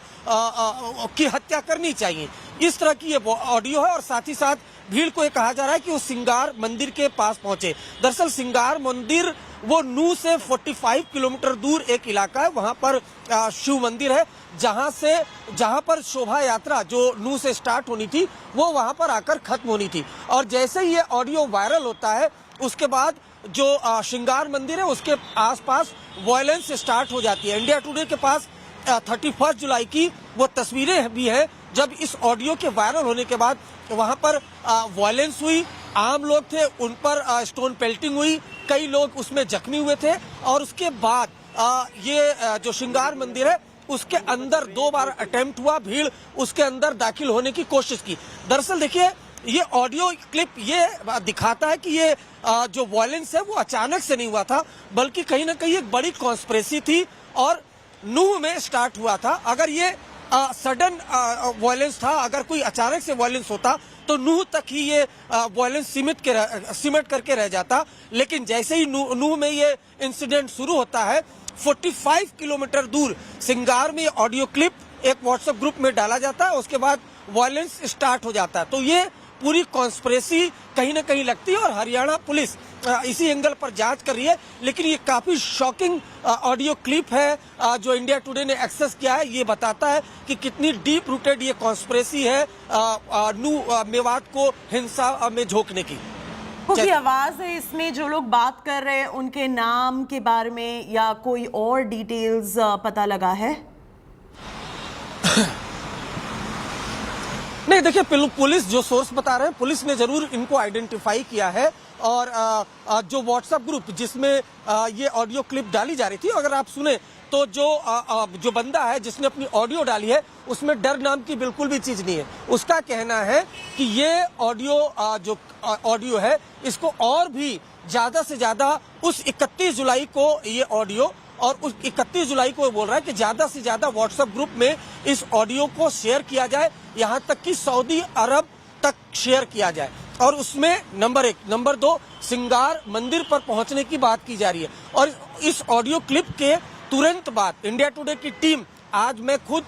की हत्या करनी चाहिए। इस तरह की ये ऑडियो है। और साथ ही साथ भीड़ को ये कहा जा रहा है कि वो सिंगार मंदिर के पास पहुंचे। दरअसल सिंगार मंदिर वो नू से 45 किलोमीटर दूर एक इलाका है, वहां पर शिव मंदिर है, जहां पर शोभा यात्रा जो नू से स्टार्ट होनी थी वो वहां पर आकर खत्म होनी थी। और जैसे ही ये ऑडियो वायरल होता है, उसके बाद जो श्रृंगार मंदिर है उसके आसपास वायलेंस स्टार्ट हो जाती है। इंडिया टुडे के पास 31 जुलाई की वो तस्वीरें भी हैं, जब इस ऑडियो के वायरल होने के बाद वहां पर वायलेंस हुई, आम लोग थे उन पर स्टोन पेल्टिंग हुई, कई लोग उसमें जख्मी हुए थे। और उसके बाद ये जो श्रृंगार मंदिर है उसके अंदर 2 बार अटेम्प्ट हुआ, भीड़ उसके अंदर दाखिल होने की कोशिश की। दरअसल देखिए, ये ऑडियो क्लिप ये दिखाता है कि ये जो वायलेंस है वो अचानक से नहीं हुआ था, बल्कि कहीं ना कहीं एक बड़ी कॉन्स्पिरेसी थी और नूह में स्टार्ट हुआ था। अगर ये सडन वायलेंस था, अगर कोई अचानक से वायलेंस होता तो नूह तक ही ये वायलेंस सिमट करके रह जाता। लेकिन जैसे ही नूह में ये इंसिडेंट शुरू होता है, 45 किलोमीटर दूर सिंगार में ऑडियो क्लिप एक व्हाट्सएप ग्रुप में डाला जाता है, उसके बाद वायलेंस स्टार्ट हो जाता है। तो ये पूरी कॉन्स्पिरेसी कहीं ना कहीं लगती है और हरियाणा पुलिस इसी एंगल पर जांच कर रही है। लेकिन ये काफी शॉकिंग ऑडियो क्लिप है जो इंडिया टुडे ने एक्सेस किया है। ये बताता है कि कितनी डीप रूटेड ये कॉन्स्पिरेसी है मेवात को हिंसा में झोंकने की। की आवाज है इसमें, जो लोग बात कर रहे हैं उनके नाम के बारे में या कोई और डिटेल्स पता लगा है? नहीं, देखिए पुलिस जो सोर्स बता रहे हैं, पुलिस ने जरूर इनको आइडेंटिफाई किया है और जो व्हाट्सएप ग्रुप जिसमें ये ऑडियो क्लिप डाली जा रही थी, अगर आप सुने तो जो बंदा है जिसने अपनी ऑडियो डाली है उसमें डर नाम की बिल्कुल भी चीज नहीं है। उसका कहना है कि ये ऑडियो है इसको और भी ज्यादा से ज्यादा उस 31 जुलाई को ये ऑडियो और उस 31 जुलाई को बोल रहा है कि ज्यादा से ज्यादा व्हाट्सएप ग्रुप में इस ऑडियो को शेयर किया जाए, यहाँ तक कि सऊदी अरब तक शेयर किया जाए और उसमें नंबर 1, नंबर 2 सिंगार मंदिर पर पहुंचने की बात की जा रही है। और इस ऑडियो क्लिप के तुरंत बाद इंडिया टुडे की टीम, आज मैं खुद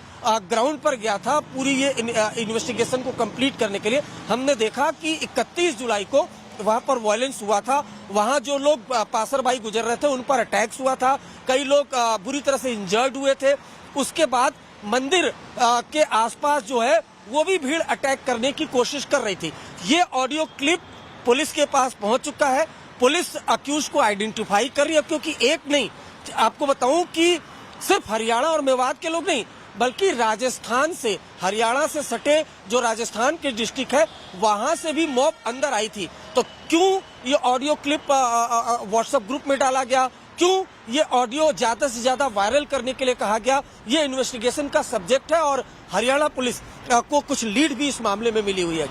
ग्राउंड पर गया था पूरी ये इन्वेस्टिगेशन को कंप्लीट करने के लिए, हमने देखा कि 31 जुलाई को वहां पर वायलेंस हुआ था, वहां जो लोग पासरबाई गुजर रहे थे उन पर अटैक्स हुआ था, कई लोग बुरी तरह से इंजर्ड हुए थे। उसके बाद मंदिर के आसपास जो है वो भी भीड़ अटैक करने की कोशिश कर रही थी। ये ऑडियो क्लिप पुलिस के पास पहुंच चुका है, पुलिस अक्यूज को आइडेंटिफाई कर रही है, क्योंकि एक नहीं, आपको बताऊं कि सिर्फ हरियाणा और मेवात के लोग नहीं बल्कि राजस्थान से, हरियाणा से सटे जो राजस्थान के डिस्ट्रिक्ट है वहां से भी मॉब अंदर आई थी। तो क्यों ये ऑडियो क्लिप व्हाट्सएप ग्रुप में डाला गया, क्यों ये ऑडियो ज्यादा से ज्यादा वायरल करने के लिए कहा गया, ये इन्वेस्टिगेशन का सब्जेक्ट है और हरियाणा पुलिस को कुछ लीड भी इस मामले में मिली हुई है।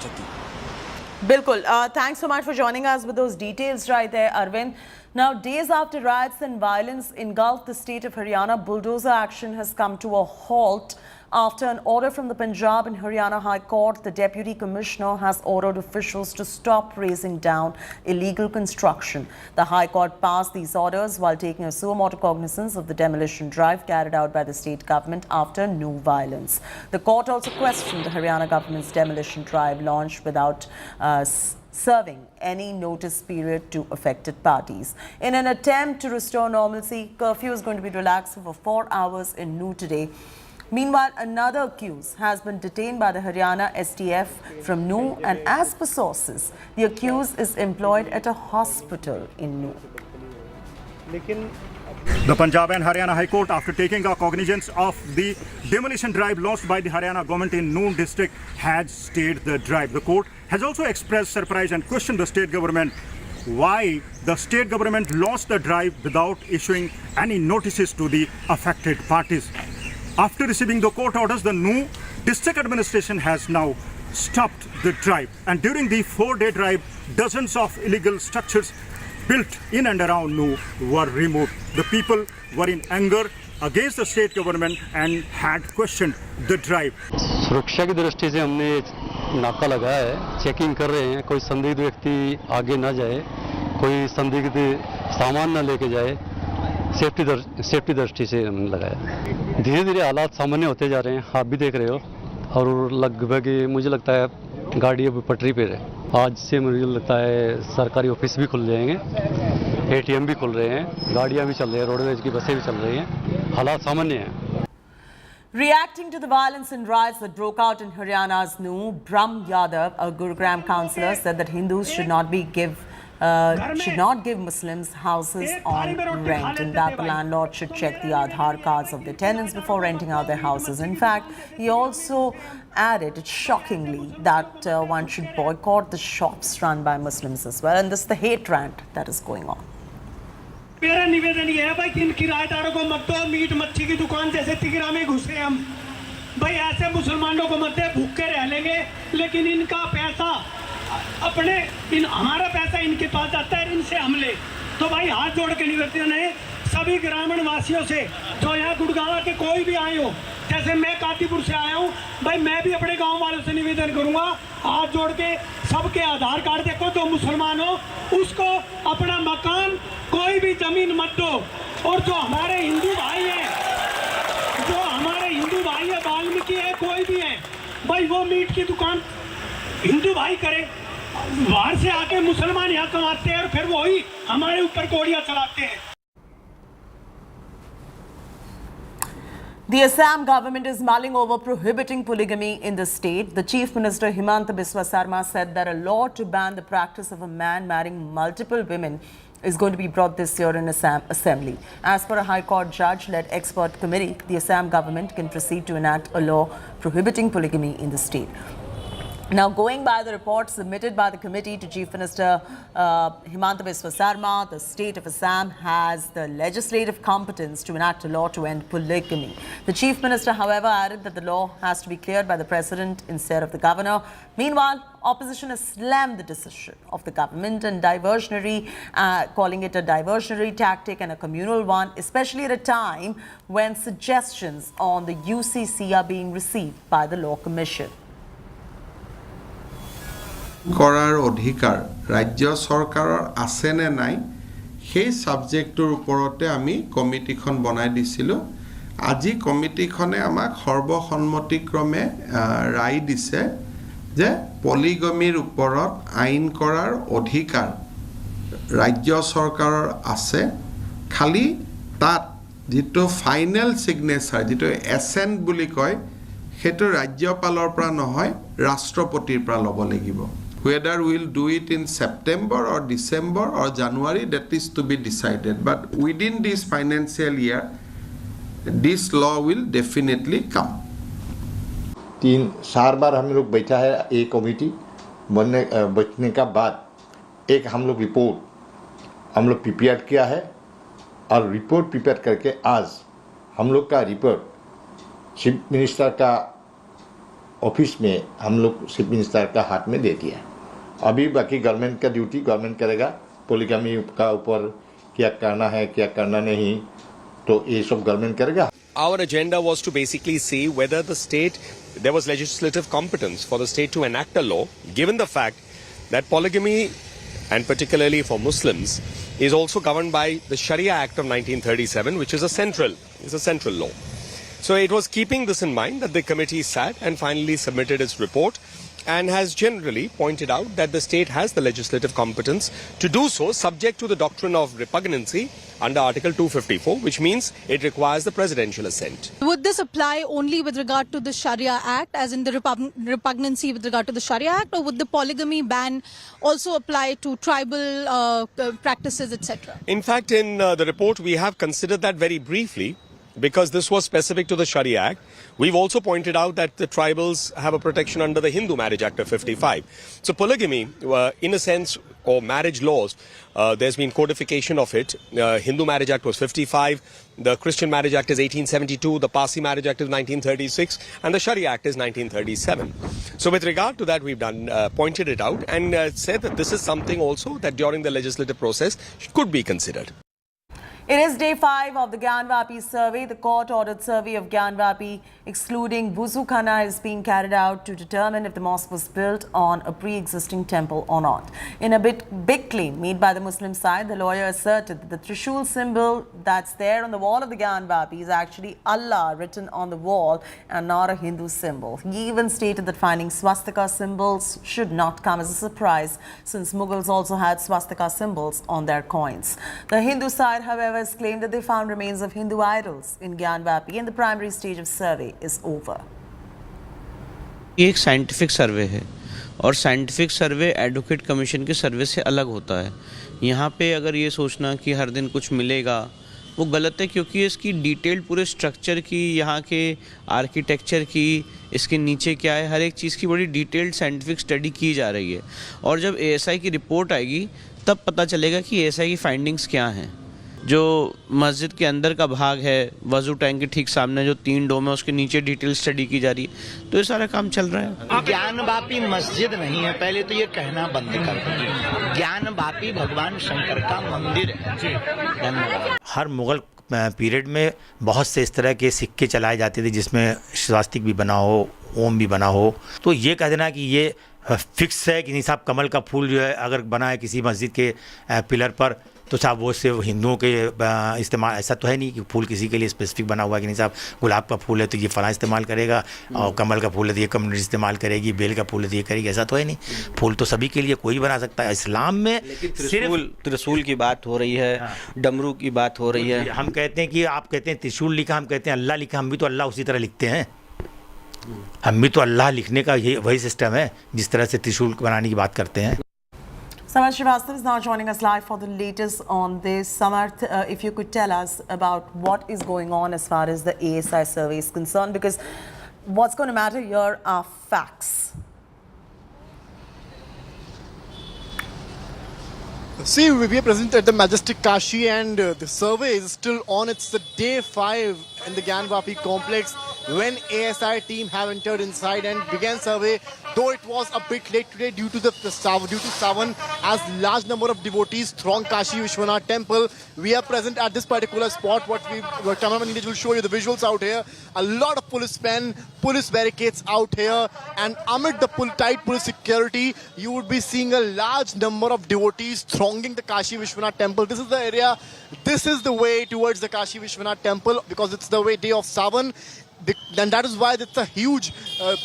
Bilkul. Thanks so much for joining us with those details right there, Arvind. Now, days after riots and violence engulfed the state of Haryana, bulldozer action has come to a halt. After an order from the Punjab and Haryana High Court, the Deputy Commissioner has ordered officials to stop raising down illegal construction. The High Court passed these orders while taking a suo motu cognizance of the demolition drive carried out by the state government after new violence. The court also questioned the Haryana government's demolition drive launched without serving any notice period to affected parties. In an attempt to restore normalcy, curfew is going to be relaxed for 4 hours in New today. Meanwhile, another accused has been detained by the Haryana STF from New, and as per sources, the accused is employed at a hospital in New. The Punjab and Haryana High Court, after taking a cognizance of the demolition drive launched by the Haryana government in Noon district, has stayed the drive. The court has also expressed surprise and questioned the state government why the state government launched the drive without issuing any notices to the affected parties. After receiving the court orders, the Noon district administration has now stopped the drive. And during the 4-day drive, dozens of illegal structures built in and around Noon were removed. The people were in anger against the state government and had questioned the drive. सुरक्षा की दृष्टि से हमने नाका लगाया है, checking कर रहे हैं, कोई संदिग्ध व्यक्ति आगे ना जाए, कोई संदिग्ध सामान ना लेके जाए, सेफ्टी दृष्टि से हमने लगाया। धीरे धीरे हालात सामान्य होते जा रहे हैं, आप भी देख रहे हो, और लगभग मुझे लगता है गाड़ी अब पटरी पे है। आज से मुझे लगता है सरकारी ऑफिस भी खुल जाएंगे, ATM भी खुल रहे हैं, गाड़ियां भी चल रही हैं, रोडवेज की बसें भी चल रही हैं, हालात सामान्य हैं। Reacting to the violence and riots that broke out in Haryana's New, Brahm Yadav, a Gurugram councillor, said that Hindus should not give Muslims houses on rent, and that the landlord should check the Aadhaar cards of their tenants before renting out their houses. In fact, he also added, shockingly, that one should boycott the shops run by Muslims as well. And this is the hate rant that is going on. मेरा निवेदन ये है भाई, इन किराएदारों को मत दो, meet मच्छी की दुकान जैसे तिगरा में घुसे हम भाई, ऐसे मुसलमानों को मत दे, भूखे रह लेंगे, लेकिन इनका पैसा अपने हमारा पैसा इनके पास जाता है, इनसे हम ले। तो भाई हाथ जोड़ के निवेदन है सभी ग्रामीण वासियों से, जो यहाँ गुड़गांव के कोई भी आए हो, जैसे मैं कातीपुर से आया हूँ भाई, मैं भी अपने गांव वालों से निवेदन करूंगा, हाथ जोड़ के सबके आधार कार्ड देखो, जो मुसलमान हो उसको अपना मकान, कोई भी जमीन मत दो। और जो हमारे हिंदू भाई है, वाल्मीकि है, कोई भी है भाई, वो मीट की दुकान हिंदू भाई करें, बाहर से आके मुसलमान यहाँ कमाते हैं और फिर वही हमारे ऊपर गोलियां चलाते हैं। The Assam government is mulling over prohibiting polygamy in the state. The Chief Minister Himanta Biswa Sarma said that a law to ban the practice of a man marrying multiple women is going to be brought this year in Assam Assembly. As per a High Court judge-led expert committee, the Assam government can proceed to enact a law prohibiting polygamy in the state. Now, going by the report submitted by the committee to Chief Minister Himanta Biswa Sarma, the state of Assam has the legislative competence to enact a law to end polygamy. The Chief Minister, however, added that the law has to be cleared by the President instead of the Governor. Meanwhile, opposition has slammed the decision of the government and calling it a diversionary tactic and a communal one, especially at a time when suggestions on the UCC are being received by the Law Commission. কৰাৰ অধিকাৰ ৰাজ্য চৰকাৰৰ আছে নে নাই সেই সাবজেক্টৰ ওপৰতে আমি কমিটিখন বনাই দিছিলো আজি কমিটিখনে আমাক সৰ্বসন্মতিক্ৰমে ৰায় দিছে যে পলিগমিৰ ওপৰত আইন কৰাৰ অধিকাৰ ৰাজ্য চৰকাৰৰ আছে খালি তাত যেটো ফাইনাল সিগনেচাৰ যেটো এসেন্ট বুলি কয় হেতু ৰাজ্যপালৰ পৰা নহয় ৰাষ্ট্ৰপতিৰ পৰা ল'ব লাগিব Whether we'll do it in September or December or January, that is to be decided. But within this financial year, this law will definitely come. 3-4 बार हम लोग बैठा है एक कमेटी बैठने का बाद एक हम लोग रिपोर्ट हम लोग प्रिपेयर किया है और रिपोर्ट प्रिपेयर करके आज हम लोग का रिपोर्ट चीफ मिनिस्टर का ऑफिस में हम लोग चीफ मिनिस्टर का हाथ में दे दिया अभी बाकी गवर्नमेंट का ड्यूटी गवर्नमेंट करेगा पॉलीगमी का ऊपर क्या करना है क्या करना नहीं तो ये सब गवर्नमेंट करेगा Our agenda was to basically see whether there was legislative competence for the state to enact a law, given the fact that polygamy, and particularly for Muslims, is also governed by the Sharia Act of 1937, which is a central law. So it was keeping this in mind that the committee sat and finally submitted its report and has generally pointed out that the state has the legislative competence to do so subject to the doctrine of repugnancy under Article 254, which means it requires the presidential assent. Would this apply only with regard to the Sharia Act, as in the repugnancy with regard to the Sharia Act, or would the polygamy ban also apply to tribal practices, etc.? In fact, in the report, we have considered that very briefly, because this was specific to the Sharia Act. We've also pointed out that the tribals have a protection under the Hindu Marriage Act of 55. So polygamy, in a sense, or marriage laws, there's been codification of it. Hindu Marriage Act was 55, the Christian Marriage Act is 1872, the Parsi Marriage Act is 1936, and the Sharia Act is 1937. So with regard to that, we've pointed it out and said that this is something also that during the legislative process could be considered. It is day 5 of the Gyanvapi survey. The court-ordered survey of Gyanvapi, excluding Buzukhana, is being carried out to determine if the mosque was built on a pre-existing temple or not. In a big claim made by the Muslim side, the lawyer asserted that the Trishul symbol that's there on the wall of the Gyanvapi is actually Allah written on the wall and not a Hindu symbol. He even stated that finding swastika symbols should not come as a surprise, since Mughals also had swastika symbols on their coins. The Hindu side, however, has claimed that they found remains of Hindu idols in Gyanvapi and the primary stage of survey is over. ये एक scientific सर्वे है और scientific सर्वे advocate commission के सर्वे से अलग होता है. यहाँ पे अगर ये सोचना कि हर दिन कुछ मिलेगा वो गलत है, क्योंकि इसकी डिटेल्ड पूरे स्ट्रक्चर की, यहाँ के आर्किटेक्चर की, इसके नीचे क्या है, हर एक चीज़ की बड़ी डिटेल्ड साइंटिफिक स्टडी की जा रही है. और जब ASI की रिपोर्ट आएगी तब पता चलेगा कि ASI की फाइंडिंग्स क्या हैं. जो मस्जिद के अंदर का भाग है, वजू टैंक के ठीक सामने जो 3 डोम है, उसके नीचे डिटेल स्टडी की जा रही है. तो ये सारा काम चल रहा है. ज्ञानवापी मस्जिद नहीं है, पहले तो ये कहना बंद कर दीजिए. ज्ञानवापी भगवान शंकर का मंदिर है. धन्यवाद. हर मुगल पीरियड में बहुत से इस तरह के सिक्के चलाए जाते थे जिसमें स्वास्तिक भी बना हो, ओम भी बना हो. तो ये कह देना कि ये फिक्स है कि नहीं साहब, कमल का फूल जो है अगर बना है किसी मस्जिद के पिलर पर तो साहब वो सिर्फ हिंदुओं के इस्तेमाल, ऐसा तो है नहीं कि फूल किसी के लिए स्पेसिफिक बना हुआ है कि नहीं साहब गुलाब का फूल है तो ये फला इस्तेमाल करेगा, और कमल का फूल है तो ये कम्युनिटी इस्तेमाल करेगी, बेल का फूल है तो ये करेगी, ऐसा तो है नहीं। फूल तो सभी के लिए कोई बना सकता है। इस्लाम में त्रिशूल की बात हो रही है, डमरू की बात हो रही है। हम कहते हैं कि आप कहते हैं त्रिशूल लिखा, हम कहते हैं अल्लाह लिखा, हम भी तो अल्लाह उसी तरह लिखते हैं। हम भी तो अल्लाह लिखने का यही वही सिस्टम है जिस तरह से त्रिशूल बनाने की बात करते हैं। Samarth Srivastava is now joining us live for the latest on this. Samarth, if you could tell us about what is going on as far as the ASI survey is concerned, because what's going to matter here are facts. See, we are present at the Majestic Kashi and the survey is still on. It's the day 5 in the Gyanvapi complex when ASI team have entered inside and began survey. Though it was a bit late today due to Savan, as large number of devotees throng Kashi Vishwanath temple. We are present at this particular spot. What cameraman Neeraj will show you the visuals out here. A lot of policemen, police barricades out here, and amid the tight police security, you would be seeing a large number of devotees thronging the Kashi Vishwanath temple. This is the area. This is the way towards the Kashi Vishwanath temple because it's the way day of Savan. Then that is why it's a huge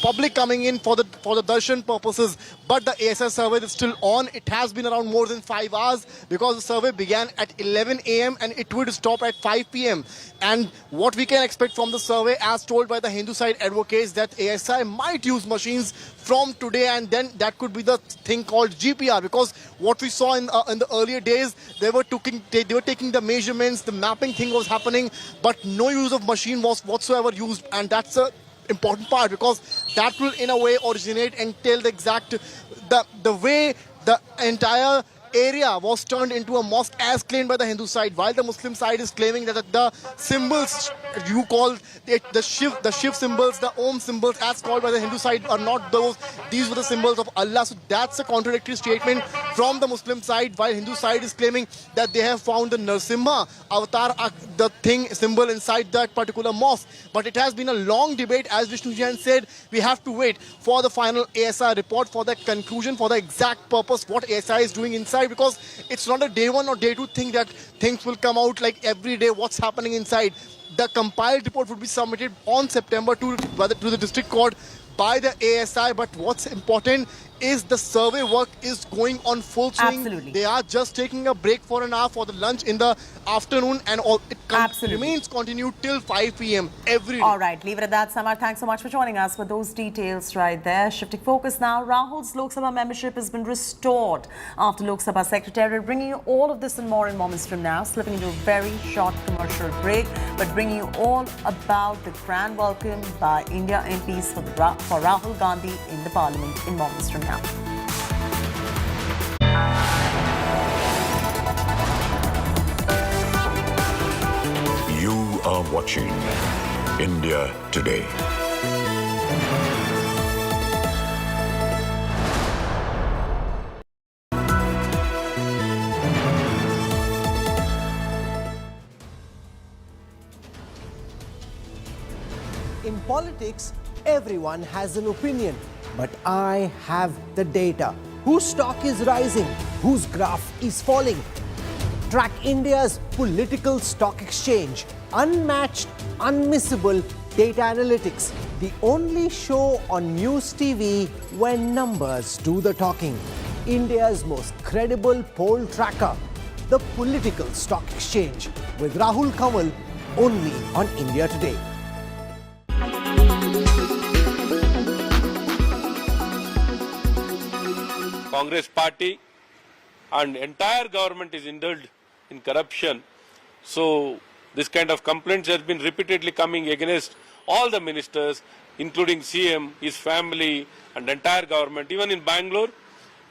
public coming in for the darshan purposes. But the ASI survey is still on. It has been around more than 5 hours because the survey began at 11 a.m. and it would stop at 5 p.m. And what we can expect from the survey, as told by the Hindu side advocates, that ASI might use machines from today, and then that could be the thing called GPR, because what we saw in the earlier days, they were taking the measurements, the mapping thing was happening, but no use of machine was whatsoever used, and that's a important part because that will in a way originate and tell the exact the way the entire area was turned into a mosque as claimed by the Hindu side, while the Muslim side is claiming that the symbols you call it the Shiv symbols, the Om symbols as called by the Hindu side are not those. These were the symbols of Allah. So that's a contradictory statement from the Muslim side, while Hindu side is claiming that they have found the Narsimha avatar, the thing symbol inside that particular mosque. But it has been a long debate. As Vishnu Jain said, we have to wait for the final ASI report, for the conclusion, for the exact purpose what ASI is doing inside, because it's not a day 1 or day 2 thing that things will come out like every day what's happening inside. The compiled report would be submitted on September to the district court by the ASI. But what's important is the survey work is going on full swing. Absolutely. They are just taking a break for an hour for the lunch in the afternoon, and it remains continued till 5 p.m. every day. All right, leave it at that. Samar, thanks so much for joining us for those details right there. Shifting focus now, Rahul's Lok Sabha membership has been restored after Lok Sabha Secretariat. Bringing you all of this and more in moments from now, slipping into a very short commercial break, but bringing you all about the grand welcome by India MPs for Rahul Gandhi in the Parliament in moments from now. You are watching India Today. In politics, everyone has an opinion, but I have the data. Whose stock is rising? Whose graph is falling? Track India's political stock exchange. Unmatched, unmissable data analytics. The only show on News TV when numbers do the talking. India's most credible poll tracker. The Political Stock Exchange with Rahul Kanwal, only on India Today. Congress party and entire government is indulged in corruption. So this kind of complaints has been repeatedly coming against all the ministers, including CM, his family and entire government. Even in Bangalore,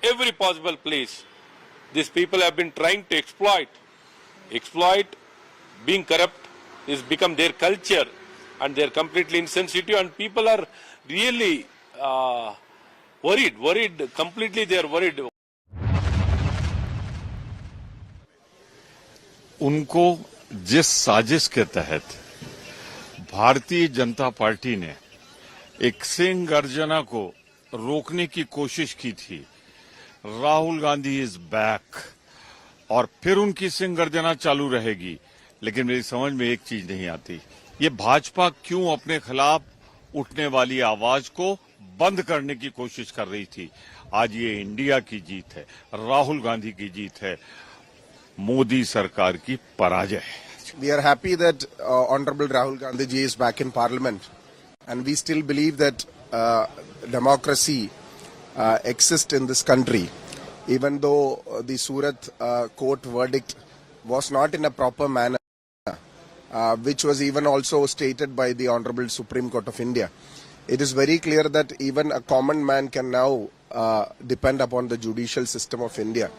every possible place, these people have been trying to exploit. Being corrupt is become their culture, and they are completely insensitive, and people are really worried, completely they are worried. उनको जिस साजिश के तहत Bharatiya Janata party ने एक सिंह गर्जना को रोकने की कोशिश की थी, राहुल गांधी इज बैक, और फिर उनकी सिंह गर्जना चालू रहेगी। लेकिन मेरी समझ में एक चीज नहीं आती, ये भाजपा क्यों अपने खिलाफ उठने वाली आवाज को बंद करने की कोशिश कर रही थी। आज ये इंडिया की जीत है, राहुल गांधी की जीत है, मोदी सरकार की पराजय है। We are happy that Honorable Rahul Gandhi ji is back in Parliament, and we still believe that democracy exists in this country, even though the Surat court verdict was not in a proper manner, which was even also stated by the Honorable Supreme Court of India. It is very clear that even a common man can now depend upon the judicial system of India.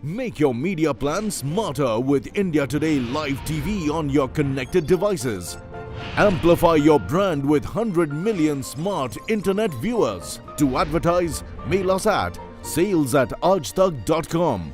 Make your media plan smarter with India Today Live TV on your connected devices. Amplify your brand with 100 million smart internet viewers. To advertise, mail us at sales@aajtak.com.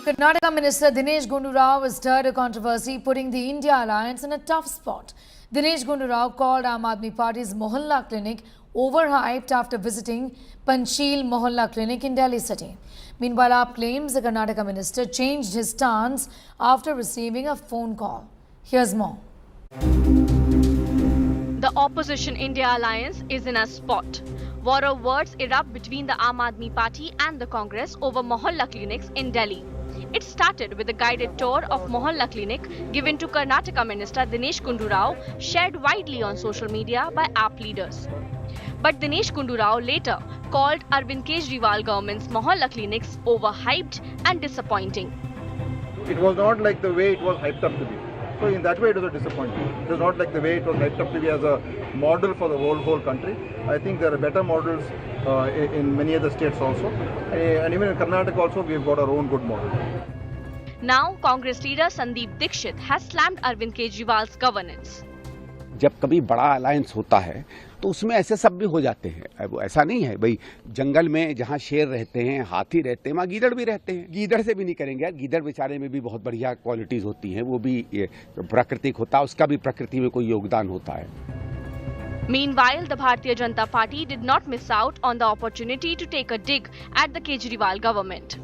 Karnataka Minister Dinesh Gundu Rao has stirred a controversy, putting the India alliance in a tough spot. Dinesh Gundu Rao called Aam Aadmi Party's Mohalla Clinic overhyped after visiting Panchsheel Mohalla Clinic in Delhi city. Meanwhile, AAP claims the Karnataka minister changed his stance after receiving a phone call. Here's more. The opposition India alliance is in a spot. War of words erupt between the Aam Aadmi Party and the Congress over Mohalla clinics in Delhi. It started with a guided tour of Mohalla clinic given to Karnataka Minister Dinesh Gundu Rao, shared widely on social media by AAP leaders. But Dinesh Gundu Rao later called Arvind Kejriwal government's Mohalla clinics overhyped and disappointing. It was not like the way it was hyped up to be. So in that way it was a disappointment. It was not like the way it was hyped up to be as a model for the whole country. I think there are better models in many other states also. And even in Karnataka also we've got our own good model. Now Congress leader Sandeep Dixit has slammed Arvind Kejriwal's governance. जब कभी बड़ा alliance होता है तो उसमें ऐसे सब भी हो जाते हैं। वो ऐसा नहीं है भाई, जंगल में जहाँ शेर रहते हैं, हाथी रहते हैं, वहाँ गीदड़ भी रहते हैं। गीदड़ से भी नहीं करेंगे यार, गीदड़ बेचारे में भी बहुत बढ़िया क्वालिटीज होती हैं, वो भी प्राकृतिक होता है, उसका भी प्रकृति में कोई योगदान होता है। Meanwhile, the Bharatiya Janata Party did not miss out on the opportunity to take a dig at the Kejriwal government.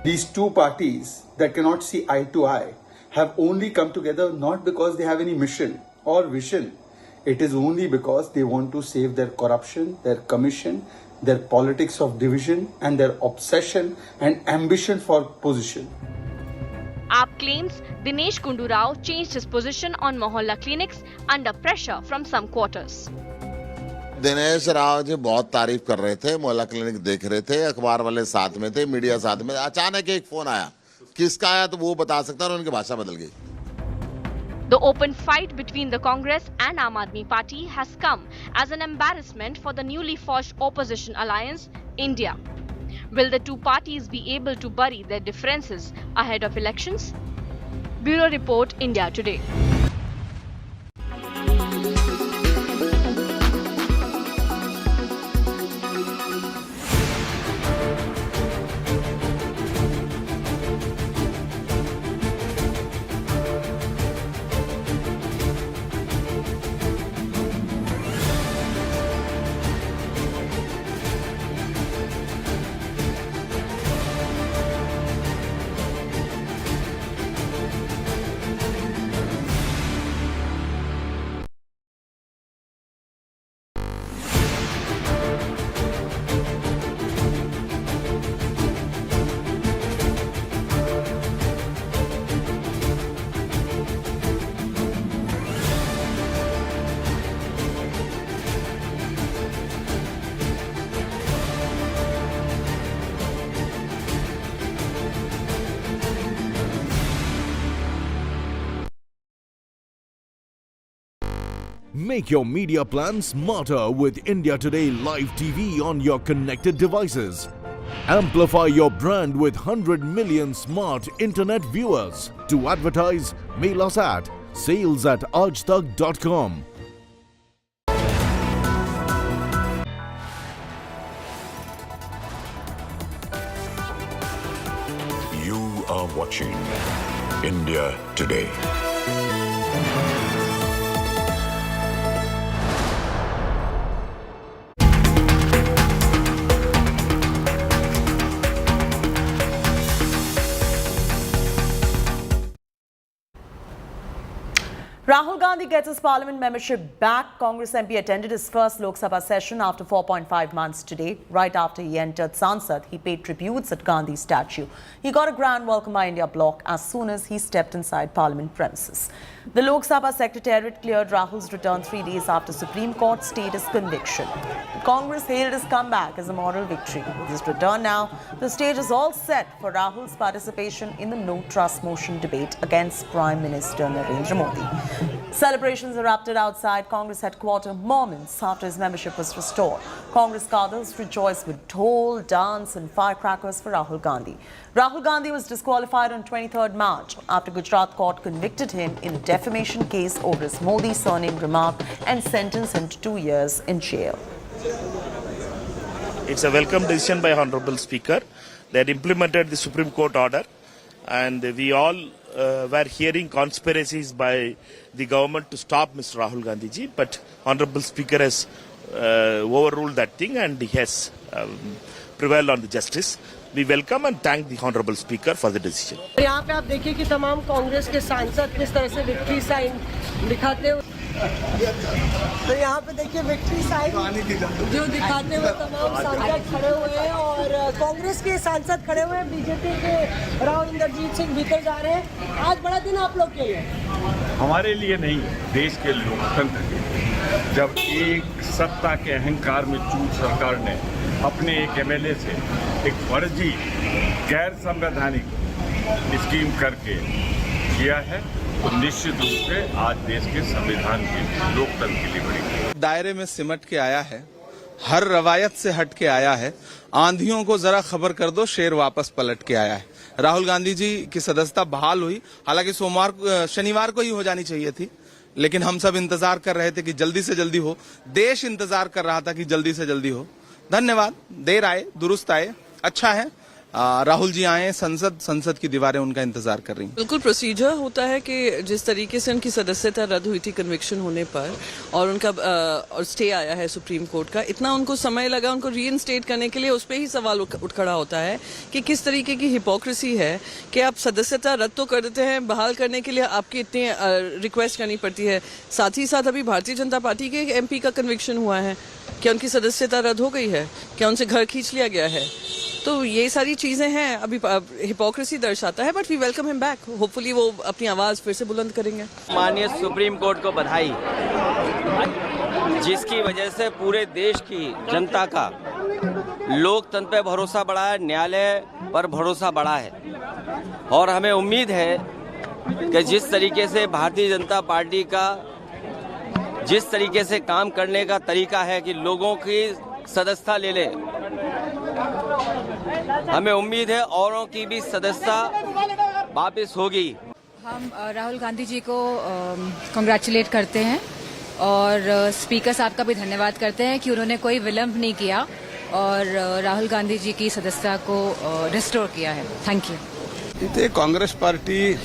These two parties that cannot see eye to eye have only come together not because they have any mission or vision. It is only because they want to save their corruption, their commission, their politics of division and their obsession and ambition for position. AAP claims Dinesh Gundu Rao changed his position on Mohalla clinics under pressure from some quarters. Dinesh Rao ji बहुत तारीफ कर रहे थे, मोहल्ला clinic देख रहे थे, अखबार वाले साथ में थे, मीडिया साथ में, अचानक एक फोन आया, किसका आया तो वो बता सकता है और उनकी भाषा बदल गई. The open fight between the Congress and Aam Aadmi Party has come as an embarrassment for the newly forged opposition alliance, India. Will the two parties be able to bury their differences ahead of elections? Bureau Report, India Today. Make your media plan smarter with India Today Live TV on your connected devices. Amplify your brand with 100 million smart internet viewers. To advertise, mail us at sales@aajtak.com. You are watching India Today. Rahul Gandhi gets his parliament membership back. Congress MP attended his first Lok Sabha session after 4.5 months today. Right after he entered Sansad, he paid tributes at Gandhi's statue. He got a grand welcome by India bloc as soon as he stepped inside parliament premises. The Lok Sabha secretariat cleared Rahul's return 3 days after Supreme Court stayed his conviction. Congress hailed his comeback as a moral victory. With his return now, the stage is all set for Rahul's participation in the no trust motion debate against Prime Minister Narendra Modi. Celebrations erupted outside Congress headquarters moments after his membership was restored. Congress cadres rejoiced with dhol, dance and firecrackers for Rahul Gandhi. Rahul Gandhi was disqualified on 23rd March after Gujarat court convicted him in a defamation case over his Modi surname remark and sentenced him to 2 years in jail. It's a welcome decision by Honorable Speaker that implemented the Supreme Court order, and we all were hearing conspiracies by the government to stop Mr. Rahul Gandhi ji, but Honorable Speaker has overruled that thing and he has prevailed on the justice. We welcome and thank the Honorable Speaker for the decision. यहाँ पे आप देखिए कि तमाम कांग्रेस के सांसद किस तरह से विक्ट्री साइन दिखाते हुए, तो यहाँ पे देखिए विक्ट्री साइन जो दिखाते हुए तमाम सांसद खड़े हुए हैं और कांग्रेस के सांसद खड़े हुए हैं, बीजेपी के राव इंद्रजीत सिंह भीतर जा रहे हैं। आज बड़ा दिन आप लोग के लिए, हमारे लिए नहीं, देश के लोकतंत्र के। जब एक सत्ता के अहंकार में चूक सरकार ने अपने एक एमएलए से एक फर्जी गैर संवैधानिक स्कीम करके किया है, तो निश्चित रूप से आज देश के संविधान के लोकतंत्र के लिए बड़ी दायरे में सिमट के आया है, हर रवायत से हट के आया है। आंधियों को जरा खबर कर दो, शेर वापस पलट के आया है। राहुल गांधी जी की सदस्यता बहाल हुई, हालांकि शनिवार को ही हो जानी चाहिए थी, लेकिन हम सब इंतजार कर रहे थे कि जल्दी से जल्दी हो, देश इंतजार कर रहा था कि जल्दी से जल्दी हो। धन्यवाद, देर आए दुरुस्त आए, अच्छा है। राहुल जी आए, संसद की दीवारें उनका इंतजार कर रही हैं। बिल्कुल प्रोसीजर होता है कि जिस तरीके से उनकी सदस्यता रद्द हुई थी कन्विक्शन होने पर, और उनका और स्टे आया है सुप्रीम कोर्ट का, इतना उनको समय लगा उनको रीइंस्टेट करने के लिए। उस पर ही सवाल उठ खड़ा होता है कि किस तरीके की हिपोक्रेसी है कि आप सदस्यता रद्द तो कर देते हैं, बहाल करने के लिए आपकी इतनी रिक्वेस्ट करनी पड़ती है। साथ ही साथ अभी भारतीय जनता पार्टी के MP का कन्विक्शन हुआ है, क्या उनकी सदस्यता रद्द हो गई है, क्या उनसे घर खींच लिया गया है? तो ये सारी चीजें हैं, अभी हिपोक्रेसी दर्शाता है, but we welcome him back. Hopefully वो अपनी आवाज फिर से बुलंद करेंगे। माननीय सुप्रीम कोर्ट को बधाई, जिसकी वजह से पूरे देश की जनता का लोकतंत्र पर भरोसा बढ़ा है, न्यायालय पर भरोसा बढ़ा है। और हमें उम्मीद है कि जिस तरीके से भारतीय जनता पार्टी का जिस तरीके से काम करने का तरीका है कि लोगों की सदस्यता ले ले, हमें उम्मीद है औरों की भी सदस्यता वापस होगी। हम राहुल गांधी जी को कांग्रेचुलेट करते हैं और स्पीकर साहब का भी धन्यवाद करते हैं कि उन्होंने कोई विलंब नहीं किया और राहुल गांधी जी की सदस्यता को रिस्टोर किया है। Thank you. कांग्रेस पार्टी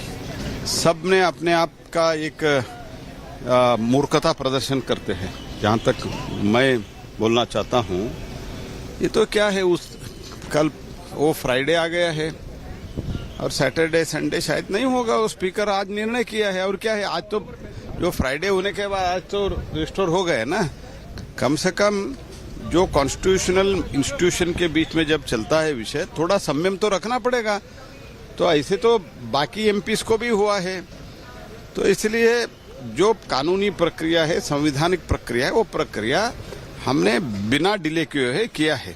सब ने अपने आप का एक मूर्खता प्रदर्शन करते हैं, जहाँ तक मैं बोलना चाहता हूँ। ये तो क्या है, उस कल वो फ्राइडे आ गया है और सैटरडे संडे शायद नहीं होगा। वो स्पीकर आज निर्णय किया है, और क्या है, आज तो जो फ्राइडे होने के बाद आज तो रिस्टोर हो गए ना। कम से कम जो कॉन्स्टिट्यूशनल इंस्टीट्यूशन के बीच में जब चलता है विषय, थोड़ा संयम तो रखना पड़ेगा। तो ऐसे तो बाकी MPs को भी हुआ है, तो इसलिए जो कानूनी प्रक्रिया है, संवैधानिक प्रक्रिया है, वो प्रक्रिया हमने बिना डिले किए किया है।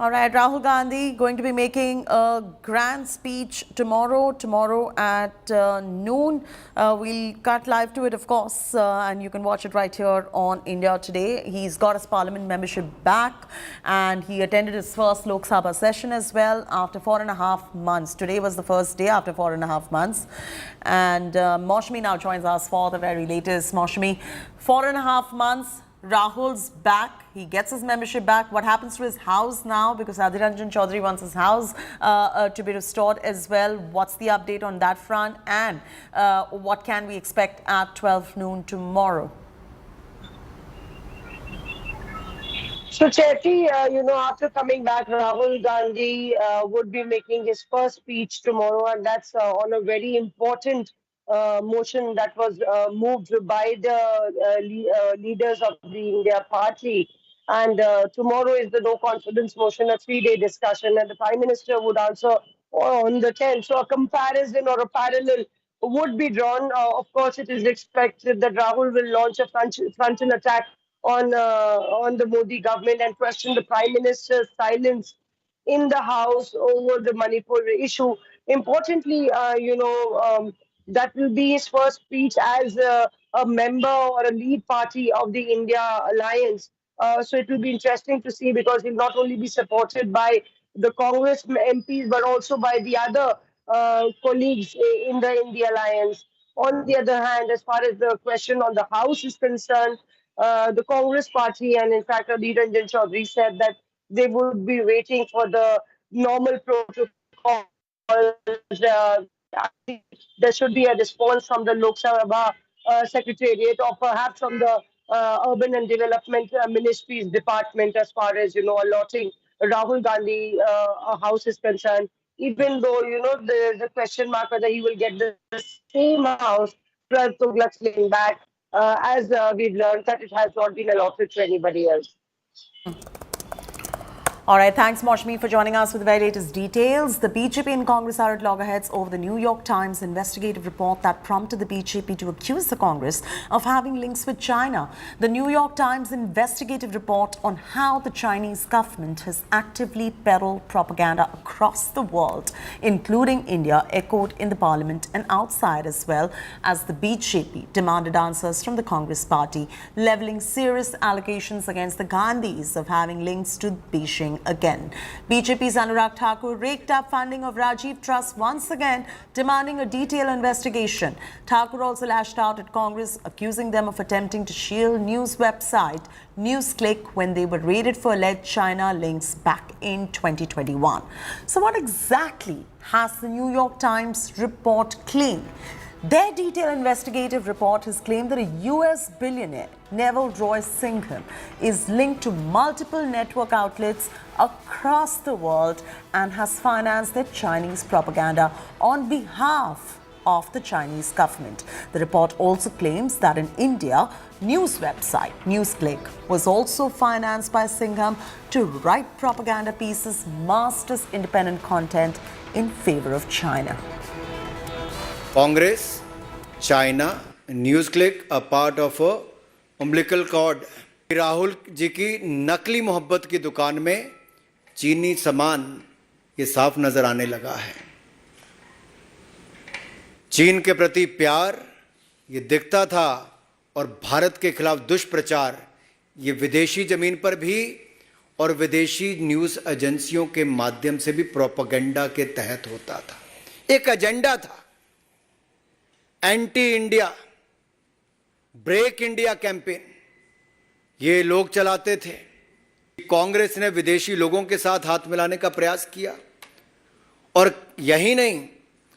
All right, Rahul Gandhi going to be making a grand speech tomorrow at noon. We'll cut live to it, of course, and you can watch it right here on India Today. He's got his parliament membership back and he attended his first Lok Sabha session as well after 4.5 months. Today was the first day after 4.5 months. And Maushami now joins us for the very latest. Maushami, 4.5 months. Rahul's back. He gets his membership back. What happens to his house now? Because Adhir Ranjan Chaudhary wants his house to be restored as well. What's the update on that front? And what can we expect at 12 noon tomorrow? So, Chetty, after coming back, Rahul Gandhi would be making his first speech tomorrow, and that's on a very important motion that was moved by the leaders of the India Party. And tomorrow is the no confidence motion, a 3-day discussion, and the Prime Minister would answer on the 10th. So, a comparison or a parallel would be drawn. Of course, it is expected that Rahul will launch a frontal attack on the Modi government and question the Prime Minister's silence in the House over the Manipur issue. Importantly, that will be his first speech as a member or a lead party of the India Alliance. So it will be interesting to see, because he'll not only be supported by the Congress MPs but also by the other colleagues in the Alliance. On the other hand, as far as the question on the House is concerned, the Congress party and in fact Adhir Ranjan Chaudhary said that they would be waiting for the normal protocol. There should be a response from the Lok Sabha Secretariat, or perhaps from the Urban and Development Ministry's department, as far as allotting Rahul Gandhi a house is concerned. Even though there's a question mark whether he will get the same house, plus Tughlaq's laying back, as we've learned that it has not been allotted to anybody else. All right, thanks Maushami for joining us with the very latest details. The BJP and Congress are at loggerheads over the New York Times investigative report that prompted the BJP to accuse the Congress of having links with China. The New York Times investigative report on how the Chinese government has actively peddled propaganda across the world, including India, echoed in the parliament and outside, as well as the BJP demanded answers from the Congress party, levelling serious allegations against the Gandhis of having links to Beijing again. BJP's Anurag Thakur raked up funding of Rajiv Trust once again, demanding a detailed investigation. Thakur also lashed out at Congress, accusing them of attempting to shield news website NewsClick when they were raided for alleged China links back in 2021. So what exactly has the New York Times report claimed? Their detailed investigative report has claimed that a US billionaire, Neville Roy Singham, is linked to multiple network outlets across the world and has financed their Chinese propaganda on behalf of the Chinese government. The report also claims that in India, news website NewsClick was also financed by Singham to write propaganda pieces masked as independent content in favor of China. Congress, China, NewsClick are part of a umbilical cord. Rahul ji की नकली मोहब्बत की दुकान में चीनी सामान ये साफ नजर आने लगा है। चीन के प्रति प्यार ये दिखता था, और भारत के खिलाफ दुष्प्रचार ये विदेशी जमीन पर भी और विदेशी न्यूज़ एजेंसियों के माध्यम से भी प्रोपेगेंडा के तहत होता था। एक एजेंडा था, anti India, break India campaign, ये लोग चलाते थे। कांग्रेस ने विदेशी लोगों के साथ हाथ मिलाने का प्रयास किया, और यही नहीं,